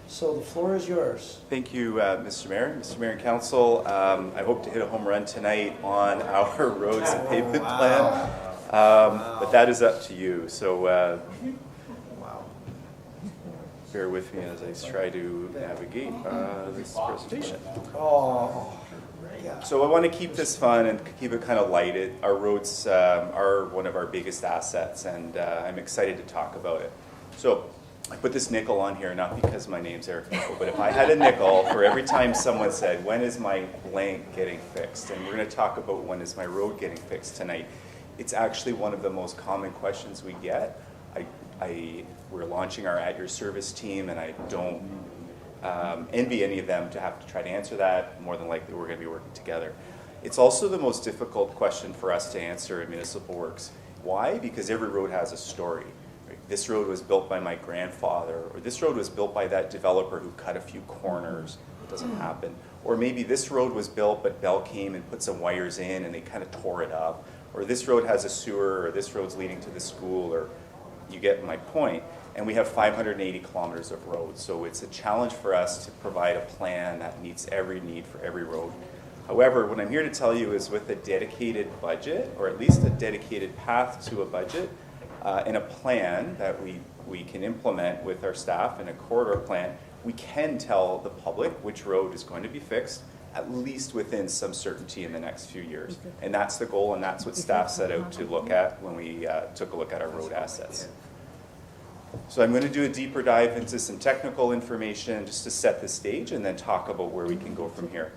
Speaker 2: So the floor is yours.
Speaker 17: Thank you, Mr. Mayor. Mr. Mayor and Council, I hope to hit a home run tonight on our roads and pavement plan, but that is up to you. So bear with me as I try to navigate this presentation.
Speaker 2: Oh.
Speaker 17: So I want to keep this fun and keep it kind of light. Our roads are one of our biggest assets, and I'm excited to talk about it. So I put this nickel on here, not because my name's Eric Nickel, but if I had a nickel for every time someone said, when is my blank getting fixed? And we're going to talk about when is my road getting fixed tonight. It's actually one of the most common questions we get. We're launching our At Your Service team, and I don't envy any of them to have to try to answer that. More than likely, we're going to be working together. It's also the most difficult question for us to answer in Municipal Works. Why? Because every road has a story. Right? This road was built by my grandfather, or this road was built by that developer who cut a few corners. It doesn't happen. Or maybe this road was built, but Bell came and put some wires in, and they kind of tore it up. Or this road has a sewer, or this road's leading to the school, or you get my point. And we have 580 kilometers of roads. So it's a challenge for us to provide a plan that meets every need for every road. However, what I'm here to tell you is with a dedicated budget, or at least a dedicated path to a budget, and a plan that we can implement with our staff and a corridor plan, we can tell the public which road is going to be fixed at least within some certainty in the next few years. And that's the goal, and that's what staff set out to look at when we took a look at our road assets. So I'm going to do a deeper dive into some technical information just to set the stage and then talk about where we can go from here.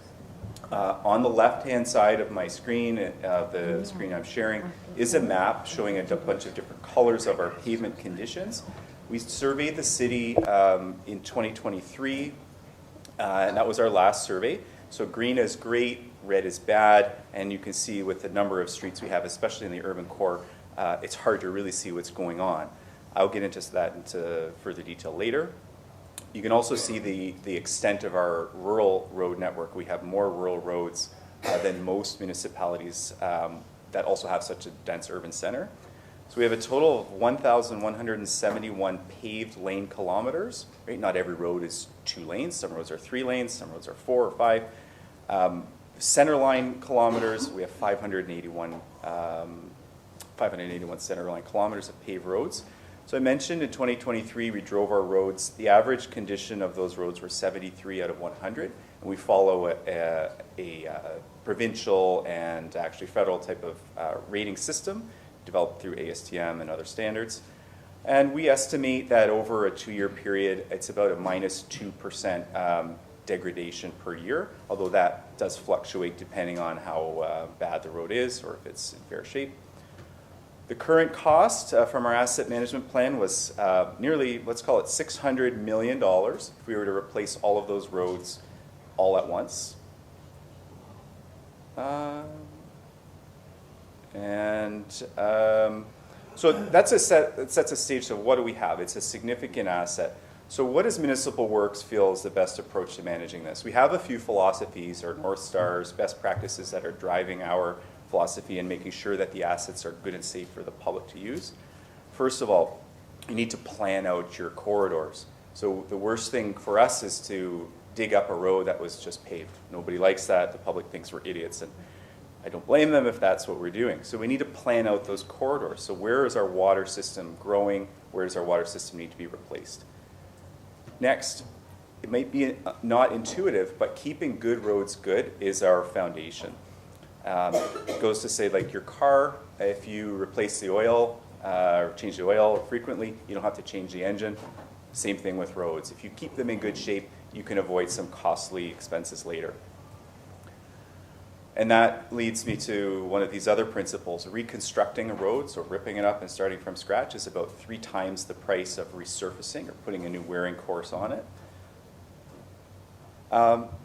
Speaker 17: On the left-hand side of my screen, the screen I'm sharing, is a map showing a bunch of different colors of our pavement conditions. We surveyed the city in 2023, and that was our last survey. So green is great, red is bad, and you can see with the number of streets we have, especially in the urban core, it's hard to really see what's going on. I'll get into that into further detail later. You can also see the extent of our rural road network. We have more rural roads than most municipalities that also have such a dense urban center. So we have a total of 1,171 paved lane kilometers. Right? Not every road is 2 lanes. Some roads are 3 lanes. Some roads are 4 or 5. Centerline kilometers, we have 581 centerline kilometers of paved roads. So I mentioned in 2023 we drove our roads. The average condition of those roads were 73 out of 100. And we follow a provincial and actually federal type of rating system developed through ASTM and other standards. And we estimate that over a 2-year period, it's about a -2% degradation per year, although that does fluctuate depending on how bad the road is or if it's in fair shape. The current cost from our asset management plan was nearly, let's call it $600 million if we were to replace all of those roads all at once. So that sets a stage of what do we have. It's a significant asset. So what does Municipal Works feel is the best approach to managing this? We have a few philosophies or North Stars, best practices that are driving our philosophy and making sure that the assets are good and safe for the public to use. First of all, you need to plan out your corridors. So the worst thing for us is to dig up a road that was just paved. Nobody likes that. The public thinks we're idiots, and I don't blame them if that's what we're doing. So we need to plan out those corridors. So where is our water system growing? Where does our water system need to be replaced? Next, it might be not intuitive, but keeping good roads good is our foundation. It goes to say, like your car, if you replace the oil or change the oil frequently, you don't have to change the engine. Same thing with roads. If you keep them in good shape, you can avoid some costly expenses later. And that leads me to one of these other principles. Reconstructing a road, so ripping it up and starting from scratch, is about 3 times the price of resurfacing or putting a new wearing course on it.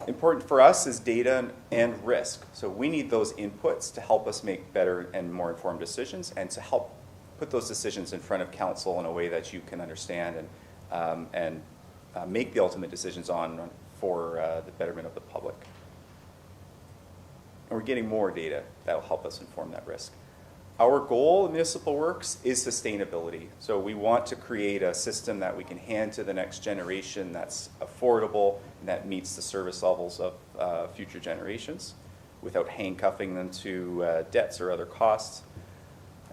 Speaker 17: Important for us is data and risk. So we need those inputs to help us make better and more informed decisions and to help put those decisions in front of council in a way that you can understand and make the ultimate decisions on for the betterment of the public. And we're getting more data that will help us inform that risk. Our goal in Municipal Works is sustainability. So we want to create a system that we can hand to the next generation that's affordable and that meets the service levels of future generations without handcuffing them to debts or other costs.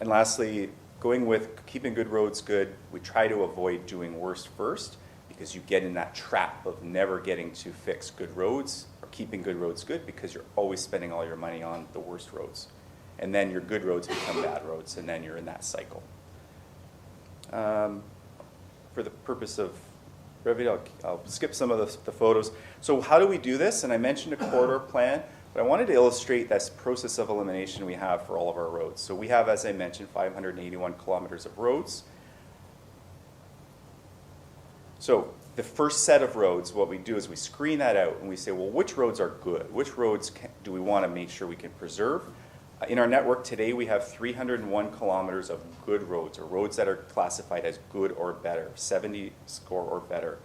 Speaker 17: And lastly, going with keeping good roads good, we try to avoid doing worse first because you get in that trap of never getting to fix good roads or keeping good roads good because you're always spending all your money on the worst roads. And then your good roads become bad roads, and then you're in that cycle. For the purpose of brevity, I'll skip some of the photos. So how do we do this? And I mentioned a corridor plan, but I wanted to illustrate this process of elimination we have for all of our roads. So we have, as I mentioned, 581 kilometers of roads. So the first set of roads, what we do is we screen that out, and we say, well, which roads are good? Which roads do we want to make sure we can preserve? In our network today, we have 301 kilometers of good roads, or roads that are classified as good or better, 70 score or better.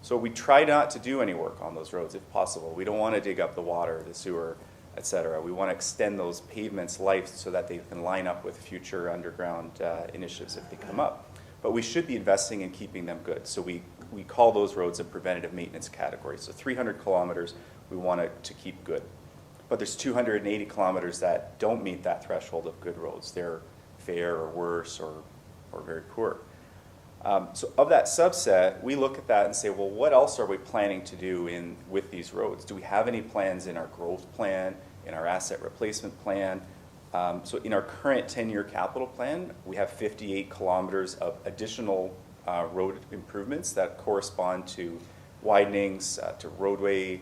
Speaker 17: So we try not to do any work on those roads if possible. We don't want to dig up the water, the sewer, etc. We want to extend those pavements' life so that they can line up with future underground initiatives if they come up. But we should be investing in keeping them good. So we call those roads a preventative maintenance category. So 300 kilometers we want it to keep good. But there's 280 kilometers that don't meet that threshold of good roads. They're fair or worse or very poor. So of that subset, we look at that and say, well, what else are we planning to do with these roads? Do we have any plans in our growth plan, in our asset replacement plan? So in our current 10-year capital plan, we have 58 kilometers of additional road improvements that correspond to widenings, to roadway,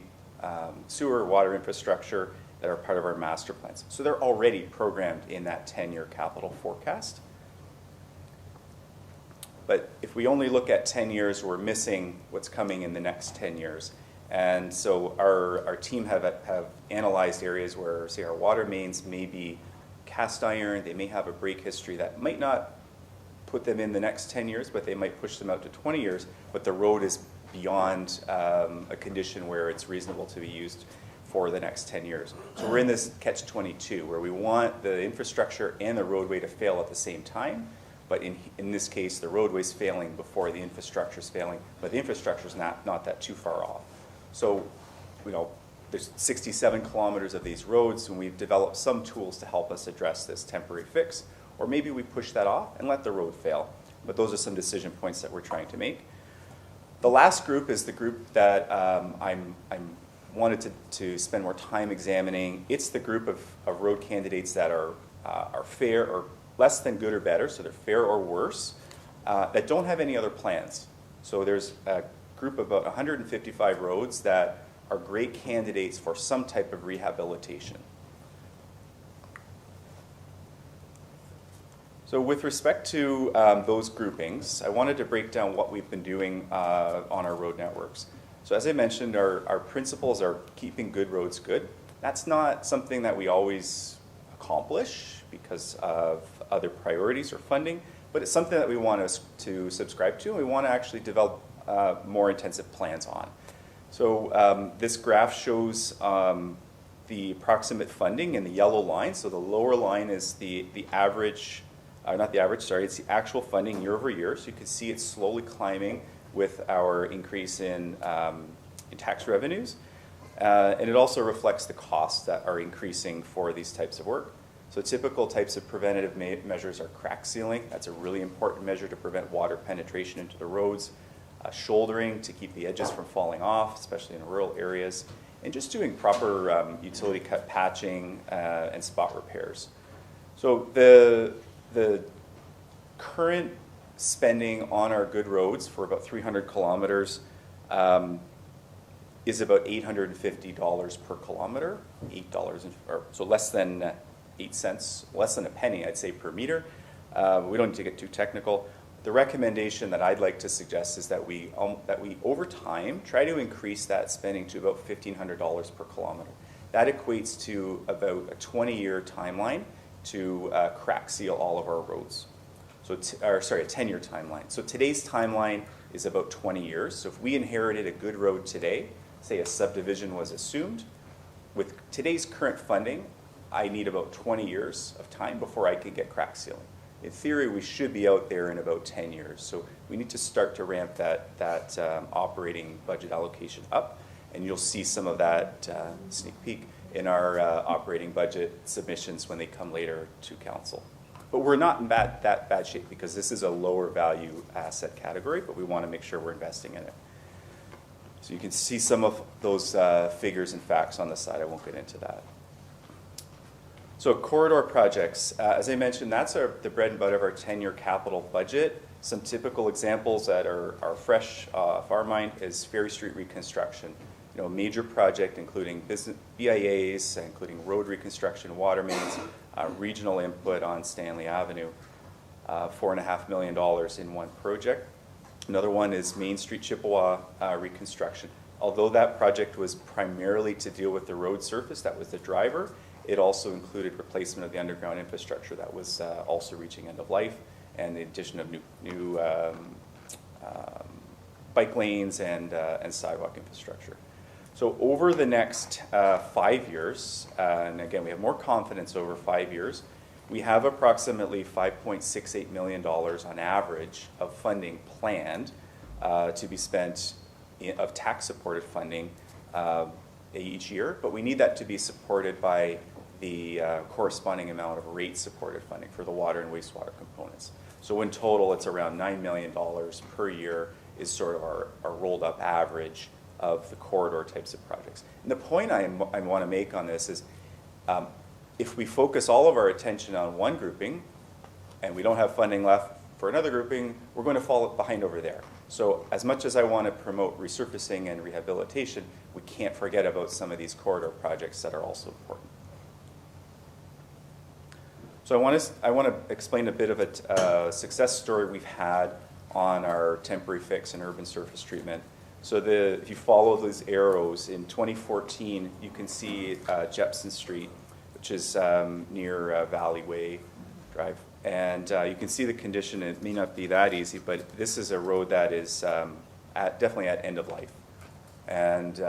Speaker 17: sewer, water infrastructure that are part of our master plans. So they're already programmed in that 10-year capital forecast. But if we only look at 10 years, we're missing what's coming in the next 10 years. And so our team have analyzed areas where, say, our water mains may be cast iron, they may have a break history that might not put them in the next 10 years, but they might push them out to 20 years, but the road is beyond a condition where it's reasonable to be used for the next 10 years. So we're in this catch-22 where we want the infrastructure and the roadway to fail at the same time, but in this case, the roadway's failing before the infrastructure's failing, but the infrastructure's not that too far off. So, there's 67 kilometers of these roads, and we've developed some tools to help us address this temporary fix, or maybe we push that off and let the road fail. But those are some decision points that we're trying to make. The last group is the group that I'm wanted to spend more time examining. It's the group of road candidates that are fair or less than good or better, so they're fair or worse, that don't have any other plans. So there's a group of about 155 roads that are great candidates for some type of rehabilitation. So with respect to those groupings, I wanted to break down what we've been doing on our road networks. So as I mentioned, our principles are keeping good roads good. That's not something that we always accomplish because of other priorities or funding, but it's something that we want to subscribe to, and we want to actually develop more intensive plans on. So this graph shows the approximate funding in the yellow line. So the lower line is the average, not the average, sorry, it's the actual funding year over year. So you can see it's slowly climbing with our increase in tax revenues. And it also reflects the costs that are increasing for these types of work. So typical types of preventative measures are crack sealing. That's a really important measure to prevent water penetration into the roads. Shouldering to keep the edges from falling off, especially in rural areas. And just doing proper utility cut patching and spot repairs. So the current spending on our good roads for about 300 kilometers is about $850 per kilometer, so less than 8 cents, less than a penny, I'd say, per meter. We don't need to get too technical. The recommendation that I'd like to suggest is that we over time try to increase that spending to about $1,500 per kilometer. That equates to about a 20-year timeline to crack seal all of our roads. So, a 10-year timeline. So today's timeline is about 20 years. So if we inherited a good road today, say a subdivision was assumed, with today's current funding, I need about 20 years of time before I could get crack sealing. In theory, we should be out there in about 10 years. So we need to start to ramp that operating budget allocation up, and you'll see some of that sneak peek in our operating budget submissions when they come later to council. But we're not in that bad shape because this is a lower value asset category, but we want to make sure we're investing in it. So you can see some of those figures and facts on the side. I won't get into that. So corridor projects, as I mentioned, that's the bread and butter of our 10-year capital budget. Some typical examples that are fresh off our mind is Ferry Street reconstruction. A major project including BIAs, including road reconstruction, water mains, regional input on Stanley Avenue, $4.5 million in one project. Another one is Main Street Chippewa reconstruction. Although that project was primarily to deal with the road surface, that was the driver, it also included replacement of the underground infrastructure that was also reaching end of life, and the addition of new bike lanes and sidewalk infrastructure. So over the next 5 years, and again, we have more confidence over 5 years, we have approximately $5.68 million on average of funding planned to be spent of tax-supported funding each year, but we need that to be supported by the corresponding amount of rate-supported funding for the water and wastewater components. So in total, it's around $9 million per year is sort of our rolled up average of the corridor types of projects. And the point I want to make on this is if we focus all of our attention on one grouping and we don't have funding left for another grouping, we're going to fall behind over there. So as much as I want to promote resurfacing and rehabilitation, we can't forget about some of these corridor projects that are also important. So I want to explain a bit of a success story we've had on our temporary fix and urban surface treatment. So if you follow those arrows, in 2014, you can see Jepson Street, which is near Valley Way Drive. And you can see the condition. It may not be that easy, but this is a road that is definitely at end of life. And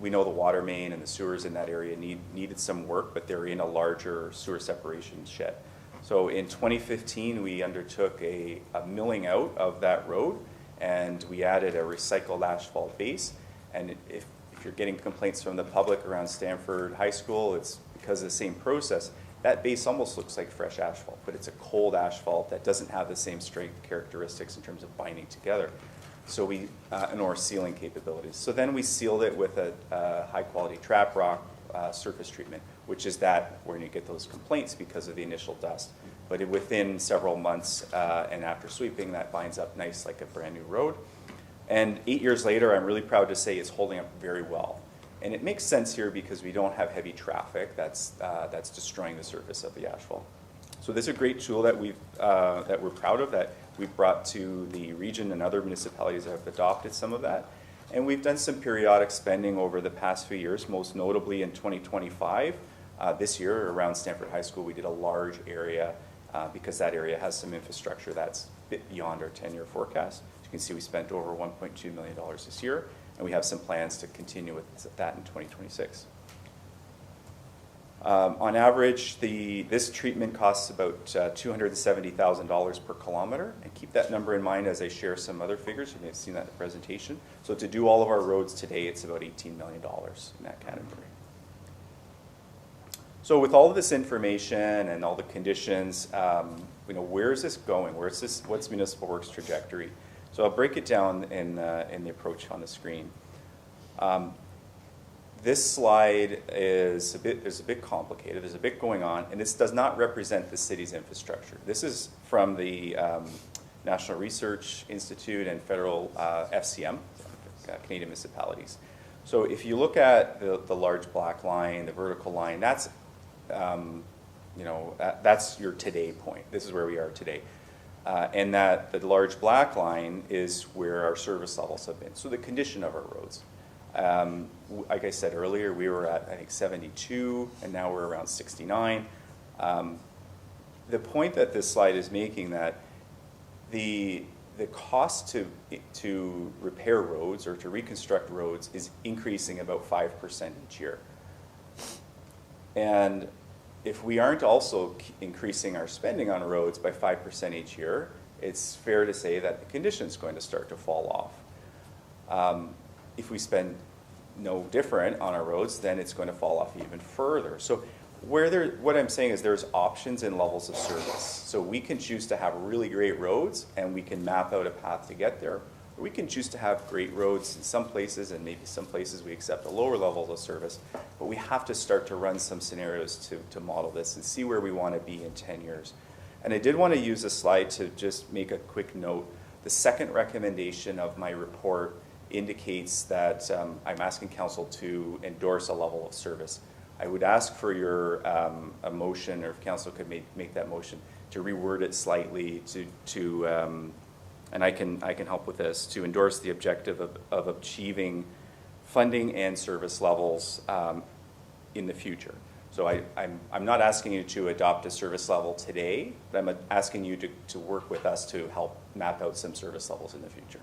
Speaker 17: we know the water main and the sewers in that area needed some work, but they're in a larger sewer separation shed. So in 2015, we undertook a milling out of that road, and we added a recycled asphalt base. And if you're getting complaints from the public around Stanford High School, it's because of the same process. That base almost looks like fresh asphalt, but it's a cold asphalt that doesn't have the same strength characteristics in terms of binding together. So or sealing capabilities. So then we sealed it with a high-quality trap rock surface treatment, which is that where you get those complaints because of the initial dust. But within several months and after sweeping, that binds up nice like a brand new road. And 8 years later, I'm really proud to say it's holding up very well. And it makes sense here because we don't have heavy traffic that's destroying the surface of the asphalt. So this is a great tool that we're proud of, that we've brought to the region, and other municipalities have adopted some of that. And we've done some periodic spending over the past few years, most notably in 2025. This year around Stanford High School, we did a large area because that area has some infrastructure that's a bit beyond our 10-year forecast. As you can see, we spent over $1.2 million this year, and we have some plans to continue with that in 2026. On average, this treatment costs about $270,000 per kilometer. And keep that number in mind as I share some other figures. You may have seen that in the presentation. So to do all of our roads today, it's about $18 million in that category. So with all of this information and all the conditions, where is this going? What's Municipal Works' trajectory? So I'll break it down in the approach on the screen. This slide is a bit complicated. There's a bit going on, and this does not represent the city's infrastructure. This is from the National Research Institute and federal FCM, Canadian municipalities. So if you look at the large black line, the vertical line, that's your today point. This is where we are today. And that the large black line is where our service levels have been. So the condition of our roads. Like I said earlier, we were at, I think, 72, and now we're around 69. The point that this slide is making, that the cost to repair roads or to reconstruct roads is increasing about 5% each year. And if we aren't also increasing our spending on roads by 5% each year, it's fair to say that the condition is going to start to fall off. If we spend no different on our roads, then it's going to fall off even further. So what I'm saying is there's options and levels of service. So we can choose to have really great roads, and we can map out a path to get there. Or we can choose to have great roads in some places, and maybe some places we accept a lower level of service. But we have to start to run some scenarios to model this and see where we want to be in 10 years. And I did want to use this slide to just make a quick note. The second recommendation of my report indicates that I'm asking council to endorse a level of service. I would ask for your a motion, or if council could make that motion, to reword it slightly and I can help with this, to endorse the objective of achieving funding and service levels in the future. So I'm not asking you to adopt a service level today, but I'm asking you to work with us to help map out some service levels in the future.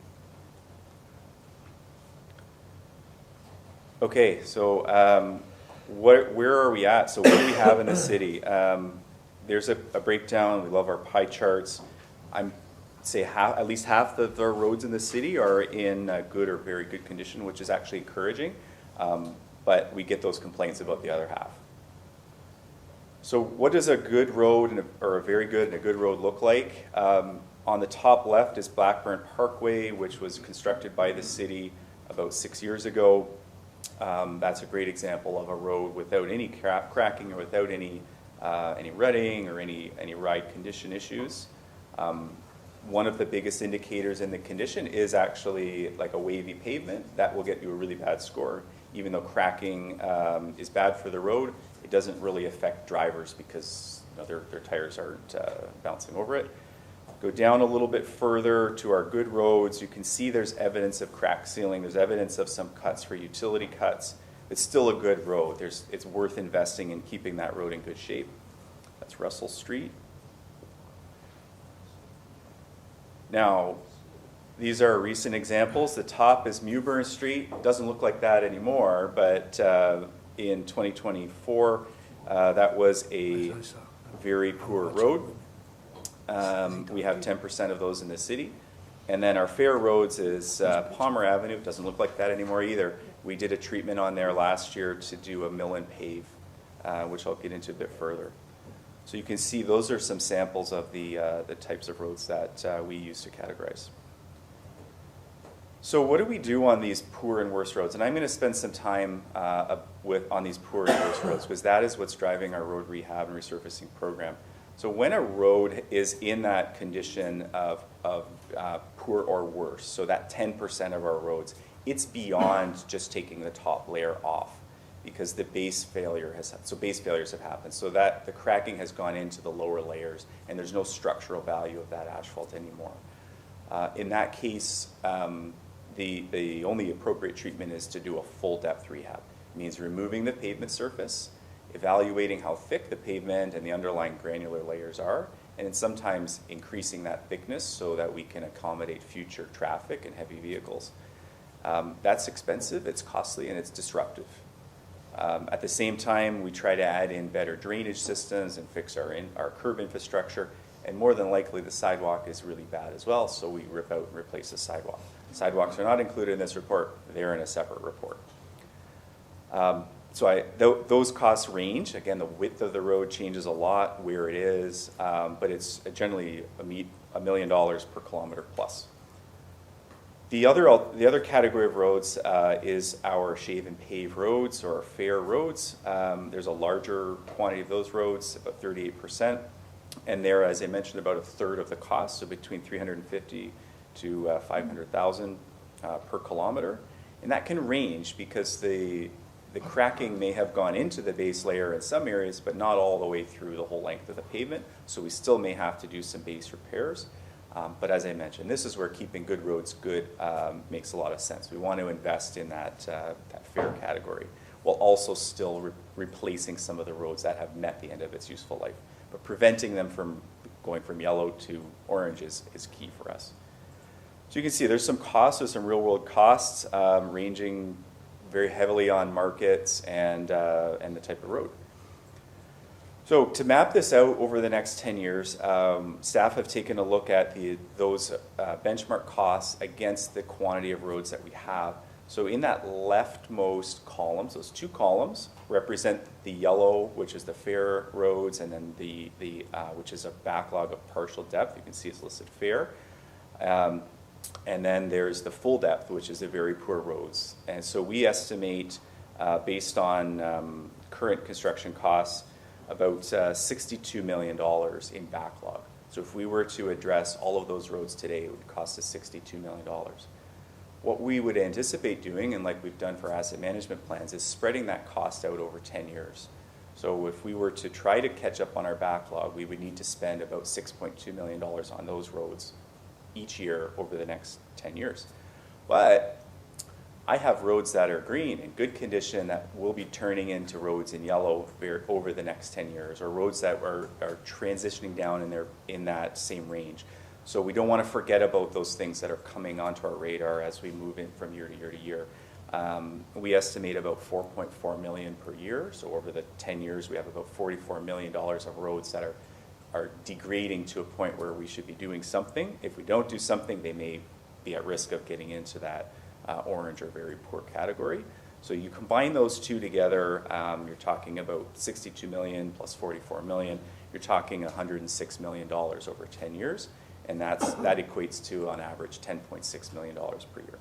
Speaker 17: Okay, so where are we at? So what do we have in the city? There's a breakdown. We love our pie charts. I'm say at least half of our roads in the city are in good or very good condition, which is actually encouraging. But we get those complaints about the other half. So what does a good road or a very good and a good road look like? On the top left is Blackburn Parkway, which was constructed by the city about 6 years ago. That's a great example of a road without any cracking or without any rutting or any ride condition issues. One of the biggest indicators in the condition is actually like a wavy pavement. That will get you a really bad score. Even though cracking is bad for the road, it doesn't really affect drivers because their tires aren't bouncing over it. Go down a little bit further to our good roads. You can see there's evidence of crack sealing. There's evidence of some cuts for utility cuts. It's still a good road. It's worth investing in keeping that road in good shape. That's Russell Street. Now, these are recent examples. The top is Mewburn Street. It doesn't look like that anymore, but in 2024, that was a very poor road. We have 10% of those in the city. And then our fair roads is Palmer Avenue. It doesn't look like that anymore either. We did a treatment on there last year to do a mill and pave, which I'll get into a bit further. So you can see those are some samples of the types of roads that we use to categorize. So what do we do on these poor and worse roads? And I'm going to spend some time on these poor and worse roads because that is what's driving our road rehab and resurfacing program. So when a road is in that condition of poor or worse, so that 10% of our roads, it's beyond just taking the top layer off because the base failures have happened. So that the cracking has gone into the lower layers and there's no structural value of that asphalt anymore. In that case, the only appropriate treatment is to do a full depth rehab. It means removing the pavement surface, evaluating how thick the pavement and the underlying granular layers are, and then sometimes increasing that thickness so that we can accommodate future traffic and heavy vehicles. That's expensive, it's costly, and it's disruptive. At the same time, we try to add in better drainage systems and fix our curb infrastructure, and more than likely the sidewalk is really bad as well, so we rip out and replace the sidewalk. Sidewalks are not included in this report, they're in a separate report. Those costs range. Again, the width of the road changes a lot, where it is, but it's generally $1 million per kilometer plus. The other category of roads is our shave and pave roads or fair roads. There's a larger quantity of those roads, about 38%, and they're, as I mentioned, about a third of the cost, so between $350,000 to $500,000 per kilometer, and that can range because the cracking may have gone into the base layer in some areas, but not all the way through the whole length of the pavement. So we still may have to do some base repairs. But as I mentioned, this is where keeping good roads good makes a lot of sense. We want to invest in that fair category while also still replacing some of the roads that have met the end of its useful life. But preventing them from going from yellow to orange is key for us. So you can see there's some costs, there's some real world costs ranging very heavily on markets and the type of road. So to map this out over the next 10 years, staff have taken a look at those benchmark costs against the quantity of roads that we have. So in that leftmost columns, those two columns represent the yellow, which is the fair roads, and then the which is a backlog of partial depth. You can see it's listed fair. And then there's the full depth, which is the very poor roads. And so we estimate, based on current construction costs, about $62 million in backlog. So if we were to address all of those roads today, it would cost us $62 million. What we would anticipate doing, and like we've done for asset management plans, is spreading that cost out over 10 years. So if we were to try to catch up on our backlog, we would need to spend about $6.2 million on those roads each year over the next 10 years. But I have roads that are green in good condition that will be turning into roads in yellow over the next 10 years, or roads that are transitioning down in that same range. So we don't want to forget about those things that are coming onto our radar as we move in from year to year to year. We estimate about $4.4 million per year. So over the 10 years, we have about $44 million of roads that are degrading to a point where we should be doing something. If we don't do something, they may be at risk of getting into that orange or very poor category. So you combine those two together, you're talking about 62 million plus 44 million. You're talking $106 million over 10 years, and that equates to, on average, $10.6 million per year.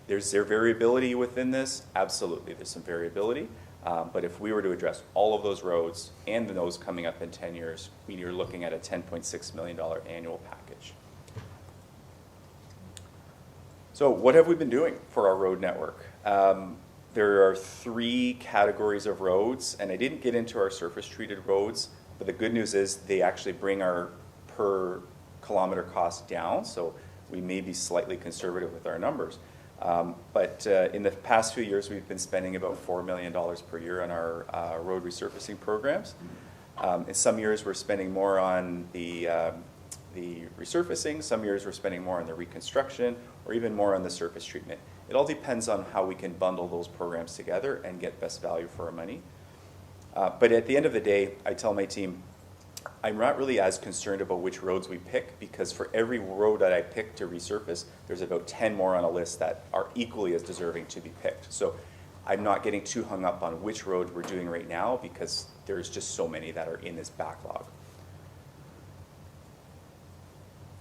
Speaker 17: Is there variability within this? Absolutely, there's some variability. But if we were to address all of those roads and those coming up in 10 years, you're looking at a $10.6 million annual package. So what have we been doing for our road network? There are 3 categories of roads, and I didn't get into our surface treated roads, but the good news is they actually bring our per kilometer cost down, so we may be slightly conservative with our numbers. But in the past few years, we've been spending about $4 million per year on our road resurfacing programs. In some years, we're spending more on the resurfacing. Some years, we're spending more on the reconstruction, or even more on the surface treatment. It all depends on how we can bundle those programs together and get best value for our money. But at the end of the day, I tell my team, I'm not really as concerned about which roads we pick, because for every road that I pick to resurface, there's about 10 more on a list that are equally as deserving to be picked. So I'm not getting too hung up on which road we're doing right now, because there's just so many that are in this backlog.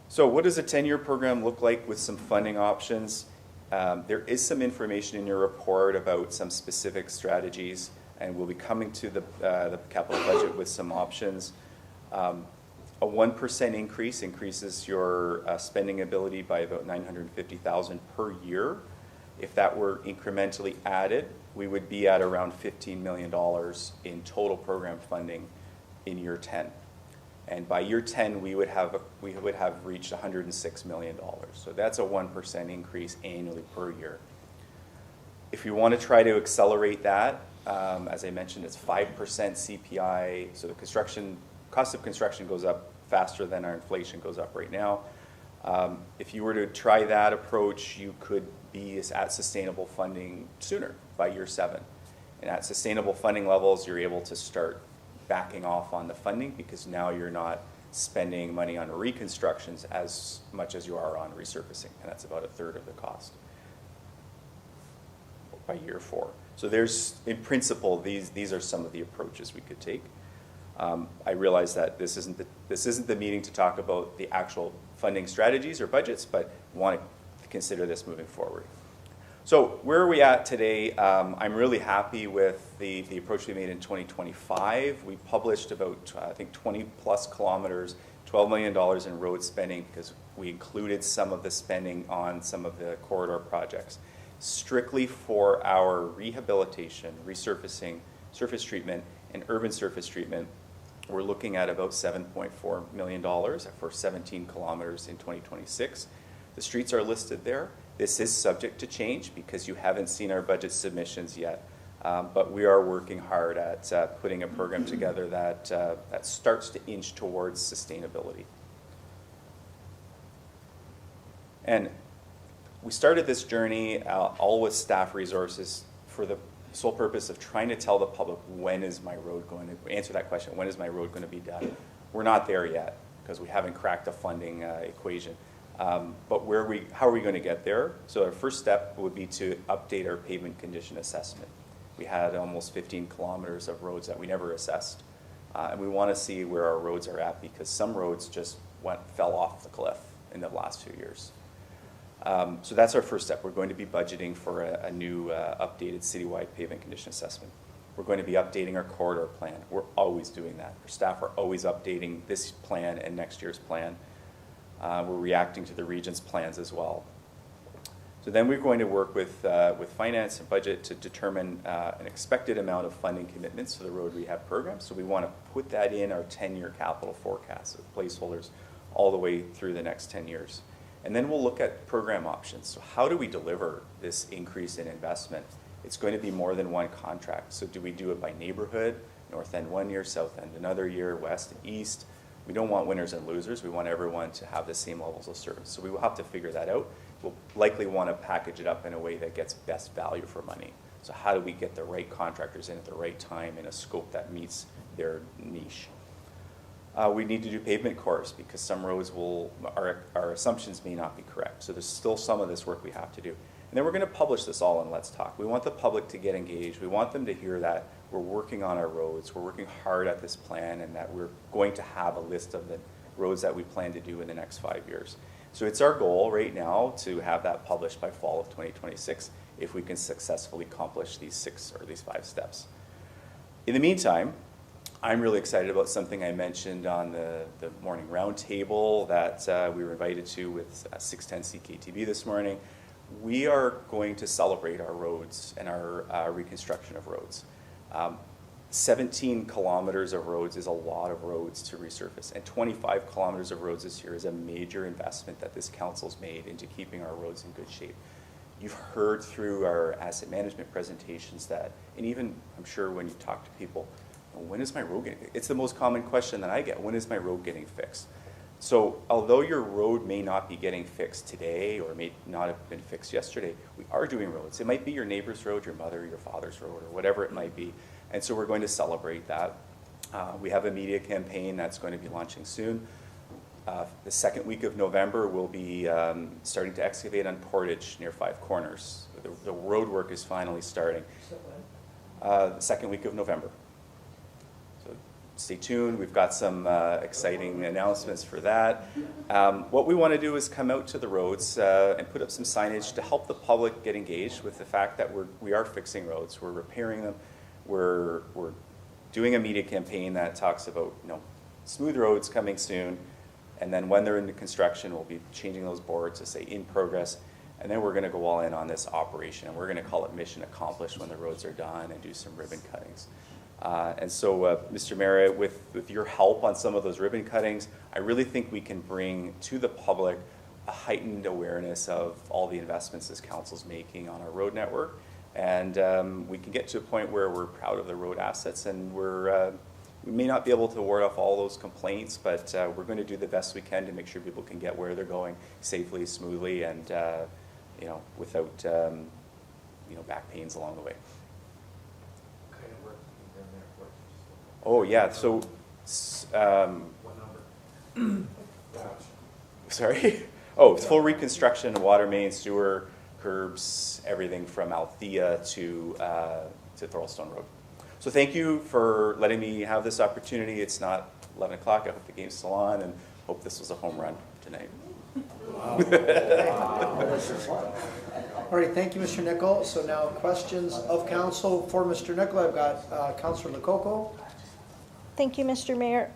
Speaker 17: So what does a 10-year program look like with some funding options? There is some information in your report about some specific strategies, and we'll be coming to the capital budget with some options. A 1% increase increases your spending ability by about $950,000 per year. If that were incrementally added, we would be at around $15 million in total program funding in year 10. And by year 10, we would have reached $106 million. So that's a 1% increase annually per year. If you want to try to accelerate that, as I mentioned, it's 5% CPI. So the cost of construction goes up faster than our inflation goes up right now. If you were to try that approach, you could be at sustainable funding sooner, by year 7. And at sustainable funding levels, you're able to start backing off on the funding, because now you're not spending money on reconstructions as much as you are on resurfacing, and that's about 1/3 of the cost by year 4. So there's, in principle, these are some of the approaches we could take. I realize that this isn't the meeting to talk about the actual funding strategies or budgets, but want to consider this moving forward. So where are we at today? I'm really happy with the approach we made in 2025. We published about, I think, 20 plus kilometers, $12 million in road spending, because we included some of the spending on some of the corridor projects. Strictly for our rehabilitation, resurfacing, surface treatment, and urban surface treatment, we're looking at about $7.4 million for 17 kilometers in 2026. The streets are listed there. This is subject to change because you haven't seen our budget submissions yet, but we are working hard at putting a program together that starts to inch towards sustainability. And we started this journey all with staff resources for the sole purpose of trying to tell the public, when is my road going to, answer that question, when is my road going to be done? We're not there yet because we haven't cracked the funding equation. But how are we going to get there? So our first step would be to update our pavement condition assessment. We had almost 15 kilometers of roads that we never assessed. And we want to see where our roads are at, because some roads just fell off the cliff in the last few years. So that's our first step. We're going to be budgeting for a new updated citywide pavement condition assessment. We're going to be updating our corridor plan. We're always doing that. Our staff are always updating this plan and next year's plan. We're reacting to the region's plans as well. So then we're going to work with finance and budget to determine an expected amount of funding commitments for the road rehab program. So we want to put that in our 10-year capital forecast of placeholders all the way through the next 10 years. And then we'll look at program options. So how do we deliver this increase in investment? It's going to be more than one contract. So do we do it by neighborhood? North End one year, South End another year, West and East. We don't want winners and losers. We want everyone to have the same levels of service. So we will have to figure that out. We'll likely want to package it up in a way that gets best value for money. So how do we get the right contractors in at the right time in a scope that meets their niche? We need to do pavement cores, because some roads our assumptions may not be correct. So there's still some of this work we have to do. And then we're going to publish this all in Let's Talk. We want the public to get engaged. We want them to hear that we're working on our roads, we're working hard at this plan, and that we're going to have a list of the roads that we plan to do in the next 5 years. So it's our goal right now to have that published by fall of 2026 if we can successfully accomplish these 6 or these 5 steps. In the meantime, I'm really excited about something I mentioned on the morning roundtable that we were invited to with 610 CKTB this morning. We are going to celebrate our roads and our reconstruction of roads. 17 kilometers of roads is a lot of roads to resurface, and 25 kilometers of roads this year is a major investment that this council's made into keeping our roads in good shape. You've heard through our asset management presentations that, and even I'm sure when you talk to people, when is my road getting fixed? It's the most common question that I get, when is my road getting fixed? So although your road may not be getting fixed today or may not have been fixed yesterday, we are doing roads. It might be your neighbor's road, your mother, your father's road, or whatever it might be. And so we're going to celebrate that. We have a media campaign that's going to be launching soon. The second week of November, we'll be starting to excavate on Portage near Five Corners. The road work is finally starting. The second week of November. Stay tuned. We've got some exciting announcements for that. What we want to do is come out to the roads and put up some signage to help the public get engaged with the fact that we are fixing roads. We're repairing them. We're doing a media campaign that talks about smooth roads coming soon. And then when they're into construction, we'll be changing those boards to say in progress. And then we're going to go all in on this operation. And we're going to call it mission accomplished when the roads are done and do some ribbon cuttings. And so, Mr. Mayor, with your help on some of those ribbon cuttings, I really think we can bring to the public a heightened awareness of all the investments this council's making on our road network. And we can get to a point where we're proud of the road assets, and we may not be able to ward off all those complaints, but we're going to do the best we can to make sure people can get where they're going safely, smoothly, and without back pains along the way. Oh, yeah, so, sorry? Oh, it's full reconstruction, water main, sewer, curbs, everything from Althea to Thorlstone Road. So thank you for letting me have this opportunity. It's not 11 o'clock. I hope the game's still on, and hope this was a home run tonight.
Speaker 2: All right, thank you, Mr. Nicol. So now questions of council for Mr. Nicol. I've got Councilor Lococo.
Speaker 10: Thank you, Mr. Mayor.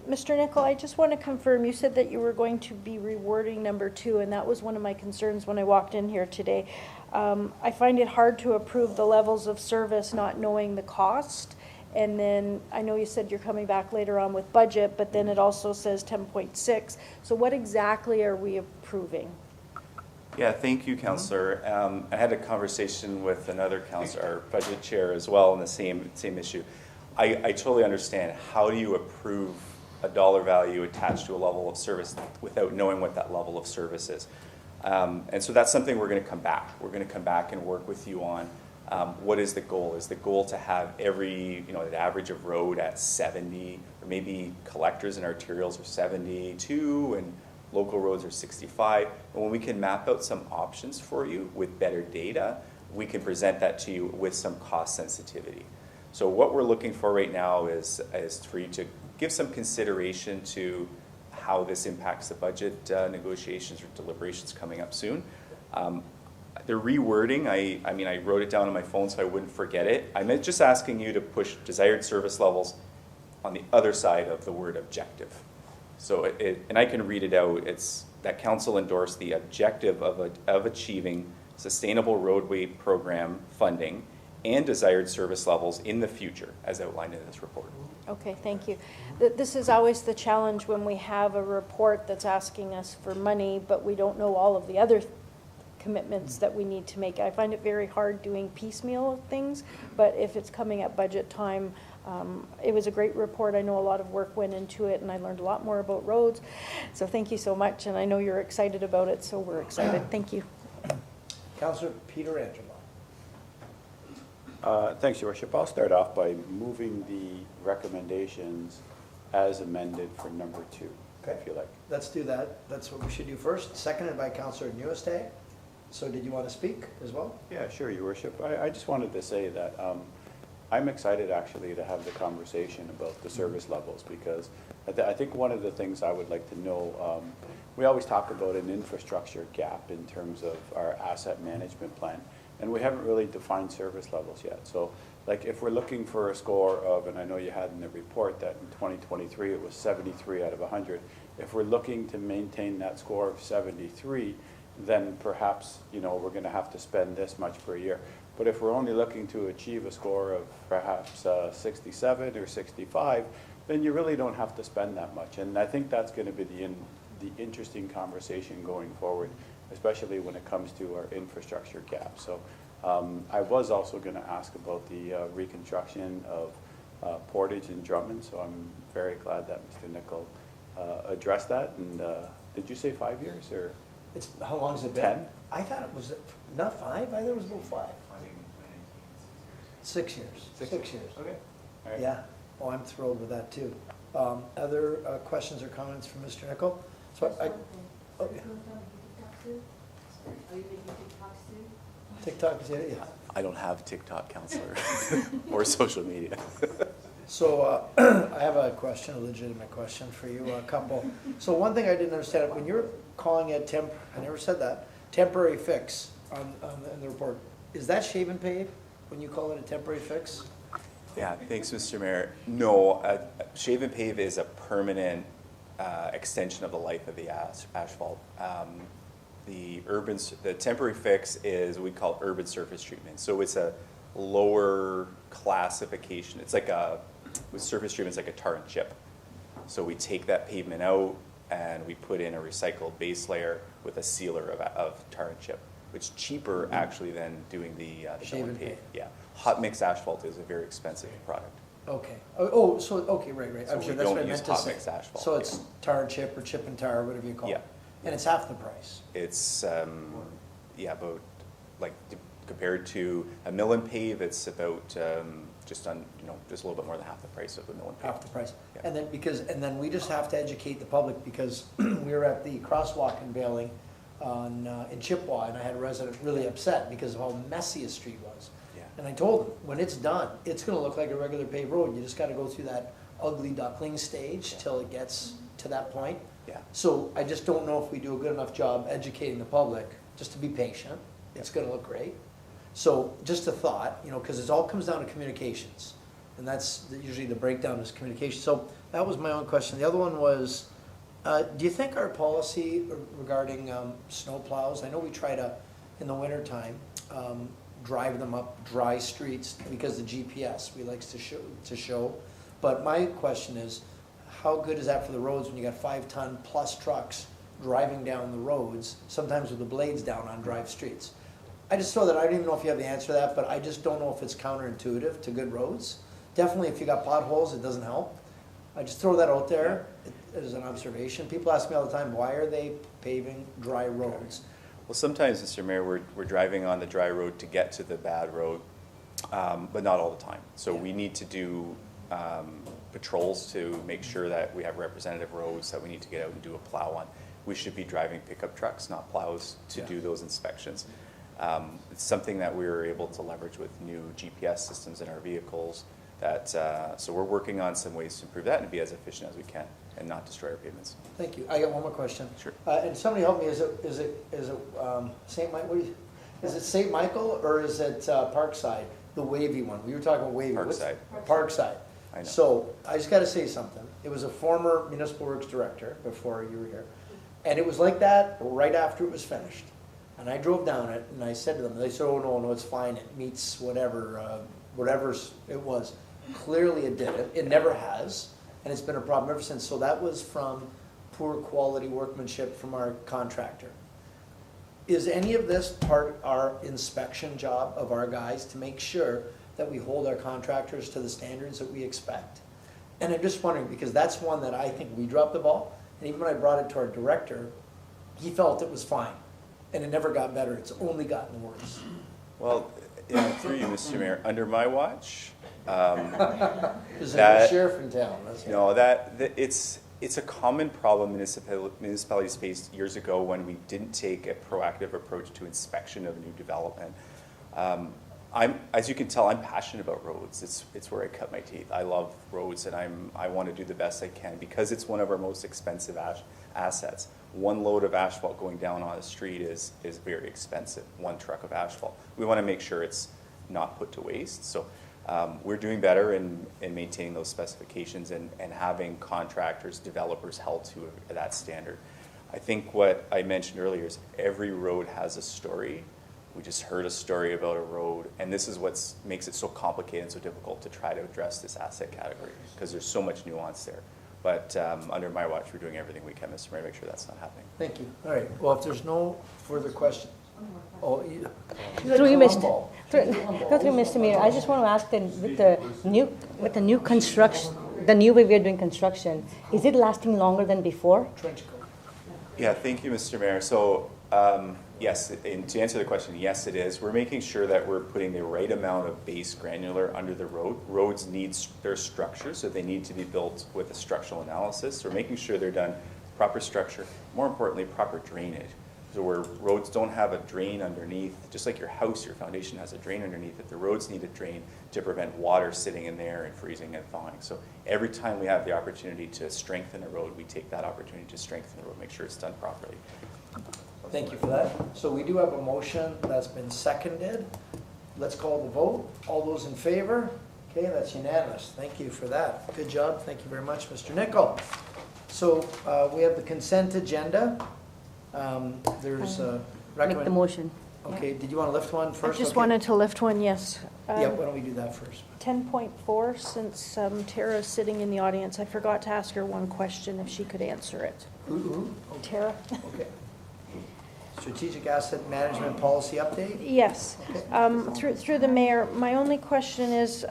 Speaker 10: Mr. Nicol, I just want to confirm, you said that you were going to be rewording number 2, and that was one of my concerns when I walked in here today. I find it hard to approve the levels of service not knowing the cost. And then I know you said you're coming back later on with budget, but then it also says 10.6. So what exactly are we approving?
Speaker 17: Yeah, thank you, Councillor. I had a conversation with another councillor, our budget chair as well, on the same issue. I totally understand. How do you approve a dollar value attached to a level of service without knowing what that level of service is? And so that's something we're going to come back. We're going to come back and work with you on what is the goal. Is the goal to have every, the average of road at 70, or maybe collectors and arterials are 72, and local roads are 65. And when we can map out some options for you with better data, we can present that to you with some cost sensitivity. So what we're looking for right now is for you to give some consideration to how this impacts the budget negotiations or deliberations coming up soon. The rewording, I wrote it down on my phone so I wouldn't forget it. I'm just asking you to push desired service levels on the other side of the word objective. So and I can read it out. It's that council endorsed the objective of achieving sustainable roadway program funding and desired service levels in the future, as outlined in this report.
Speaker 10: Okay, thank you. This is always the challenge when we have a report that's asking us for money, but we don't know all of the other commitments that we need to make. I find it very hard doing piecemeal things, but if it's coming at budget time, it was a great report. I know a lot of work went into it, and I learned a lot more about roads. So thank you so much, and I know you're excited about it, so we're excited. Thank you.
Speaker 2: Councillor Peter Angelo.
Speaker 7: Thanks, Your Worship. I'll start off by moving the recommendations as amended for number 2,
Speaker 2: okay,
Speaker 7: if you like.
Speaker 2: Let's do that. That's what we should do first. Seconded by Councillor Newestay. So did you want to speak as well?
Speaker 7: Yeah, sure, Your Worship. I just wanted to say that I'm excited actually to have the conversation about the service levels, because I think one of the things I would like to know, we always talk about an infrastructure gap in terms of our asset management plan, and we haven't really defined service levels yet. So like if we're looking for a score of, and I know you had in the report that in 2023 it was 73 out of 100, if we're looking to maintain that score of 73, then perhaps, you know, we're going to have to spend this much per year. But if we're only looking to achieve a score of perhaps 67 or 65, then you really don't have to spend that much. And I think that's going to be the interesting conversation going forward, especially when it comes to our infrastructure gap. So I was also going to ask about the reconstruction of Portage and Drummond, so I'm very glad that Mr. Nicol addressed that. And did you say 5 years or?
Speaker 2: It's, how long has it been?
Speaker 7: 10?
Speaker 2: I thought it was, not 5, I thought it was about 5. 6 years. 6 years.
Speaker 7: Okay. All right.
Speaker 2: Yeah, oh, I'm thrilled with that too. Other questions or comments from Mr. Nicol? So TikTok, yeah.
Speaker 17: I don't have TikTok, Counselor, or social media.
Speaker 2: So I have a question, a legitimate question for you, a couple. So one thing I didn't understand, when you're calling it I never said that, temporary fix in the report, is that shave and pave when you call it a temporary fix?
Speaker 17: Yeah, thanks, Mr. Mayor. No, shave and pave is a permanent extension of the life of the asphalt. The temporary fix is what we call urban surface treatment. So it's a lower classification. It's like with surface treatment, it's like a tar and chip. So we take that pavement out and we put in a recycled base layer with a sealer of tar and chip, which is cheaper actually than doing the
Speaker 2: Shave and pave.
Speaker 17: Yeah, hot mix asphalt is a very expensive product.
Speaker 2: Okay. So, okay, right.
Speaker 17: So
Speaker 2: I'm sure
Speaker 17: we
Speaker 2: that's
Speaker 17: don't
Speaker 2: what I
Speaker 17: use
Speaker 2: meant to
Speaker 17: hot
Speaker 2: say.
Speaker 17: mix asphalt,
Speaker 2: So it's tar and chip or chip and tar, whatever you call it.
Speaker 17: Yeah.
Speaker 2: And it's half the price.
Speaker 17: It's about compared to a mill and pave, it's about just a little bit more than half the price of the mill and pave.
Speaker 2: Half the price.
Speaker 17: Yeah.
Speaker 2: And then we just have to educate the public, because we were at the crosswalk in Bailing in Chippewa, and I had a resident really upset because of how messy a street was.
Speaker 17: Yeah.
Speaker 2: And I told him, when it's done, it's gonna look like a regular paved road. You just gotta go through that ugly duckling stage till it gets to that point.
Speaker 17: Yeah.
Speaker 2: So I just don't know if we do a good enough job educating the public, just to be patient. It's gonna look great. So just a thought, because it all comes down to communications. And that's usually the breakdown is communication. So that was my own question. The other one was, do you think our policy regarding snow plows, I know we try to, in the wintertime, drive them up dry streets because the GPS, we likes to show. But my question is, how good is that for the roads when you got 5-ton plus trucks driving down the roads, sometimes with the blades down on dry streets? I just throw that, I don't even know if you have the answer to that, but I just don't know if it's counterintuitive to good roads. Definitely if you got potholes, it doesn't help. I just throw that out there as an observation. People ask me all the time, why are they paving dry roads?
Speaker 17: Well, sometimes, Mr. Mayor, we're driving on the dry road to get to the bad road, but not all the time. So we need to do patrols to make sure that we have representative roads that we need to get out and do a plow on. We should be driving pickup trucks, not plows, to do those inspections. It's something that we were able to leverage with new GPS systems in our vehicles. So we're working on some ways to improve that and be as efficient as we can and not destroy our pavements.
Speaker 2: Thank you. I got one more question.
Speaker 17: Sure.
Speaker 2: And somebody help me, is it St. Michael, is it St. Michael or is it Parkside, the wavy one? We were talking about wavy.
Speaker 17: Parkside.
Speaker 2: Parkside.
Speaker 17: I know.
Speaker 2: So I just gotta say something. It was a former municipal works director before you were here. And it was like that right after it was finished. And I drove down it and I said to them, they said, oh no, it's fine. It meets whatever it was. Clearly it didn't. It never has. And it's been a problem ever since. So that was from poor quality workmanship from our contractor. Is any of this part of our inspection job of our guys to make sure that we hold our contractors to the standards that we expect? And I'm just wondering, because that's one that I think we dropped the ball. And even when I brought it to our director, he felt it was fine. And it never got better. It's only gotten worse.
Speaker 17: Well, through you, Mr. Mayor, under my watch,
Speaker 2: There's a new sheriff in town.
Speaker 17: no, it's it's a common problem municipalities faced years ago when we didn't take a proactive approach to inspection of new development. As you can tell, I'm passionate about roads. It's where I cut my teeth. I love roads, and I want to do the best I can because it's one of our most expensive assets. One load of asphalt going down on the street is very expensive, one truck of asphalt. We want to make sure it's not put to waste. So we're doing better in maintaining those specifications and having contractors, developers held to that standard. I think what I mentioned earlier is every road has a story. We just heard a story about a road, and this is what makes it so complicated and so difficult to try to address this asset category because there's so much nuance there. But under my watch, we're doing everything we can, Mr. Mayor, to make sure that's not happening.
Speaker 2: Thank you. All right, well, if there's no further questions. Oh,
Speaker 14: Through you, Mr. Mr. Mayor, I just want to ask then, with the new construction, the new way we are doing construction, is it lasting longer than before?
Speaker 17: Yeah, thank you, Mr. Mayor. So yes, and to answer the question, yes, it is. We're making sure that we're putting the right amount of base granular under the road. Roads need their structure, so they need to be built with a structural analysis. So we're making sure they're done proper structure, more importantly, proper drainage. So where roads don't have a drain underneath, just like your house, your foundation has a drain underneath it, the roads need a drain to prevent water sitting in there and freezing and thawing. So every time we have the opportunity to strengthen a road, we take that opportunity to strengthen the road, make sure it's done properly.
Speaker 2: Thank you for that. So we do have a motion that's been seconded. Let's call the vote. All those in favor? Okay, that's unanimous. Thank you for that. Good job. Thank you very much, Mr. Nicol. So we have the consent agenda. There's a
Speaker 14: Make the motion.
Speaker 2: Okay, did you want to lift one
Speaker 10: I
Speaker 2: first?
Speaker 10: just
Speaker 2: Okay.
Speaker 10: wanted to lift one, yes.
Speaker 2: Yeah, why don't we do that first?
Speaker 10: 10.4, since Tara's sitting in the audience, I forgot to ask her one question, if she could answer it.
Speaker 2: Who?
Speaker 10: Tara?
Speaker 2: Okay. Strategic Asset Management Policy Update?
Speaker 10: Yes. Through the mayor, my only question is,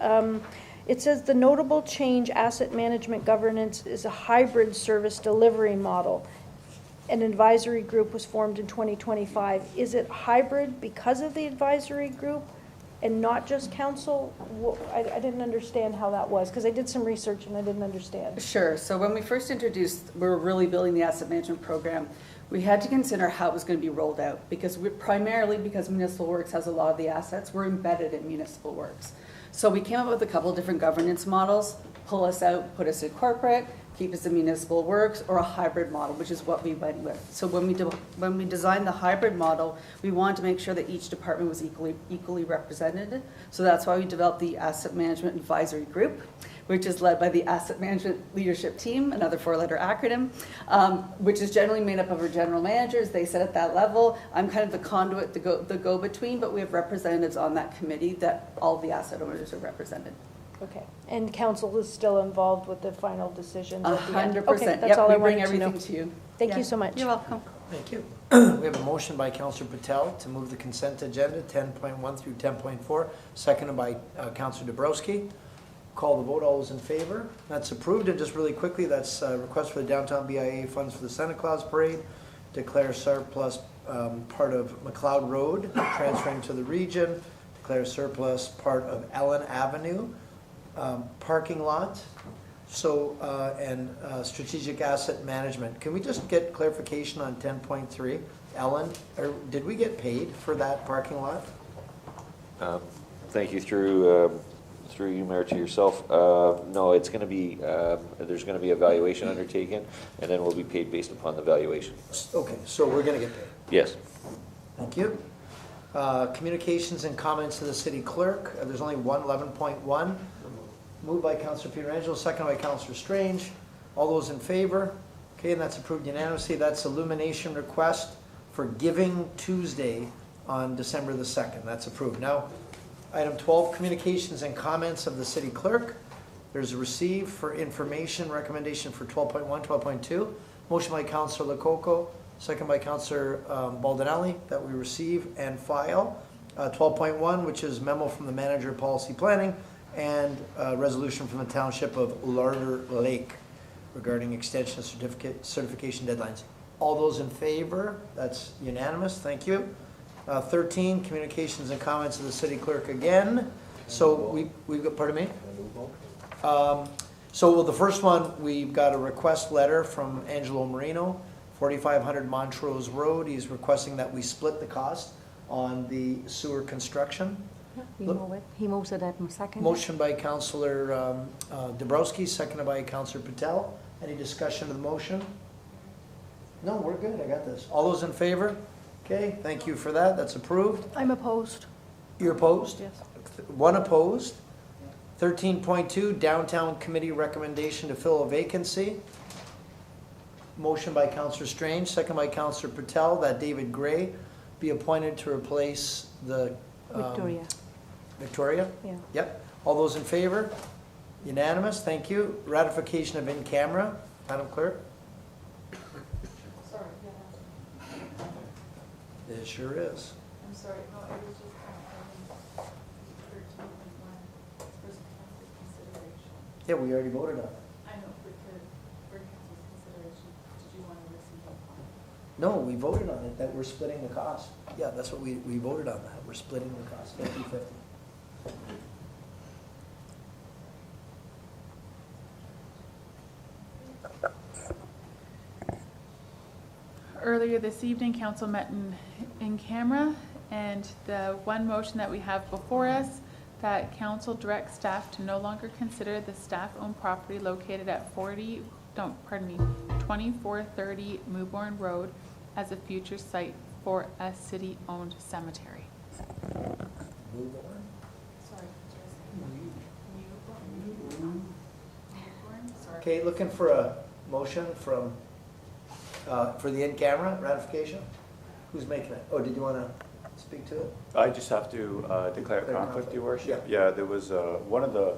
Speaker 10: it says the notable change asset management governance is a hybrid service delivery model. An advisory group was formed in 2025. Is it hybrid because of the advisory group and not just council? I didn't understand how that was, because I did some research and I didn't understand.
Speaker 9: Sure. So when we first introduced, we were really building the asset management program, we had to consider how it was going to be rolled out, because primarily because Municipal Works has a lot of the assets, we're embedded in Municipal Works. So we came up with a couple different governance models, pull us out, put us in corporate, keep us in Municipal Works, or a hybrid model, which is what we went with. So when we designed the hybrid model, we wanted to make sure that each department was equally represented. So that's why we developed the Asset Management Advisory Group, which is led by the Asset Management Leadership Team, another four-letter acronym, which is generally made up of our general managers. They sit at that level. I'm kind of the conduit, the go-between, but we have representatives on that committee that all the asset owners are represented.
Speaker 10: Okay. And council is still involved with the final decisions at the end?
Speaker 9: 100%.
Speaker 10: Okay, that's
Speaker 9: Yep,
Speaker 10: all
Speaker 9: we
Speaker 10: I
Speaker 9: bring
Speaker 10: wanted to know.
Speaker 9: everything to you.
Speaker 10: Thank
Speaker 9: Yeah.
Speaker 10: you so much.
Speaker 9: You're welcome.
Speaker 2: Thank you. We have a motion by Councillor Patel to move the consent agenda 10.1 through 10.4, seconded by Councillor Dabrowski. Call the vote. All those in favor? That's approved. And just really quickly, that's a request for the downtown BIA funds for the Santa Claus Parade. Declare surplus part of McLeod Road, transferring to the region. Declare surplus part of Ellen Avenue parking lot. So, and strategic asset management. Can we just get clarification on 10.3? Ellen, did we get paid for that parking lot?
Speaker 19: Thank you through you, Mayor, to yourself. No, it's going to be, there's going to be a valuation undertaken, and then we'll be paid based upon the valuation.
Speaker 2: Okay, so we're going to get paid.
Speaker 19: Yes.
Speaker 2: Thank you. Communications and comments to the city clerk. There's only one, 11.1. Moved by Councillor Pietrangelo, second by Councillor Strange. All those in favor? Okay, and that's approved unanimously. That's illumination request for Giving Tuesday on December the 2nd. That's approved. Now, item 12, communications and comments of the city clerk. There's a receive for information recommendation for 12.1, 12.2. Motion by Councillor Lococo, second by Councillor Baldinelli, that we receive and file. 12.1, which is memo from the manager of policy planning, and resolution from the township of Larder Lake regarding extension of certification deadlines. All those in favor? That's unanimous. Thank you. 13, communications and comments of the city clerk again. So we've got, pardon me? So well, the first one, we've got a request letter from Angelo Marino, 4500 Montrose Road. He's requesting that we split the cost on the sewer construction.
Speaker 14: We move it. He moves it, I'm second.
Speaker 2: Motion by Councillor Dabrowski, seconded by Councillor Patel. Any discussion of the motion? No, we're good, I got this. All those in favor? Okay, thank you for that, that's approved.
Speaker 10: I'm opposed.
Speaker 2: You're opposed?
Speaker 10: Yes.
Speaker 2: One opposed. 13.2, Downtown Committee recommendation to fill a vacancy. Motion by Councillor Strange, second by Councillor Patel, that David Gray be appointed to replace the...
Speaker 14: Victoria.
Speaker 2: Victoria?
Speaker 14: Yeah.
Speaker 2: Yep. All those in favor? Unanimous, thank you. Ratification of in camera, Madam Clerk?
Speaker 3: Sorry,
Speaker 2: It sure is.
Speaker 3: I'm sorry, no, it was just 13.1, consideration.
Speaker 2: Yeah, we already voted on it.
Speaker 3: I know, but for council's consideration, did you want to receive it?
Speaker 2: No, we voted on it, that we're splitting the cost. Yeah, that's what we voted on that. We're splitting the cost, 50/50.
Speaker 3: Earlier this evening, council met in camera, and the one motion that we have before us, that council directs staff to no longer consider the staff-owned property located at 2430 Mewborn Road as a future site for a city-owned cemetery.
Speaker 2: Move on.
Speaker 3: Sorry.
Speaker 2: Okay, looking for a motion from, for the in-camera ratification? Who's making it? Oh, did you want to speak to it?
Speaker 7: I just have to declare
Speaker 2: Declare
Speaker 7: conflict, Your Worship.
Speaker 2: Yeah.
Speaker 7: Yeah, there was one of the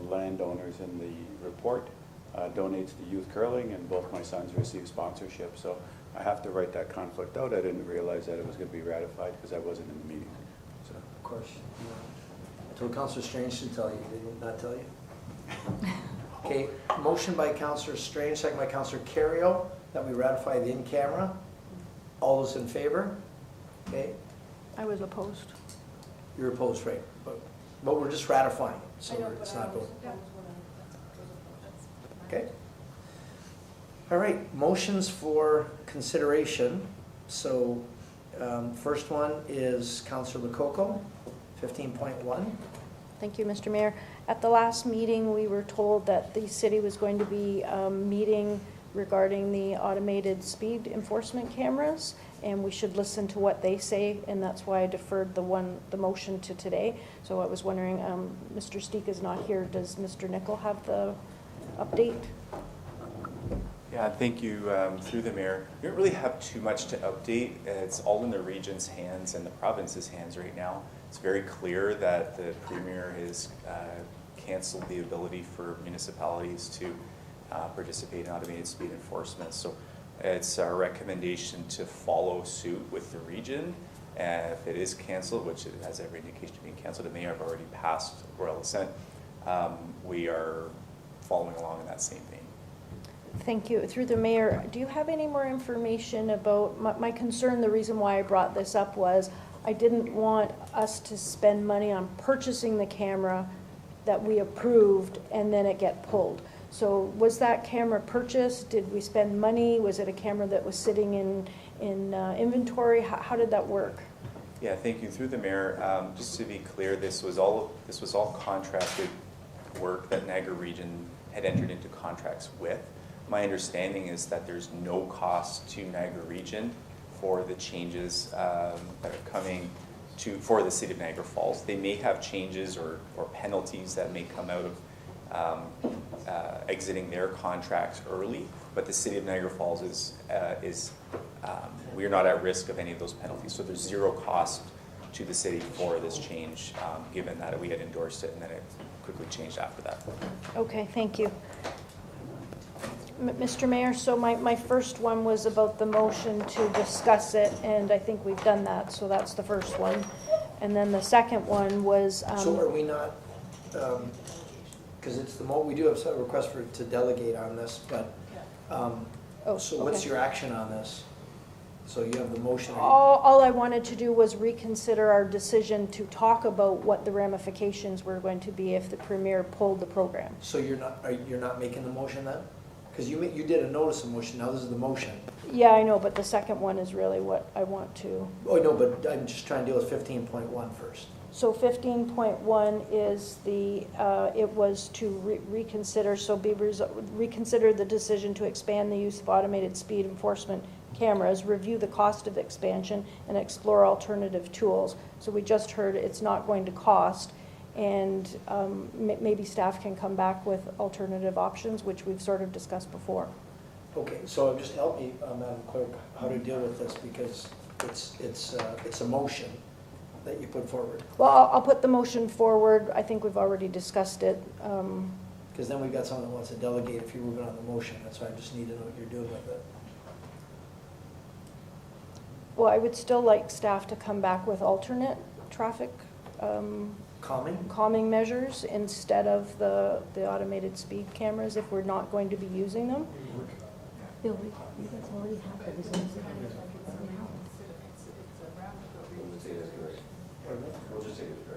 Speaker 7: landowners in the report donates to youth curling, and both my sons receive sponsorship. So I have to write that conflict out. I didn't realize that it was going to be ratified because I wasn't in the meeting. So.
Speaker 2: Of course. I told Councillor Strange to tell you, did he not tell you? Okay, motion by Councillor Strange, second by Councillor Carrio, that we ratify the in-camera. All those in favor? Okay,
Speaker 10: I was opposed.
Speaker 2: you're opposed, right? But we're just ratifying, so it's not voting. Okay. All right, motions for consideration. So, first one is Councillor Lococo, 15.1.
Speaker 10: Thank you, Mr. Mayor. At the last meeting, we were told that the city was going to be meeting regarding the automated speed enforcement cameras, and we should listen to what they say, and that's why I deferred the motion to today. So I was wondering, Mr. Steek is not here. Does Mr. Nickel have the update?
Speaker 17: Yeah, thank you. Through the mayor, we don't really have too much to update. It's all in the region's hands and the province's hands right now. It's very clear that the premier has canceled the ability for municipalities to participate in automated speed enforcement. So it's our recommendation to follow suit with the region. And if it is canceled, which it has every indication of being canceled, it may have already passed royal assent, we are following along in that same vein.
Speaker 10: Thank you. Through the mayor, do you have any more information about, my concern, the reason why I brought this up was I didn't want us to spend money on purchasing the camera that we approved and then it get pulled. So was that camera purchased? Did we spend money? Was it a camera that was sitting in inventory? How did that work?
Speaker 17: Yeah, thank you. Through the mayor, just to be clear, this was all contracted work that Niagara Region had entered into contracts with. My understanding is that there's no cost to Niagara Region for the changes that are coming for the city of Niagara Falls. They may have changes or penalties that may come out of exiting their contracts early, but the city of Niagara Falls we are not at risk of any of those penalties. So there's zero cost to the city for this change, given that we had endorsed it and then it quickly changed after that.
Speaker 10: Okay, thank you. Mr. Mayor, so my first one was about the motion to discuss it, and I think we've done that, so that's the first one. And then the second one was...
Speaker 2: So are we not, because it's we do have a request to delegate on this, but, so what's
Speaker 10: okay.
Speaker 2: your action on this? So you have the motion.
Speaker 10: All I wanted to do was reconsider our decision to talk about what the ramifications were going to be if the Premier pulled the program.
Speaker 2: So you're not making the motion then? Because you did a notice of motion, now this is the motion.
Speaker 10: Yeah, I know, but the second one is really what I want to.
Speaker 2: Oh, no, but I'm just trying to deal with 15.1 first.
Speaker 10: So 15.1 is it was to reconsider, reconsider the decision to expand the use of automated speed enforcement cameras, review the cost of expansion, and explore alternative tools. So we just heard it's not going to cost, and maybe staff can come back with alternative options, which we've sort of discussed before.
Speaker 2: Okay, so just help me, Madam Clerk, how to deal with this, because it's a motion that you put forward.
Speaker 10: Well, I'll put the motion forward. I think we've already discussed it.
Speaker 2: Because then we've got someone that wants to delegate if you're moving on the motion. That's why I just need to know what you're doing with it.
Speaker 10: Well, I would still like staff to come back with alternate traffic calming measures instead of the automated speed cameras if we're not going to be using them.
Speaker 14: Bill, you guys already have the results.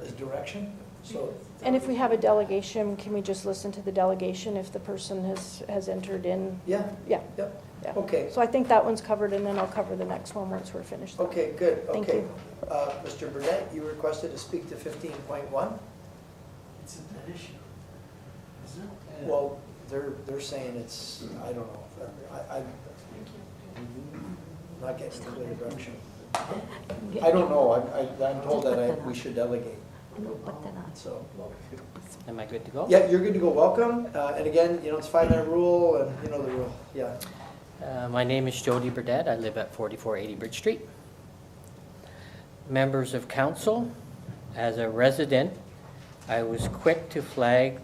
Speaker 2: Is direction? So.
Speaker 10: And if we have a delegation, can we just listen to the delegation if the person has entered in?
Speaker 2: Yeah.
Speaker 10: Yeah.
Speaker 2: Yep.
Speaker 10: Yeah.
Speaker 2: Okay.
Speaker 10: So I think that one's covered, and then I'll cover the next one once we're finished.
Speaker 2: Okay, good.
Speaker 10: Thank
Speaker 2: Okay.
Speaker 10: you.
Speaker 2: Mr. Burnett, you requested to speak to 15.1?
Speaker 21: It's an issue, isn't it?
Speaker 2: Well, they're saying it's, I don't know. I'm not getting clear direction. I don't know. I'm told that we should delegate. So.
Speaker 12: Am I good to go?
Speaker 2: Yeah, you're good to go. Welcome. And again, it's 5-minute rule, and you know the rule. Yeah.
Speaker 12: My name is Jody Burdett. I live at 4480 Bridge Street. Members of council, as a resident, I was quick to flag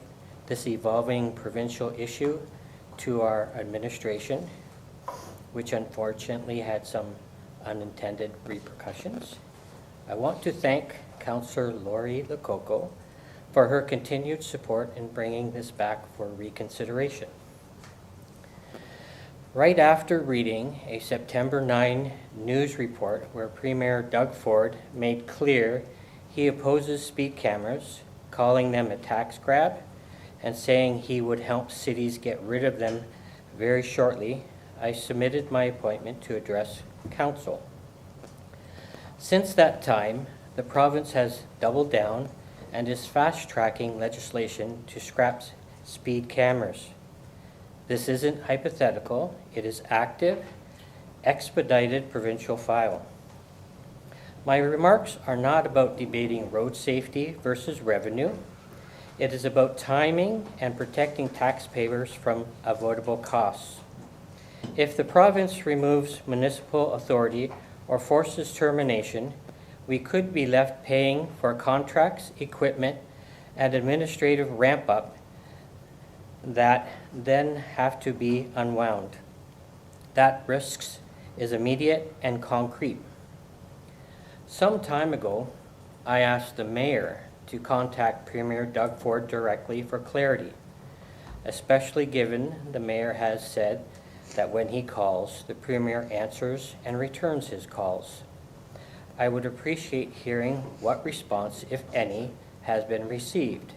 Speaker 12: this evolving provincial issue to our administration, which unfortunately had some unintended repercussions. I want to thank Councillor Lori Lococo for her continued support in bringing this back for reconsideration. Right after reading a September 9 news report where Premier Doug Ford made clear he opposes speed cameras, calling them a tax grab, and saying he would help cities get rid of them very shortly, I submitted my appointment to address council. Since that time, the province has doubled down and is fast-tracking legislation to scrap speed cameras. This isn't hypothetical, it is active, expedited provincial file. My remarks are not about debating road safety versus revenue. It is about timing and protecting taxpayers from avoidable costs. If the province removes municipal authority or forces termination, we could be left paying for contracts, equipment, and administrative ramp-up that then have to be unwound. That risks is immediate and concrete. Some time ago, I asked the mayor to contact Premier Doug Ford directly for clarity, especially given the mayor has said that when he calls, the Premier answers and returns his calls. I would appreciate hearing what response, if any, has been received.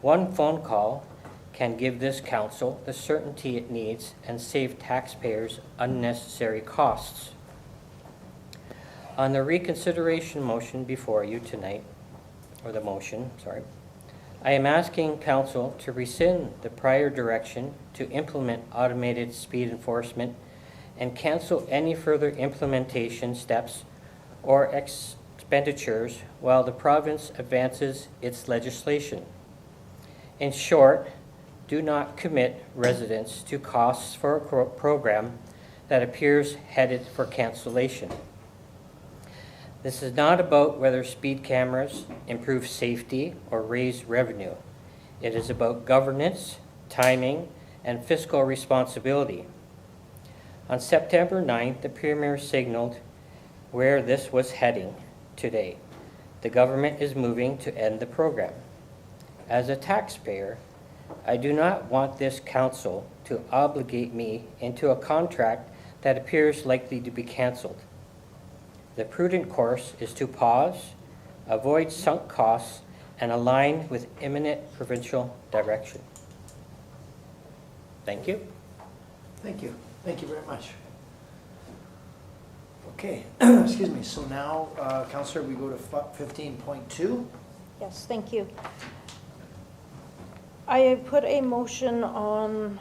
Speaker 12: One phone call can give this council the certainty it needs and save taxpayers unnecessary costs. On the reconsideration motion before you tonight, or the motion, sorry, I am asking council to rescind the prior direction to implement automated speed enforcement and cancel any further implementation steps or expenditures while the province advances its legislation. In short, do not commit residents to costs for a program that appears headed for cancellation. This is not about whether speed cameras improve safety or raise revenue. It is about governance, timing, and fiscal responsibility. On September 9th, the Premier signaled where this was heading today. The government is moving to end the program. As a taxpayer, I do not want this council to obligate me into a contract that appears likely to be canceled. The prudent course is to pause, avoid sunk costs, and align with imminent provincial direction. Thank you.
Speaker 2: Thank you. Thank you very much. Okay, excuse me. So now, Councillor, we go to 15.2.
Speaker 10: Yes, thank you. I put a motion on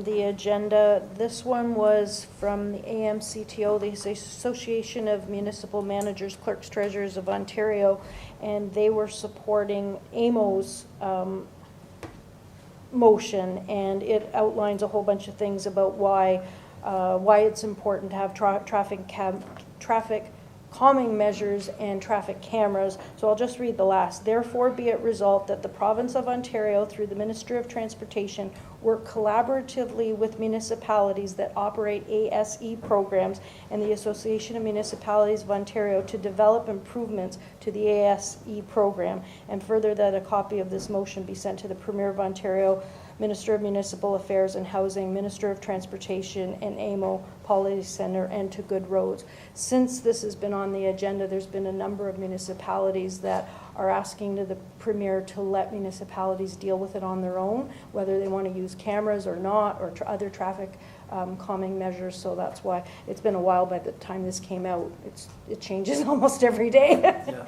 Speaker 10: the agenda. This one was from the AMCTO, the Association of Municipal Managers, Clerks, Treasurers of Ontario, and they were supporting AMO's motion, and it outlines a whole bunch of things about why it's important to have traffic calming measures and traffic cameras. So I'll just read the last. Therefore, be it resolved that the Province of Ontario, through the Ministry of Transportation, work collaboratively with municipalities that operate ASE programs and the Association of Municipalities of Ontario to develop improvements to the ASE program, and further that a copy of this motion be sent to the Premier of Ontario, Minister of Municipal Affairs and Housing, Minister of Transportation, and AMO Policy Center, and to Good Roads. Since this has been on the agenda, there's been a number of municipalities that are asking the Premier to let municipalities deal with it on their own, whether they want to use cameras or not, or other traffic calming measures. So that's why it's been a while by the time this came out. It changes almost every day.
Speaker 2: Yeah.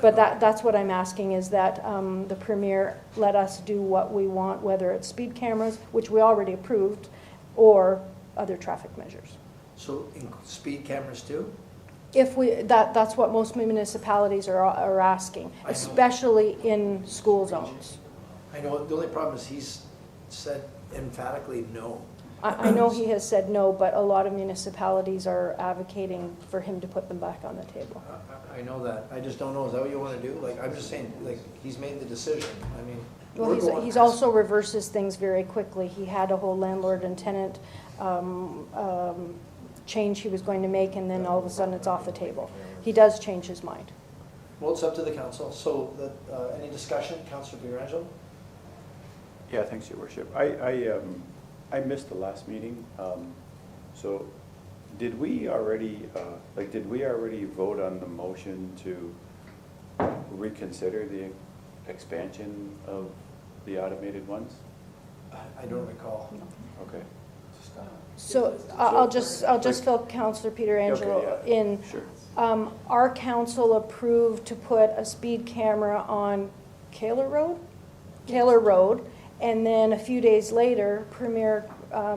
Speaker 10: But that's what I'm asking, is that the Premier let us do what we want, whether it's speed cameras, which we already approved, or other traffic measures.
Speaker 2: So speed cameras too?
Speaker 10: If that's what most municipalities are asking, especially in school zones.
Speaker 2: I know, the only problem is he's said emphatically no.
Speaker 10: I know he has said no, but a lot of municipalities are advocating for him to put them back on the table.
Speaker 2: I know that. I just don't know. Is that what you want to do? Like, I'm just saying, like, he's made the decision. I mean,
Speaker 10: Well, he's also reverses things very quickly. He had a whole landlord and tenant change he was going to make, and then all of a sudden it's off the table. He does change his mind.
Speaker 2: Well, it's up to the council. So, any discussion? Councillor Pietrangelo?
Speaker 7: Yeah, thanks, Your Worship. I missed the last meeting. So did we already, vote on the motion to reconsider the expansion of the automated ones?
Speaker 2: I don't recall.
Speaker 7: Okay.
Speaker 10: So I'll just fill Councillor Pietrangelo in.
Speaker 7: Sure.
Speaker 10: Our council approved to put a speed camera on Kaler Road, and then a few days later, Premier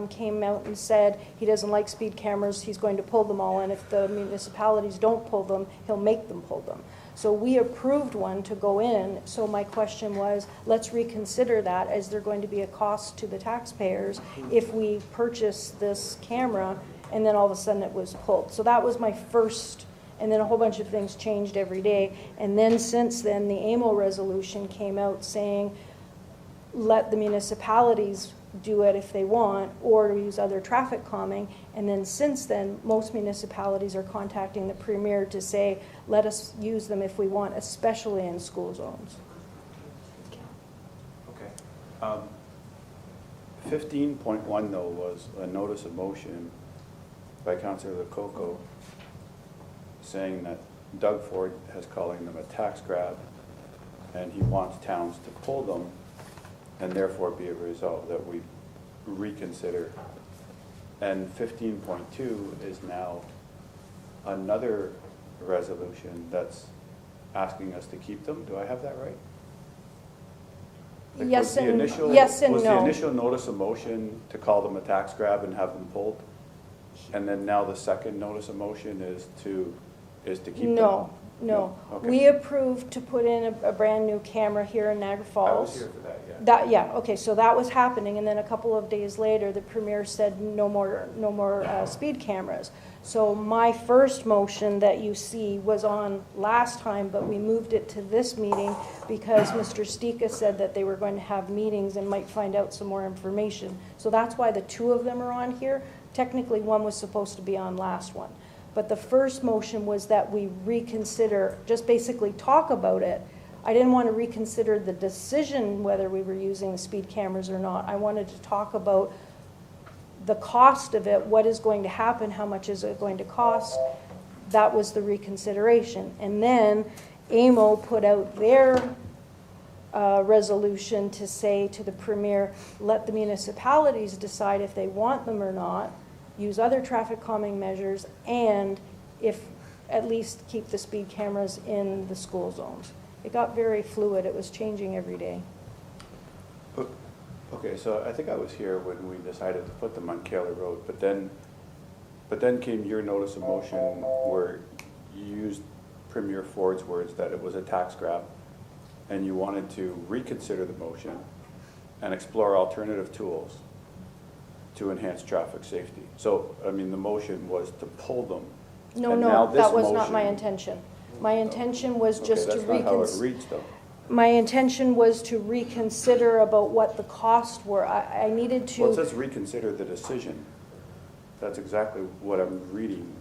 Speaker 10: came out and said he doesn't like speed cameras, he's going to pull them all, and if the municipalities don't pull them, he'll make them pull them. So we approved one to go in, so my question was, let's reconsider that, as there going to be a cost to the taxpayers if we purchase this camera, and then all of a sudden it was pulled. So that was my first, and then a whole bunch of things changed every day, and then since then, the AMO resolution came out saying, let the municipalities do it if they want, or use other traffic calming. And then since then, most municipalities are contacting the Premier to say, let us use them if we want, especially in school zones.
Speaker 7: Okay. 15.1 though was a notice of motion by Councillor Lococo saying that Doug Ford is calling them a tax grab, and he wants towns to pull them, and therefore be a result that we reconsider. And 15.2 is now another resolution that's asking us to keep them. Do I have that right? Like,
Speaker 10: Yes and no.
Speaker 7: Was the initial notice of motion to call them a tax grab and have them pulled? And then now the second notice of motion is to keep them?
Speaker 10: No.
Speaker 7: Okay.
Speaker 10: We approved to put in a brand new camera here in Niagara Falls.
Speaker 7: I was here for that, yeah.
Speaker 10: Okay, so that was happening, and then a couple of days later, the Premier said no more speed cameras. So my first motion that you see was on last time, but we moved it to this meeting because Mr. Stika said that they were going to have meetings and might find out some more information. So that's why the two of them are on here. Technically, one was supposed to be on last one. But the first motion was that we reconsider, just basically talk about it. I didn't want to reconsider the decision whether we were using the speed cameras or not. I wanted to talk about the cost of it, what is going to happen, how much is it going to cost, that was the reconsideration. And then AMO put out their resolution to say to the Premier, let the municipalities decide if they want them or not, use other traffic calming measures, and if at least keep the speed cameras in the school zones. It got very fluid. It was changing every day.
Speaker 7: Okay, so I think I was here when we decided to put them on Kaler Road, but then came your notice of motion where you used Premier Ford's words that it was a tax grab, and you wanted to reconsider the motion and explore alternative tools to enhance traffic safety. So, I mean, the motion was to pull them.
Speaker 10: No,
Speaker 7: and now
Speaker 10: no,
Speaker 7: this
Speaker 10: that was not
Speaker 7: motion-
Speaker 10: my intention. My intention was
Speaker 7: Okay,
Speaker 10: just to
Speaker 7: that's not how it reads, though.
Speaker 10: My intention was to reconsider about what the costs were. I needed to.
Speaker 7: Well, it says reconsider the decision. That's exactly what I'm reading.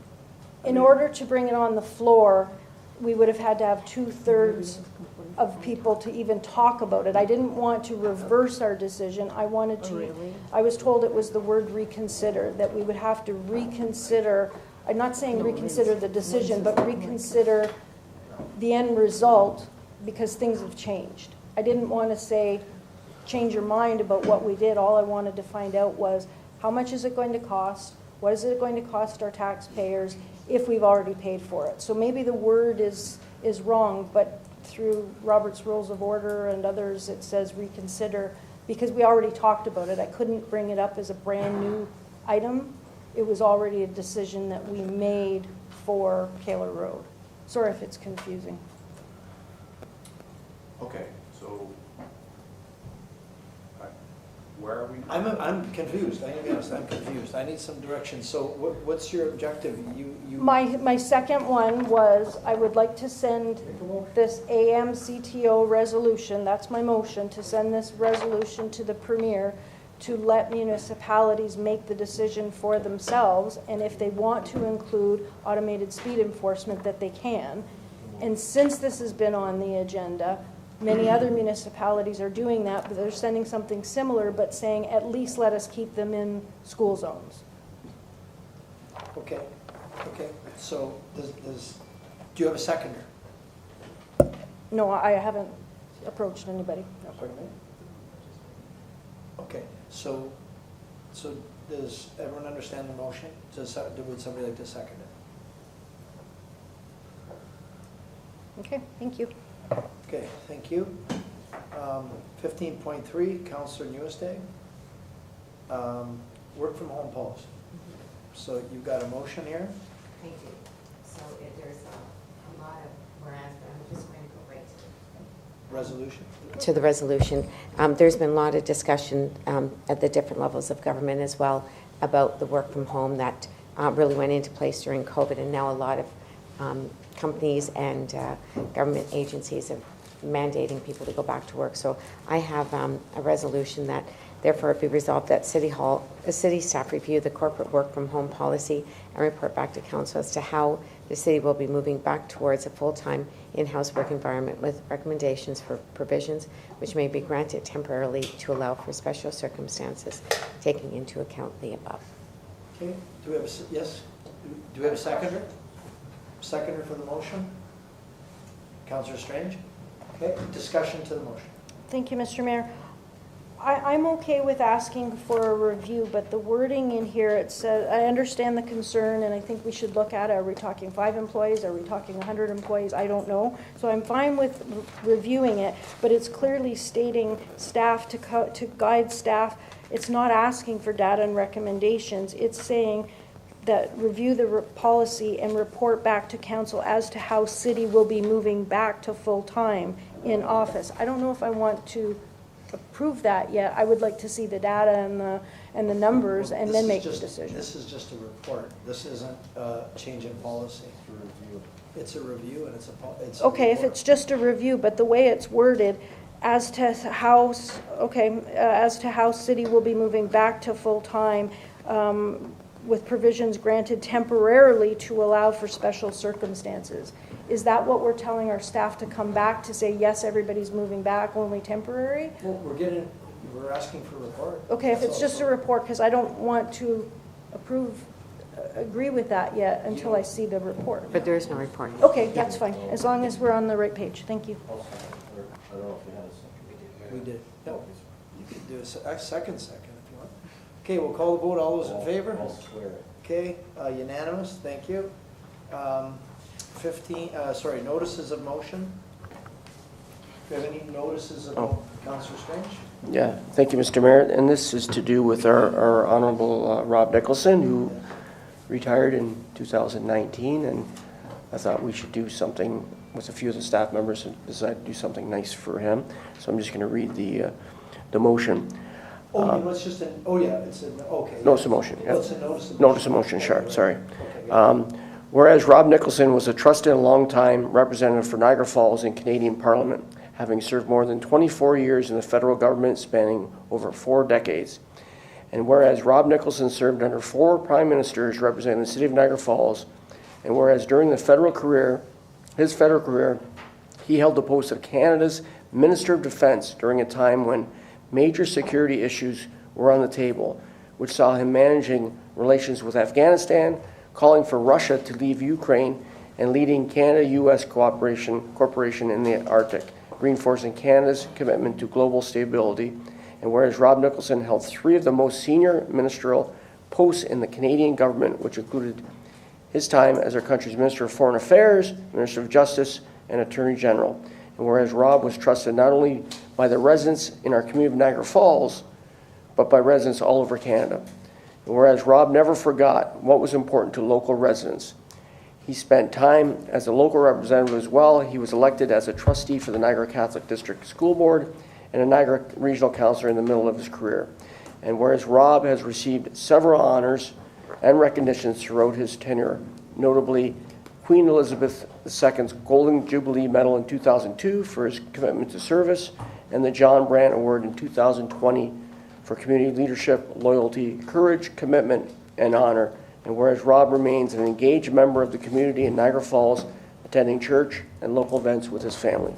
Speaker 10: In order to bring it on the floor, we would have had to have 2/3 of people to even talk about it. I didn't want to reverse our decision. I wanted to, I was told it was the word reconsider, that we would have to reconsider, I'm not saying reconsider the decision, but reconsider the end result because things have changed. I didn't want to say, change your mind about what we did. All I wanted to find out was, how much is it going to cost? What is it going to cost our taxpayers if we've already paid for it? So maybe the word is wrong, but through Robert's Rules of Order and others, it says reconsider, because we already talked about it. I couldn't bring it up as a brand new item. It was already a decision that we made for Kaler Road. Sorry if it's confusing.
Speaker 7: Okay, so, where are we?
Speaker 2: I'm confused. I'm gonna be honest, I'm confused. I need some direction. So what's your objective? You.
Speaker 10: My second one was, I would like to send this AMCTO resolution, that's my motion, to send this resolution to the Premier to let municipalities make the decision for themselves, and if they want to include automated speed enforcement, that they can. And since this has been on the agenda, many other municipalities are doing that, but they're sending something similar, but saying, at least let us keep them in school zones.
Speaker 2: Okay, okay. So do you have a seconder?
Speaker 10: No, I haven't approached anybody. No.
Speaker 2: Pardon me? Okay, so does everyone understand the motion? Would somebody like to second it?
Speaker 10: Okay, thank you.
Speaker 2: Okay, thank you. 15.3, Councillor Newestag. Work from home policy. So you've got a motion here?
Speaker 11: Thank you. So there's a lot of whereas, but I'm just going to go right to
Speaker 2: Resolution?
Speaker 11: to the resolution. There's been a lot of discussion at the different levels of government as well about the work from home that really went into place during COVID, and now a lot of companies and government agencies are mandating people to go back to work. So I have a resolution that therefore it be resolved that city staff review the corporate work from home policy and report back to council as to how the city will be moving back towards a full-time in-house work environment with recommendations for provisions which may be granted temporarily to allow for special circumstances, taking into account the above.
Speaker 2: Okay, do we have yes? Do we have a seconder? Seconder for the motion? Councillor Strange? Okay, discussion to the motion.
Speaker 10: Thank you, Mr. Mayor. I'm okay with asking for a review, but the wording in here, it says, I understand the concern, and I think we should look at it. Are we talking 5 employees? Are we talking 100 employees? I don't know. So I'm fine with reviewing it, but it's clearly stating staff to guide staff. It's not asking for data and recommendations. It's saying that review the policy and report back to council as to how city will be moving back to full-time in office. I don't know if I want to approve that yet. I would like to see the data and the numbers and then make the decision.
Speaker 2: This is just a report. This isn't a change in policy. It's a review and it's a
Speaker 10: Okay, if it's just a review, but the way it's worded, as to how city will be moving back to full-time, with provisions granted temporarily to allow for special circumstances. Is that what we're telling our staff to come back to say, yes, everybody's moving back, only temporary?
Speaker 2: Well, we're getting, We're asking for a report.
Speaker 10: Okay, if
Speaker 2: That's
Speaker 10: it's just a
Speaker 2: all.
Speaker 10: report, because I don't want to agree with that yet until I see the report.
Speaker 11: But there is no report.
Speaker 10: Okay, that's fine, as long as we're on the right page. Thank you.
Speaker 13: I don't know if we had a second.
Speaker 2: We did. No, you could do a second if you want. Okay, we'll call the vote. All those in favor?
Speaker 13: I'll swear it.
Speaker 2: Okay, unanimous, thank you. 15, notices of motion. Do you have any notices of Councillor Strange?
Speaker 16: Yeah, thank you, Mr. Mayor. And this is to do with our Honorable Rob Nicholson, who retired in 2019. And I thought we should do something with a few of the staff members and decided to do something nice for him. So I'm just going to read the motion.
Speaker 2: It's just an, it's an, okay.
Speaker 16: Notice of motion, yeah.
Speaker 2: Oh, it's a notice of motion.
Speaker 16: Notice of motion, sure,
Speaker 2: Okay,
Speaker 16: sorry.
Speaker 2: Okay.
Speaker 16: Whereas Rob Nicholson was a trusted and long-time representative for Niagara Falls in Canadian Parliament, having served more than 24 years in the federal government spanning over 4 decades. And whereas Rob Nicholson served under 4 prime ministers representing the city of Niagara Falls, and whereas during his federal career, he held the post of Canada's Minister of Defence during a time when major security issues were on the table, which saw him managing relations with Afghanistan, calling for Russia to leave Ukraine, and leading Canada-U.S. cooperation in the Arctic, reinforcing Canada's commitment to global stability. And whereas Rob Nicholson held 3 of the most senior ministerial posts in the Canadian government, which included his time as our country's Minister of Foreign Affairs, Minister of Justice, and Attorney General. And whereas Rob was trusted not only by the residents in our community of Niagara Falls, but by residents all over Canada. And whereas Rob never forgot what was important to local residents. He spent time as a local representative as well. He was elected as a trustee for the Niagara Catholic District School Board and a Niagara Regional Councillor in the middle of his career. And whereas Rob has received several honors and recognitions throughout his tenure, notably Queen Elizabeth II's Golden Jubilee Medal in 2002 for his commitment to service, and the John Brandt Award in 2020 for community leadership, loyalty, courage, commitment, and honor. And whereas Rob remains an engaged member of the community in Niagara Falls, attending church and local events with his family.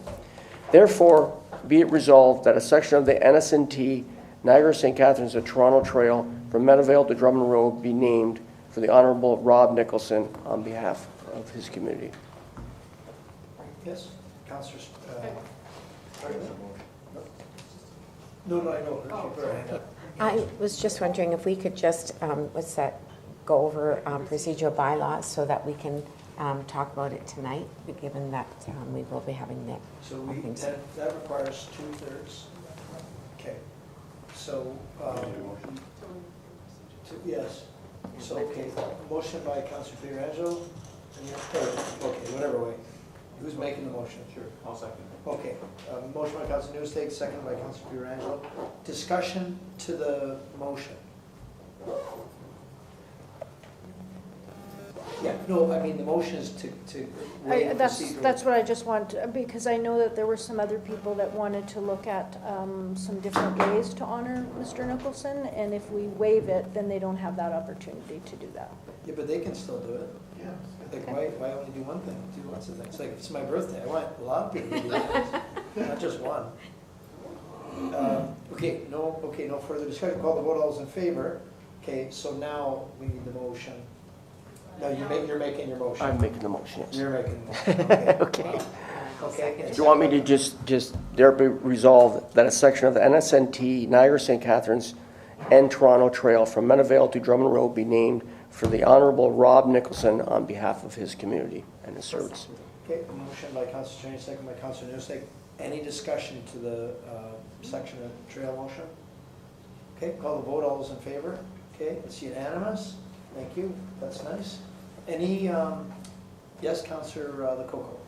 Speaker 16: Therefore, be it resolved that a section of the NSNT Niagara St. Catharines to Toronto Trail from Meadowvale to Drummond Road be named for the Honorable Rob Nicholson on behalf of his community.
Speaker 2: Yes, Councillor. No, I know.
Speaker 11: I was just wondering if we could just, go over procedural bylaws so that we can talk about it tonight, given that we will be having that.
Speaker 2: So that requires 2/3. Okay. So, yes. So, okay, motion by Councillor Pietrangelo. Okay, whatever way. Who's making the motion? Sure, I'll second. Okay, motion by Councillor Newstead, second by Councillor Pietrangelo. Discussion to the motion. Yeah, no, I mean, the motion is to waive procedural.
Speaker 10: That's what I just want, because I know that there were some other people that wanted to look at some different ways to honor Mr. Nicholson, and if we waive it, then they don't have that opportunity to do that.
Speaker 2: Yeah, but they can still do it. Yeah. Like, why only do one thing? Do lots of things. Like, if it's my birthday, I want a lot of people to do that, not just one. Okay, no further discussion. Call the vote. All those in favor. Okay, so now we need the motion. No, you're making your motion.
Speaker 16: I'm making the motion, yes.
Speaker 2: You're making the motion.
Speaker 16: Okay.
Speaker 2: Okay.
Speaker 16: Do you want me to just there be resolved that a section of the NSNT Niagara St. Catharines and Toronto Trail from Meadowvale to Drummond Road be named for the Honorable Rob Nicholson on behalf of his community and his service?
Speaker 2: Okay, motion by Councillor Strange, second by Councillor Newstead. Any discussion to the section of trail motion? Okay, call the vote. All those in favor? Okay, it's unanimous. Thank you. That's nice. Any, yes, Councillor Lococo.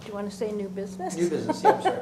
Speaker 10: Do you want to say new business?
Speaker 2: New business, yeah, I'm sorry.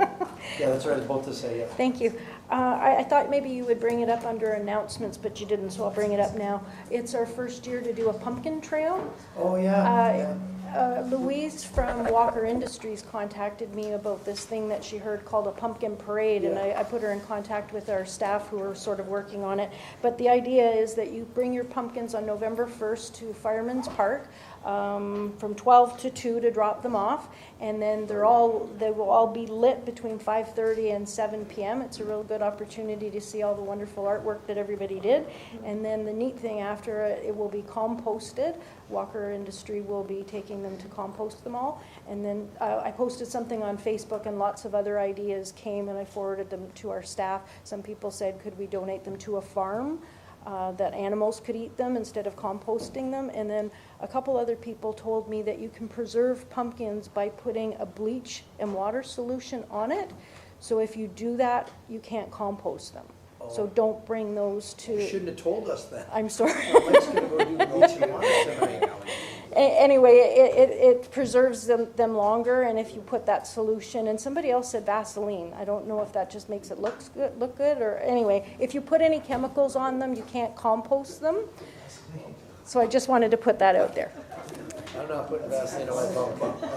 Speaker 2: Yeah, that's what I was about to say, yeah.
Speaker 10: Thank you. I thought maybe you would bring it up under announcements, but you didn't, so I'll bring it up now. It's our first year to do a pumpkin trail.
Speaker 2: Oh, yeah.
Speaker 10: Louise from Walker Industries contacted me about this thing that she heard called a pumpkin parade, and I put her in contact with our staff who are sort of working on it. But the idea is that you bring your pumpkins on November 1st to Fireman's Park from 12 to 2 to drop them off, and then they will all be lit between 5:30 and 7 p.m. It's a real good opportunity to see all the wonderful artwork that everybody did. And then the neat thing after it will be composted. Walker Industry will be taking them to compost them all. And then I posted something on Facebook, and lots of other ideas came, and I forwarded them to our staff. Some people said, could we donate them to a farm that animals could eat them instead of composting them? And then a couple other people told me that you can preserve pumpkins by putting a bleach and water solution on it. So if you do that, you can't compost them. So don't bring those to...
Speaker 2: You shouldn't have told us that.
Speaker 10: I'm sorry.
Speaker 2: Mike's gonna go do bleach and water tonight.
Speaker 10: Anyway, it preserves them longer, and if you put that solution, and somebody else said Vaseline. I don't know if that just makes it look good, or anyway, if you put any chemicals on them, you can't compost them. So I just wanted to put that out there.
Speaker 2: I'm not putting Vaseline on my pumpkin.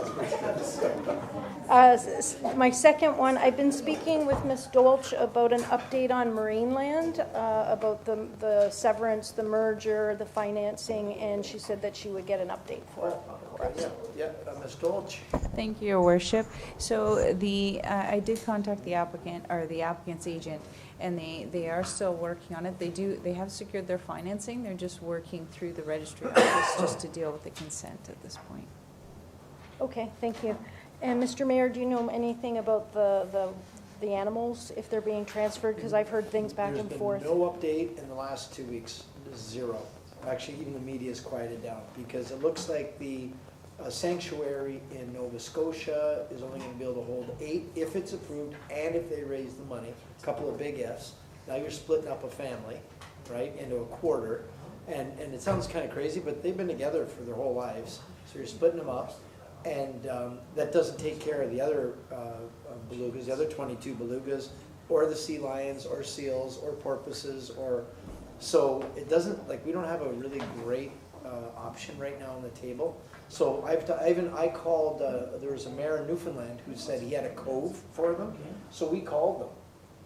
Speaker 10: My second one, I've been speaking with Ms. Dolch about an update on Marineland, about the severance, the merger, the financing, and she said that she would get an update for us.
Speaker 2: Yeah, Ms. Dolch.
Speaker 15: Thank you, Your Worship. So I did contact the applicant, or the applicant's agent, and they are still working on it. They have secured their financing. They're just working through the registry office just to deal with the consent at this point.
Speaker 10: Okay, thank you. And Mr. Mayor, do you know anything about the animals, if they're being transferred? Because I've heard things back and forth.
Speaker 2: There's been no update in the last 2 weeks, zero. Actually, even the media's quieted down, because it looks like the sanctuary in Nova Scotia is only going to be able to hold 8 if it's approved and if they raise the money. A couple of big ifs. Now you're splitting up a family, right, into a quarter. And it sounds kind of crazy, but they've been together for their whole lives. So you're splitting them up. And that doesn't take care of the other belugas, the other 22 belugas, or the sea lions, or seals, or porpoises, or... So it doesn't, like, we don't have a really great option right now on the table. So I called, there was a mayor in Newfoundland who said he had a cove for them. So we called them,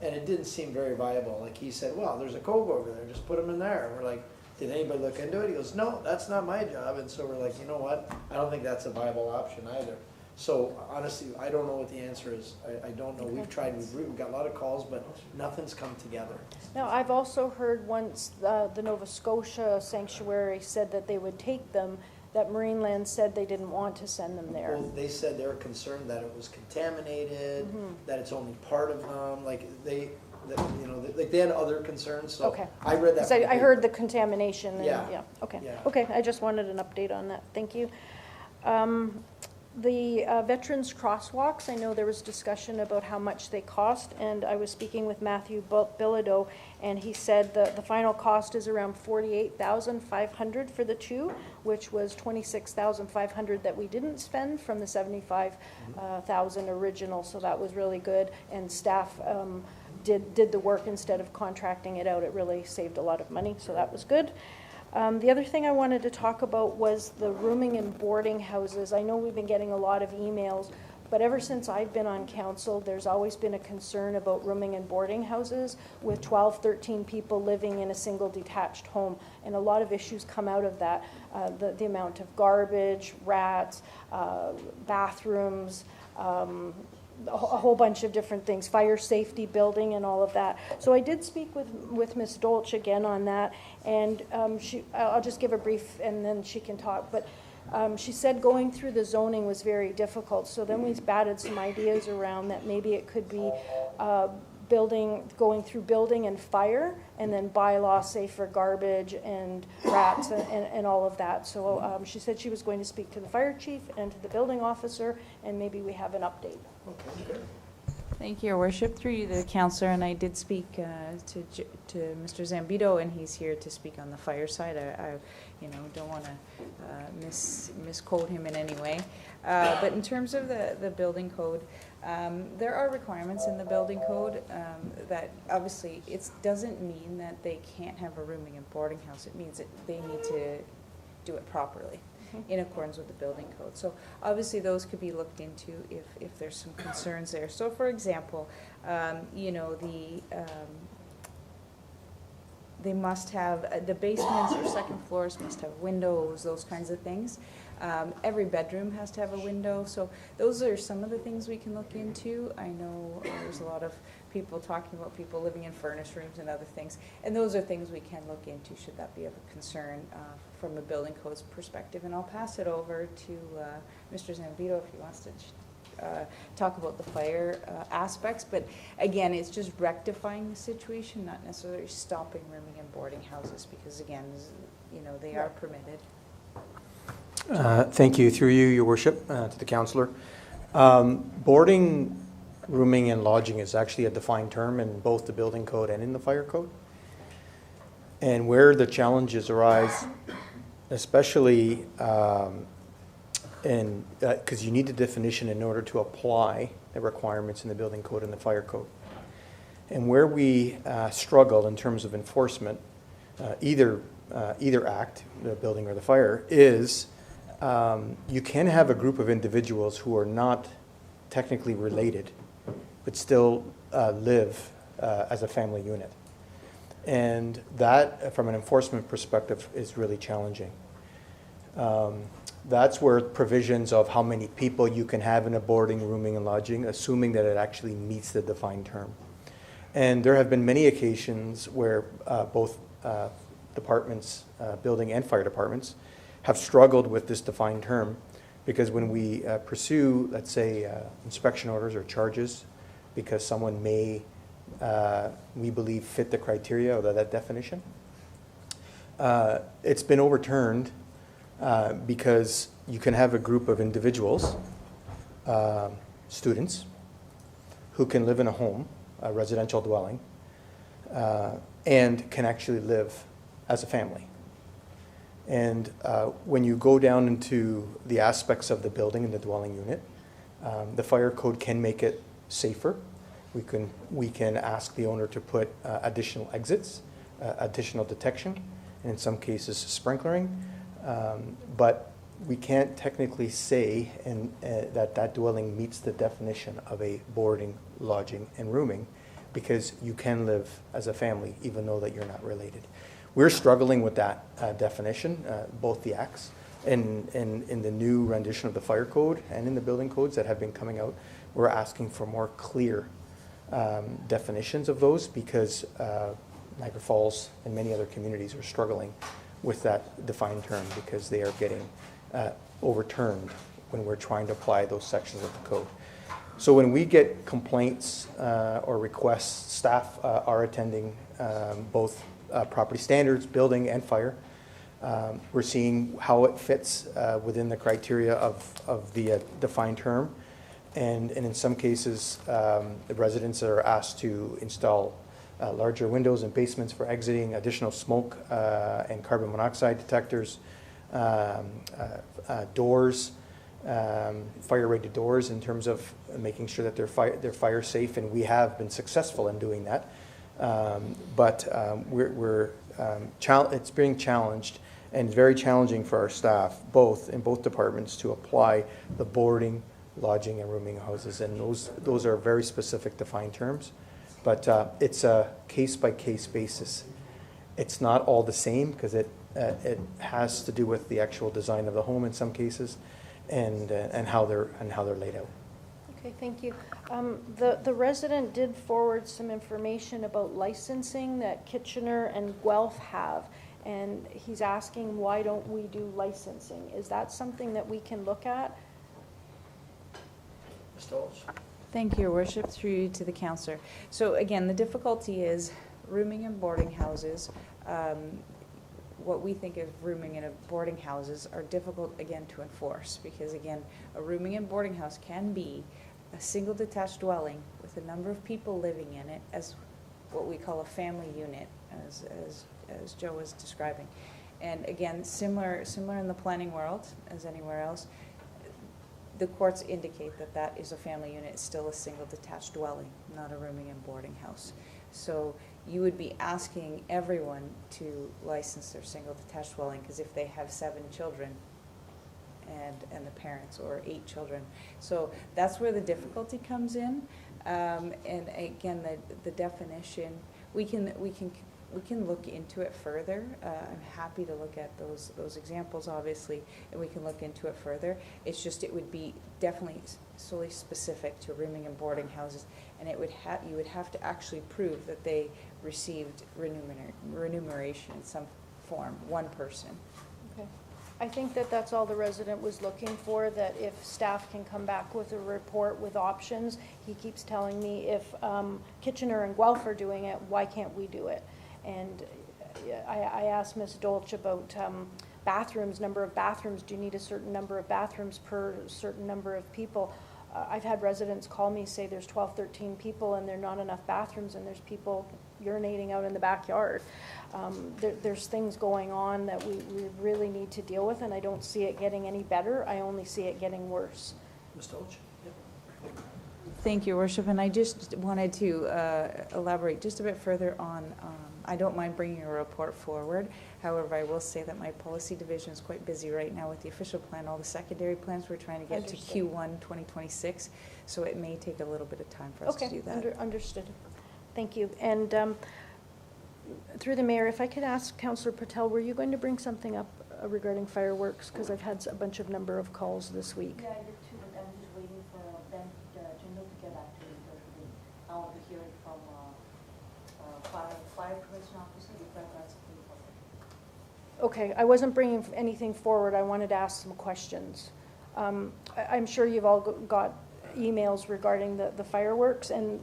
Speaker 2: and it didn't seem very viable. Like, he said, well, there's a cove over there, just put them in there. And we're like, did anybody look into it? He goes, no, that's not my job. And so we're like, you know what? I don't think that's a viable option either. So honestly, I don't know what the answer is. I don't know. We've tried, we've got a lot of calls, but nothing's come together.
Speaker 10: Now, I've also heard once the Nova Scotia Sanctuary said that they would take them, that Marineland said they didn't want to send them there.
Speaker 2: Well, they said they were concerned that it was contaminated, that it's only part of them, like they had other concerns, so
Speaker 10: Okay.
Speaker 2: I read that.
Speaker 10: I heard the contamination. And,
Speaker 2: Yeah.
Speaker 10: Okay.
Speaker 2: Yeah.
Speaker 10: Okay. I just wanted an update on that. Thank you. The veterans crosswalks, I know there was discussion about how much they cost, and I was speaking with Matthew Bilodeau, and he said the final cost is around $48,500 for the two, which was $26,500 that we didn't spend from the $75,000 original, so that was really good, and staff did the work instead of contracting it out. It really saved a lot of money, so that was good. The other thing I wanted to talk about was the rooming and boarding houses. I know we've been getting a lot of emails, but ever since I've been on council, there's always been a concern about rooming and boarding houses with 12, 13 people living in a single detached home. And a lot of issues come out of that. The amount of garbage, rats, bathrooms, a whole bunch of different things, fire safety, building, and all of that. So I did speak with Ms. Dolch again on that, and I'll just give a brief, and then she can talk. But she said going through the zoning was very difficult. So then we batted some ideas around that maybe it could be going through building and fire, and then bylaw, say, for garbage and rats and all of that. So she said she was going to speak to the fire chief and to the building officer, and maybe we have an update.
Speaker 2: Okay, good.
Speaker 15: Thank you, Your Worship. Through you to the councillor, and I did speak to Mr. Zambito, and he's here to speak on the fire side. I don't want to misquote him in any way. But in terms of the building code, there are requirements in the building code that obviously it doesn't mean that they can't have a rooming and boarding house. It means that they need to do it properly. in accordance with the building code. So obviously those could be looked into if there's some concerns there. So for example, you know, they must have, the basements or second floors must have windows, those kinds of things. Every bedroom has to have a window, so those are some of the things we can look into. I know there's a lot of people talking about people living in furnished rooms and other things, and those are things we can look into should that be of a concern from a building codes perspective. And I'll pass it over to Mr. Zambito if he wants to talk about the fire aspects, but again, it's just rectifying the situation, not necessarily stopping rooming and boarding houses, because again, you know, they are permitted.
Speaker 8: Thank you. Through you, Your Worship, to the councillor. Boarding, rooming, and lodging is actually a defined term in both the building code and in the fire code. And where the challenges arise, especially because you need the definition in order to apply the requirements in the building code and the fire code. And where we struggle in terms of enforcement, either act, the building or the fire, is you can have a group of individuals who are not technically related, but still live as a family unit. And that, from an enforcement perspective, is really challenging. That's where provisions of how many people you can have in a boarding, rooming, and lodging, assuming that it actually meets the defined term. And there have been many occasions where both departments, building and fire departments, have struggled with this defined term, because when we pursue, let's say, inspection orders or charges, because someone may, we believe, fit the criteria of that definition, it's been overturned because you can have a group of individuals, students, who can live in a home, a residential dwelling, and can actually live as a family. And when you go down into the aspects of the building and the dwelling unit, the fire code can make it safer. We can ask the owner to put additional exits, additional detection, and in some cases sprinklering. But we can't technically say that dwelling meets the definition of a boarding, lodging, and rooming, because you can live as a family even though that you're not related. We're struggling with that definition, both the acts and in the new rendition of the fire code and in the building codes that have been coming out. We're asking for more clear definitions of those, because Niagara Falls and many other communities are struggling with that defined term, because they are getting overturned when we're trying to apply those sections of the code. So when we get complaints or requests, staff are attending both property standards, building and fire. We're seeing how it fits within the criteria of the defined term. And in some cases, the residents are asked to install larger windows in basements for exiting, additional smoke and carbon monoxide detectors, doors, fire-rated doors, in terms of making sure that they're fire safe, and we have been successful in doing that. But it's being challenged, and very challenging for our staff, in both departments, to apply the boarding, lodging, and rooming houses, and those are very specific defined terms. But it's a case-by-case basis. It's not all the same, because it has to do with the actual design of the home in some cases, and how they're laid out.
Speaker 10: Okay, thank you. The resident did forward some information about licensing that Kitchener and Guelph have, and he's asking, why don't we do licensing? Is that something that we can look at?
Speaker 2: Mr. Olds?
Speaker 15: Thank you, Your Worship, through you to the councillor. So again, the difficulty is rooming and boarding houses. What we think of rooming and boarding houses are difficult, again, to enforce, because again, a rooming and boarding house can be a single detached dwelling with a number of people living in it, as what we call a family unit, as Joe was describing. And again, similar in the planning world as anywhere else, the courts indicate that that is a family unit. It's still a single detached dwelling, not a rooming and boarding house. So you would be asking everyone to license their single detached dwelling, because if they have 7 children, and the parents, or 8 children. So that's where the difficulty comes in. And again, the definition, we can look into it further. I'm happy to look at those examples, obviously, and we can look into it further. It's just, it would be definitely solely specific to rooming and boarding houses, and you would have to actually prove that they received remuneration in some form, one person.
Speaker 10: Okay. I think that that's all the resident was looking for, that if staff can come back with a report with options. He keeps telling me if Kitchener and Guelph are doing it, why can't we do it? And I asked Ms. Dolch about bathrooms, number of bathrooms. Do you need a certain number of bathrooms per certain number of people? I've had residents call me, say there's 12, 13 people and there are not enough bathrooms, and there's people urinating out in the backyard. There's things going on that we really need to deal with, and I don't see it getting any better. I only see it getting worse.
Speaker 21: Ms. Dolch?
Speaker 15: Thank you, Worship, and I just wanted to elaborate just a bit further on, I don't mind bringing a report forward. However, I will say that my policy division is quite busy right now with the official plan, all the secondary plans we're trying to get to Q1 2026, so it may take a little bit of time for us to do that.
Speaker 10: Okay, understood. Thank you. And through the mayor, if I could ask Councillor Patel, were you going to bring something up regarding fireworks? Because I've had a number of calls this week.
Speaker 14: Yeah, I did too, but I'm just waiting for them, Jindal, to get back to me, because I want to hear it from fire prevention officer, if that's
Speaker 10: Okay, I wasn't bringing anything forward. I wanted to ask some questions. I'm sure you've all got emails regarding the fireworks, and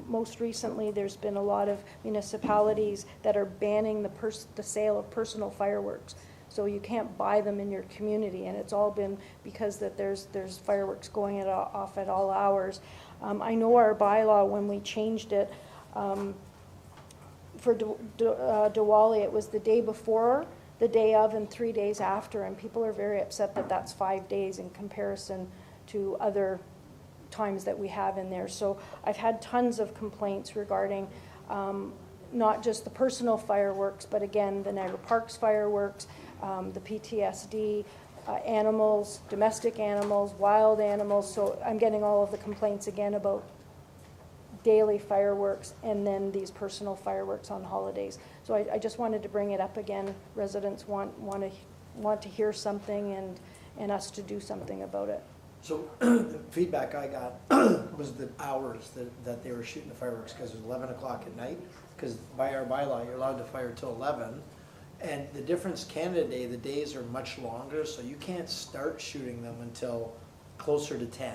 Speaker 10: most recently there's been a lot of municipalities that are banning the sale of personal fireworks. So you can't buy them in your community, and it's all been because that there's fireworks going off at all hours. I know our bylaw, when we changed it, for Diwali, it was the day before, the day of, and 3 days after, and people are very upset that that's 5 days in comparison to other times that we have in there. So I've had tons of complaints regarding not just the personal fireworks, but again, the Niagara Parks fireworks, the PTSD, animals, domestic animals, wild animals. So I'm getting all of the complaints again about daily fireworks and then these personal fireworks on holidays. So I just wanted to bring it up again. Residents want to hear something and us to do something about it.
Speaker 2: So the feedback I got was the hours that they were shooting the fireworks, because it was 11 o'clock at night, because by our bylaw, you're allowed to fire till 11. And the difference, Canada Day, the days are much longer, so you can't start shooting them until closer to 10.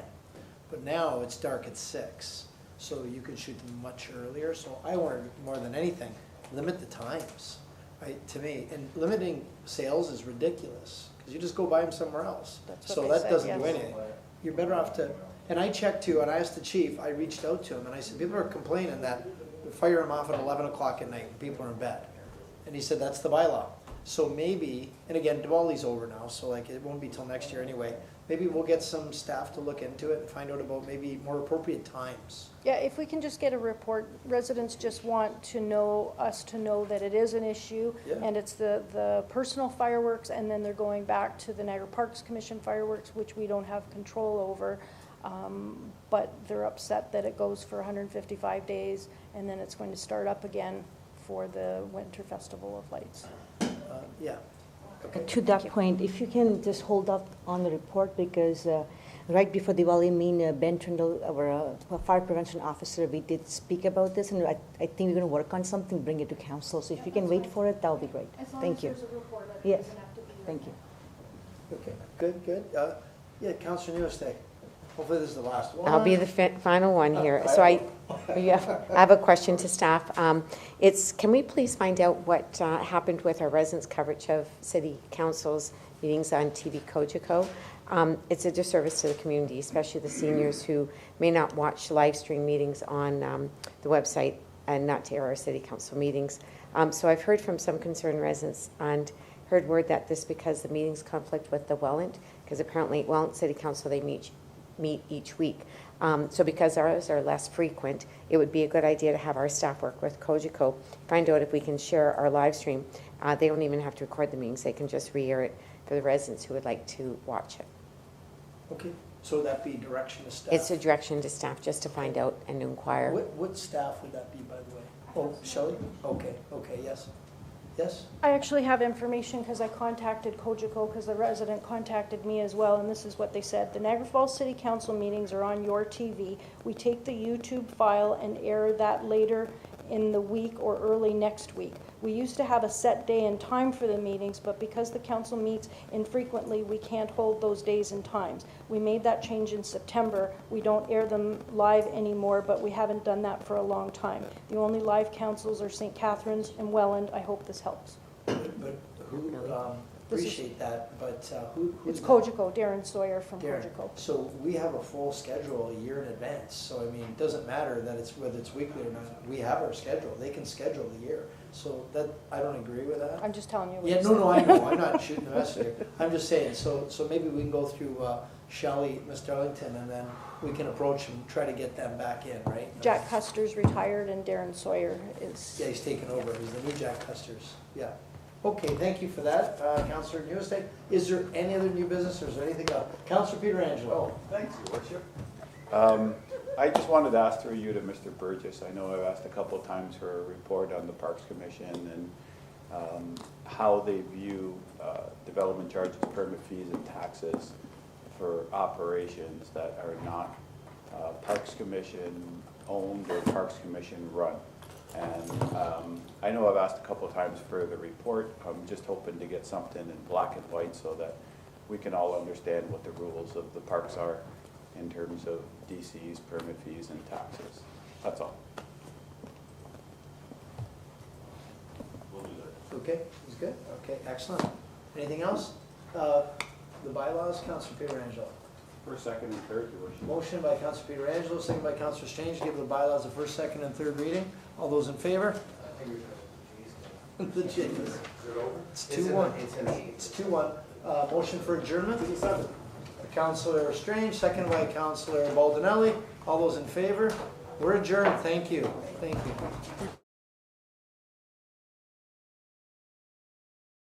Speaker 2: But now it's dark at 6, so you can shoot them much earlier. So I wanted, more than anything, limit the times, right, to me. And limiting sales is ridiculous, because you just go buy them somewhere else. So that doesn't do anything. You're better off to, and I checked too, and I asked the chief, I reached out to him, and I said, people are complaining that we fire them off at 11 o'clock at night when people are in bed. And he said, that's the bylaw. So maybe, and again, Diwali's over now, so like it won't be till next year anyway. Maybe we'll get some staff to look into it and find out about maybe more appropriate times.
Speaker 10: Yeah, if we can just get a report, residents just want to know, us to know that it is an issue, and it's the personal fireworks, and then they're going back to the Niagara Parks Commission fireworks, which we don't have control over, but they're upset that it goes for 155 days, and then it's going to start up again for the Winter Festival of Lights.
Speaker 2: Yeah. Okay.
Speaker 14: To that point, if you can just hold up on the report, because right before Diwali, Ben Trindle, our fire prevention officer, we did speak about this, and I think we're going to work on something, bring it to council. So if you can wait for it, that would be great. Thank you. Yes, thank you.
Speaker 2: Okay, good. Yeah, Councillor Newestay. Hopefully this is the last one.
Speaker 11: I'll be the final one here. So I have a question to staff. Can we please find out what happened with our residents' coverage of City Council's meetings on TV Cogeco? It's a disservice to the community, especially the seniors who may not watch live stream meetings on the website and not to air our City Council meetings. So I've heard from some concerned residents and heard word that this because the meetings conflict with the Welland, because apparently Welland City Council, they meet each week. So because ours are less frequent, it would be a good idea to have our staff work with Cogeco, find out if we can share our live stream. They don't even have to record the meetings, they can just re-air it for the residents who would like to watch it.
Speaker 2: Okay, so that be direction to staff?
Speaker 11: It's a direction to staff just to find out and inquire.
Speaker 2: What staff would that be, by the way? Oh, Shelley? Okay, yes. Yes?
Speaker 10: I actually have information because I contacted Cogeco because the resident contacted me as well, and this is what they said. The Niagara Falls City Council meetings are on your TV. We take the YouTube file and air that later in the week or early next week. We used to have a set day and time for the meetings, but because the council meets infrequently, we can't hold those days and times. We made that change in September. We don't air them live anymore, but we haven't done that for a long time. The only live councils are St. Catharines and Welland. I hope this helps.
Speaker 2: But who, appreciate that, but who's
Speaker 10: It's
Speaker 2: that?
Speaker 10: Cogeco, Darren Sawyer from
Speaker 2: Darren.
Speaker 10: Cogeco.
Speaker 2: So we have a full schedule a year in advance, so I mean, it doesn't matter that it's, whether it's weekly or not, we have our schedule, they can schedule the year. So that, I don't agree with that.
Speaker 10: I'm just telling you what
Speaker 2: Yeah,
Speaker 10: you
Speaker 2: no,
Speaker 10: said.
Speaker 2: I know, I'm not shooting the messenger, I'm just saying, so maybe we can go through Shelley, Mr. Ellington, and then we can approach and try to get them back in, right?
Speaker 10: Jack Custer's retired and Darren Sawyer is.
Speaker 2: Yeah, he's taken over, he's the new Jack Custer's, yeah. Okay, thank you for that, Councillor Newestate. Is there any other new business, or is there anything else? Councillor Peter Angelo.
Speaker 7: Oh, thanks, Your Worship. I just wanted to ask through you to Mr. Burgess. I know I've asked a couple of times for a report on the Parks Commission and how they view development charges, permit fees, and taxes for operations that are not Parks Commission owned or Parks Commission run. And I know I've asked a couple of times for the report. I'm just hoping to get something in black and white so that we can all understand what the rules of the parks are in terms of DCs, permit fees, and taxes. That's all.
Speaker 2: Okay, he's good, okay, excellent. Anything else? The bylaws, Councillor Peter Angelo.
Speaker 7: First, second, and third, Your Worship.
Speaker 2: Motion by Councillor Peter Angelo, second by Councillor Strange, to give the bylaws a first, second, and third reading. All those in favor? The Jays. It's 2-1. It's 2-1. Motion for adjournment? Councillor Strange, second by Councillor Baldinelli. All those in favor? We're adjourned. Thank you. Thank you.